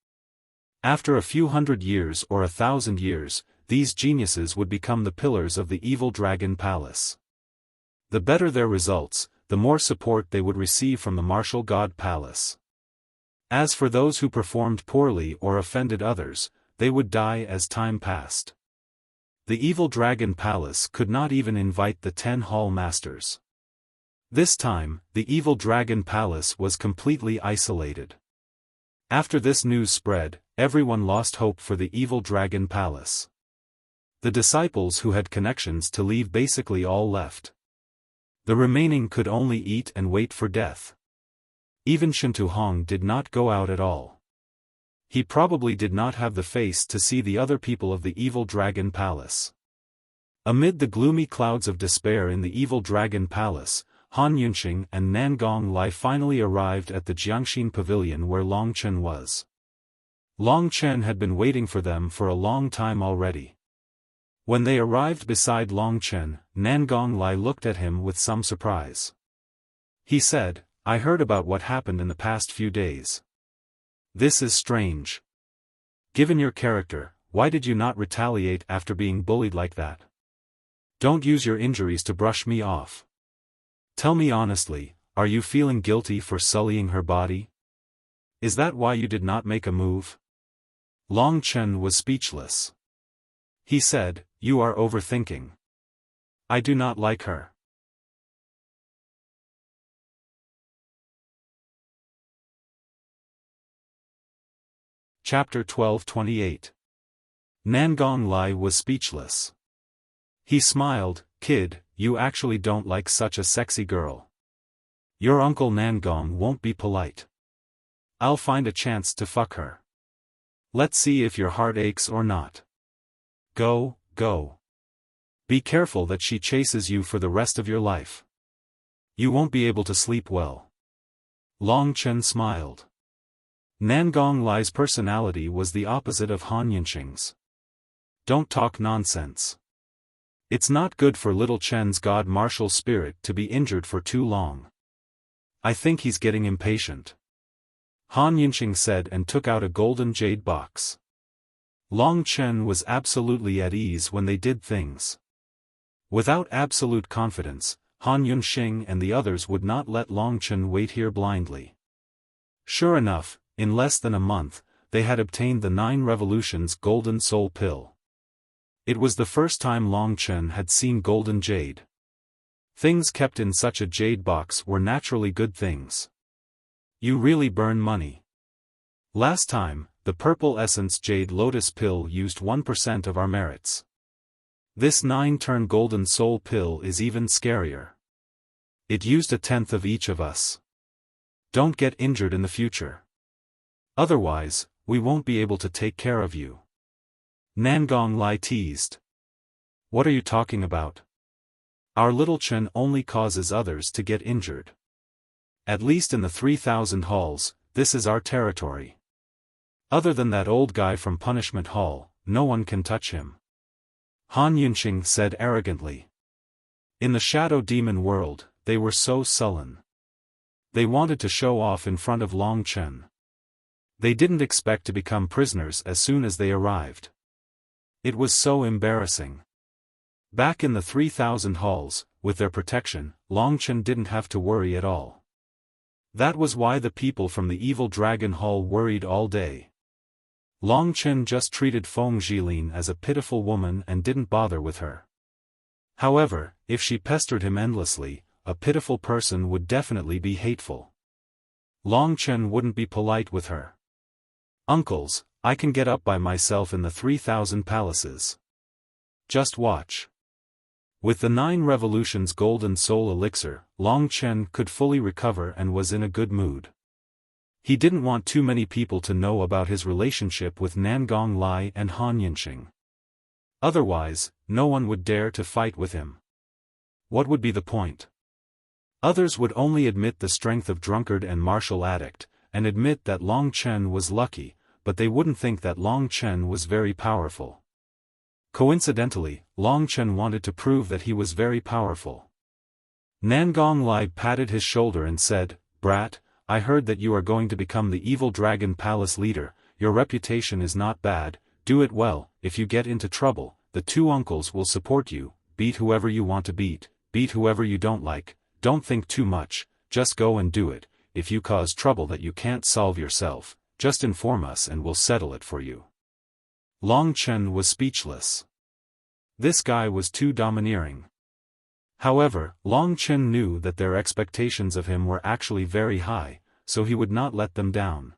After a few hundred years or 1,000 years, these geniuses would become the pillars of the evil dragon palace. The better their results, the more support they would receive from the martial God Palace. As for those who performed poorly or offended others, they would die as time passed. The evil dragon palace could not even invite the 10 hall masters. This time, the evil dragon palace was completely isolated. After this news spread, everyone lost hope for the evil dragon palace. The disciples who had connections to leave basically all left. The remaining could only eat and wait for death. Even Shintu Hong did not go out at all. He probably did not have the face to see the other people of the evil dragon palace. Amid the gloomy clouds of despair in the evil dragon palace, Han Yunxing and Nangong Lai finally arrived at the Jiangxin Pavilion where Long Chen was. Long Chen had been waiting for them for a long time already. When they arrived beside Long Chen, Nangong Lai looked at him with some surprise. He said, "I heard about what happened in the past few days. This is strange. Given your character, why did you not retaliate after being bullied like that? Don't use your injuries to brush me off. Tell me honestly, are you feeling guilty for sullying her body? Is that why you did not make a move?" Long Chen was speechless. He said, "You are overthinking. I do not like her." Chapter 12:28. Nangong Lai was speechless. He smiled, "Kid, you actually don't like such a sexy girl. Your uncle Nangong won't be polite. I'll find a chance to fuck her. Let's see if your heart aches or not. Go, go. Be careful that she chases you for the rest of your life. You won't be able to sleep well." Long Chen smiled. Nangong Lai's personality was the opposite of Han Yunxing's. Don't talk nonsense. It's not good for little Chen's god martial spirit to be injured for too long. I think he's getting impatient. Han Yunxing said and took out a golden jade box. Long Chen was absolutely at ease when they did things. Without absolute confidence, Han Yunxing and the others would not let Long Chen wait here blindly. Sure enough, in less than a month, they had obtained the 9 Revolutions Golden Soul Pill. It was the first time Long Chen had seen golden jade. Things kept in such a jade box were naturally good things. You really burn money. Last time, the Purple Essence Jade Lotus Pill used 1% of our merits. This 9-turn Golden Soul Pill is even scarier. It used 1/10 of each of us. Don't get injured in the future. Otherwise, we won't be able to take care of you. Nangong Lai teased. What are you talking about? Our little Chen only causes others to get injured. At least in the 3,000 halls, this is our territory. Other than that old guy from Punishment Hall, no one can touch him. Han Yunxing said arrogantly. In the Shadow Demon world, they were so sullen. They wanted to show off in front of Long Chen. They didn't expect to become prisoners as soon as they arrived. It was so embarrassing. Back in the 3,000 halls, with their protection, Long Chen didn't have to worry at all. That was why the people from the evil dragon hall worried all day. Long Chen just treated Feng Jilin as a pitiful woman and didn't bother with her. However, if she pestered him endlessly, a pitiful person would definitely be hateful. Long Chen wouldn't be polite with her. "Uncles, I can get up by myself in the 3,000 palaces. Just watch." With the 9 revolutions golden soul elixir, Long Chen could fully recover and was in a good mood. He didn't want too many people to know about his relationship with Nangong Lai and Han Yinxing. Otherwise, no one would dare to fight with him. What would be the point? Others would only admit the strength of drunkard and martial addict, and admit that Long Chen was lucky, but they wouldn't think that Long Chen was very powerful. Coincidentally, Long Chen wanted to prove that he was very powerful. Nangong Lai patted his shoulder and said, "Brat, I heard that you are going to become the evil dragon palace leader. Your reputation is not bad, do it well. If you get into trouble, the 2 uncles will support you. Beat whoever you want to beat whoever you don't like, don't think too much, just go and do it. If you cause trouble that you can't solve yourself, just inform us and we'll settle it for you." Long Chen was speechless. This guy was too domineering. However, Long Chen knew that their expectations of him were actually very high, so he would not let them down.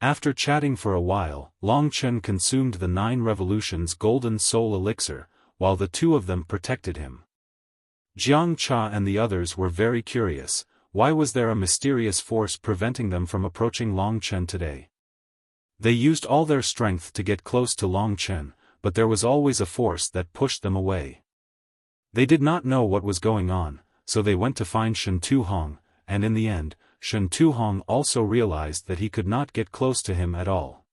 After chatting for a while, Long Chen consumed the 9 revolutions golden soul elixir, while the 2 of them protected him. Jiang Cha and the others were very curious. Why was there a mysterious force preventing them from approaching Long Chen today? They used all their strength to get close to Long Chen, but there was always a force that pushed them away. They did not know what was going on, so they went to find Shen Tuhong, and in the end, Shen Tuhong also realized that he could not get close to him at all.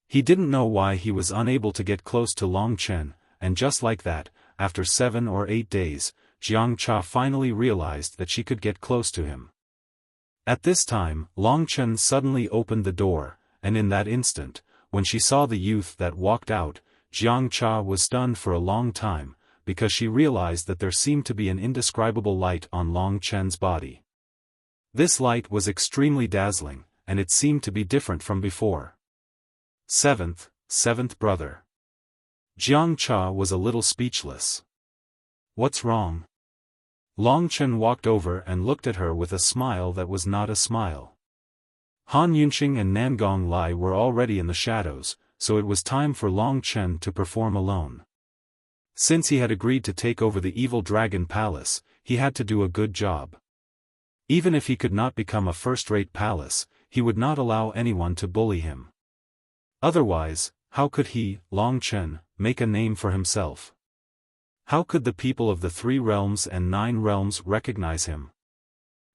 He didn't know why he was unable to get close to Long Chen, and just like that, after 7 or 8 days, Jiang Cha finally realized that she could get close to him. At this time, Long Chen suddenly opened the door, and in that instant, when she saw the youth that walked out, Jiang Cha was stunned for a long time, because she realized that there seemed to be an indescribable light on Long Chen's body. This light was extremely dazzling, and it seemed to be different from before. Seventh brother. Jiang Cha was a little speechless. "What's wrong?" Long Chen walked over and looked at her with a smile that was not a smile. Han Yunxing and Nangong Lai were already in the shadows, so it was time for Long Chen to perform alone. Since he had agreed to take over the evil dragon palace, he had to do a good job. Even if he could not become a first-rate palace, he would not allow anyone to bully him. Otherwise, how could he, Long Chen, make a name for himself? How could the people of the 3 realms and 9 realms recognize him?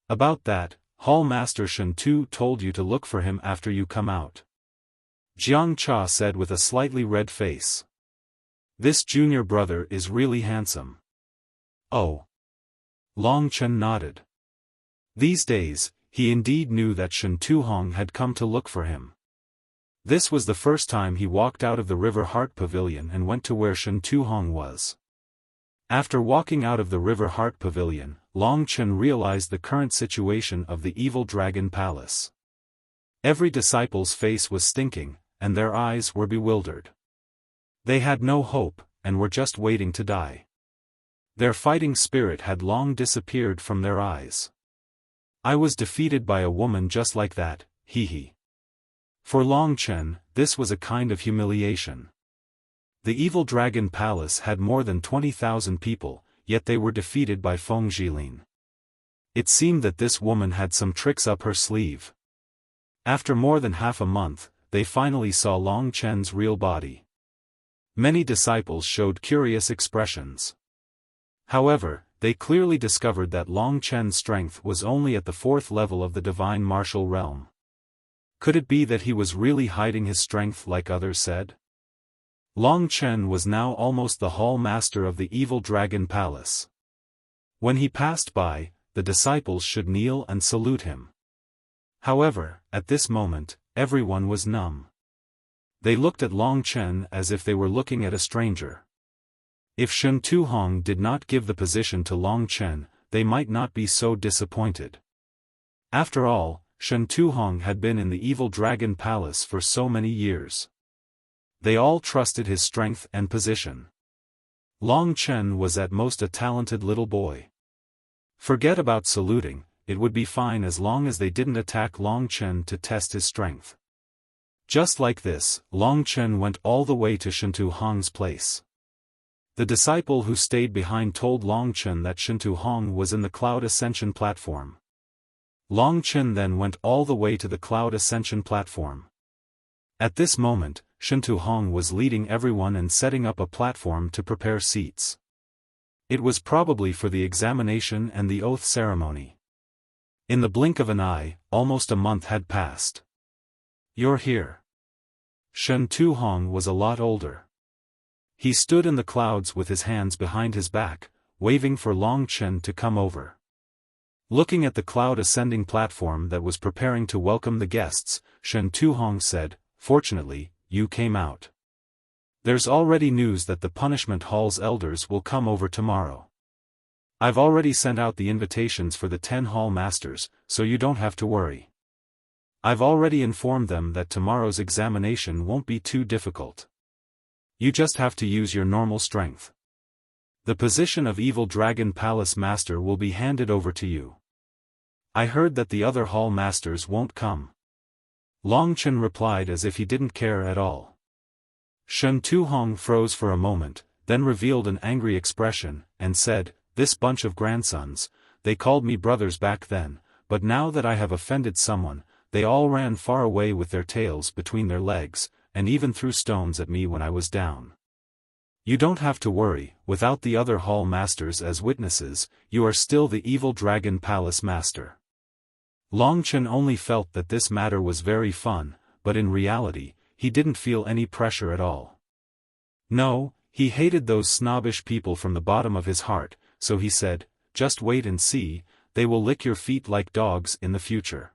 About that, Hall Master Shen Tu told you to look for him after you come out. Jiang Cha said with a slightly red face. This junior brother is really handsome. Oh. Long Chen nodded. These days, he indeed knew that Shen Tuhong had come to look for him. This was the first time he walked out of the River Heart Pavilion and went to where Shen Tuhong was. After walking out of the River Heart Pavilion, Long Chen realized the current situation of the evil dragon palace. Every disciple's face was stinking, and their eyes were bewildered. They had no hope, and were just waiting to die. Their fighting spirit had long disappeared from their eyes. I was defeated by a woman just like that, hee. For Long Chen, this was a kind of humiliation. The evil dragon palace had more than 20,000 people, yet they were defeated by Feng Jilin. It seemed that this woman had some tricks up her sleeve. After more than half a month, they finally saw Long Chen's real body. Many disciples showed curious expressions. However, they clearly discovered that Long Chen's strength was only at the 4th level of the divine martial realm. Could it be that he was really hiding his strength like others said? Long Chen was now almost the hall master of the evil dragon palace. When he passed by, the disciples should kneel and salute him. However, at this moment, everyone was numb. They looked at Long Chen as if they were looking at a stranger. If Shen Tuhong did not give the position to Long Chen, they might not be so disappointed. After all, Shen Tuhong had been in the evil dragon palace for so many years. They all trusted his strength and position. Long Chen was at most a talented little boy. Forget about saluting, it would be fine as long as they didn't attack Long Chen to test his strength. Just like this, Long Chen went all the way to Shen Tuhong's place. The disciple who stayed behind told Long Chen that Shen Tuhong was in the Cloud Ascension platform. Long Chen then went all the way to the Cloud Ascension platform. At this moment, Shen Tuhong was leading everyone and setting up a platform to prepare seats. It was probably for the examination and the oath ceremony. In the blink of an eye, almost a month had passed. "You're here." Shen Tuhong was a lot older. He stood in the clouds with his hands behind his back, waving for Long Chen to come over. Looking at the cloud ascending platform that was preparing to welcome the guests, Shen Tuhong said, "Fortunately, you came out. There's already news that the Punishment Hall's elders will come over tomorrow. I've already sent out the invitations for the 10 hall masters, so you don't have to worry. I've already informed them that tomorrow's examination won't be too difficult. You just have to use your normal strength. The position of Evil Dragon Palace Master will be handed over to you. I heard that the other hall masters won't come." Long Chen replied as if he didn't care at all. Shen Tuhong froze for a moment, then revealed an angry expression, and said, "This bunch of grandsons, they called me brothers back then, but now that I have offended someone, they all ran far away with their tails between their legs, and even threw stones at me when I was down. You don't have to worry, without the other hall masters as witnesses, you are still the Evil Dragon Palace Master." Long Chen only felt that this matter was very fun, but in reality, he didn't feel any pressure at all. No, he hated those snobbish people from the bottom of his heart, so he said, "Just wait and see, they will lick your feet like dogs in the future."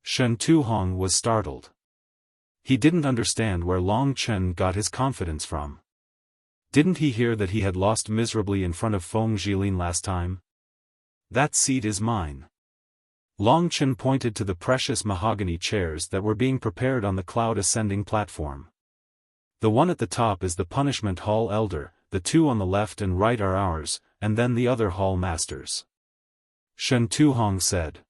Shen Tuhong was startled. He didn't understand where Long Chen got his confidence from. Didn't he hear that he had lost miserably in front of Feng Jilin last time? "That seat is mine." Long Chen pointed to the precious mahogany chairs that were being prepared on the cloud ascending platform. "The one at the top is the Punishment Hall Elder, the two on the left and right are ours, and then the other hall masters." Shen Tuhong said.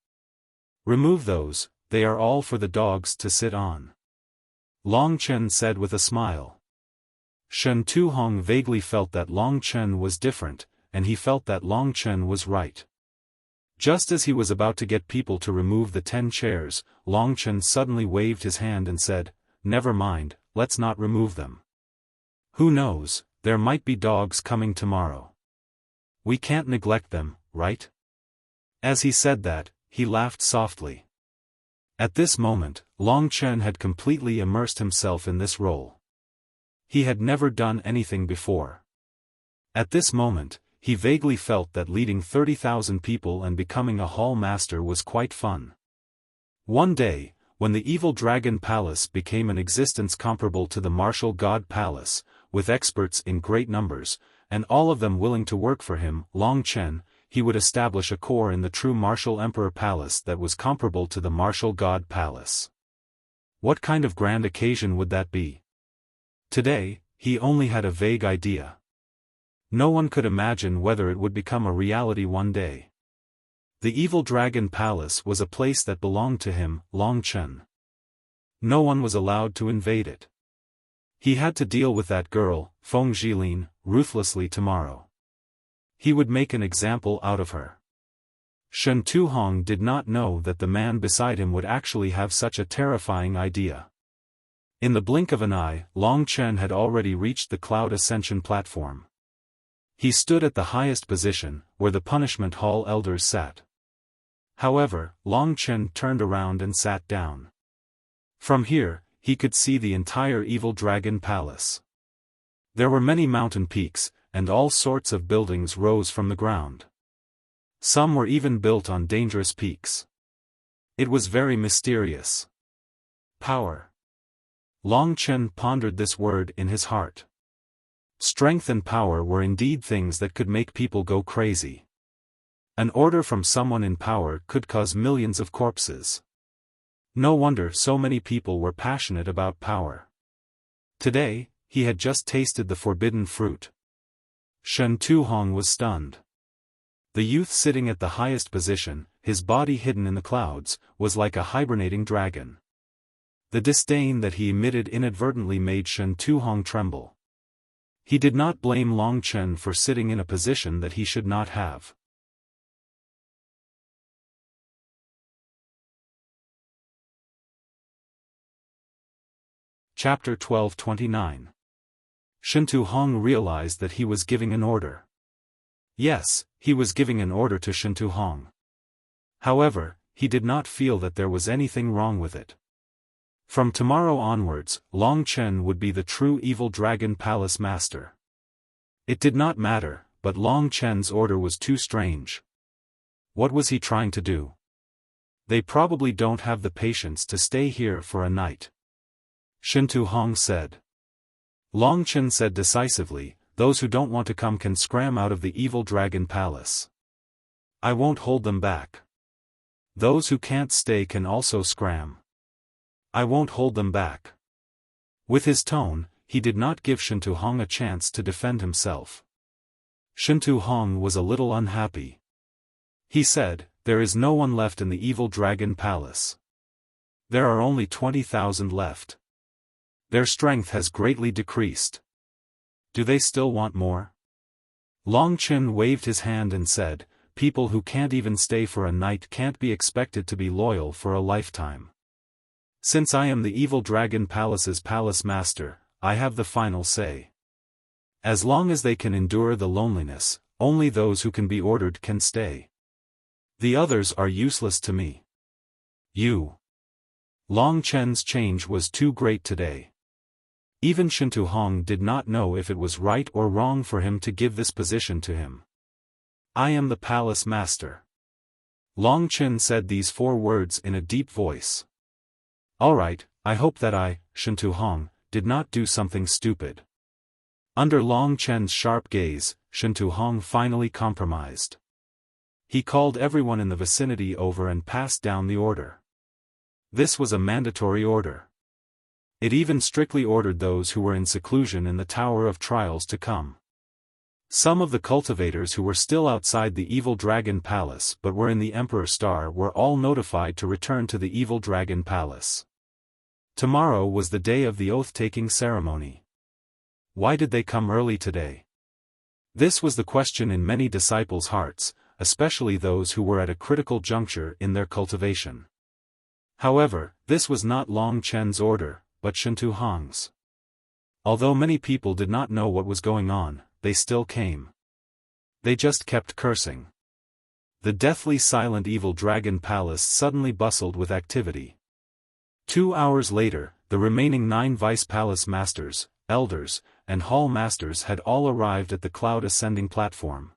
"Remove those, they are all for the dogs to sit on." Long Chen said with a smile. Shen Tuhong vaguely felt that Long Chen was different, and he felt that Long Chen was right. Just as he was about to get people to remove the 10 chairs, Long Chen suddenly waved his hand and said, "Never mind, let's not remove them. Who knows, there might be dogs coming tomorrow. We can't neglect them, right?" As he said that, he laughed softly. At this moment, Long Chen had completely immersed himself in this role. He had never done anything before. At this moment, he vaguely felt that leading 30,000 people and becoming a hall master was quite fun. One day, when the Evil Dragon Palace became an existence comparable to the Martial God Palace, with experts in great numbers, and all of them willing to work for him, Long Chen, he would establish a core in the true Martial Emperor Palace that was comparable to the Martial God Palace. What kind of grand occasion would that be? Today, he only had a vague idea. No one could imagine whether it would become a reality one day. The Evil Dragon Palace was a place that belonged to him, Long Chen. No one was allowed to invade it. He had to deal with that girl, Feng Jilin, ruthlessly tomorrow. He would make an example out of her. Shen Tuhong did not know that the man beside him would actually have such a terrifying idea. In the blink of an eye, Long Chen had already reached the Cloud Ascension platform. He stood at the highest position, where the Punishment Hall elders sat. However, Long Chen turned around and sat down. From here, he could see the entire Evil Dragon Palace. There were many mountain peaks, and all sorts of buildings rose from the ground. Some were even built on dangerous peaks. It was very mysterious. Power. Long Chen pondered this word in his heart. Strength and power were indeed things that could make people go crazy. An order from someone in power could cause millions of corpses. No wonder so many people were passionate about power. Today, he had just tasted the forbidden fruit. Shen Tuhong was stunned. The youth sitting at the highest position, his body hidden in the clouds, was like a hibernating dragon. The disdain that he emitted inadvertently made Shen Tuhong tremble. He did not blame Long Chen for sitting in a position that he should not have. Chapter 1229. Shen Tuhong realized that he was giving an order. Yes, he was giving an order to Shen Tuhong. However, he did not feel that there was anything wrong with it. From tomorrow onwards, Long Chen would be the true Evil Dragon Palace Master. It did not matter, but Long Chen's order was too strange. What was he trying to do? They probably don't have the patience to stay here for a night. Shen Tuhong said. Long Chen said decisively, those who don't want to come can scram out of the Evil Dragon Palace. I won't hold them back. Those who can't stay can also scram. I won't hold them back. With his tone, he did not give Shen Tuhong a chance to defend himself. Shen Tuhong was a little unhappy. He said, there is no one left in the Evil Dragon Palace. There are only 20,000 left. Their strength has greatly decreased. Do they still want more? Long Chen waved his hand and said, people who can't even stay for a night can't be expected to be loyal for a lifetime. Since I am the Evil Dragon Palace's palace master, I have the final say. As long as they can endure the loneliness, only those who can be ordered can stay. The others are useless to me. You. Long Chen's change was too great today. Even Shen Tuhong did not know if it was right or wrong for him to give this position to him. I am the palace master. Long Chen said these 4 words in a deep voice. Alright, I hope that I, Shen Tuhong, did not do something stupid. Under Long Chen's sharp gaze, Shen Tuhong finally compromised. He called everyone in the vicinity over and passed down the order. This was a mandatory order. It even strictly ordered those who were in seclusion in the Tower of Trials to come. Some of the cultivators who were still outside the Evil Dragon Palace but were in the Emperor Star were all notified to return to the Evil Dragon Palace. Tomorrow was the day of the oath-taking ceremony. Why did they come early today? This was the question in many disciples' hearts, especially those who were at a critical juncture in their cultivation. However, this was not Long Chen's order, but Shen Tuhong's. Although many people did not know what was going on, they still came. They just kept cursing. The deathly silent Evil Dragon Palace suddenly bustled with activity. 2 hours later, the remaining 9 Vice Palace Masters, Elders, and Hall Masters had all arrived at the Cloud Ascending platform.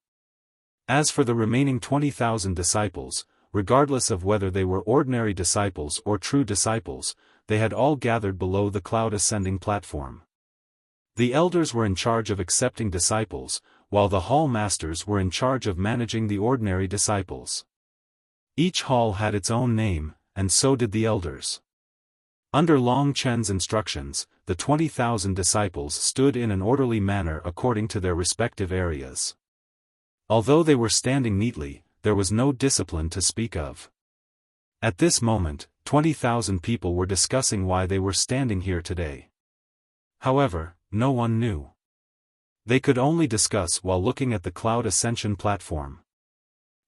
As for the remaining 20,000 disciples, regardless of whether they were ordinary disciples or true disciples, they had all gathered below the Cloud Ascending platform. The Elders were in charge of accepting disciples, while the Hall Masters were in charge of managing the ordinary disciples. Each hall had its own name, and so did the Elders. Under Long Chen's instructions, the 20,000 disciples stood in an orderly manner according to their respective areas. Although they were standing neatly, there was no discipline to speak of. At this moment, 20,000 people were discussing why they were standing here today. However, no one knew. They could only discuss while looking at the Cloud Ascension platform.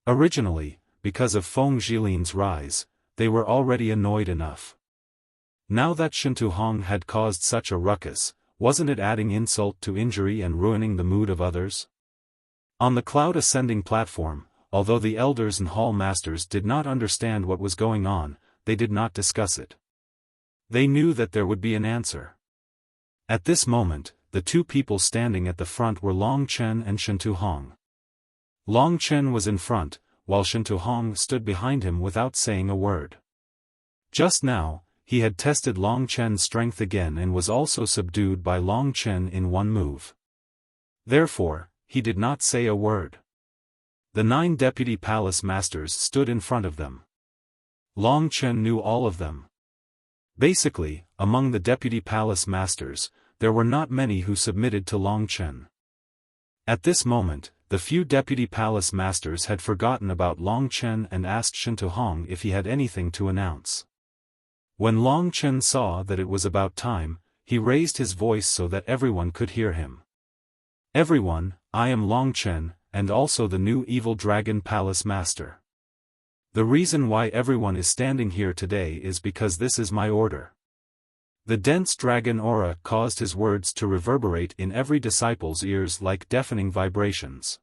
Originally, because of Feng Jilin's rise, they were already annoyed enough. Now that Shen Tuhong had caused such a ruckus, wasn't it adding insult to injury and ruining the mood of others? On the Cloud Ascending platform, although the Elders and Hall Masters did not understand what was going on, they did not discuss it. They knew that there would be an answer. At this moment, the 2 people standing at the front were Long Chen and Shen Tuhong. Long Chen was in front, while Shen Tuhong stood behind him without saying a word. Just now, he had tested Long Chen's strength again and was also subdued by Long Chen in one move. Therefore, he did not say a word. The 9 deputy palace masters stood in front of them. Long Chen knew all of them. Basically, among the deputy palace masters, there were not many who submitted to Long Chen. At this moment, the few deputy palace masters had forgotten about Long Chen and asked Shen Tuhong if he had anything to announce. When Long Chen saw that it was about time, he raised his voice so that everyone could hear him. Everyone, I am Long Chen, and also the new evil dragon palace master. The reason why everyone is standing here today is because this is my order. The dense dragon aura caused his words to reverberate in every disciple's ears like deafening vibrations.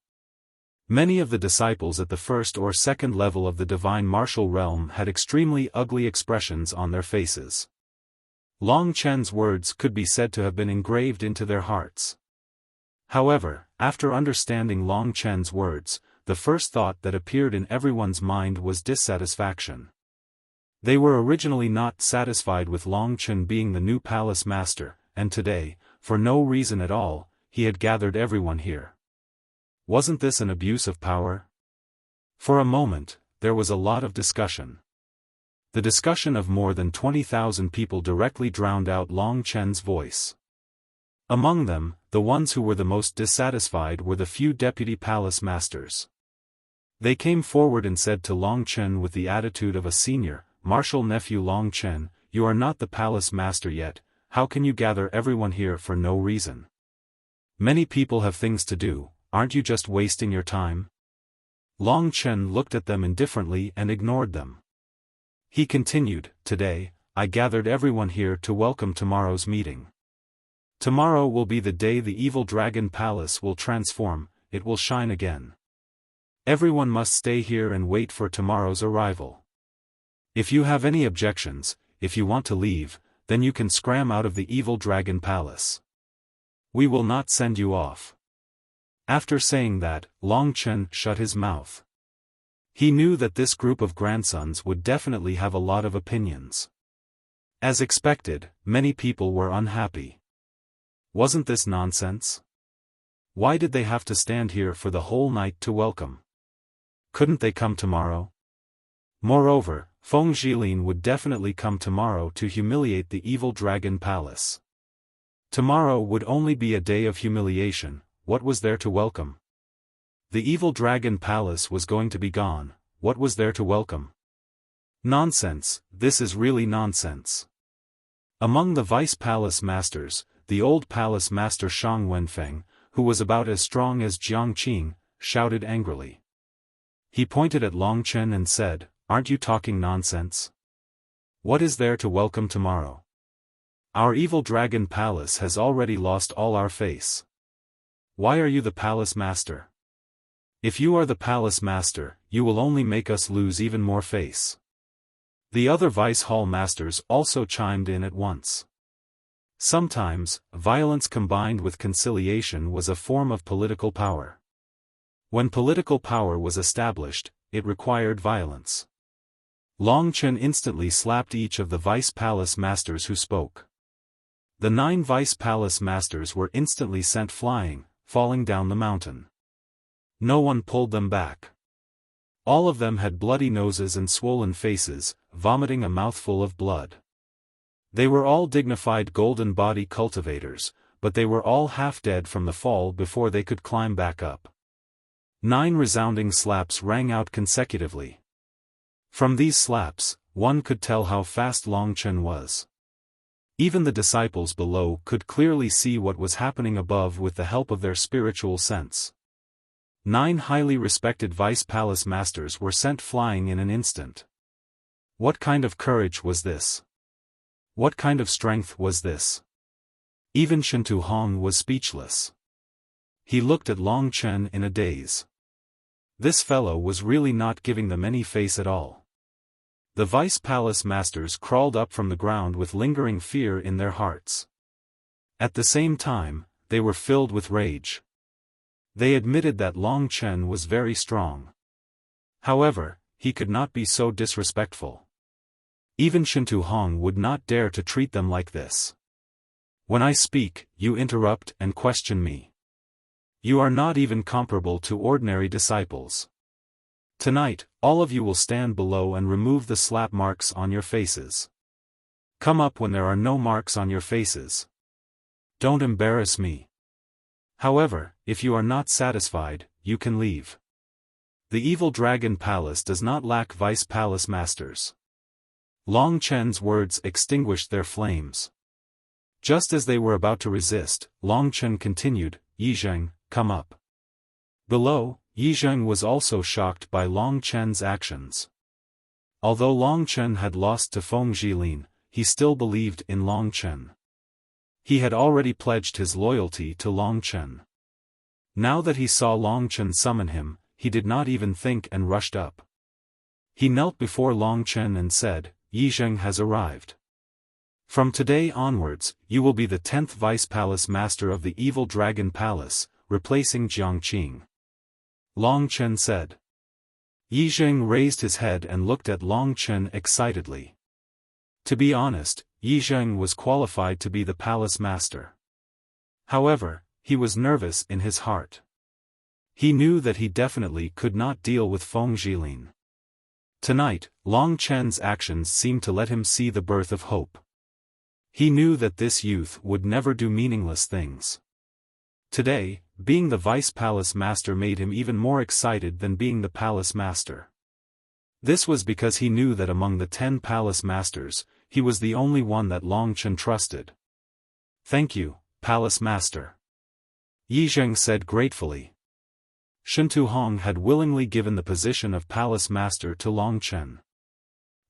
Many of the disciples at the first or second level of the divine martial realm had extremely ugly expressions on their faces. Long Chen's words could be said to have been engraved into their hearts. However, after understanding Long Chen's words, the first thought that appeared in everyone's mind was dissatisfaction. They were originally not satisfied with Long Chen being the new palace master, and today, for no reason at all, he had gathered everyone here. Wasn't this an abuse of power? For a moment, there was a lot of discussion. The discussion of more than 20,000 people directly drowned out Long Chen's voice. Among them, the ones who were the most dissatisfied were the few deputy palace masters. They came forward and said to Long Chen with the attitude of a senior, "Martial nephew Long Chen, you are not the palace master yet, how can you gather everyone here for no reason? Many people have things to do, aren't you just wasting your time?" Long Chen looked at them indifferently and ignored them. He continued, "Today, I gathered everyone here to welcome tomorrow's meeting. Tomorrow will be the day the evil dragon palace will transform, it will shine again. Everyone must stay here and wait for tomorrow's arrival. If you have any objections, if you want to leave, then you can scram out of the evil dragon palace. We will not send you off." After saying that, Long Chen shut his mouth. He knew that this group of grandsons would definitely have a lot of opinions. As expected, many people were unhappy. Wasn't this nonsense? Why did they have to stand here for the whole night to welcome? Couldn't they come tomorrow? Moreover, Feng Zhilin would definitely come tomorrow to humiliate the evil dragon palace. Tomorrow would only be a day of humiliation, what was there to welcome? The evil dragon palace was going to be gone, what was there to welcome? Nonsense, this is really nonsense. Among the vice palace masters, the old palace master Shang Wenfeng, who was about as strong as Jiang Qing, shouted angrily. He pointed at Long Chen and said, "Aren't you talking nonsense? What is there to welcome tomorrow? Our evil dragon palace has already lost all our face. Why are you the palace master? If you are the palace master, you will only make us lose even more face." The other vice hall masters also chimed in at once. Sometimes, violence combined with conciliation was a form of political power. When political power was established, it required violence. Long Chen instantly slapped each of the vice palace masters who spoke. The 9 vice palace masters were instantly sent flying, falling down the mountain. No one pulled them back. All of them had bloody noses and swollen faces, vomiting a mouthful of blood. They were all dignified golden body cultivators, but they were all half dead from the fall before they could climb back up. 9 resounding slaps rang out consecutively. From these slaps, one could tell how fast Long Chen was. Even the disciples below could clearly see what was happening above with the help of their spiritual sense. 9 highly respected vice palace masters were sent flying in an instant. What kind of courage was this? What kind of strength was this? Even Shen Tuhong was speechless. He looked at Long Chen in a daze. This fellow was really not giving them any face at all. The vice palace masters crawled up from the ground with lingering fear in their hearts. At the same time, they were filled with rage. They admitted that Long Chen was very strong. However, he could not be so disrespectful. Even Shen Tuhong would not dare to treat them like this. When I speak, you interrupt and question me. You are not even comparable to ordinary disciples. Tonight, all of you will stand below and remove the slap marks on your faces. Come up when there are no marks on your faces. Don't embarrass me. However, if you are not satisfied, you can leave. The Evil Dragon Palace does not lack vice palace masters. Long Chen's words extinguished their flames. Just as they were about to resist, Long Chen continued, Yizheng, come up. Below, Yizheng was also shocked by Long Chen's actions. Although Long Chen had lost to Feng Zhilin, he still believed in Long Chen. He had already pledged his loyalty to Long Chen. Now that he saw Long Chen summon him, he did not even think and rushed up. He knelt before Long Chen and said, Yizheng has arrived. From today onwards, you will be the 10th Vice Palace Master of the Evil Dragon Palace, replacing Jiangqing. Long Chen said. Yizheng raised his head and looked at Long Chen excitedly. To be honest, Yizheng was qualified to be the palace master. However, he was nervous in his heart. He knew that he definitely could not deal with Feng Zhilin. Tonight, Long Chen's actions seemed to let him see the birth of hope. He knew that this youth would never do meaningless things. Today, being the Vice Palace Master made him even more excited than being the Palace Master. This was because he knew that among the 10 Palace Masters, he was the only one that Long Chen trusted. Thank you, Palace Master. Yizheng said gratefully. Shen Tuhong had willingly given the position of Palace Master to Long Chen.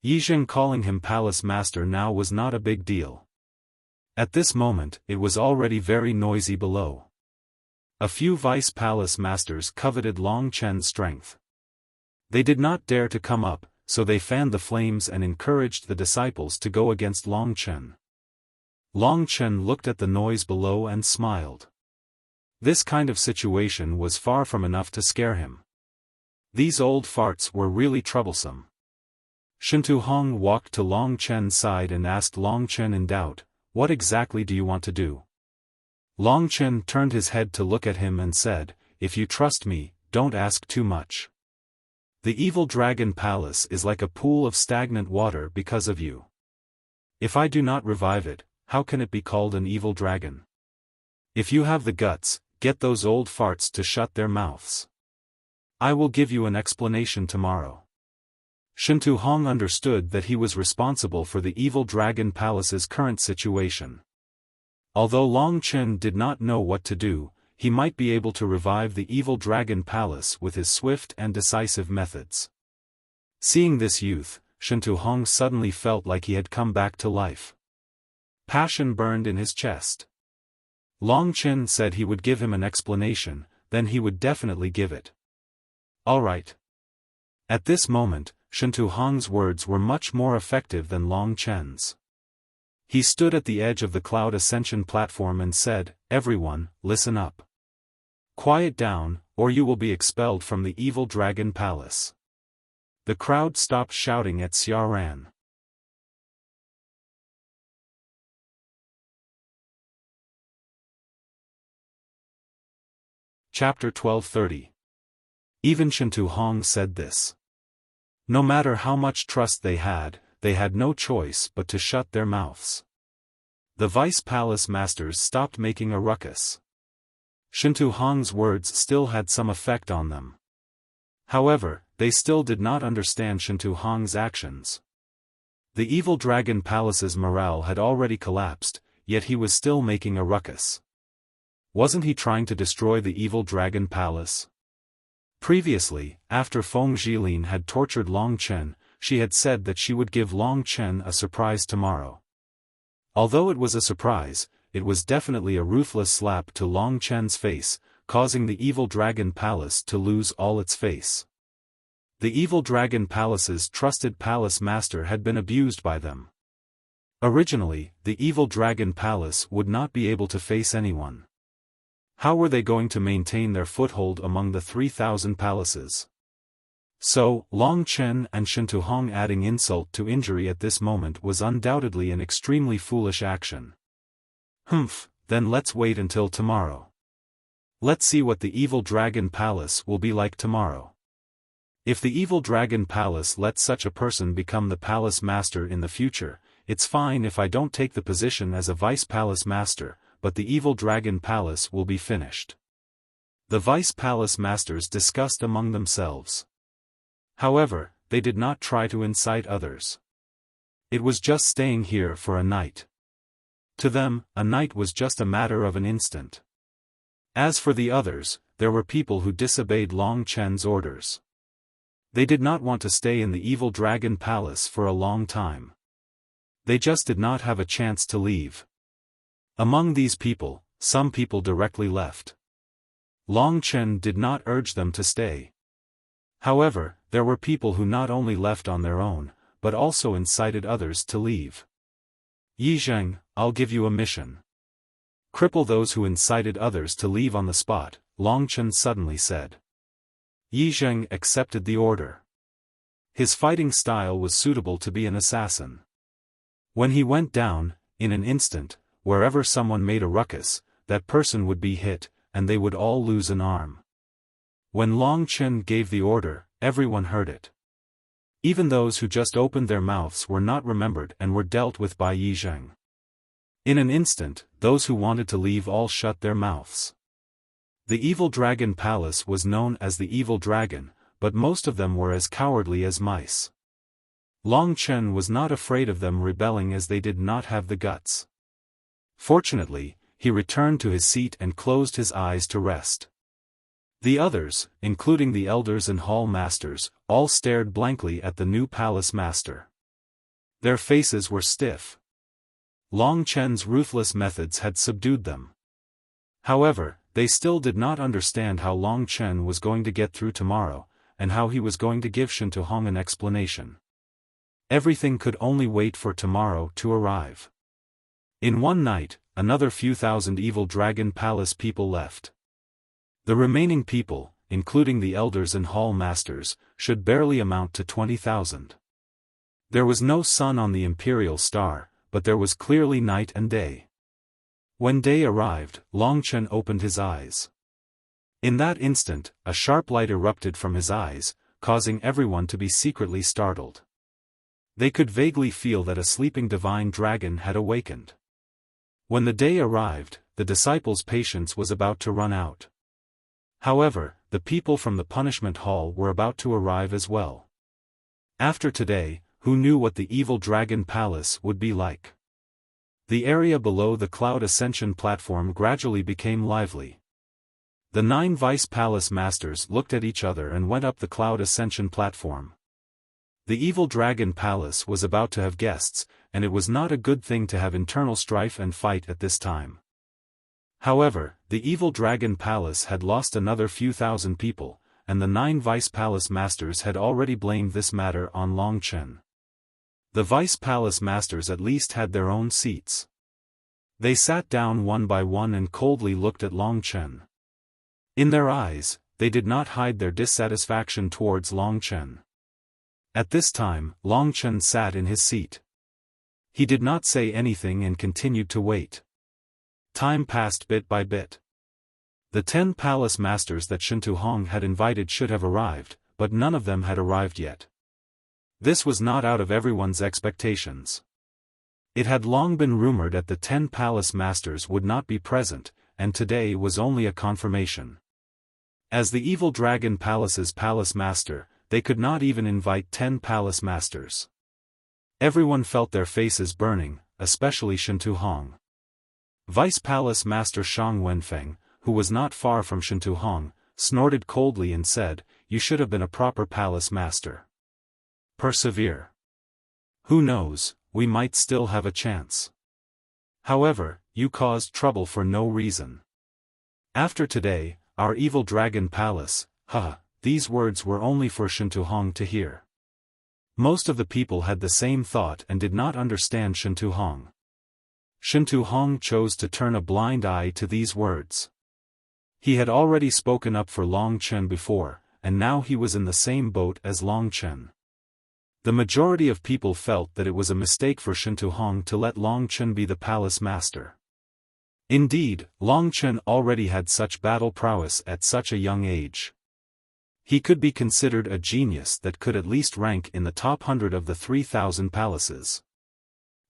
Yizheng calling him Palace Master now was not a big deal. At this moment, it was already very noisy below. A few Vice Palace Masters coveted Long Chen's strength. They did not dare to come up, so they fanned the flames and encouraged the disciples to go against Long Chen. Long Chen looked at the noise below and smiled. This kind of situation was far from enough to scare him. These old farts were really troublesome. Shen Tuhong walked to Long Chen's side and asked Long Chen in doubt, what exactly do you want to do? Long Chen turned his head to look at him and said, if you trust me, don't ask too much. The Evil Dragon Palace is like a pool of stagnant water because of you. If I do not revive it, how can it be called an evil dragon? If you have the guts, get those old farts to shut their mouths. I will give you an explanation tomorrow. Shen Tuhong understood that he was responsible for the Evil Dragon Palace's current situation. Although Long Chen did not know what to do, he might be able to revive the Evil Dragon Palace with his swift and decisive methods. Seeing this youth, Shen Tuhong suddenly felt like he had come back to life. Passion burned in his chest. Long Chen said he would give him an explanation, then he would definitely give it. All right. At this moment, Shen Tuhong's words were much more effective than Long Chen's. He stood at the edge of the cloud ascension platform and said, everyone, listen up. Quiet down, or you will be expelled from the Evil Dragon Palace. The crowd stopped shouting at Xiaofan. Chapter 1230. Even Shen Tuhong said this. No matter how much trust they had no choice but to shut their mouths. The Vice Palace Masters stopped making a ruckus. Shen Tuhong's words still had some effect on them. However, they still did not understand Shen Tuhong's actions. The Evil Dragon Palace's morale had already collapsed, yet he was still making a ruckus. Wasn't he trying to destroy the Evil Dragon Palace? Previously, after Feng Zhilin had tortured Long Chen, she had said that she would give Long Chen a surprise tomorrow. Although it was a surprise, it was definitely a ruthless slap to Long Chen's face, causing the Evil Dragon Palace to lose all its face. The Evil Dragon Palace's trusted palace master had been abused by them. Originally, the Evil Dragon Palace would not be able to face anyone. How were they going to maintain their foothold among the 3,000 palaces? So, Long Chen and Shen Tuhong adding insult to injury at this moment was undoubtedly an extremely foolish action. Humph, then let's wait until tomorrow. Let's see what the evil dragon palace will be like tomorrow. If the evil dragon palace lets such a person become the palace master in the future, it's fine if I don't take the position as a vice palace master, but the evil dragon palace will be finished. The vice palace masters discussed among themselves. However, they did not try to incite others. It was just staying here for a night. To them, a night was just a matter of an instant. As for the others, there were people who disobeyed Long Chen's orders. They did not want to stay in the evil dragon palace for a long time. They just did not have a chance to leave. Among these people, some people directly left. Long Chen did not urge them to stay. However, there were people who not only left on their own, but also incited others to leave. Yi Zheng, I'll give you a mission. Cripple those who incited others to leave on the spot, Long Chen suddenly said. Yi Zheng accepted the order. His fighting style was suitable to be an assassin. When he went down, in an instant, wherever someone made a ruckus, that person would be hit, and they would all lose an arm. When Long Chen gave the order, everyone heard it. Even those who just opened their mouths were not remembered and were dealt with by Yi Zheng. In an instant, those who wanted to leave all shut their mouths. The evil dragon palace was known as the evil dragon, but most of them were as cowardly as mice. Long Chen was not afraid of them rebelling as they did not have the guts. Fortunately, he returned to his seat and closed his eyes to rest. The others, including the elders and hall masters, all stared blankly at the new palace master. Their faces were stiff. Long Chen's ruthless methods had subdued them. However, they still did not understand how Long Chen was going to get through tomorrow, and how he was going to give Shen Tuhong an explanation. Everything could only wait for tomorrow to arrive. In one night, another few thousand evil dragon palace people left. The remaining people, including the elders and hall masters, should barely amount to 20,000. There was no sun on the imperial star, but there was clearly night and day. When day arrived, Long Chen opened his eyes. In that instant, a sharp light erupted from his eyes, causing everyone to be secretly startled. They could vaguely feel that a sleeping divine dragon had awakened. When the day arrived, the disciples' patience was about to run out. However, the people from the punishment hall were about to arrive as well. After today, who knew what the evil dragon palace would be like? The area below the cloud ascension platform gradually became lively. The 9 vice palace masters looked at each other and went up the cloud ascension platform. The evil dragon palace was about to have guests, and it was not a good thing to have internal strife and fight at this time. However, the evil dragon palace had lost another few thousand people, and the 9 vice palace masters had already blamed this matter on Long Chen. The vice palace masters at least had their own seats. They sat down one by one and coldly looked at Long Chen. In their eyes, they did not hide their dissatisfaction towards Long Chen. At this time, Long Chen sat in his seat. He did not say anything and continued to wait. Time passed bit by bit. The 10 palace masters that Shen Tuhong had invited should have arrived, but none of them had arrived yet. This was not out of everyone's expectations. It had long been rumored that the 10 palace masters would not be present, and today was only a confirmation. As the evil dragon palace's palace master, they could not even invite 10 palace masters. Everyone felt their faces burning, especially Shen Tuhong. Vice Palace Master Shang Wenfeng, who was not far from Shen Tuhong, snorted coldly and said, "You should have been a proper palace master. Persevere. Who knows, we might still have a chance. However, you caused trouble for no reason. After today, our evil dragon palace, these words were only for Shen Tuhong to hear. Most of the people had the same thought and did not understand Shen Tuhong. Shen Tuhong chose to turn a blind eye to these words. He had already spoken up for Long Chen before, and now he was in the same boat as Long Chen. The majority of people felt that it was a mistake for Shen Tuhong to let Long Chen be the palace master. Indeed, Long Chen already had such battle prowess at such a young age. He could be considered a genius that could at least rank in the top 100 of the 3,000 palaces.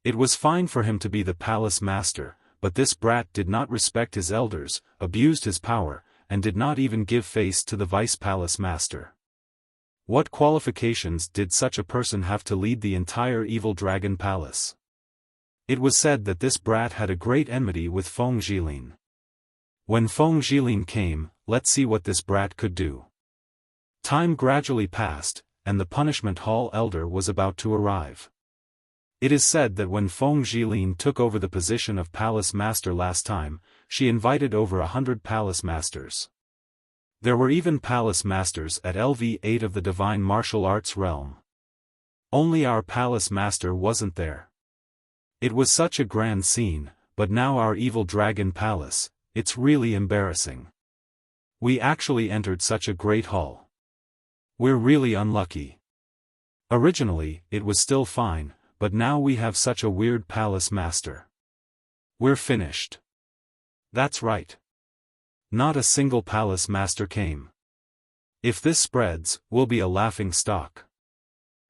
It was fine for him to be the palace master, but this brat did not respect his elders, abused his power, and did not even give face to the vice palace master. What qualifications did such a person have to lead the entire evil dragon palace? It was said that this brat had a great enmity with Feng Zhilin. When Feng Zhilin came, let's see what this brat could do. Time gradually passed, and the punishment hall elder was about to arrive. It is said that when Feng Zhilin took over the position of palace master last time, she invited over 100 palace masters. There were even palace masters at LV8 of the divine martial arts realm. Only our palace master wasn't there. It was such a grand scene, but now our evil dragon palace, it's really embarrassing. We actually entered such a great hall. We're really unlucky. Originally, it was still fine, but now we have such a weird palace master. We're finished. That's right. Not a single palace master came. If this spreads, we'll be a laughing stock.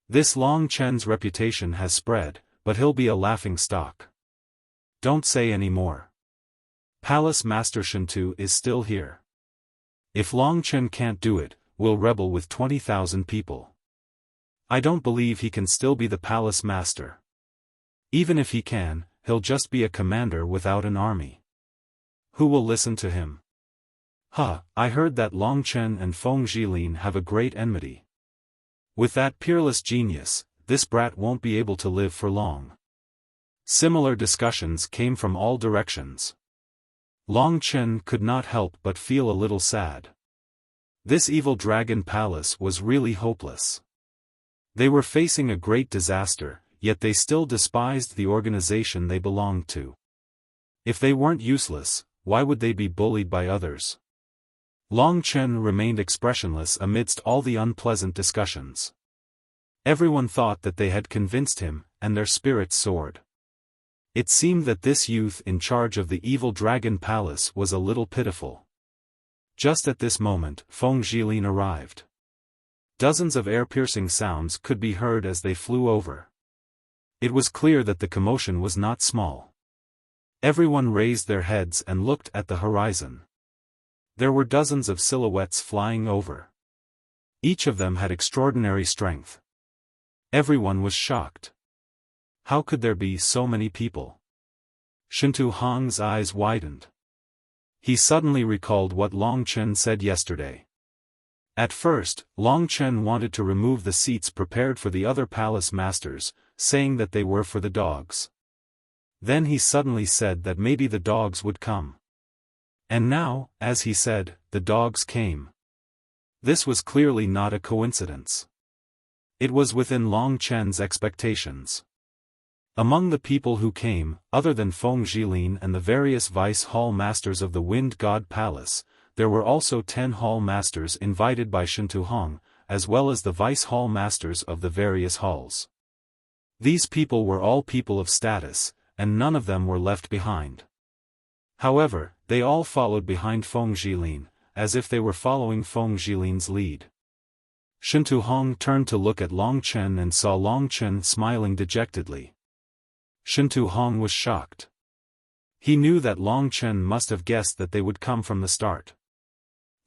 This Long Chen's reputation has spread, but he'll be a laughing stock. Don't say any more. Palace Master Shintu is still here. If Long Chen can't do it, we'll rebel with 20,000 people. I don't believe he can still be the palace master. Even if he can, he'll just be a commander without an army. Who will listen to him? I heard that Long Chen and Feng Zhilin have a great enmity. With that peerless genius, this brat won't be able to live for long. Similar discussions came from all directions. Long Chen could not help but feel a little sad. This evil dragon palace was really hopeless. They were facing a great disaster, yet they still despised the organization they belonged to. If they weren't useless, why would they be bullied by others? Long Chen remained expressionless amidst all the unpleasant discussions. Everyone thought that they had convinced him, and their spirits soared. It seemed that this youth in charge of the evil dragon palace was a little pitiful. Just at this moment, Feng Zhilin arrived. Dozens of air-piercing sounds could be heard as they flew over. It was clear that the commotion was not small. Everyone raised their heads and looked at the horizon. There were dozens of silhouettes flying over. Each of them had extraordinary strength. Everyone was shocked. How could there be so many people? Shintu Hong's eyes widened. He suddenly recalled what Long Chen said yesterday. At first, Long Chen wanted to remove the seats prepared for the other palace masters, saying that they were for the dogs. Then he suddenly said that maybe the dogs would come. And now, as he said, the dogs came. This was clearly not a coincidence. It was within Long Chen's expectations. Among the people who came, other than Feng Zhilin and the various vice hall masters of the Wind God Palace, there were also 10 hall masters invited by Shintu Hong, as well as the vice hall masters of the various halls. These people were all people of status, and none of them were left behind. However, they all followed behind Feng Zhilin, as if they were following Feng Zhilin's lead. Shintu Hong turned to look at Long Chen and saw Long Chen smiling dejectedly. Shintu Hong was shocked. He knew that Long Chen must have guessed that they would come from the start.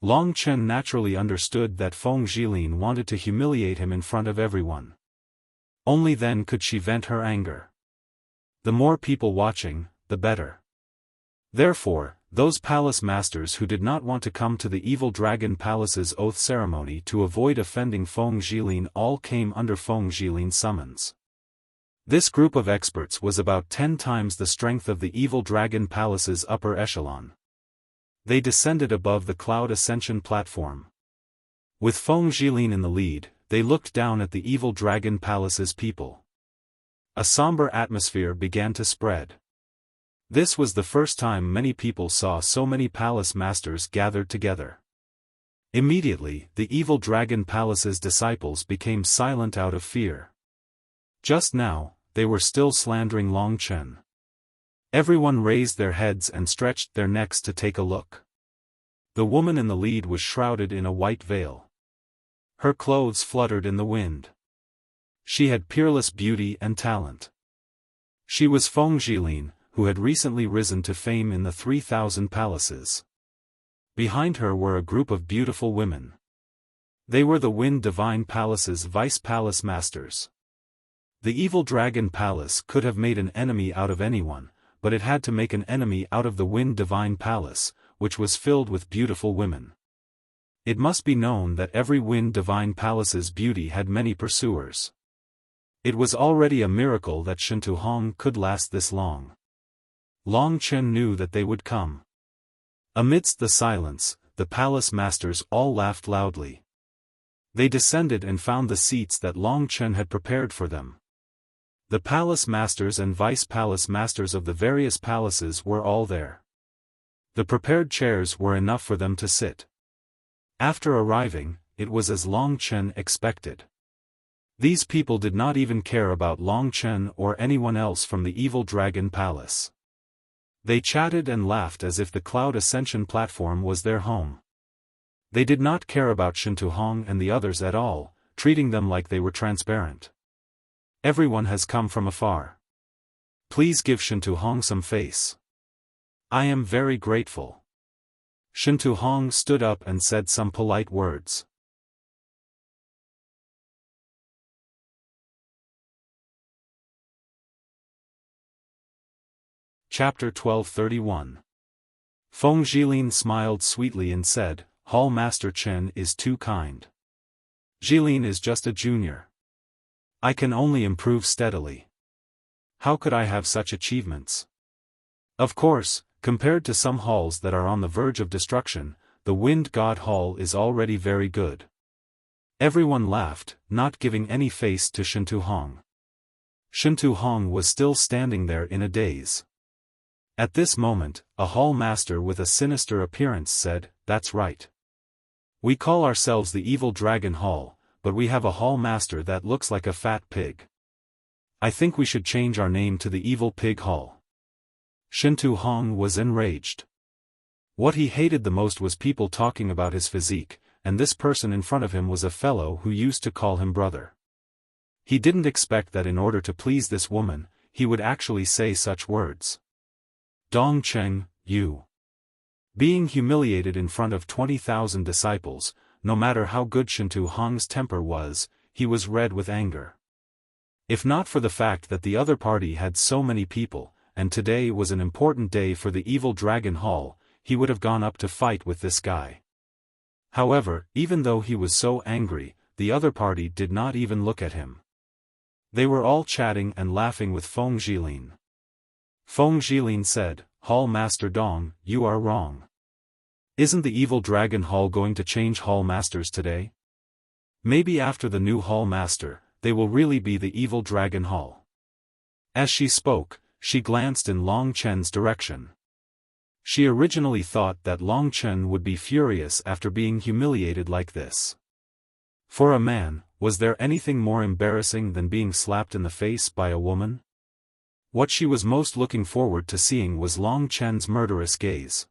Long Chen naturally understood that Feng Zhilin wanted to humiliate him in front of everyone. Only then could she vent her anger. The more people watching, the better. Therefore, those palace masters who did not want to come to the evil dragon palace's oath ceremony to avoid offending Feng Zhilin all came under Feng Zhilin's summons. This group of experts was about 10 times the strength of the evil dragon palace's upper echelon. They descended above the cloud ascension platform. With Feng Zhilin in the lead, they looked down at the evil dragon palace's people. A somber atmosphere began to spread. This was the first time many people saw so many palace masters gathered together. Immediately, the evil dragon palace's disciples became silent out of fear. Just now, they were still slandering Long Chen. Everyone raised their heads and stretched their necks to take a look. The woman in the lead was shrouded in a white veil. Her clothes fluttered in the wind. She had peerless beauty and talent. She was Feng Jilin, who had recently risen to fame in the 3,000 palaces. Behind her were a group of beautiful women. They were the Wind Divine Palace's vice palace masters. The evil dragon palace could have made an enemy out of anyone, but it had to make an enemy out of the Wind Divine Palace, which was filled with beautiful women. It must be known that every Wind Divine Palace's beauty had many pursuers. It was already a miracle that Shintuhong could last this long. Long Chen knew that they would come. Amidst the silence, the palace masters all laughed loudly. They descended and found the seats that Long Chen had prepared for them. The palace masters and vice palace masters of the various palaces were all there. The prepared chairs were enough for them to sit. After arriving, it was as Long Chen expected. These people did not even care about Long Chen or anyone else from the evil dragon palace. They chatted and laughed as if the cloud ascension platform was their home. They did not care about Shintuhong and the others at all, treating them like they were transparent. Everyone has come from afar. Please give Shintuhong some face. I am very grateful. Shintuhong stood up and said some polite words. Chapter 1231. Feng Jilin smiled sweetly and said, Hall Master Chen is too kind. Jilin is just a junior. I can only improve steadily. How could I have such achievements? Of course, compared to some halls that are on the verge of destruction, the Wind God Hall is already very good. Everyone laughed, not giving any face to Shintuhong. Shintuhong was still standing there in a daze. At this moment, a hall master with a sinister appearance said, That's right. We call ourselves the Evil Dragon Hall, but we have a hall master that looks like a fat pig. I think we should change our name to the Evil Pig Hall. Shintuhong was enraged. What he hated the most was people talking about his physique, and this person in front of him was a fellow who used to call him brother. He didn't expect that in order to please this woman, he would actually say such words. Dong Cheng, you. Being humiliated in front of 20,000 disciples, no matter how good Shintuhong's temper was, he was red with anger. If not for the fact that the other party had so many people, and today was an important day for the Evil Dragon Hall, he would have gone up to fight with this guy. However, even though he was so angry, the other party did not even look at him. They were all chatting and laughing with Feng Jilin. Feng Jilin said, Hall Master Dong, you are wrong. Isn't the Evil Dragon Hall going to change Hall Masters today? Maybe after the new Hall Master, they will really be the Evil Dragon Hall. As she spoke, she glanced in Long Chen's direction. She originally thought that Long Chen would be furious after being humiliated like this. For a man, was there anything more embarrassing than being slapped in the face by a woman? What she was most looking forward to seeing was Long Chen's murderous gaze.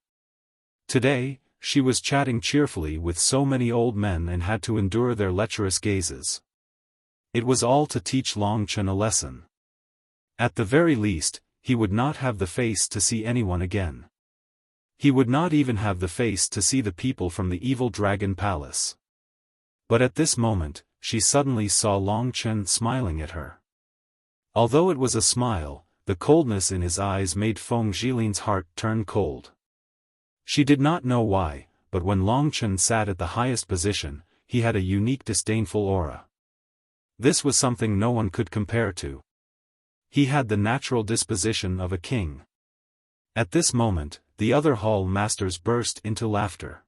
Today, she was chatting cheerfully with so many old men and had to endure their lecherous gazes. It was all to teach Long Chen a lesson. At the very least, he would not have the face to see anyone again. He would not even have the face to see the people from the Evil Dragon Palace. But at this moment, she suddenly saw Long Chen smiling at her. Although it was a smile, the coldness in his eyes made Feng Jilin's heart turn cold. She did not know why, but when Long Chen sat at the highest position, he had a unique disdainful aura. This was something no one could compare to. He had the natural disposition of a king. At this moment, the other hall masters burst into laughter.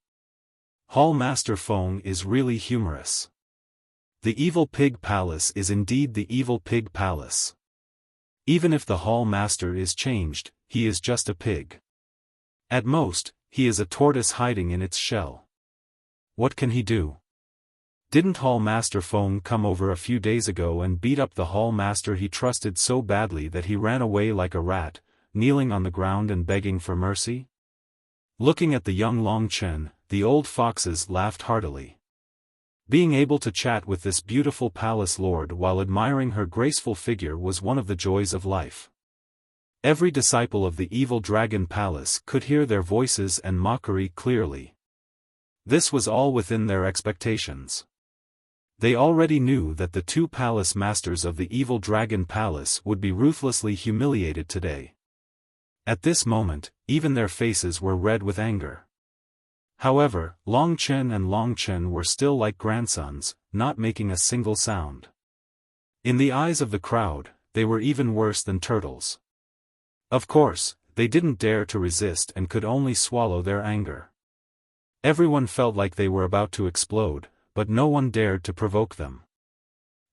Hall Master Feng is really humorous. The Evil Pig Palace is indeed the Evil Pig Palace. Even if the hall master is changed, he is just a pig. At most, he is a tortoise hiding in its shell. What can he do? Didn't Hall Master Feng come over a few days ago and beat up the hall master he trusted so badly that he ran away like a rat, kneeling on the ground and begging for mercy? Looking at the young Long Chen, the old foxes laughed heartily. Being able to chat with this beautiful palace lord while admiring her graceful figure was one of the joys of life. Every disciple of the evil dragon palace could hear their voices and mockery clearly. This was all within their expectations. They already knew that the two palace masters of the evil dragon palace would be ruthlessly humiliated today. At this moment, even their faces were red with anger. However, Long Chen and Long Chen were still like grandsons, not making a single sound. In the eyes of the crowd, they were even worse than turtles. Of course, they didn't dare to resist and could only swallow their anger. Everyone felt like they were about to explode, but no one dared to provoke them.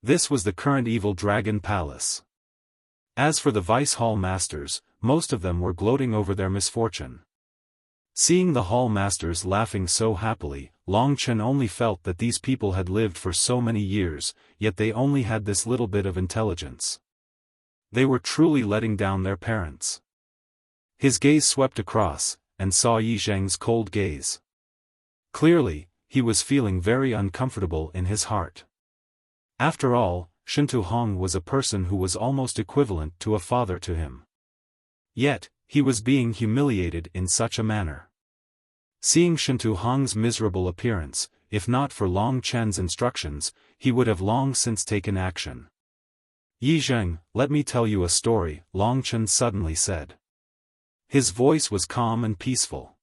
This was the current evil dragon palace. As for the vice hall masters, most of them were gloating over their misfortune. Seeing the hall masters laughing so happily, Long Chen only felt that these people had lived for so many years, yet they only had this little bit of intelligence. They were truly letting down their parents. His gaze swept across, and saw Yi Zheng's cold gaze. Clearly, he was feeling very uncomfortable in his heart. After all, Shintu Hong was a person who was almost equivalent to a father to him. Yet, he was being humiliated in such a manner. Seeing Shintu Hong's miserable appearance, if not for Long Chen's instructions, he would have long since taken action. Yi Zheng, let me tell you a story, Long Chen suddenly said. His voice was calm and peaceful.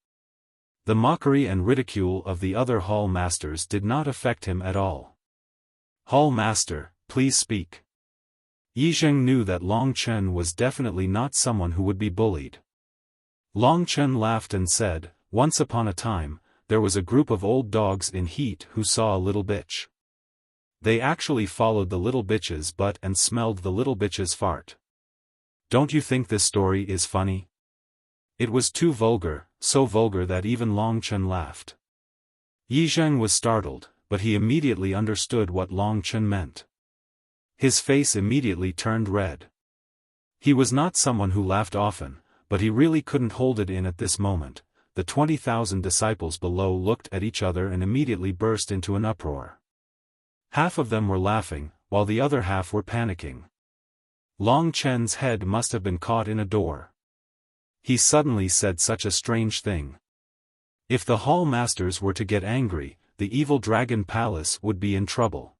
The mockery and ridicule of the other hall masters did not affect him at all. Hall master, please speak. Yi Zheng knew that Long Chen was definitely not someone who would be bullied. Long Chen laughed and said, once upon a time, there was a group of old dogs in heat who saw a little bitch. They actually followed the little bitch's butt and smelled the little bitch's fart. Don't you think this story is funny? It was too vulgar, so vulgar that even Long Chen laughed. Yi Zheng was startled, but he immediately understood what Long Chen meant. His face immediately turned red. He was not someone who laughed often, but he really couldn't hold it in at this moment. The 20,000 disciples below looked at each other and immediately burst into an uproar. Half of them were laughing, while the other half were panicking. Long Chen's head must have been caught in a door. He suddenly said such a strange thing. If the hall masters were to get angry, the evil dragon palace would be in trouble.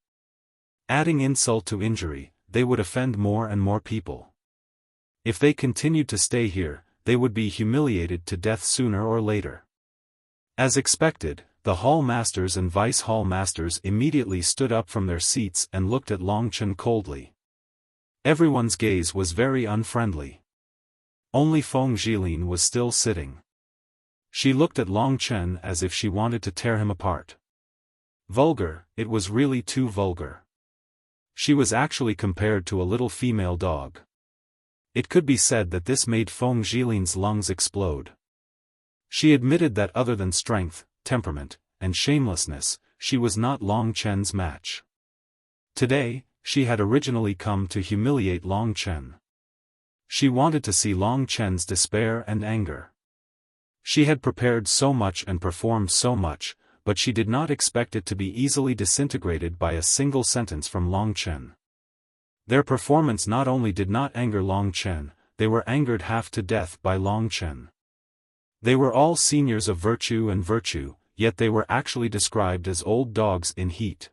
Adding insult to injury, they would offend more and more people. If they continued to stay here, they would be humiliated to death sooner or later. As expected, the hall masters and vice hall masters immediately stood up from their seats and looked at Long Chen coldly. Everyone's gaze was very unfriendly. Only Feng Zhilin was still sitting. She looked at Long Chen as if she wanted to tear him apart. Vulgar, it was really too vulgar. She was actually compared to a little female dog. It could be said that this made Feng Zhilin's lungs explode. She admitted that other than strength, temperament, and shamelessness, she was not Long Chen's match. Today, she had originally come to humiliate Long Chen. She wanted to see Long Chen's despair and anger. She had prepared so much and performed so much, but she did not expect it to be easily disintegrated by a single sentence from Long Chen. Their performance not only did not anger Long Chen, they were angered half to death by Long Chen. They were all seniors of virtue, yet they were actually described as old dogs in heat.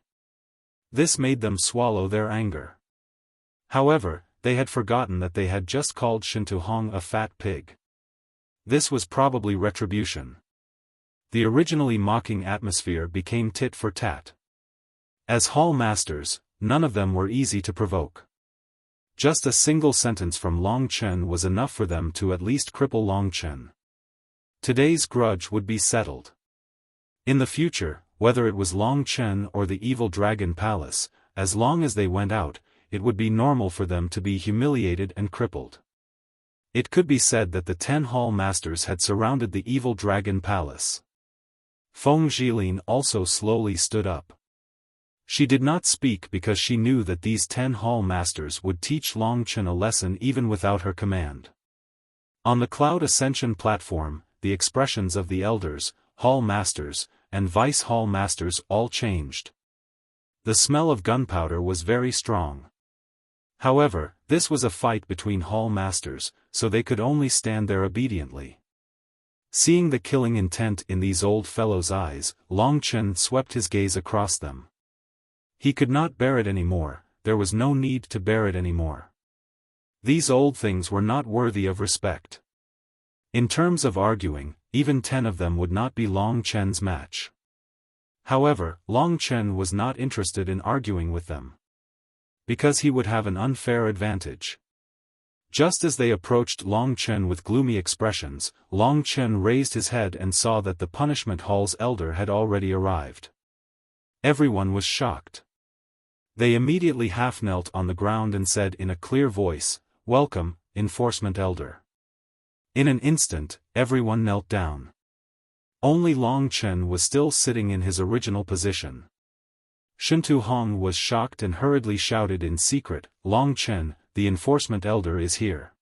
This made them swallow their anger. However, they had forgotten that they had just called Shintu Hong a fat pig. This was probably retribution. The originally mocking atmosphere became tit for tat. As hall masters, none of them were easy to provoke. Just a single sentence from Long Chen was enough for them to at least cripple Long Chen. Today's grudge would be settled. In the future, whether it was Long Chen or the evil dragon palace, as long as they went out, it would be normal for them to be humiliated and crippled. It could be said that the 10 hall masters had surrounded the evil dragon palace. Feng Zhilin also slowly stood up. She did not speak because she knew that these 10 hall masters would teach Long Chen a lesson even without her command. On the Cloud Ascension platform, the expressions of the elders, hall masters, and vice hall masters all changed. The smell of gunpowder was very strong. However, this was a fight between hall masters, so they could only stand there obediently. Seeing the killing intent in these old fellows' eyes, Long Chen swept his gaze across them. He could not bear it anymore, there was no need to bear it anymore. These old things were not worthy of respect. In terms of arguing, even 10 of them would not be Long Chen's match. However, Long Chen was not interested in arguing with them, because he would have an unfair advantage. Just as they approached Long Chen with gloomy expressions, Long Chen raised his head and saw that the punishment hall's elder had already arrived. Everyone was shocked. They immediately half-knelt on the ground and said in a clear voice, "Welcome, enforcement elder." In an instant, everyone knelt down. Only Long Chen was still sitting in his original position. Shintu Hong was shocked and hurriedly shouted in secret, "Long Chen, the enforcement elder is here.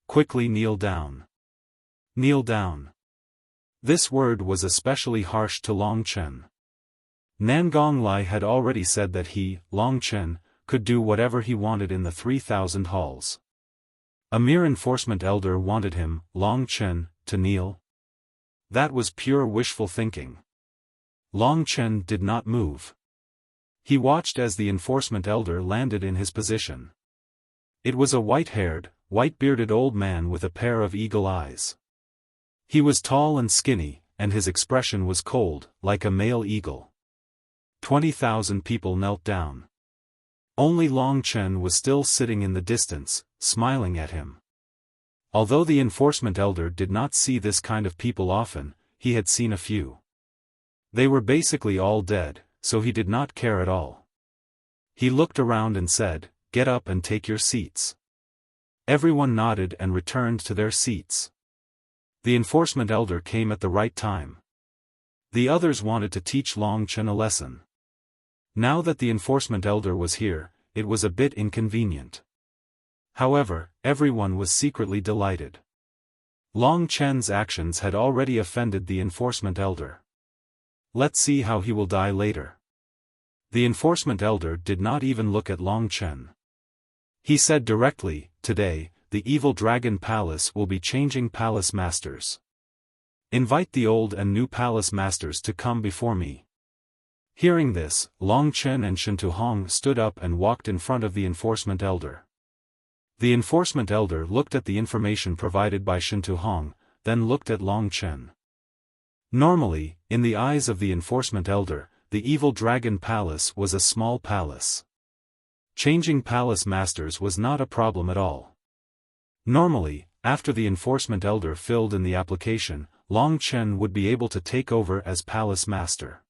Quickly kneel down. Kneel down." This word was especially harsh to Long Chen. Nangong Lai had already said that he, Long Chen, could do whatever he wanted in the 3,000 halls. A mere enforcement elder wanted him, Long Chen, to kneel? That was pure wishful thinking. Long Chen did not move. He watched as the enforcement elder landed in his position. It was a white-haired, white-bearded old man with a pair of eagle eyes. He was tall and skinny, and his expression was cold, like a male eagle. 20,000 people knelt down. Only Long Chen was still sitting in the distance, smiling at him. Although the enforcement elder did not see this kind of people often, he had seen a few. They were basically all dead, so he did not care at all. He looked around and said, "Get up and take your seats." Everyone nodded and returned to their seats. The enforcement elder came at the right time. The others wanted to teach Long Chen a lesson. Now that the enforcement elder was here, it was a bit inconvenient. However, everyone was secretly delighted. Long Chen's actions had already offended the enforcement elder. Let's see how he will die later. The enforcement elder did not even look at Long Chen. He said directly, "Today, the evil dragon palace will be changing palace masters. Invite the old and new palace masters to come before me." Hearing this, Long Chen and Shintu Hong stood up and walked in front of the enforcement elder. The enforcement elder looked at the information provided by Shintu Hong, then looked at Long Chen. Normally, in the eyes of the enforcement elder, the evil dragon palace was a small palace. Changing palace masters was not a problem at all. Normally, after the enforcement elder filled in the application, Long Chen would be able to take over as palace master.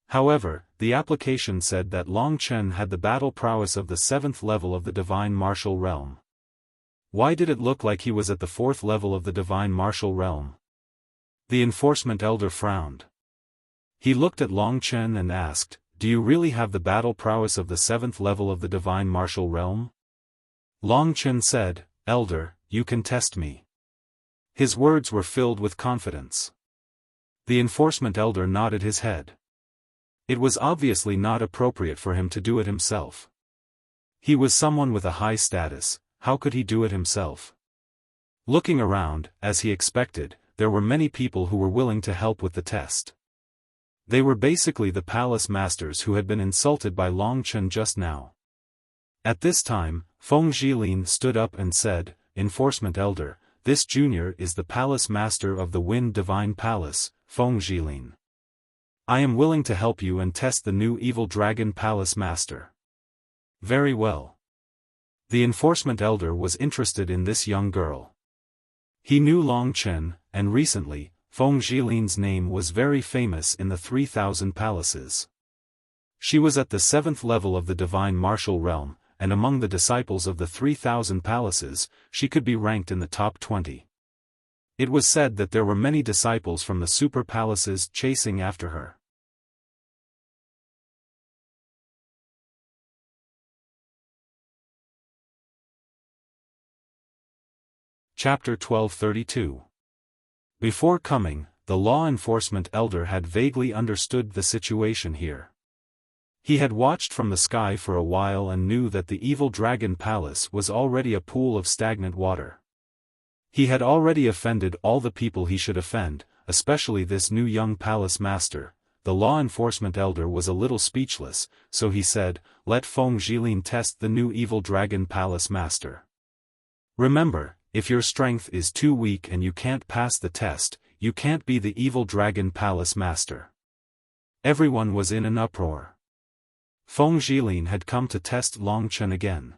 However, the application said that Long Chen had the battle prowess of the 7th level of the divine martial realm. Why did it look like he was at the 4th level of the divine martial realm? The enforcement elder frowned. He looked at Long Chen and asked, "Do you really have the battle prowess of the 7th level of the divine martial realm?" Long Chen said, "Elder, you can test me." His words were filled with confidence. The enforcement elder nodded his head. It was obviously not appropriate for him to do it himself. He was someone with a high status, how could he do it himself? Looking around, as he expected, there were many people who were willing to help with the test. They were basically the palace masters who had been insulted by Long Chen just now. At this time, Feng Jilin stood up and said, "Enforcement elder, this junior is the palace master of the Wind Divine Palace, Feng Jilin. I am willing to help you and test the new evil dragon palace master." Very well. The enforcement elder was interested in this young girl. He knew Long Chen, and recently, Feng Jilin's name was very famous in the 3,000 palaces. She was at the 7th level of the divine martial realm, and among the disciples of the 3,000 palaces, she could be ranked in the top 20. It was said that there were many disciples from the super palaces chasing after her. Chapter 1232. Before coming, the law enforcement elder had vaguely understood the situation here. He had watched from the sky for a while and knew that the evil dragon palace was already a pool of stagnant water. He had already offended all the people he should offend, especially this new young palace master. The law enforcement elder was a little speechless, so he said, "Let Feng Jilin test the new evil dragon palace master. Remember, if your strength is too weak and you can't pass the test, you can't be the evil dragon palace master." Everyone was in an uproar. Feng Jilin had come to test Long Chen again.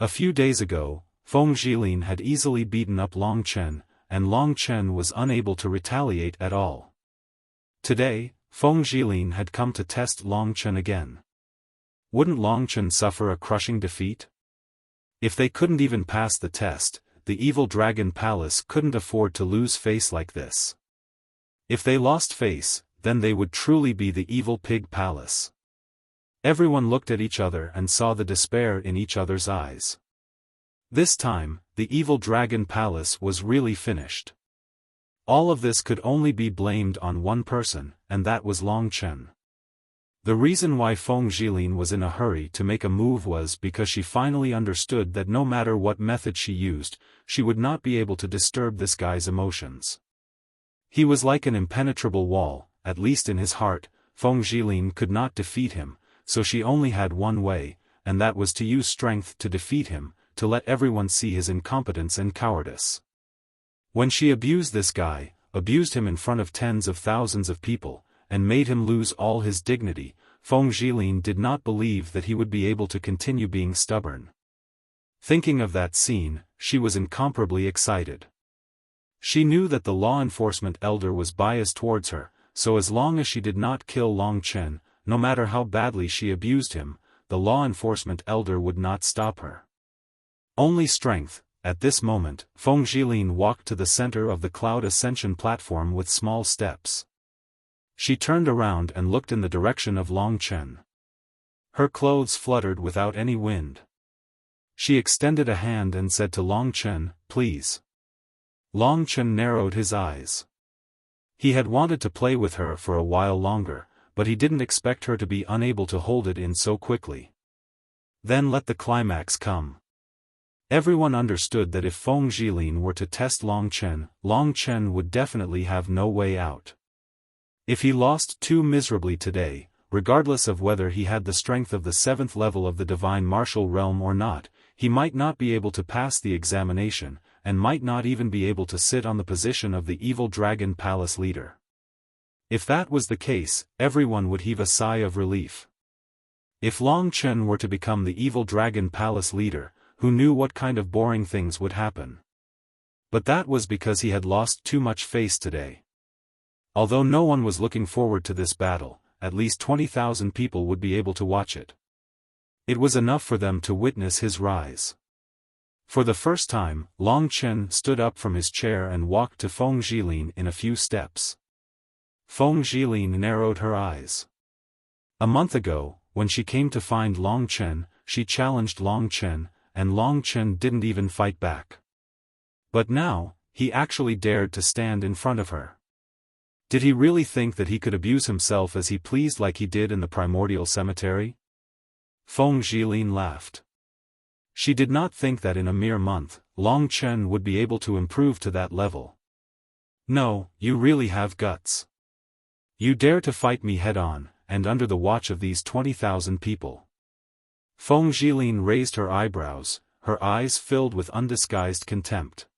A few days ago, Feng Jilin had easily beaten up Long Chen, and Long Chen was unable to retaliate at all. Today, Feng Jilin had come to test Long Chen again. Wouldn't Long Chen suffer a crushing defeat? If they couldn't even pass the test, the evil dragon palace couldn't afford to lose face like this. If they lost face, then they would truly be the evil pig palace. Everyone looked at each other and saw the despair in each other's eyes. This time, the evil dragon palace was really finished. All of this could only be blamed on one person, and that was Long Chen. The reason why Feng Jilin was in a hurry to make a move was because she finally understood that no matter what method she used, she would not be able to disturb this guy's emotions. He was like an impenetrable wall, at least in his heart. Feng Jilin could not defeat him, so she only had one way, and that was to use strength to defeat him, to let everyone see his incompetence and cowardice. When she abused this guy, abused him in front of tens of thousands of people, and made him lose all his dignity, Feng Jilin did not believe that he would be able to continue being stubborn. Thinking of that scene, she was incomparably excited. She knew that the law enforcement elder was biased towards her, so as long as she did not kill Long Chen, no matter how badly she abused him, the law enforcement elder would not stop her. Only strength. At this moment, Feng Jilin walked to the center of the cloud ascension platform with small steps. She turned around and looked in the direction of Long Chen. Her clothes fluttered without any wind. She extended a hand and said to Long Chen, "Please." Long Chen narrowed his eyes. He had wanted to play with her for a while longer, but he didn't expect her to be unable to hold it in so quickly. Then let the climax come. Everyone understood that if Feng Jilin were to test Long Chen would definitely have no way out. If he lost too miserably today, regardless of whether he had the strength of the 7th level of the divine martial realm or not, he might not be able to pass the examination, and might not even be able to sit on the position of the evil dragon palace leader. If that was the case, everyone would heave a sigh of relief. If Long Chen were to become the evil dragon palace leader, who knew what kind of boring things would happen? But that was because he had lost too much face today. Although no one was looking forward to this battle, at least 20,000 people would be able to watch it. It was enough for them to witness his rise. For the first time, Long Chen stood up from his chair and walked to Feng Jilin in a few steps. Feng Jilin narrowed her eyes. A month ago, when she came to find Long Chen, she challenged Long Chen, and Long Chen didn't even fight back. But now, he actually dared to stand in front of her. Did he really think that he could abuse himself as he pleased like he did in the primordial cemetery? Feng Jilin laughed. She did not think that in a mere month, Long Chen would be able to improve to that level. "No, you really have guts. You dare to fight me head-on, and under the watch of these 20,000 people." Feng Jilin raised her eyebrows, her eyes filled with undisguised contempt.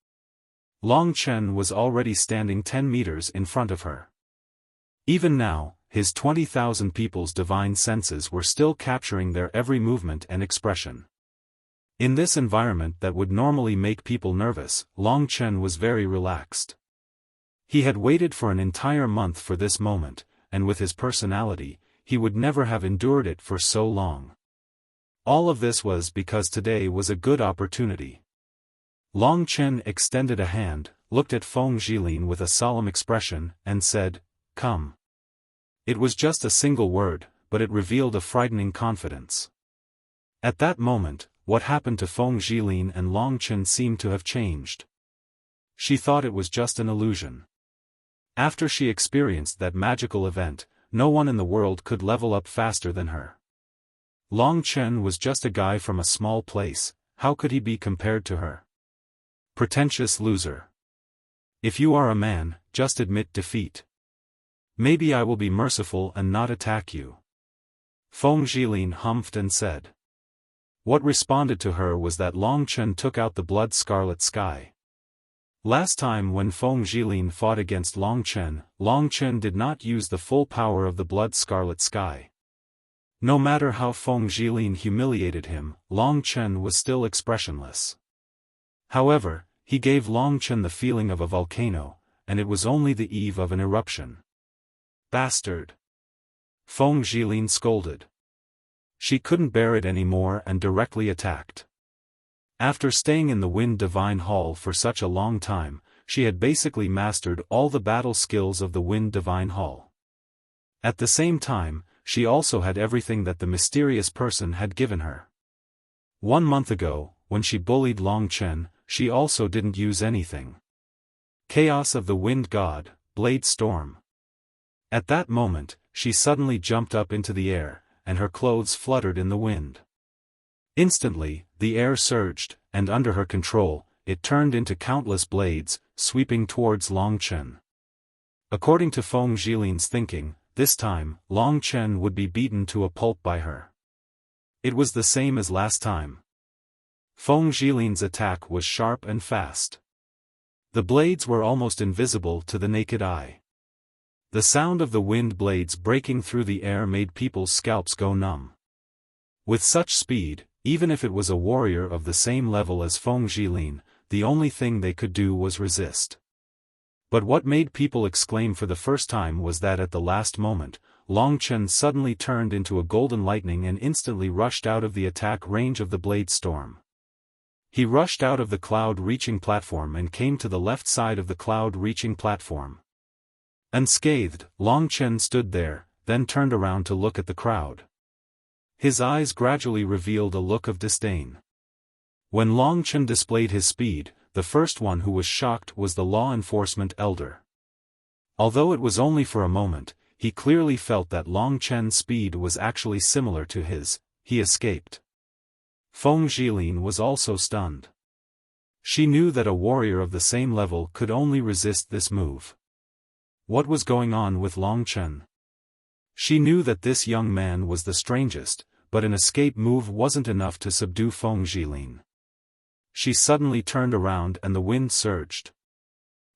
Long Chen was already standing 10 meters in front of her. Even now, his 20,000 people's divine senses were still capturing their every movement and expression. In this environment that would normally make people nervous, Long Chen was very relaxed. He had waited for an entire month for this moment, and with his personality, he would never have endured it for so long. All of this was because today was a good opportunity. Long Chen extended a hand, looked at Feng Jilin with a solemn expression, and said, "Come." It was just a single word, but it revealed a frightening confidence. At that moment, what happened to Feng Jilin and Long Chen seemed to have changed. She thought it was just an illusion. After she experienced that magical event, no one in the world could level up faster than her. Long Chen was just a guy from a small place, how could he be compared to her? Pretentious loser. If you are a man, just admit defeat. Maybe I will be merciful and not attack you. Feng Zhilin humphed and said. What responded to her was that Long Chen took out the blood-scarlet sky. Last time when Feng Zhilin fought against Long Chen did not use the full power of the blood-scarlet sky. No matter how Feng Zhilin humiliated him, Long Chen was still expressionless. However, he gave Long Chen the feeling of a volcano, and it was only the eve of an eruption. Bastard! Feng Zhilin scolded. She couldn't bear it anymore and directly attacked. After staying in the Wind Divine Hall for such a long time, she had basically mastered all the battle skills of the Wind Divine Hall. At the same time, she also had everything that the mysterious person had given her. 1 month ago, when she bullied Long Chen, she also didn't use anything. Chaos of the Wind God, Blade Storm. At that moment, she suddenly jumped up into the air, and her clothes fluttered in the wind. Instantly, the air surged, and under her control, it turned into countless blades, sweeping towards Long Chen. According to Feng Zhilin's thinking, this time, Long Chen would be beaten to a pulp by her. It was the same as last time. Feng Zhilin's attack was sharp and fast. The blades were almost invisible to the naked eye. The sound of the wind blades breaking through the air made people's scalps go numb. With such speed, even if it was a warrior of the same level as Feng Zhilin, the only thing they could do was resist. But what made people exclaim for the first time was that at the last moment, Long Chen suddenly turned into a golden lightning and instantly rushed out of the attack range of the blade storm. He rushed out of the cloud-reaching platform and came to the left side of the cloud-reaching platform. Unscathed, Long Chen stood there, then turned around to look at the crowd. His eyes gradually revealed a look of disdain. When Long Chen displayed his speed, the first one who was shocked was the law enforcement elder. Although it was only for a moment, he clearly felt that Long Chen's speed was actually similar to his. He escaped. Feng Zhilin was also stunned. She knew that a warrior of the same level could only resist this move. What was going on with Long Chen? She knew that this young man was the strangest, but an escape move wasn't enough to subdue Feng Zhilin. She suddenly turned around and the wind surged.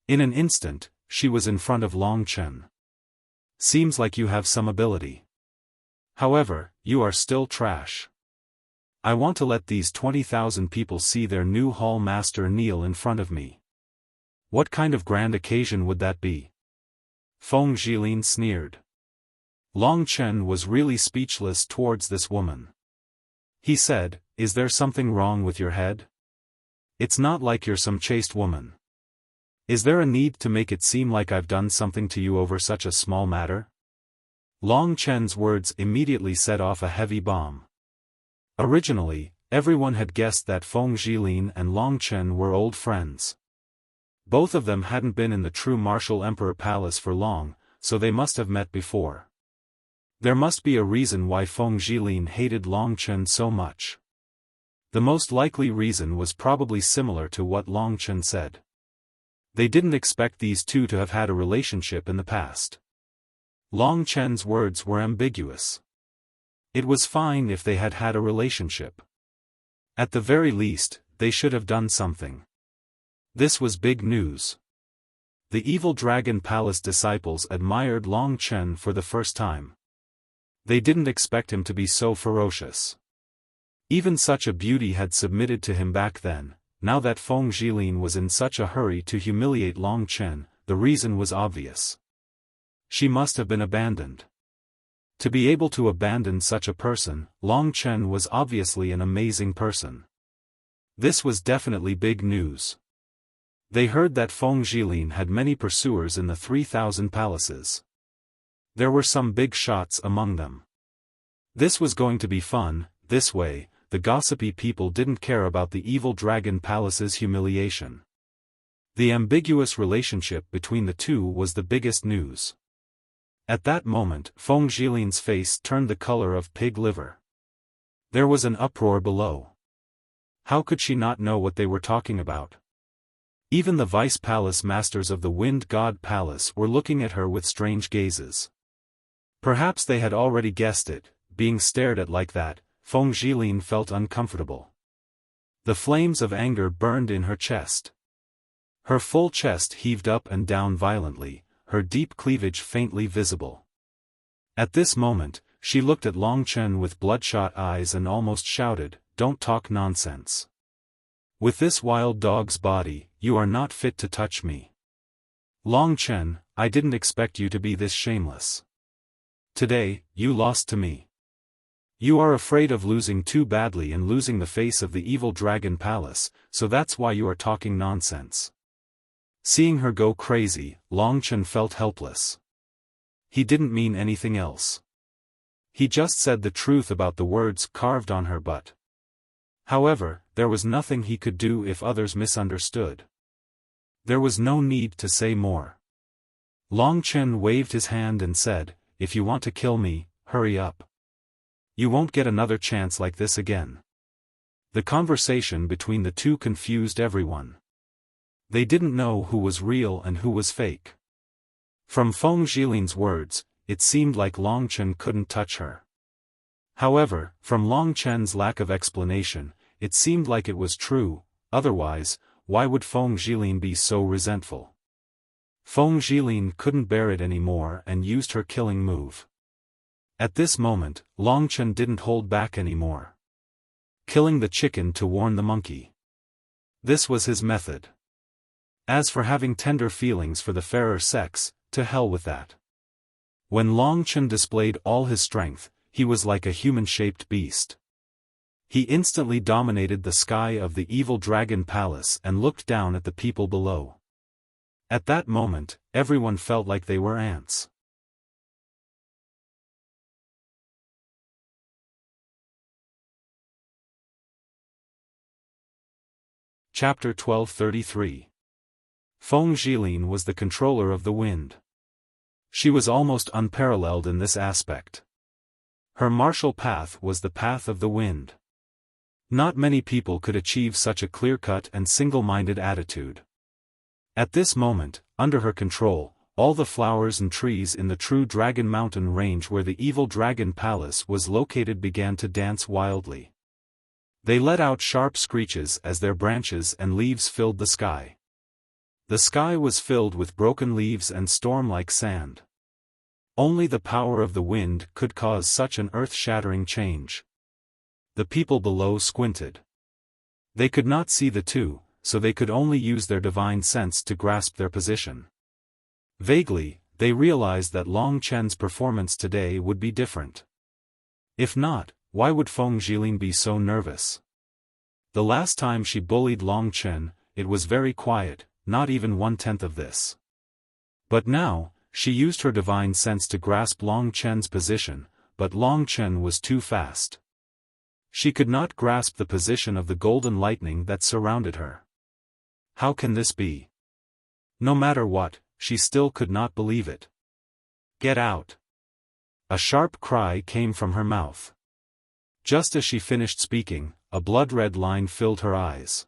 In an instant, she was in front of Long Chen. Seems like you have some ability. However, you are still trash. I want to let these 20,000 people see their new hall master kneel in front of me. What kind of grand occasion would that be? Feng Zhilin sneered. Long Chen was really speechless towards this woman. He said, "Is there something wrong with your head? It's not like you're some chaste woman. Is there a need to make it seem like I've done something to you over such a small matter?" Long Chen's words immediately set off a heavy bomb. Originally, everyone had guessed that Feng Zhilin and Long Chen were old friends. Both of them hadn't been in the true martial emperor palace for long, so they must have met before. There must be a reason why Feng Zhilin hated Long Chen so much. The most likely reason was probably similar to what Long Chen said. They didn't expect these two to have had a relationship in the past. Long Chen's words were ambiguous. It was fine if they had had a relationship. At the very least, they should have done something. This was big news. The Evil Dragon Palace disciples admired Long Chen for the first time. They didn't expect him to be so ferocious. Even such a beauty had submitted to him back then. Now that Feng Zhilin was in such a hurry to humiliate Long Chen, the reason was obvious. She must have been abandoned. To be able to abandon such a person, Long Chen was obviously an amazing person. This was definitely big news. They heard that Feng Zhilin had many pursuers in the 3,000 palaces. There were some big shots among them. This was going to be fun. This way, the gossipy people didn't care about the Evil Dragon Palace's humiliation. The ambiguous relationship between the two was the biggest news. At that moment, Feng Jilin's face turned the color of pig liver. There was an uproar below. How could she not know what they were talking about? Even the vice-palace masters of the Wind God Palace were looking at her with strange gazes. Perhaps they had already guessed it. Being stared at like that, Feng Jilin felt uncomfortable. The flames of anger burned in her chest. Her full chest heaved up and down violently, her deep cleavage faintly visible. At this moment, she looked at Long Chen with bloodshot eyes and almost shouted, "Don't talk nonsense. With this wild dog's body, you are not fit to touch me. Long Chen, I didn't expect you to be this shameless. Today, you lost to me. You are afraid of losing too badly and losing the face of the evil dragon palace, so that's why you are talking nonsense." Seeing her go crazy, Long Chen felt helpless. He didn't mean anything else. He just said the truth about the words carved on her butt. However, there was nothing he could do if others misunderstood. There was no need to say more. Long Chen waved his hand and said, "If you want to kill me, hurry up. You won't get another chance like this again." The conversation between the two confused everyone. They didn't know who was real and who was fake. From Feng Jilin's words, it seemed like Long Chen couldn't touch her. However, from Long Chen's lack of explanation, it seemed like it was true. Otherwise, why would Feng Jilin be so resentful? Feng Jilin couldn't bear it anymore and used her killing move. At this moment, Long Chen didn't hold back anymore. Killing the chicken to warn the monkey. This was his method. As for having tender feelings for the fairer sex, to hell with that. When Long Chen displayed all his strength, he was like a human-shaped beast. He instantly dominated the sky of the evil dragon palace and looked down at the people below. At that moment, everyone felt like they were ants. Chapter 1233. Feng Jilin was the controller of the wind. She was almost unparalleled in this aspect. Her martial path was the path of the wind. Not many people could achieve such a clear-cut and single-minded attitude. At this moment, under her control, all the flowers and trees in the true Dragon Mountain range where the evil dragon palace was located began to dance wildly. They let out sharp screeches as their branches and leaves filled the sky. The sky was filled with broken leaves and storm-like sand. Only the power of the wind could cause such an earth-shattering change. The people below squinted. They could not see the two, so they could only use their divine sense to grasp their position. Vaguely, they realized that Long Chen's performance today would be different. If not, why would Feng Jilin be so nervous? The last time she bullied Long Chen, it was very quiet, not even 1/10 of this. But now, she used her divine sense to grasp Long Chen's position, but Long Chen was too fast. She could not grasp the position of the golden lightning that surrounded her. How can this be? No matter what, she still could not believe it. "Get out!" A sharp cry came from her mouth. Just as she finished speaking, a blood-red line filled her eyes.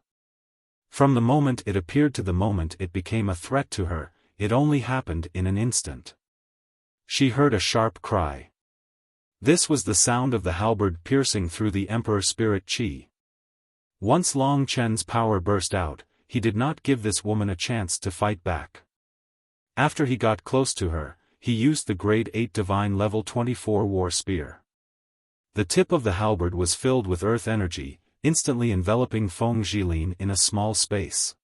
From the moment it appeared to the moment it became a threat to her, it only happened in an instant. She heard a sharp cry. This was the sound of the halberd piercing through the Emperor Spirit Qi. Once Long Chen's power burst out, he did not give this woman a chance to fight back. After he got close to her, he used the grade 8 divine level 24 war spear. The tip of the halberd was filled with earth energy, instantly enveloping Feng Jilin in a small space.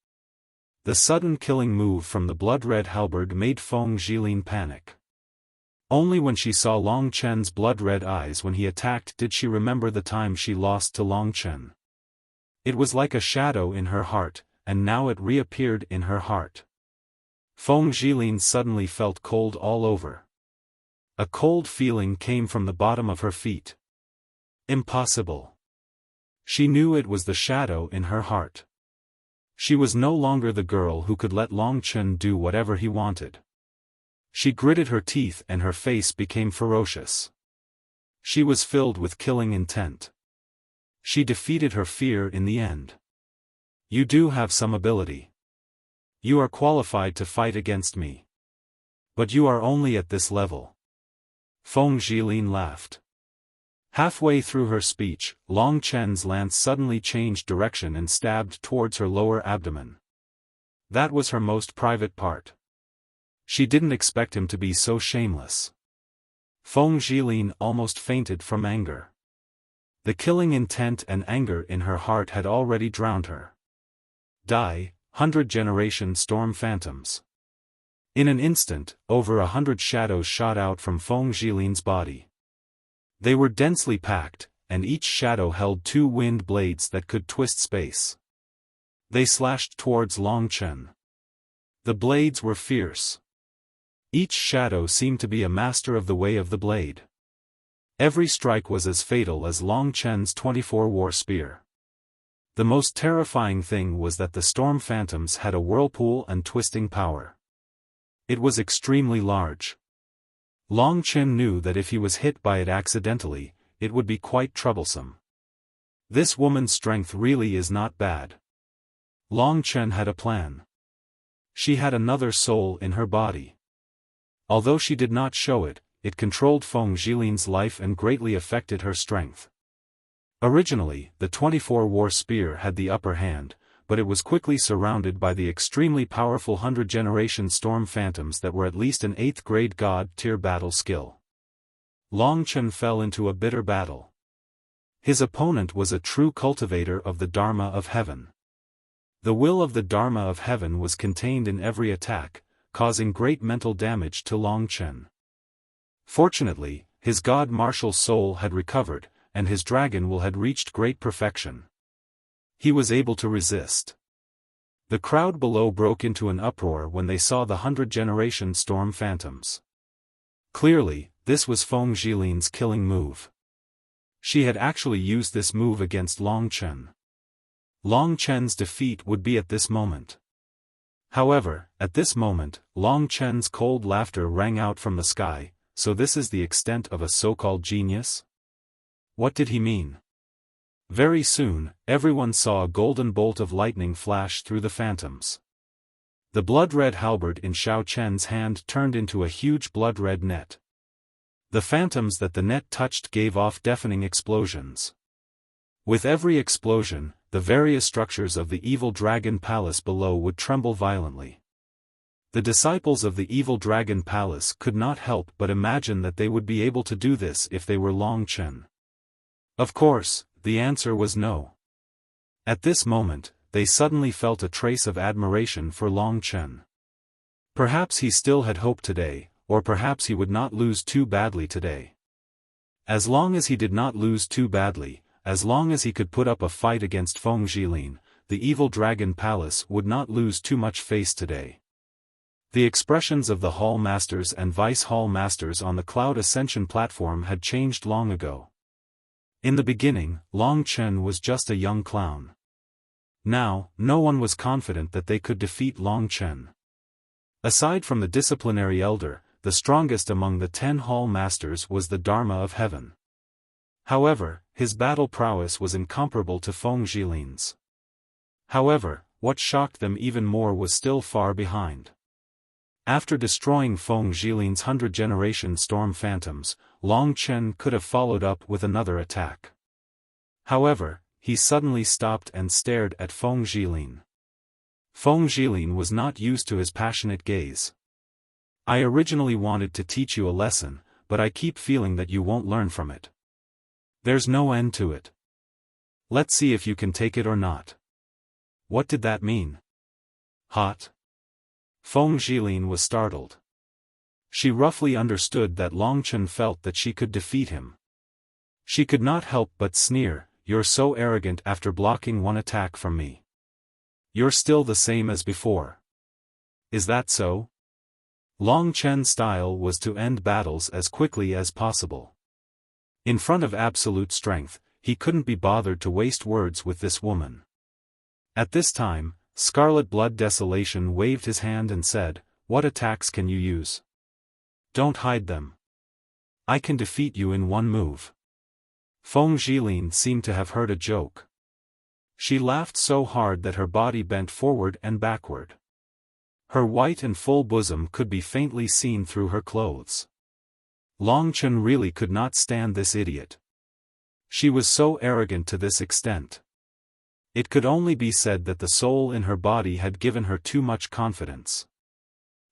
The sudden killing move from the blood-red halberd made Feng Jilin panic. Only when she saw Long Chen's blood-red eyes when he attacked did she remember the time she lost to Long Chen. It was like a shadow in her heart, and now it reappeared in her heart. Feng Jilin suddenly felt cold all over. A cold feeling came from the bottom of her feet. Impossible. She knew it was the shadow in her heart. She was no longer the girl who could let Long Chen do whatever he wanted. She gritted her teeth and her face became ferocious. She was filled with killing intent. She defeated her fear in the end. You do have some ability. You are qualified to fight against me. But you are only at this level. Feng Zhilin laughed. Halfway through her speech, Long Chen's lance suddenly changed direction and stabbed towards her lower abdomen. That was her most private part. She didn't expect him to be so shameless. Feng Zhilin almost fainted from anger. The killing intent and anger in her heart had already drowned her. Die, 100-generation storm phantoms. In an instant, over 100 shadows shot out from Feng Zhilin's body. They were densely packed, and each shadow held 2 wind blades that could twist space. They slashed towards Long Chen. The blades were fierce. Each shadow seemed to be a master of the way of the blade. Every strike was as fatal as Long Chen's 24-war spear. The most terrifying thing was that the storm phantoms had a whirlpool and twisting power. It was extremely large. Long Chen knew that if he was hit by it accidentally, it would be quite troublesome. This woman's strength really is not bad. Long Chen had a plan. She had another soul in her body. Although she did not show it, it controlled Feng Zhilin's life and greatly affected her strength. Originally, the 24-war spear had the upper hand, but it was quickly surrounded by the extremely powerful 100-generation storm phantoms that were at least an 8th-grade god-tier battle skill. Long Chen fell into a bitter battle. His opponent was a true cultivator of the Dharma of Heaven. The will of the Dharma of Heaven was contained in every attack, causing great mental damage to Long Chen. Fortunately, his god-martial soul had recovered, and his dragon will had reached great perfection. He was able to resist. The crowd below broke into an uproar when they saw the 100-generation storm phantoms. Clearly, this was Feng Zhilin's killing move. She had actually used this move against Long Chen. Long Chen's defeat would be at this moment. However, at this moment, Long Chen's cold laughter rang out from the sky. So this is the extent of a so-called genius? What did he mean? Very soon, everyone saw a golden bolt of lightning flash through the phantoms. The blood-red halberd in Xiao Chen's hand turned into a huge blood-red net. The phantoms that the net touched gave off deafening explosions. With every explosion, the various structures of the evil dragon palace below would tremble violently. The disciples of the evil dragon palace could not help but imagine that they would be able to do this if they were Long Chen. Of course, the answer was no. At this moment, they suddenly felt a trace of admiration for Long Chen. Perhaps he still had hope today, or perhaps he would not lose too badly today. As long as he did not lose too badly, as long as he could put up a fight against Feng Zhilin, the evil dragon palace would not lose too much face today. The expressions of the Hall Masters and Vice Hall Masters on the Cloud Ascension platform had changed long ago. In the beginning, Long Chen was just a young clown. Now, no one was confident that they could defeat Long Chen. Aside from the disciplinary elder, the strongest among the 10 Hall Masters was the Dharma of Heaven. However, his battle prowess was incomparable to Feng Zhilin's. However, what shocked them even more was still far behind. After destroying Feng Zhilin's 100-generation storm phantoms, Long Chen could have followed up with another attack. However, he suddenly stopped and stared at Feng Zhilin. Feng Zhilin was not used to his passionate gaze. I originally wanted to teach you a lesson, but I keep feeling that you won't learn from it. There's no end to it. Let's see if you can take it or not. What did that mean? Hot? Feng Zhilin was startled. She roughly understood that Long Chen felt that she could defeat him. She could not help but sneer, "You're so arrogant after blocking one attack from me. You're still the same as before. Is that so?" Long Chen's style was to end battles as quickly as possible. In front of absolute strength, he couldn't be bothered to waste words with this woman. At this time, Scarlet Blood Desolation waved his hand and said, "What attacks can you use? Don't hide them. I can defeat you in one move." Feng Jilin seemed to have heard a joke. She laughed so hard that her body bent forward and backward. Her white and full bosom could be faintly seen through her clothes. Long Chen really could not stand this idiot. She was so arrogant to this extent. It could only be said that the soul in her body had given her too much confidence.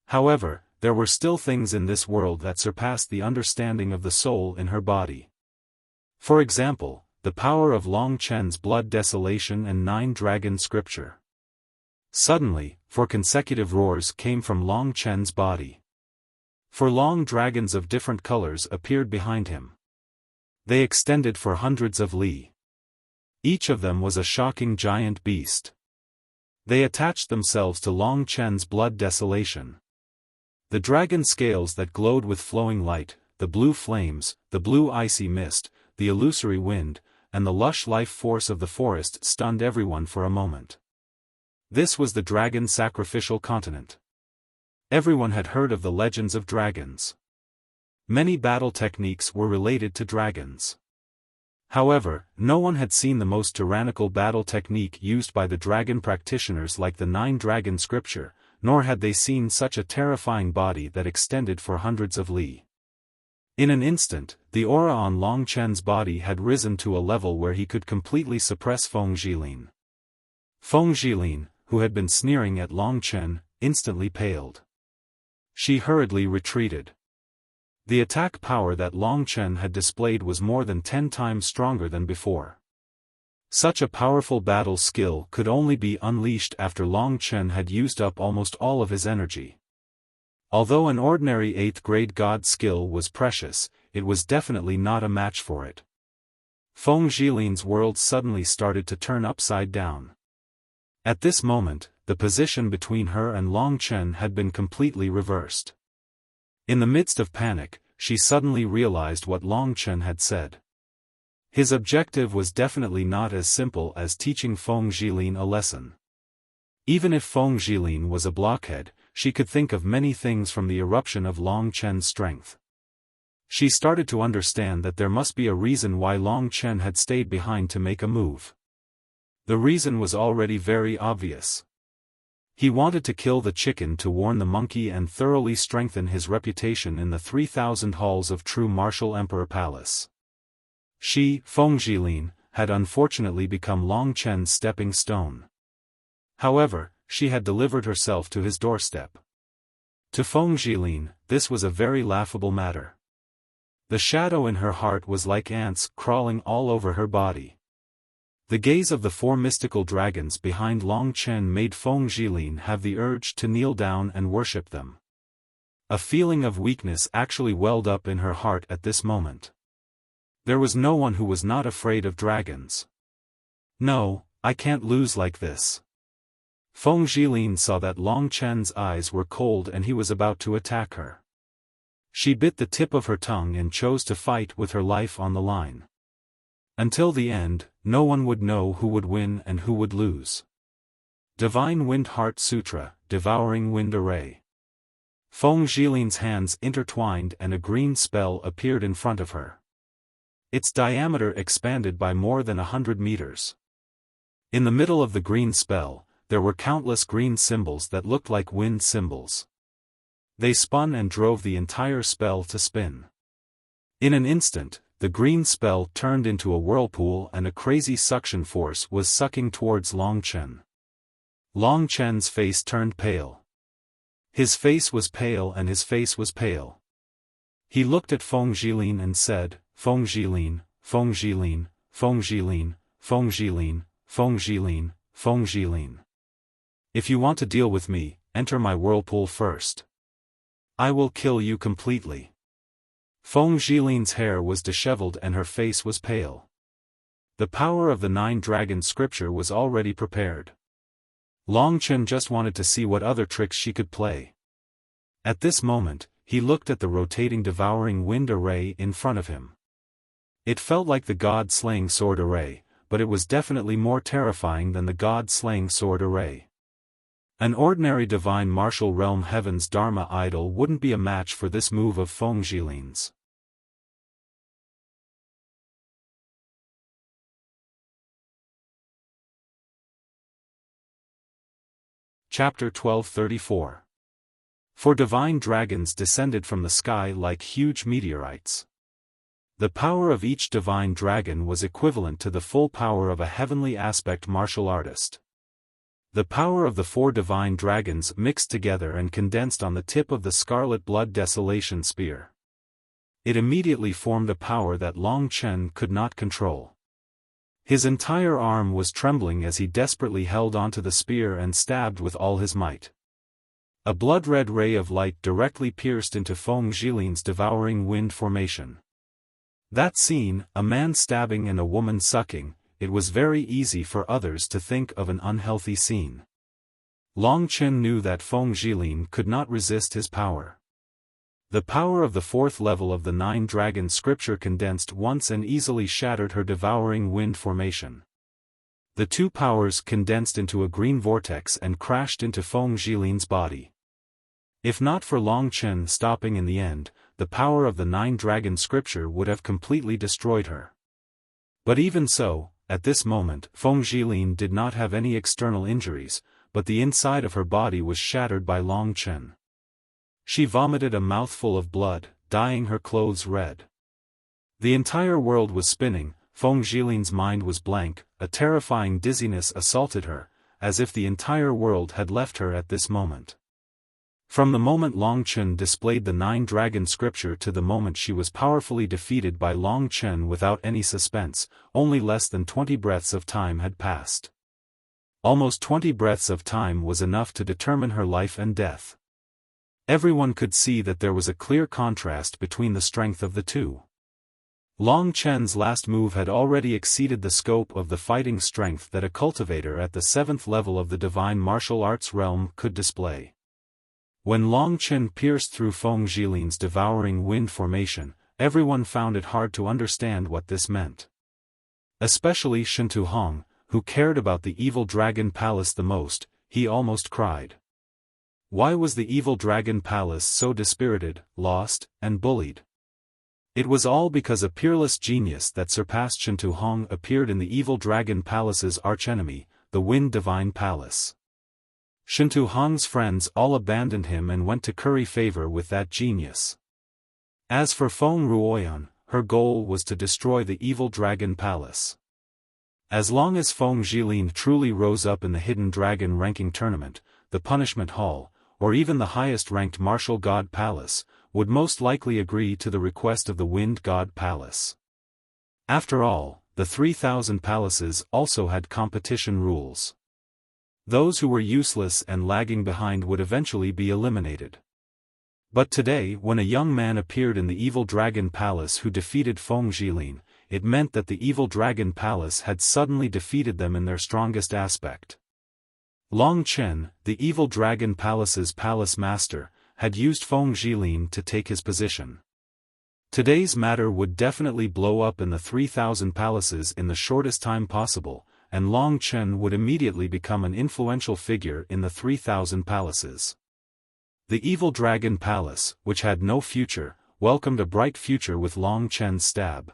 However, there were still things in this world that surpassed the understanding of the soul in her body. For example, the power of Long Chen's Blood Desolation and 9-Dragon Scripture. Suddenly, 4 consecutive roars came from Long Chen's body. 4 long dragons of different colors appeared behind him. They extended for hundreds of li. Each of them was a shocking giant beast. They attached themselves to Long Chen's Blood Desolation. The dragon scales that glowed with flowing light, the blue flames, the blue icy mist, the illusory wind, and the lush life force of the forest stunned everyone for a moment. This was the dragon sacrificial continent. Everyone had heard of the legends of dragons. Many battle techniques were related to dragons. However, no one had seen the most tyrannical battle technique used by the dragon practitioners like the 9-Dragon Scripture, nor had they seen such a terrifying body that extended for hundreds of li. In an instant, the aura on Long Chen's body had risen to a level where he could completely suppress Feng Jilin. Feng Jilin, who had been sneering at Long Chen, instantly paled. She hurriedly retreated. The attack power that Long Chen had displayed was more than 10 times stronger than before. Such a powerful battle skill could only be unleashed after Long Chen had used up almost all of his energy. Although an ordinary 8th grade god skill was precious, it was definitely not a match for it. Feng Jilin's world suddenly started to turn upside down. At this moment, the position between her and Long Chen had been completely reversed. In the midst of panic, she suddenly realized what Long Chen had said. His objective was definitely not as simple as teaching Feng Jilin a lesson. Even if Feng Jilin was a blockhead, she could think of many things from the eruption of Long Chen's strength. She started to understand that there must be a reason why Long Chen had stayed behind to make a move. The reason was already very obvious. He wanted to kill the chicken to warn the monkey and thoroughly strengthen his reputation in the 3,000 halls of true martial emperor palace. She, Feng Jilin, had unfortunately become Long Chen's stepping stone. However, she had delivered herself to his doorstep. To Feng Jilin, this was a very laughable matter. The shadow in her heart was like ants crawling all over her body. The gaze of the 4 mystical dragons behind Long Chen made Feng Jilin have the urge to kneel down and worship them. A feeling of weakness actually welled up in her heart at this moment. There was no one who was not afraid of dragons. No, I can't lose like this. Feng Jilin saw that Long Chen's eyes were cold and he was about to attack her. She bit the tip of her tongue and chose to fight with her life on the line. Until the end, no one would know who would win and who would lose. Divine Wind Heart Sutra, Devouring Wind Array. Feng Jilin's hands intertwined and a green spell appeared in front of her. Its diameter expanded by more than 100 meters. In the middle of the green spell, there were countless green symbols that looked like wind symbols. They spun and drove the entire spell to spin. In an instant, the green spell turned into a whirlpool and a crazy suction force was sucking towards Long Chen. Long Chen's face turned pale. His face was pale and his face was pale. He looked at Feng Jilin and said, "Feng Jilin, Feng Jilin, Feng Jilin, Feng Jilin, Feng Jilin, Feng Jilin. If you want to deal with me, enter my whirlpool first. I will kill you completely." Feng Jilin's hair was disheveled and her face was pale. The power of the 9-Dragon Scripture was already prepared. Long Chen just wanted to see what other tricks she could play. At this moment, he looked at the rotating devouring wind array in front of him. It felt like the god-slaying sword array, but it was definitely more terrifying than the god-slaying sword array. An ordinary divine martial realm heaven's Dharma idol wouldn't be a match for this move of Feng Jilin's. Chapter 1234. For divine dragons descended from the sky like huge meteorites. The power of each divine dragon was equivalent to the full power of a heavenly aspect martial artist. The power of the 4 divine dragons mixed together and condensed on the tip of the scarlet blood desolation spear. It immediately formed a power that Long Chen could not control. His entire arm was trembling as he desperately held onto the spear and stabbed with all his might. A blood-red ray of light directly pierced into Feng Jilin's devouring wind formation. That scene, a man stabbing and a woman sucking, it was very easy for others to think of an unhealthy scene. Long Chen knew that Feng Jilin could not resist his power. The power of the 4th level of the 9 dragon scripture condensed once and easily shattered her devouring wind formation. The 2 powers condensed into a green vortex and crashed into Feng Jilin's body. If not for Long Chen stopping in the end, the power of the 9 dragon scripture would have completely destroyed her. But even so, at this moment, Feng Jilin did not have any external injuries, but the inside of her body was shattered by Long Chen. She vomited a mouthful of blood, dyeing her clothes red. The entire world was spinning, Feng Jilin's mind was blank, a terrifying dizziness assaulted her, as if the entire world had left her at this moment. From the moment Long Chen displayed the 9 dragon scripture to the moment she was powerfully defeated by Long Chen without any suspense, only less than 20 breaths of time had passed. Almost 20 breaths of time was enough to determine her life and death. Everyone could see that there was a clear contrast between the strength of the 2. Long Chen's last move had already exceeded the scope of the fighting strength that a cultivator at the 7th level of the divine martial arts realm could display. When Long Chen pierced through Feng Jilin's devouring wind formation, everyone found it hard to understand what this meant. Especially Shintu Hong, who cared about the evil dragon palace the most, he almost cried. Why was the evil dragon palace so dispirited, lost, and bullied? It was all because a peerless genius that surpassed Shintu Hong appeared in the evil dragon palace's archenemy, the Wind Divine Palace. Shintu Hong's friends all abandoned him and went to curry favor with that genius. As for Feng Ruoyan, her goal was to destroy the evil dragon palace. As long as Feng Jilin truly rose up in the hidden dragon ranking tournament, the punishment hall, or even the highest-ranked martial god palace, would most likely agree to the request of the wind god palace. After all, the 3,000 palaces also had competition rules. Those who were useless and lagging behind would eventually be eliminated. But today, when a young man appeared in the evil dragon palace who defeated Feng Jilin, it meant that the evil dragon palace had suddenly defeated them in their strongest aspect. Long Chen, the evil dragon palace's palace master, had used Feng Jilin to take his position. Today's matter would definitely blow up in the 3,000 palaces in the shortest time possible, and Long Chen would immediately become an influential figure in the 3,000 palaces. The evil dragon palace, which had no future, welcomed a bright future with Long Chen's stab.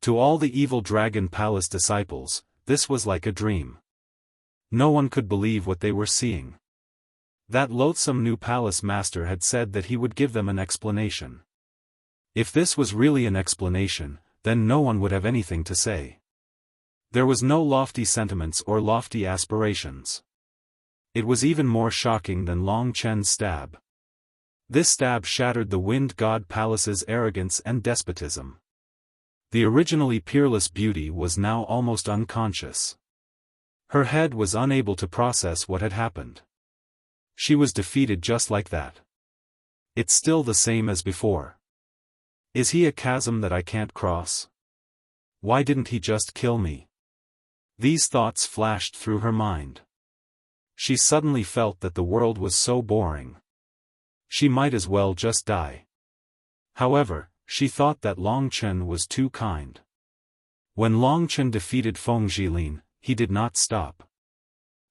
To all the evil dragon palace disciples, this was like a dream. No one could believe what they were seeing. That loathsome new palace master had said that he would give them an explanation. If this was really an explanation, then no one would have anything to say. There was no lofty sentiments or lofty aspirations. It was even more shocking than Long Chen's stab. This stab shattered the Wind God Palace's arrogance and despotism. The originally peerless beauty was now almost unconscious. Her head was unable to process what had happened. She was defeated just like that. It's still the same as before. Is he a chasm that I can't cross? Why didn't he just kill me? These thoughts flashed through her mind. She suddenly felt that the world was so boring. She might as well just die. However, she thought that Long Chen was too kind. When Long Chen defeated Feng Jilin, he did not stop.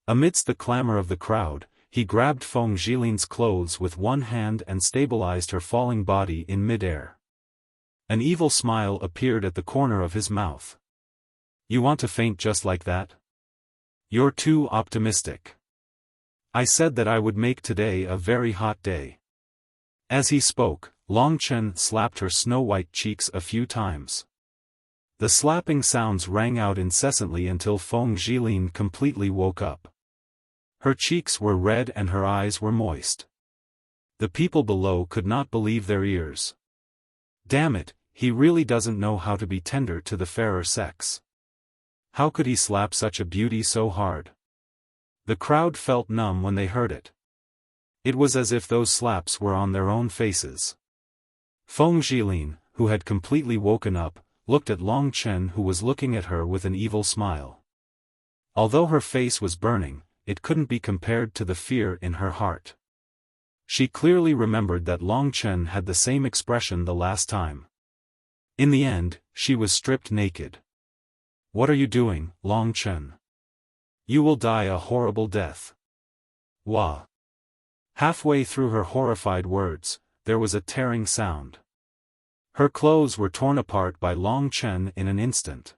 Amidst the clamor of the crowd, he grabbed Feng Jilin's clothes with one hand and stabilized her falling body in mid-air. An evil smile appeared at the corner of his mouth. You want to faint just like that? You're too optimistic. I said that I would make today a very hot day. As he spoke, Long Chen slapped her snow-white cheeks a few times. The slapping sounds rang out incessantly until Feng Jilin completely woke up. Her cheeks were red and her eyes were moist. The people below could not believe their ears. Damn it, he really doesn't know how to be tender to the fairer sex. How could he slap such a beauty so hard? The crowd felt numb when they heard it. It was as if those slaps were on their own faces. Feng Jilin, who had completely woken up, looked at Long Chen, who was looking at her with an evil smile. Although her face was burning, it couldn't be compared to the fear in her heart. She clearly remembered that Long Chen had the same expression the last time. In the end, she was stripped naked. What are you doing, Long Chen? You will die a horrible death. Wah! Halfway through her horrified words, there was a tearing sound. Her clothes were torn apart by Long Chen in an instant.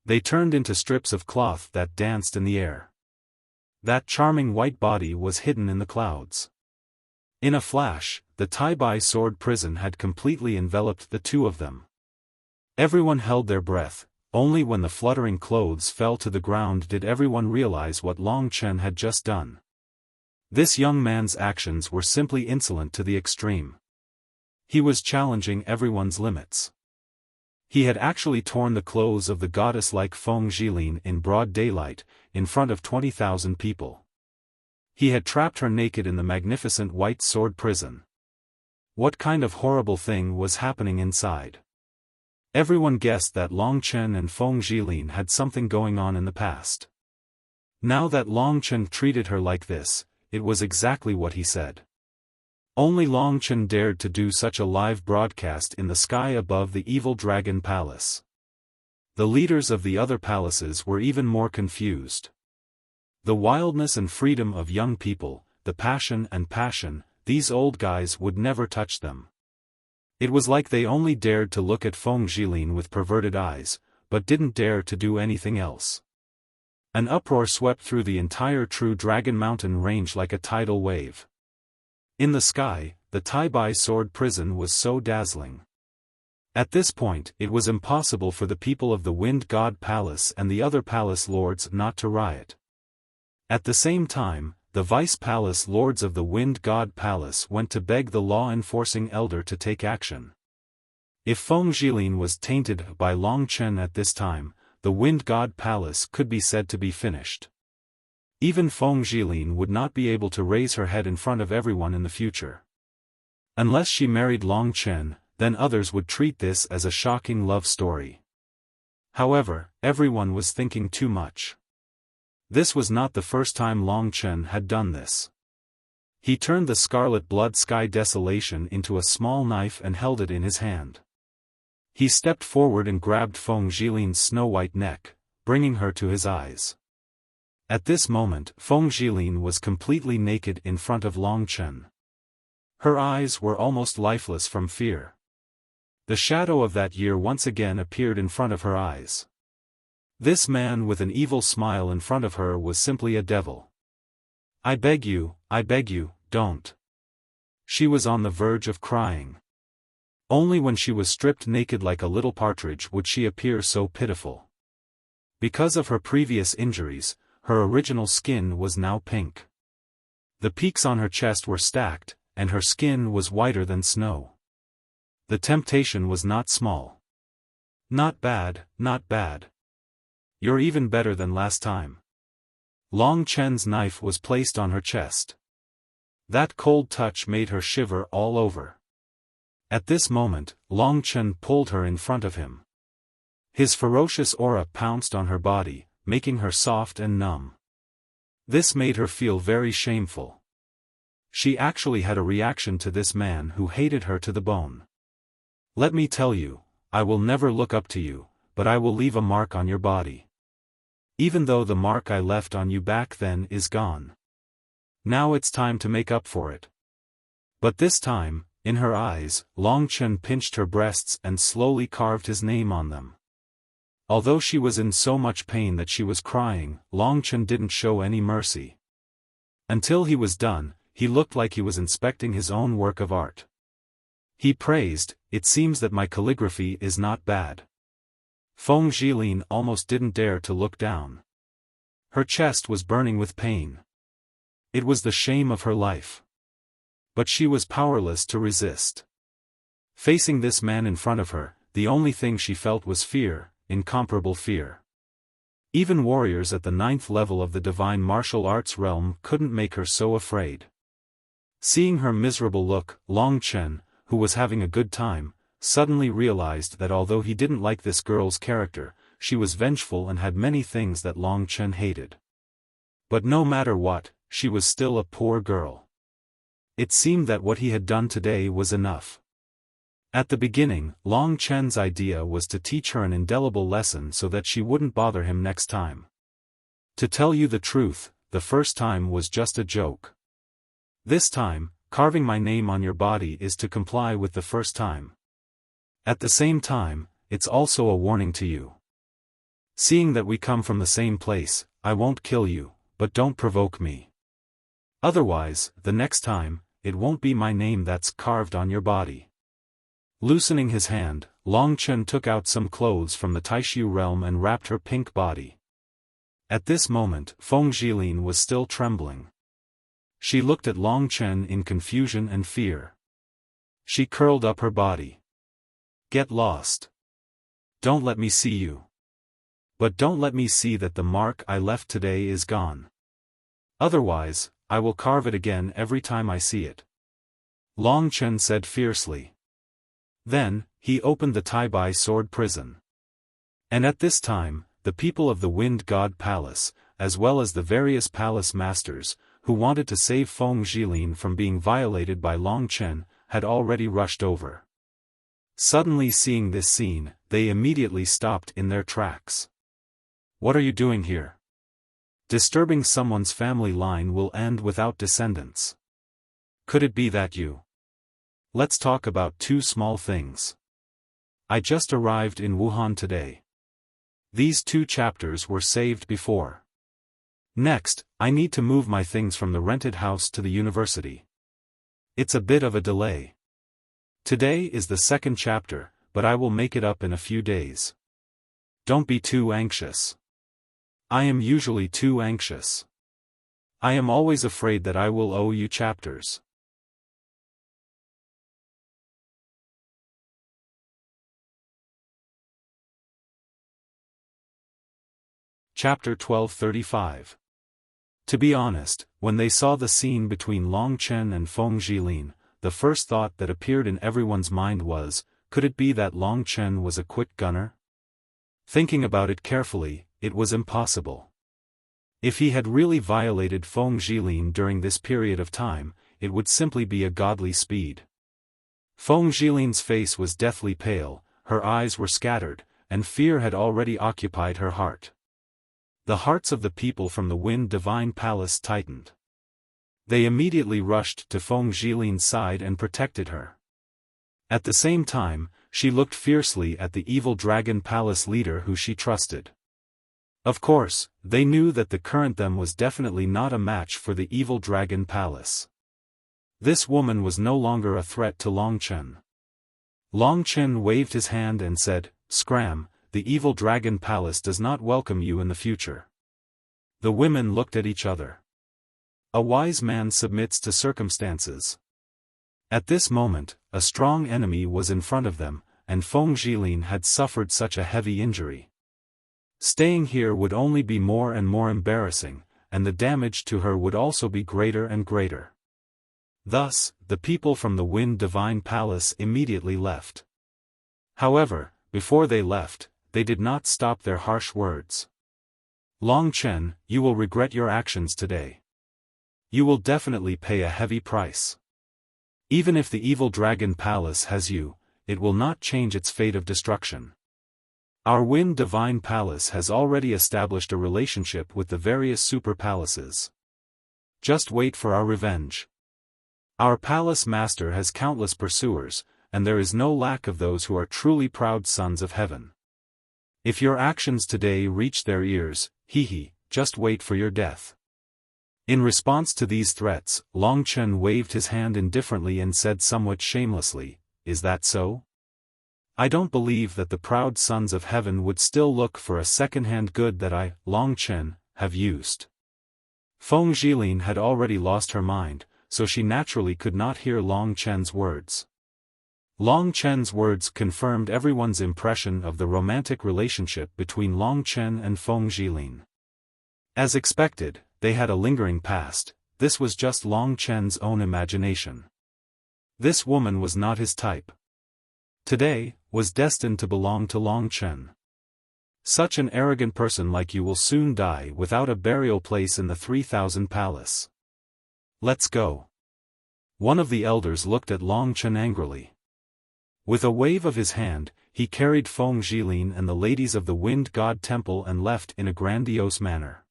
They turned into strips of cloth that danced in the air. That charming white body was hidden in the clouds. In a flash, the Tai-Bai sword prison had completely enveloped the two of them. Everyone held their breath. Only when the fluttering clothes fell to the ground did everyone realize what Long Chen had just done. This young man's actions were simply insolent to the extreme. He was challenging everyone's limits. He had actually torn the clothes of the goddess like Feng Jilin in broad daylight, in front of 20,000 people. He had trapped her naked in the magnificent white sword prison. What kind of horrible thing was happening inside? Everyone guessed that Long Chen and Feng Jilin had something going on in the past. Now that Long Chen treated her like this, it was exactly what he said. Only Long Chen dared to do such a live broadcast in the sky above the evil dragon palace. The leaders of the other palaces were even more confused. The wildness and freedom of young people, the passion, these old guys would never touch them. It was like they only dared to look at Feng Jilin with perverted eyes, but didn't dare to do anything else. An uproar swept through the entire True Dragon Mountain range like a tidal wave. In the sky, the Tai-Bai sword prison was so dazzling. At this point, it was impossible for the people of the Wind God Palace and the other palace lords not to riot. At the same time, the Vice Palace Lords of the Wind God Palace went to beg the law-enforcing elder to take action. If Feng Jilin was tainted by Long Chen at this time, the Wind God Palace could be said to be finished. Even Feng Jilin would not be able to raise her head in front of everyone in the future. Unless she married Long Chen, then others would treat this as a shocking love story. However, everyone was thinking too much. This was not the first time Long Chen had done this. He turned the scarlet blood sky desolation into a small knife and held it in his hand. He stepped forward and grabbed Feng Jilin's snow-white neck, bringing her to his eyes. At this moment, Feng Jilin was completely naked in front of Long Chen. Her eyes were almost lifeless from fear. The shadow of that year once again appeared in front of her eyes. This man with an evil smile in front of her was simply a devil. I beg you, don't. She was on the verge of crying. Only when she was stripped naked like a little partridge would she appear so pitiful. Because of her previous injuries, her original skin was now pink. The peaks on her chest were stacked, and her skin was whiter than snow. The temptation was not small. Not bad, not bad. You're even better than last time. Long Chen's knife was placed on her chest. That cold touch made her shiver all over. At this moment, Long Chen pulled her in front of him. His ferocious aura pounced on her body, making her soft and numb. This made her feel very shameful. She actually had a reaction to this man who hated her to the bone. Let me tell you, I will never look up to you, but I will leave a mark on your body. Even though the mark I left on you back then is gone. Now it's time to make up for it. But this time, in her eyes, Long Chen pinched her breasts and slowly carved his name on them. Although she was in so much pain that she was crying, Long Chen didn't show any mercy. Until he was done, he looked like he was inspecting his own work of art. He praised, "It seems that my calligraphy is not bad." Feng Zhilin almost didn't dare to look down. Her chest was burning with pain. It was the shame of her life. But she was powerless to resist. Facing this man in front of her, the only thing she felt was fear, incomparable fear. Even warriors at the 9th level of the divine martial arts realm couldn't make her so afraid. Seeing her miserable look, Long Chen, who was having a good time, suddenly realized that although he didn't like this girl's character, she was vengeful and had many things that Long Chen hated. But no matter what, she was still a poor girl. It seemed that what he had done today was enough. At the beginning, Long Chen's idea was to teach her an indelible lesson so that she wouldn't bother him next time. To tell you the truth, the first time was just a joke. This time, carving my name on your body is to comply with the first time. At the same time, it's also a warning to you. Seeing that we come from the same place, I won't kill you, but don't provoke me. Otherwise, the next time, it won't be my name that's carved on your body. Loosening his hand, Long Chen took out some clothes from the Taishu realm and wrapped her pink body. At this moment, Feng Zhilin was still trembling. She looked at Long Chen in confusion and fear. She curled up her body. Get lost. Don't let me see you. But don't let me see that the mark I left today is gone. Otherwise, I will carve it again every time I see it. Long Chen said fiercely. Then, he opened the Tai-Bai sword prison. And at this time, the people of the Wind God Palace, as well as the various palace masters, who wanted to save Feng Zhilin from being violated by Long Chen, had already rushed over. Suddenly seeing this scene, they immediately stopped in their tracks. What are you doing here? Disturbing someone's family line will end without descendants. Could it be that you? Let's talk about two small things. I just arrived in Wuhan today. These 2 chapters were saved before. Next, I need to move my things from the rented house to the university. It's a bit of a delay. Today is the 2nd chapter, but I will make it up in a few days. Don't be too anxious. I am usually too anxious. I am always afraid that I will owe you chapters. Chapter 1235. To be honest, when they saw the scene between Long Chen and Feng Zhilin, the first thought that appeared in everyone's mind was, could it be that Long Chen was a quick gunner? Thinking about it carefully, it was impossible. If he had really violated Feng Zhilin during this period of time, it would simply be a godly speed. Feng Zhilin's face was deathly pale, her eyes were scattered, and fear had already occupied her heart. The hearts of the people from the Wind Divine Palace tightened. They immediately rushed to Feng Zhilin's side and protected her. At the same time, she looked fiercely at the evil Dragon Palace leader who she trusted. Of course, they knew that the current them was definitely not a match for the evil Dragon Palace. This woman was no longer a threat to Long Chen. Long Chen waved his hand and said, "Scram, the evil Dragon Palace does not welcome you in the future." The women looked at each other. A wise man submits to circumstances. At this moment, a strong enemy was in front of them, and Feng Zhilin had suffered such a heavy injury. Staying here would only be more and more embarrassing, and the damage to her would also be greater and greater. Thus, the people from the Wind Divine Palace immediately left. However, before they left, they did not stop their harsh words. Long Chen, you will regret your actions today. You will definitely pay a heavy price. Even if the evil Dragon Palace has you, it will not change its fate of destruction. Our Wind Divine Palace has already established a relationship with the various super palaces. just wait for our revenge. Our palace master has countless pursuers, and there is no lack of those who are truly proud sons of heaven. If your actions today reach their ears, just wait for your death." In response to these threats, Long Chen waved his hand indifferently and said somewhat shamelessly, "Is that so? I don't believe that the proud sons of heaven would still look for a second-hand good that I, Long Chen, have used." Feng Zhilin had already lost her mind, so she naturally could not hear Long Chen's words. Long Chen's words confirmed everyone's impression of the romantic relationship between Long Chen and Feng Zhilin. As expected, they had a lingering past. This was just Long Chen's own imagination. This woman was not his type. Today, was destined to belong to Long Chen. Such an arrogant person like you will soon die without a burial place in the 3,000 palace. Let's go. One of the elders looked at Long Chen angrily. With a wave of his hand, he carried Feng Zhilin and the ladies of the Wind God Temple and left in a grandiose manner.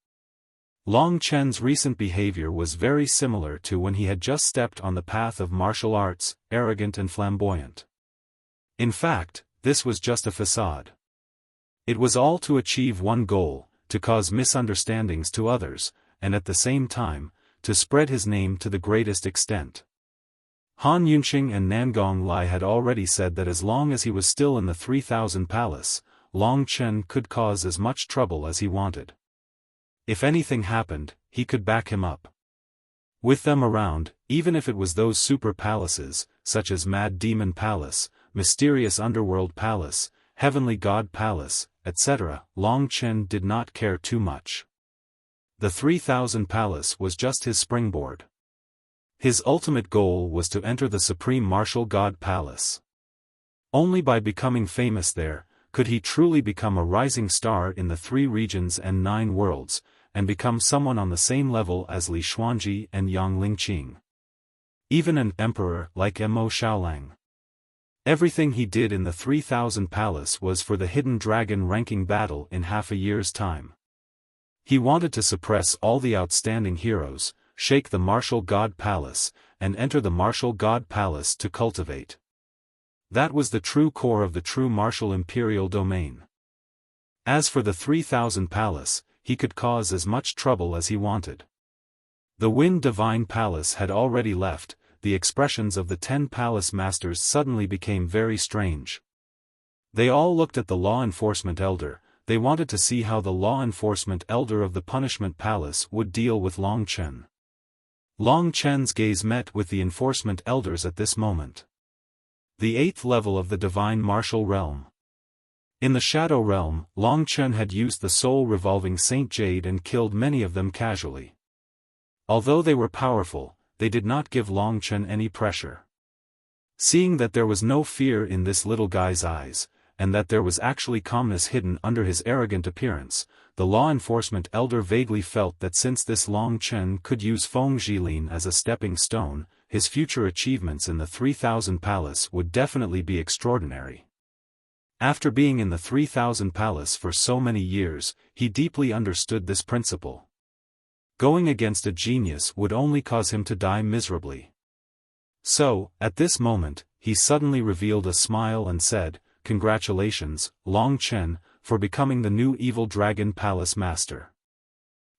Long Chen's recent behavior was very similar to when he had just stepped on the path of martial arts, arrogant and flamboyant. In fact, this was just a facade. It was all to achieve one goal, to cause misunderstandings to others, and at the same time, to spread his name to the greatest extent. Han Yunqing and Nangong Lai had already said that as long as he was still in the 3,000 palace, Long Chen could cause as much trouble as he wanted. If anything happened, he could back him up. With them around, even if it was those super palaces, such as Mad Demon Palace, Mysterious Underworld Palace, Heavenly God Palace, etc., Long Chen did not care too much. The 3,000 palace was just his springboard. His ultimate goal was to enter the Supreme Martial God Palace. Only by becoming famous there, could he truly become a rising star in the 3 regions and 9 worlds, and become someone on the same level as Li Xuanji and Yang Lingqing. Even an emperor like Mo Xiaolang. Everything he did in the 3,000 palace was for the hidden dragon ranking battle in half a year's time. He wanted to suppress all the outstanding heroes, shake the Martial God Palace, and enter the Martial God Palace to cultivate. That was the true core of the true martial imperial domain. As for the 3,000 palace, he could cause as much trouble as he wanted. The Wind Divine Palace had already left. The expressions of the 10 palace masters suddenly became very strange. They all looked at the law enforcement elder. They wanted to see how the law enforcement elder of the punishment palace would deal with Long Chen. Long Chen's gaze met with the enforcement elders at this moment. The 8th level of the divine martial realm. In the Shadow Realm, Long Chen had used the soul revolving Saint Jade and killed many of them casually. Although they were powerful, they did not give Long Chen any pressure. Seeing that there was no fear in this little guy's eyes, and that there was actually calmness hidden under his arrogant appearance, the law enforcement elder vaguely felt that since this Long Chen could use Feng Zhilin as a stepping stone, his future achievements in the 3,000 palace would definitely be extraordinary. After being in the 3,000 palace for so many years, he deeply understood this principle. Going against a genius would only cause him to die miserably. So, at this moment, he suddenly revealed a smile and said, "Congratulations, Long Chen, for becoming the new Evil Dragon Palace Master.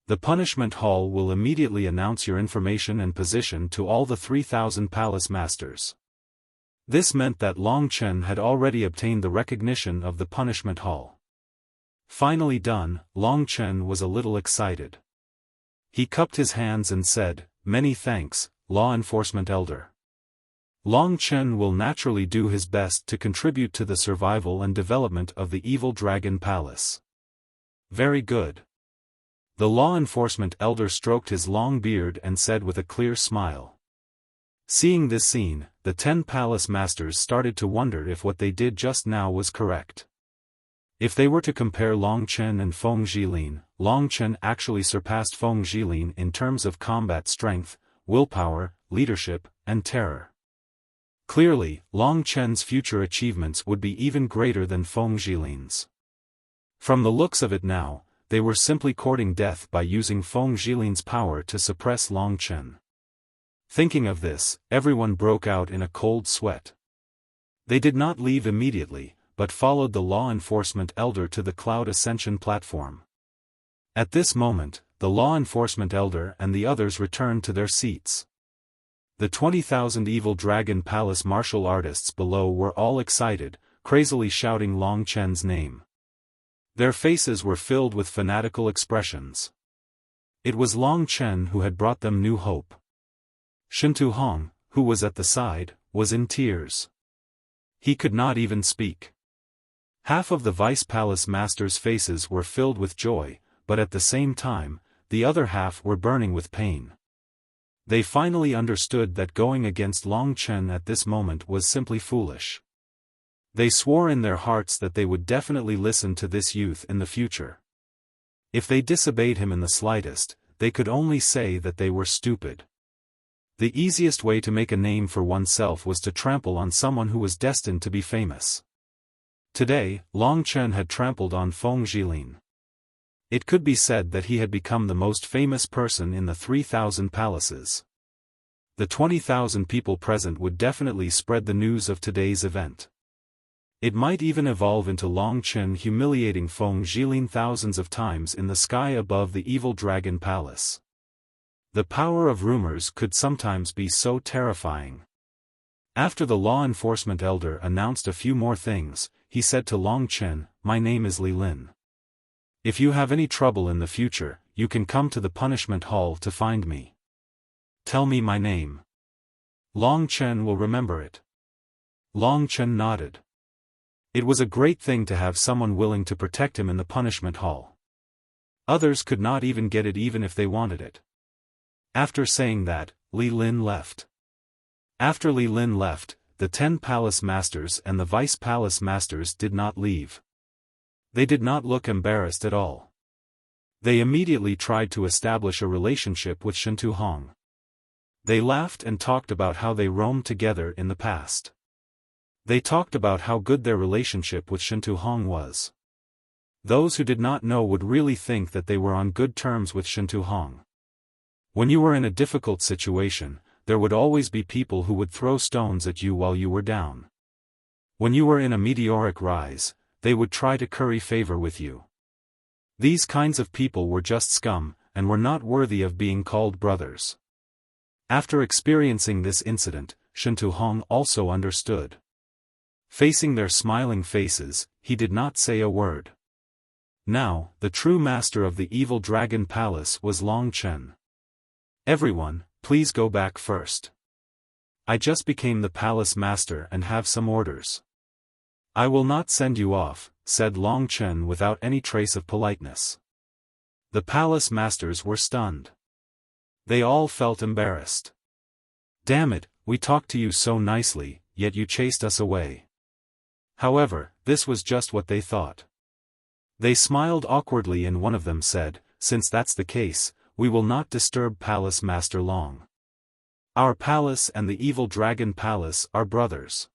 The Punishment Hall will immediately announce your information and position to all the 3,000 Palace Masters." This meant that Long Chen had already obtained the recognition of the Punishment Hall. Finally done, Long Chen was a little excited. He cupped his hands and said, "Many thanks, Law Enforcement Elder. Long Chen will naturally do his best to contribute to the survival and development of the Evil Dragon Palace." "Very good." The Law Enforcement Elder stroked his long beard and said with a clear smile. Seeing this scene, the 10 palace masters started to wonder if what they did just now was correct. If they were to compare Long Chen and Feng Zhilin, Long Chen actually surpassed Feng Zhilin in terms of combat strength, willpower, leadership, and terror. Clearly, Long Chen's future achievements would be even greater than Feng Zhilin's. From the looks of it now, they were simply courting death by using Feng Jilin's power to suppress Long Chen. Thinking of this, everyone broke out in a cold sweat. They did not leave immediately, but followed the law enforcement elder to the Cloud Ascension platform. At this moment, the law enforcement elder and the others returned to their seats. The 20,000 Evil Dragon Palace martial artists below were all excited, crazily shouting Long Chen's name. Their faces were filled with fanatical expressions. It was Long Chen who had brought them new hope. Shintu Hong, who was at the side, was in tears. He could not even speak. Half of the Vice Palace Masters' faces were filled with joy, but at the same time, the other half were burning with pain. They finally understood that going against Long Chen at this moment was simply foolish. They swore in their hearts that they would definitely listen to this youth in the future. If they disobeyed him in the slightest, they could only say that they were stupid. The easiest way to make a name for oneself was to trample on someone who was destined to be famous. Today, Long Chen had trampled on Feng Jilin. It could be said that he had become the most famous person in the 3,000 palaces. The 20,000 people present would definitely spread the news of today's event. It might even evolve into Long Chen humiliating Feng Jilin thousands of times in the sky above the Evil Dragon Palace. The power of rumors could sometimes be so terrifying. After the law enforcement elder announced a few more things, he said to Long Chen, "My name is Li Lin. If you have any trouble in the future, you can come to the punishment hall to find me. Tell me my name. Long Chen will remember it." Long Chen nodded. It was a great thing to have someone willing to protect him in the punishment hall. Others could not even get it even if they wanted it. After saying that, Li Lin left. After Li Lin left, the 10 palace masters and the vice palace masters did not leave. They did not look embarrassed at all. They immediately tried to establish a relationship with Shintu Hong. They laughed and talked about how they roamed together in the past. They talked about how good their relationship with Shintu Hong was. Those who did not know would really think that they were on good terms with Shintu Hong. When you were in a difficult situation, there would always be people who would throw stones at you while you were down. When you were in a meteoric rise, they would try to curry favor with you. These kinds of people were just scum, and were not worthy of being called brothers. After experiencing this incident, Shintu Hong also understood. Facing their smiling faces, he did not say a word. Now, the true master of the Evil Dragon Palace was Long Chen. "Everyone, please go back first. I just became the palace master and have some orders." "I will not send you off," said Long Chen without any trace of politeness. The palace masters were stunned. They all felt embarrassed. "Damn it, we talked to you so nicely, yet you chased us away." However, this was just what they thought. They smiled awkwardly and one of them said, "Since that's the case, we will not disturb Palace Master Long. Our palace and the Evil Dragon Palace are brothers.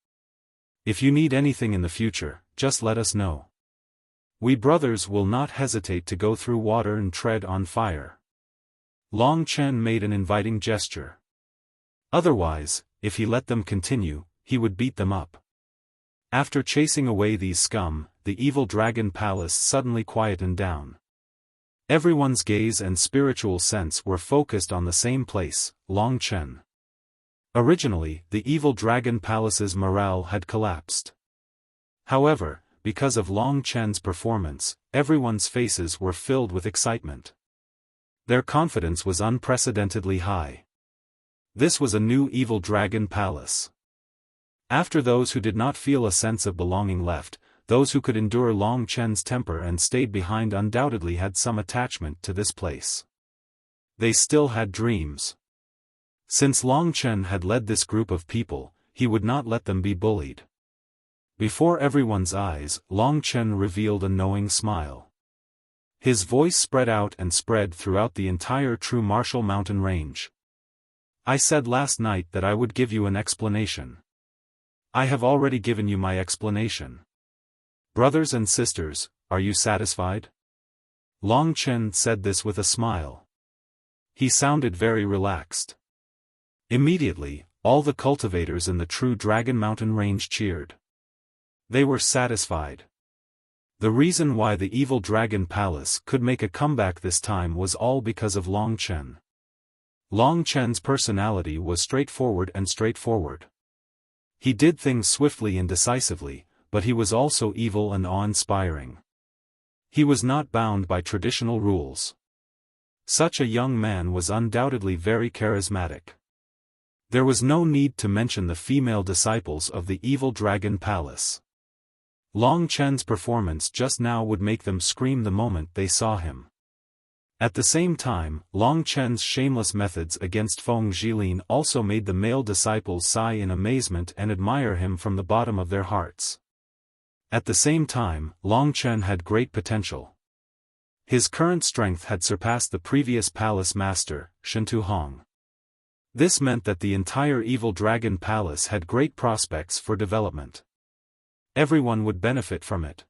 If you need anything in the future, just let us know. We brothers will not hesitate to go through water and tread on fire." Long Chen made an inviting gesture. Otherwise, if he let them continue, he would beat them up. After chasing away these scum, the Evil Dragon Palace suddenly quietened down. Everyone's gaze and spiritual sense were focused on the same place, Long Chen. Originally, the Evil Dragon Palace's morale had collapsed. However, because of Long Chen's performance, everyone's faces were filled with excitement. Their confidence was unprecedentedly high. This was a new Evil Dragon Palace. After those who did not feel a sense of belonging left, those who could endure Long Chen's temper and stayed behind undoubtedly had some attachment to this place. They still had dreams. Since Long Chen had led this group of people, he would not let them be bullied. Before everyone's eyes, Long Chen revealed a knowing smile. His voice spread out and spread throughout the entire True Martial Mountain range. "I said last night that I would give you an explanation. I have already given you my explanation. Brothers and sisters, are you satisfied?" Long Chen said this with a smile. He sounded very relaxed. Immediately, all the cultivators in the true Dragon Mountain range cheered. They were satisfied. The reason why the evil Dragon Palace could make a comeback this time was all because of Long Chen. Long Chen's personality was straightforward. He did things swiftly and decisively, but he was also evil and awe-inspiring. He was not bound by traditional rules. Such a young man was undoubtedly very charismatic. There was no need to mention the female disciples of the evil Dragon Palace. Long Chen's performance just now would make them scream the moment they saw him. At the same time, Long Chen's shameless methods against Feng Zhilin also made the male disciples sigh in amazement and admire him from the bottom of their hearts. At the same time, Long Chen had great potential. His current strength had surpassed the previous palace master, Shentu Hong. This meant that the entire evil Dragon Palace had great prospects for development. Everyone would benefit from it.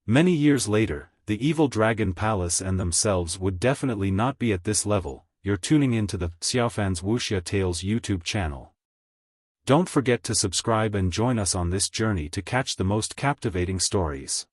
Many years later, the evil Dragon Palace and themselves would definitely not be at this level. You're tuning into the Xiaofan's Wuxia Tales YouTube channel. Don't forget to subscribe and join us on this journey to catch the most captivating stories.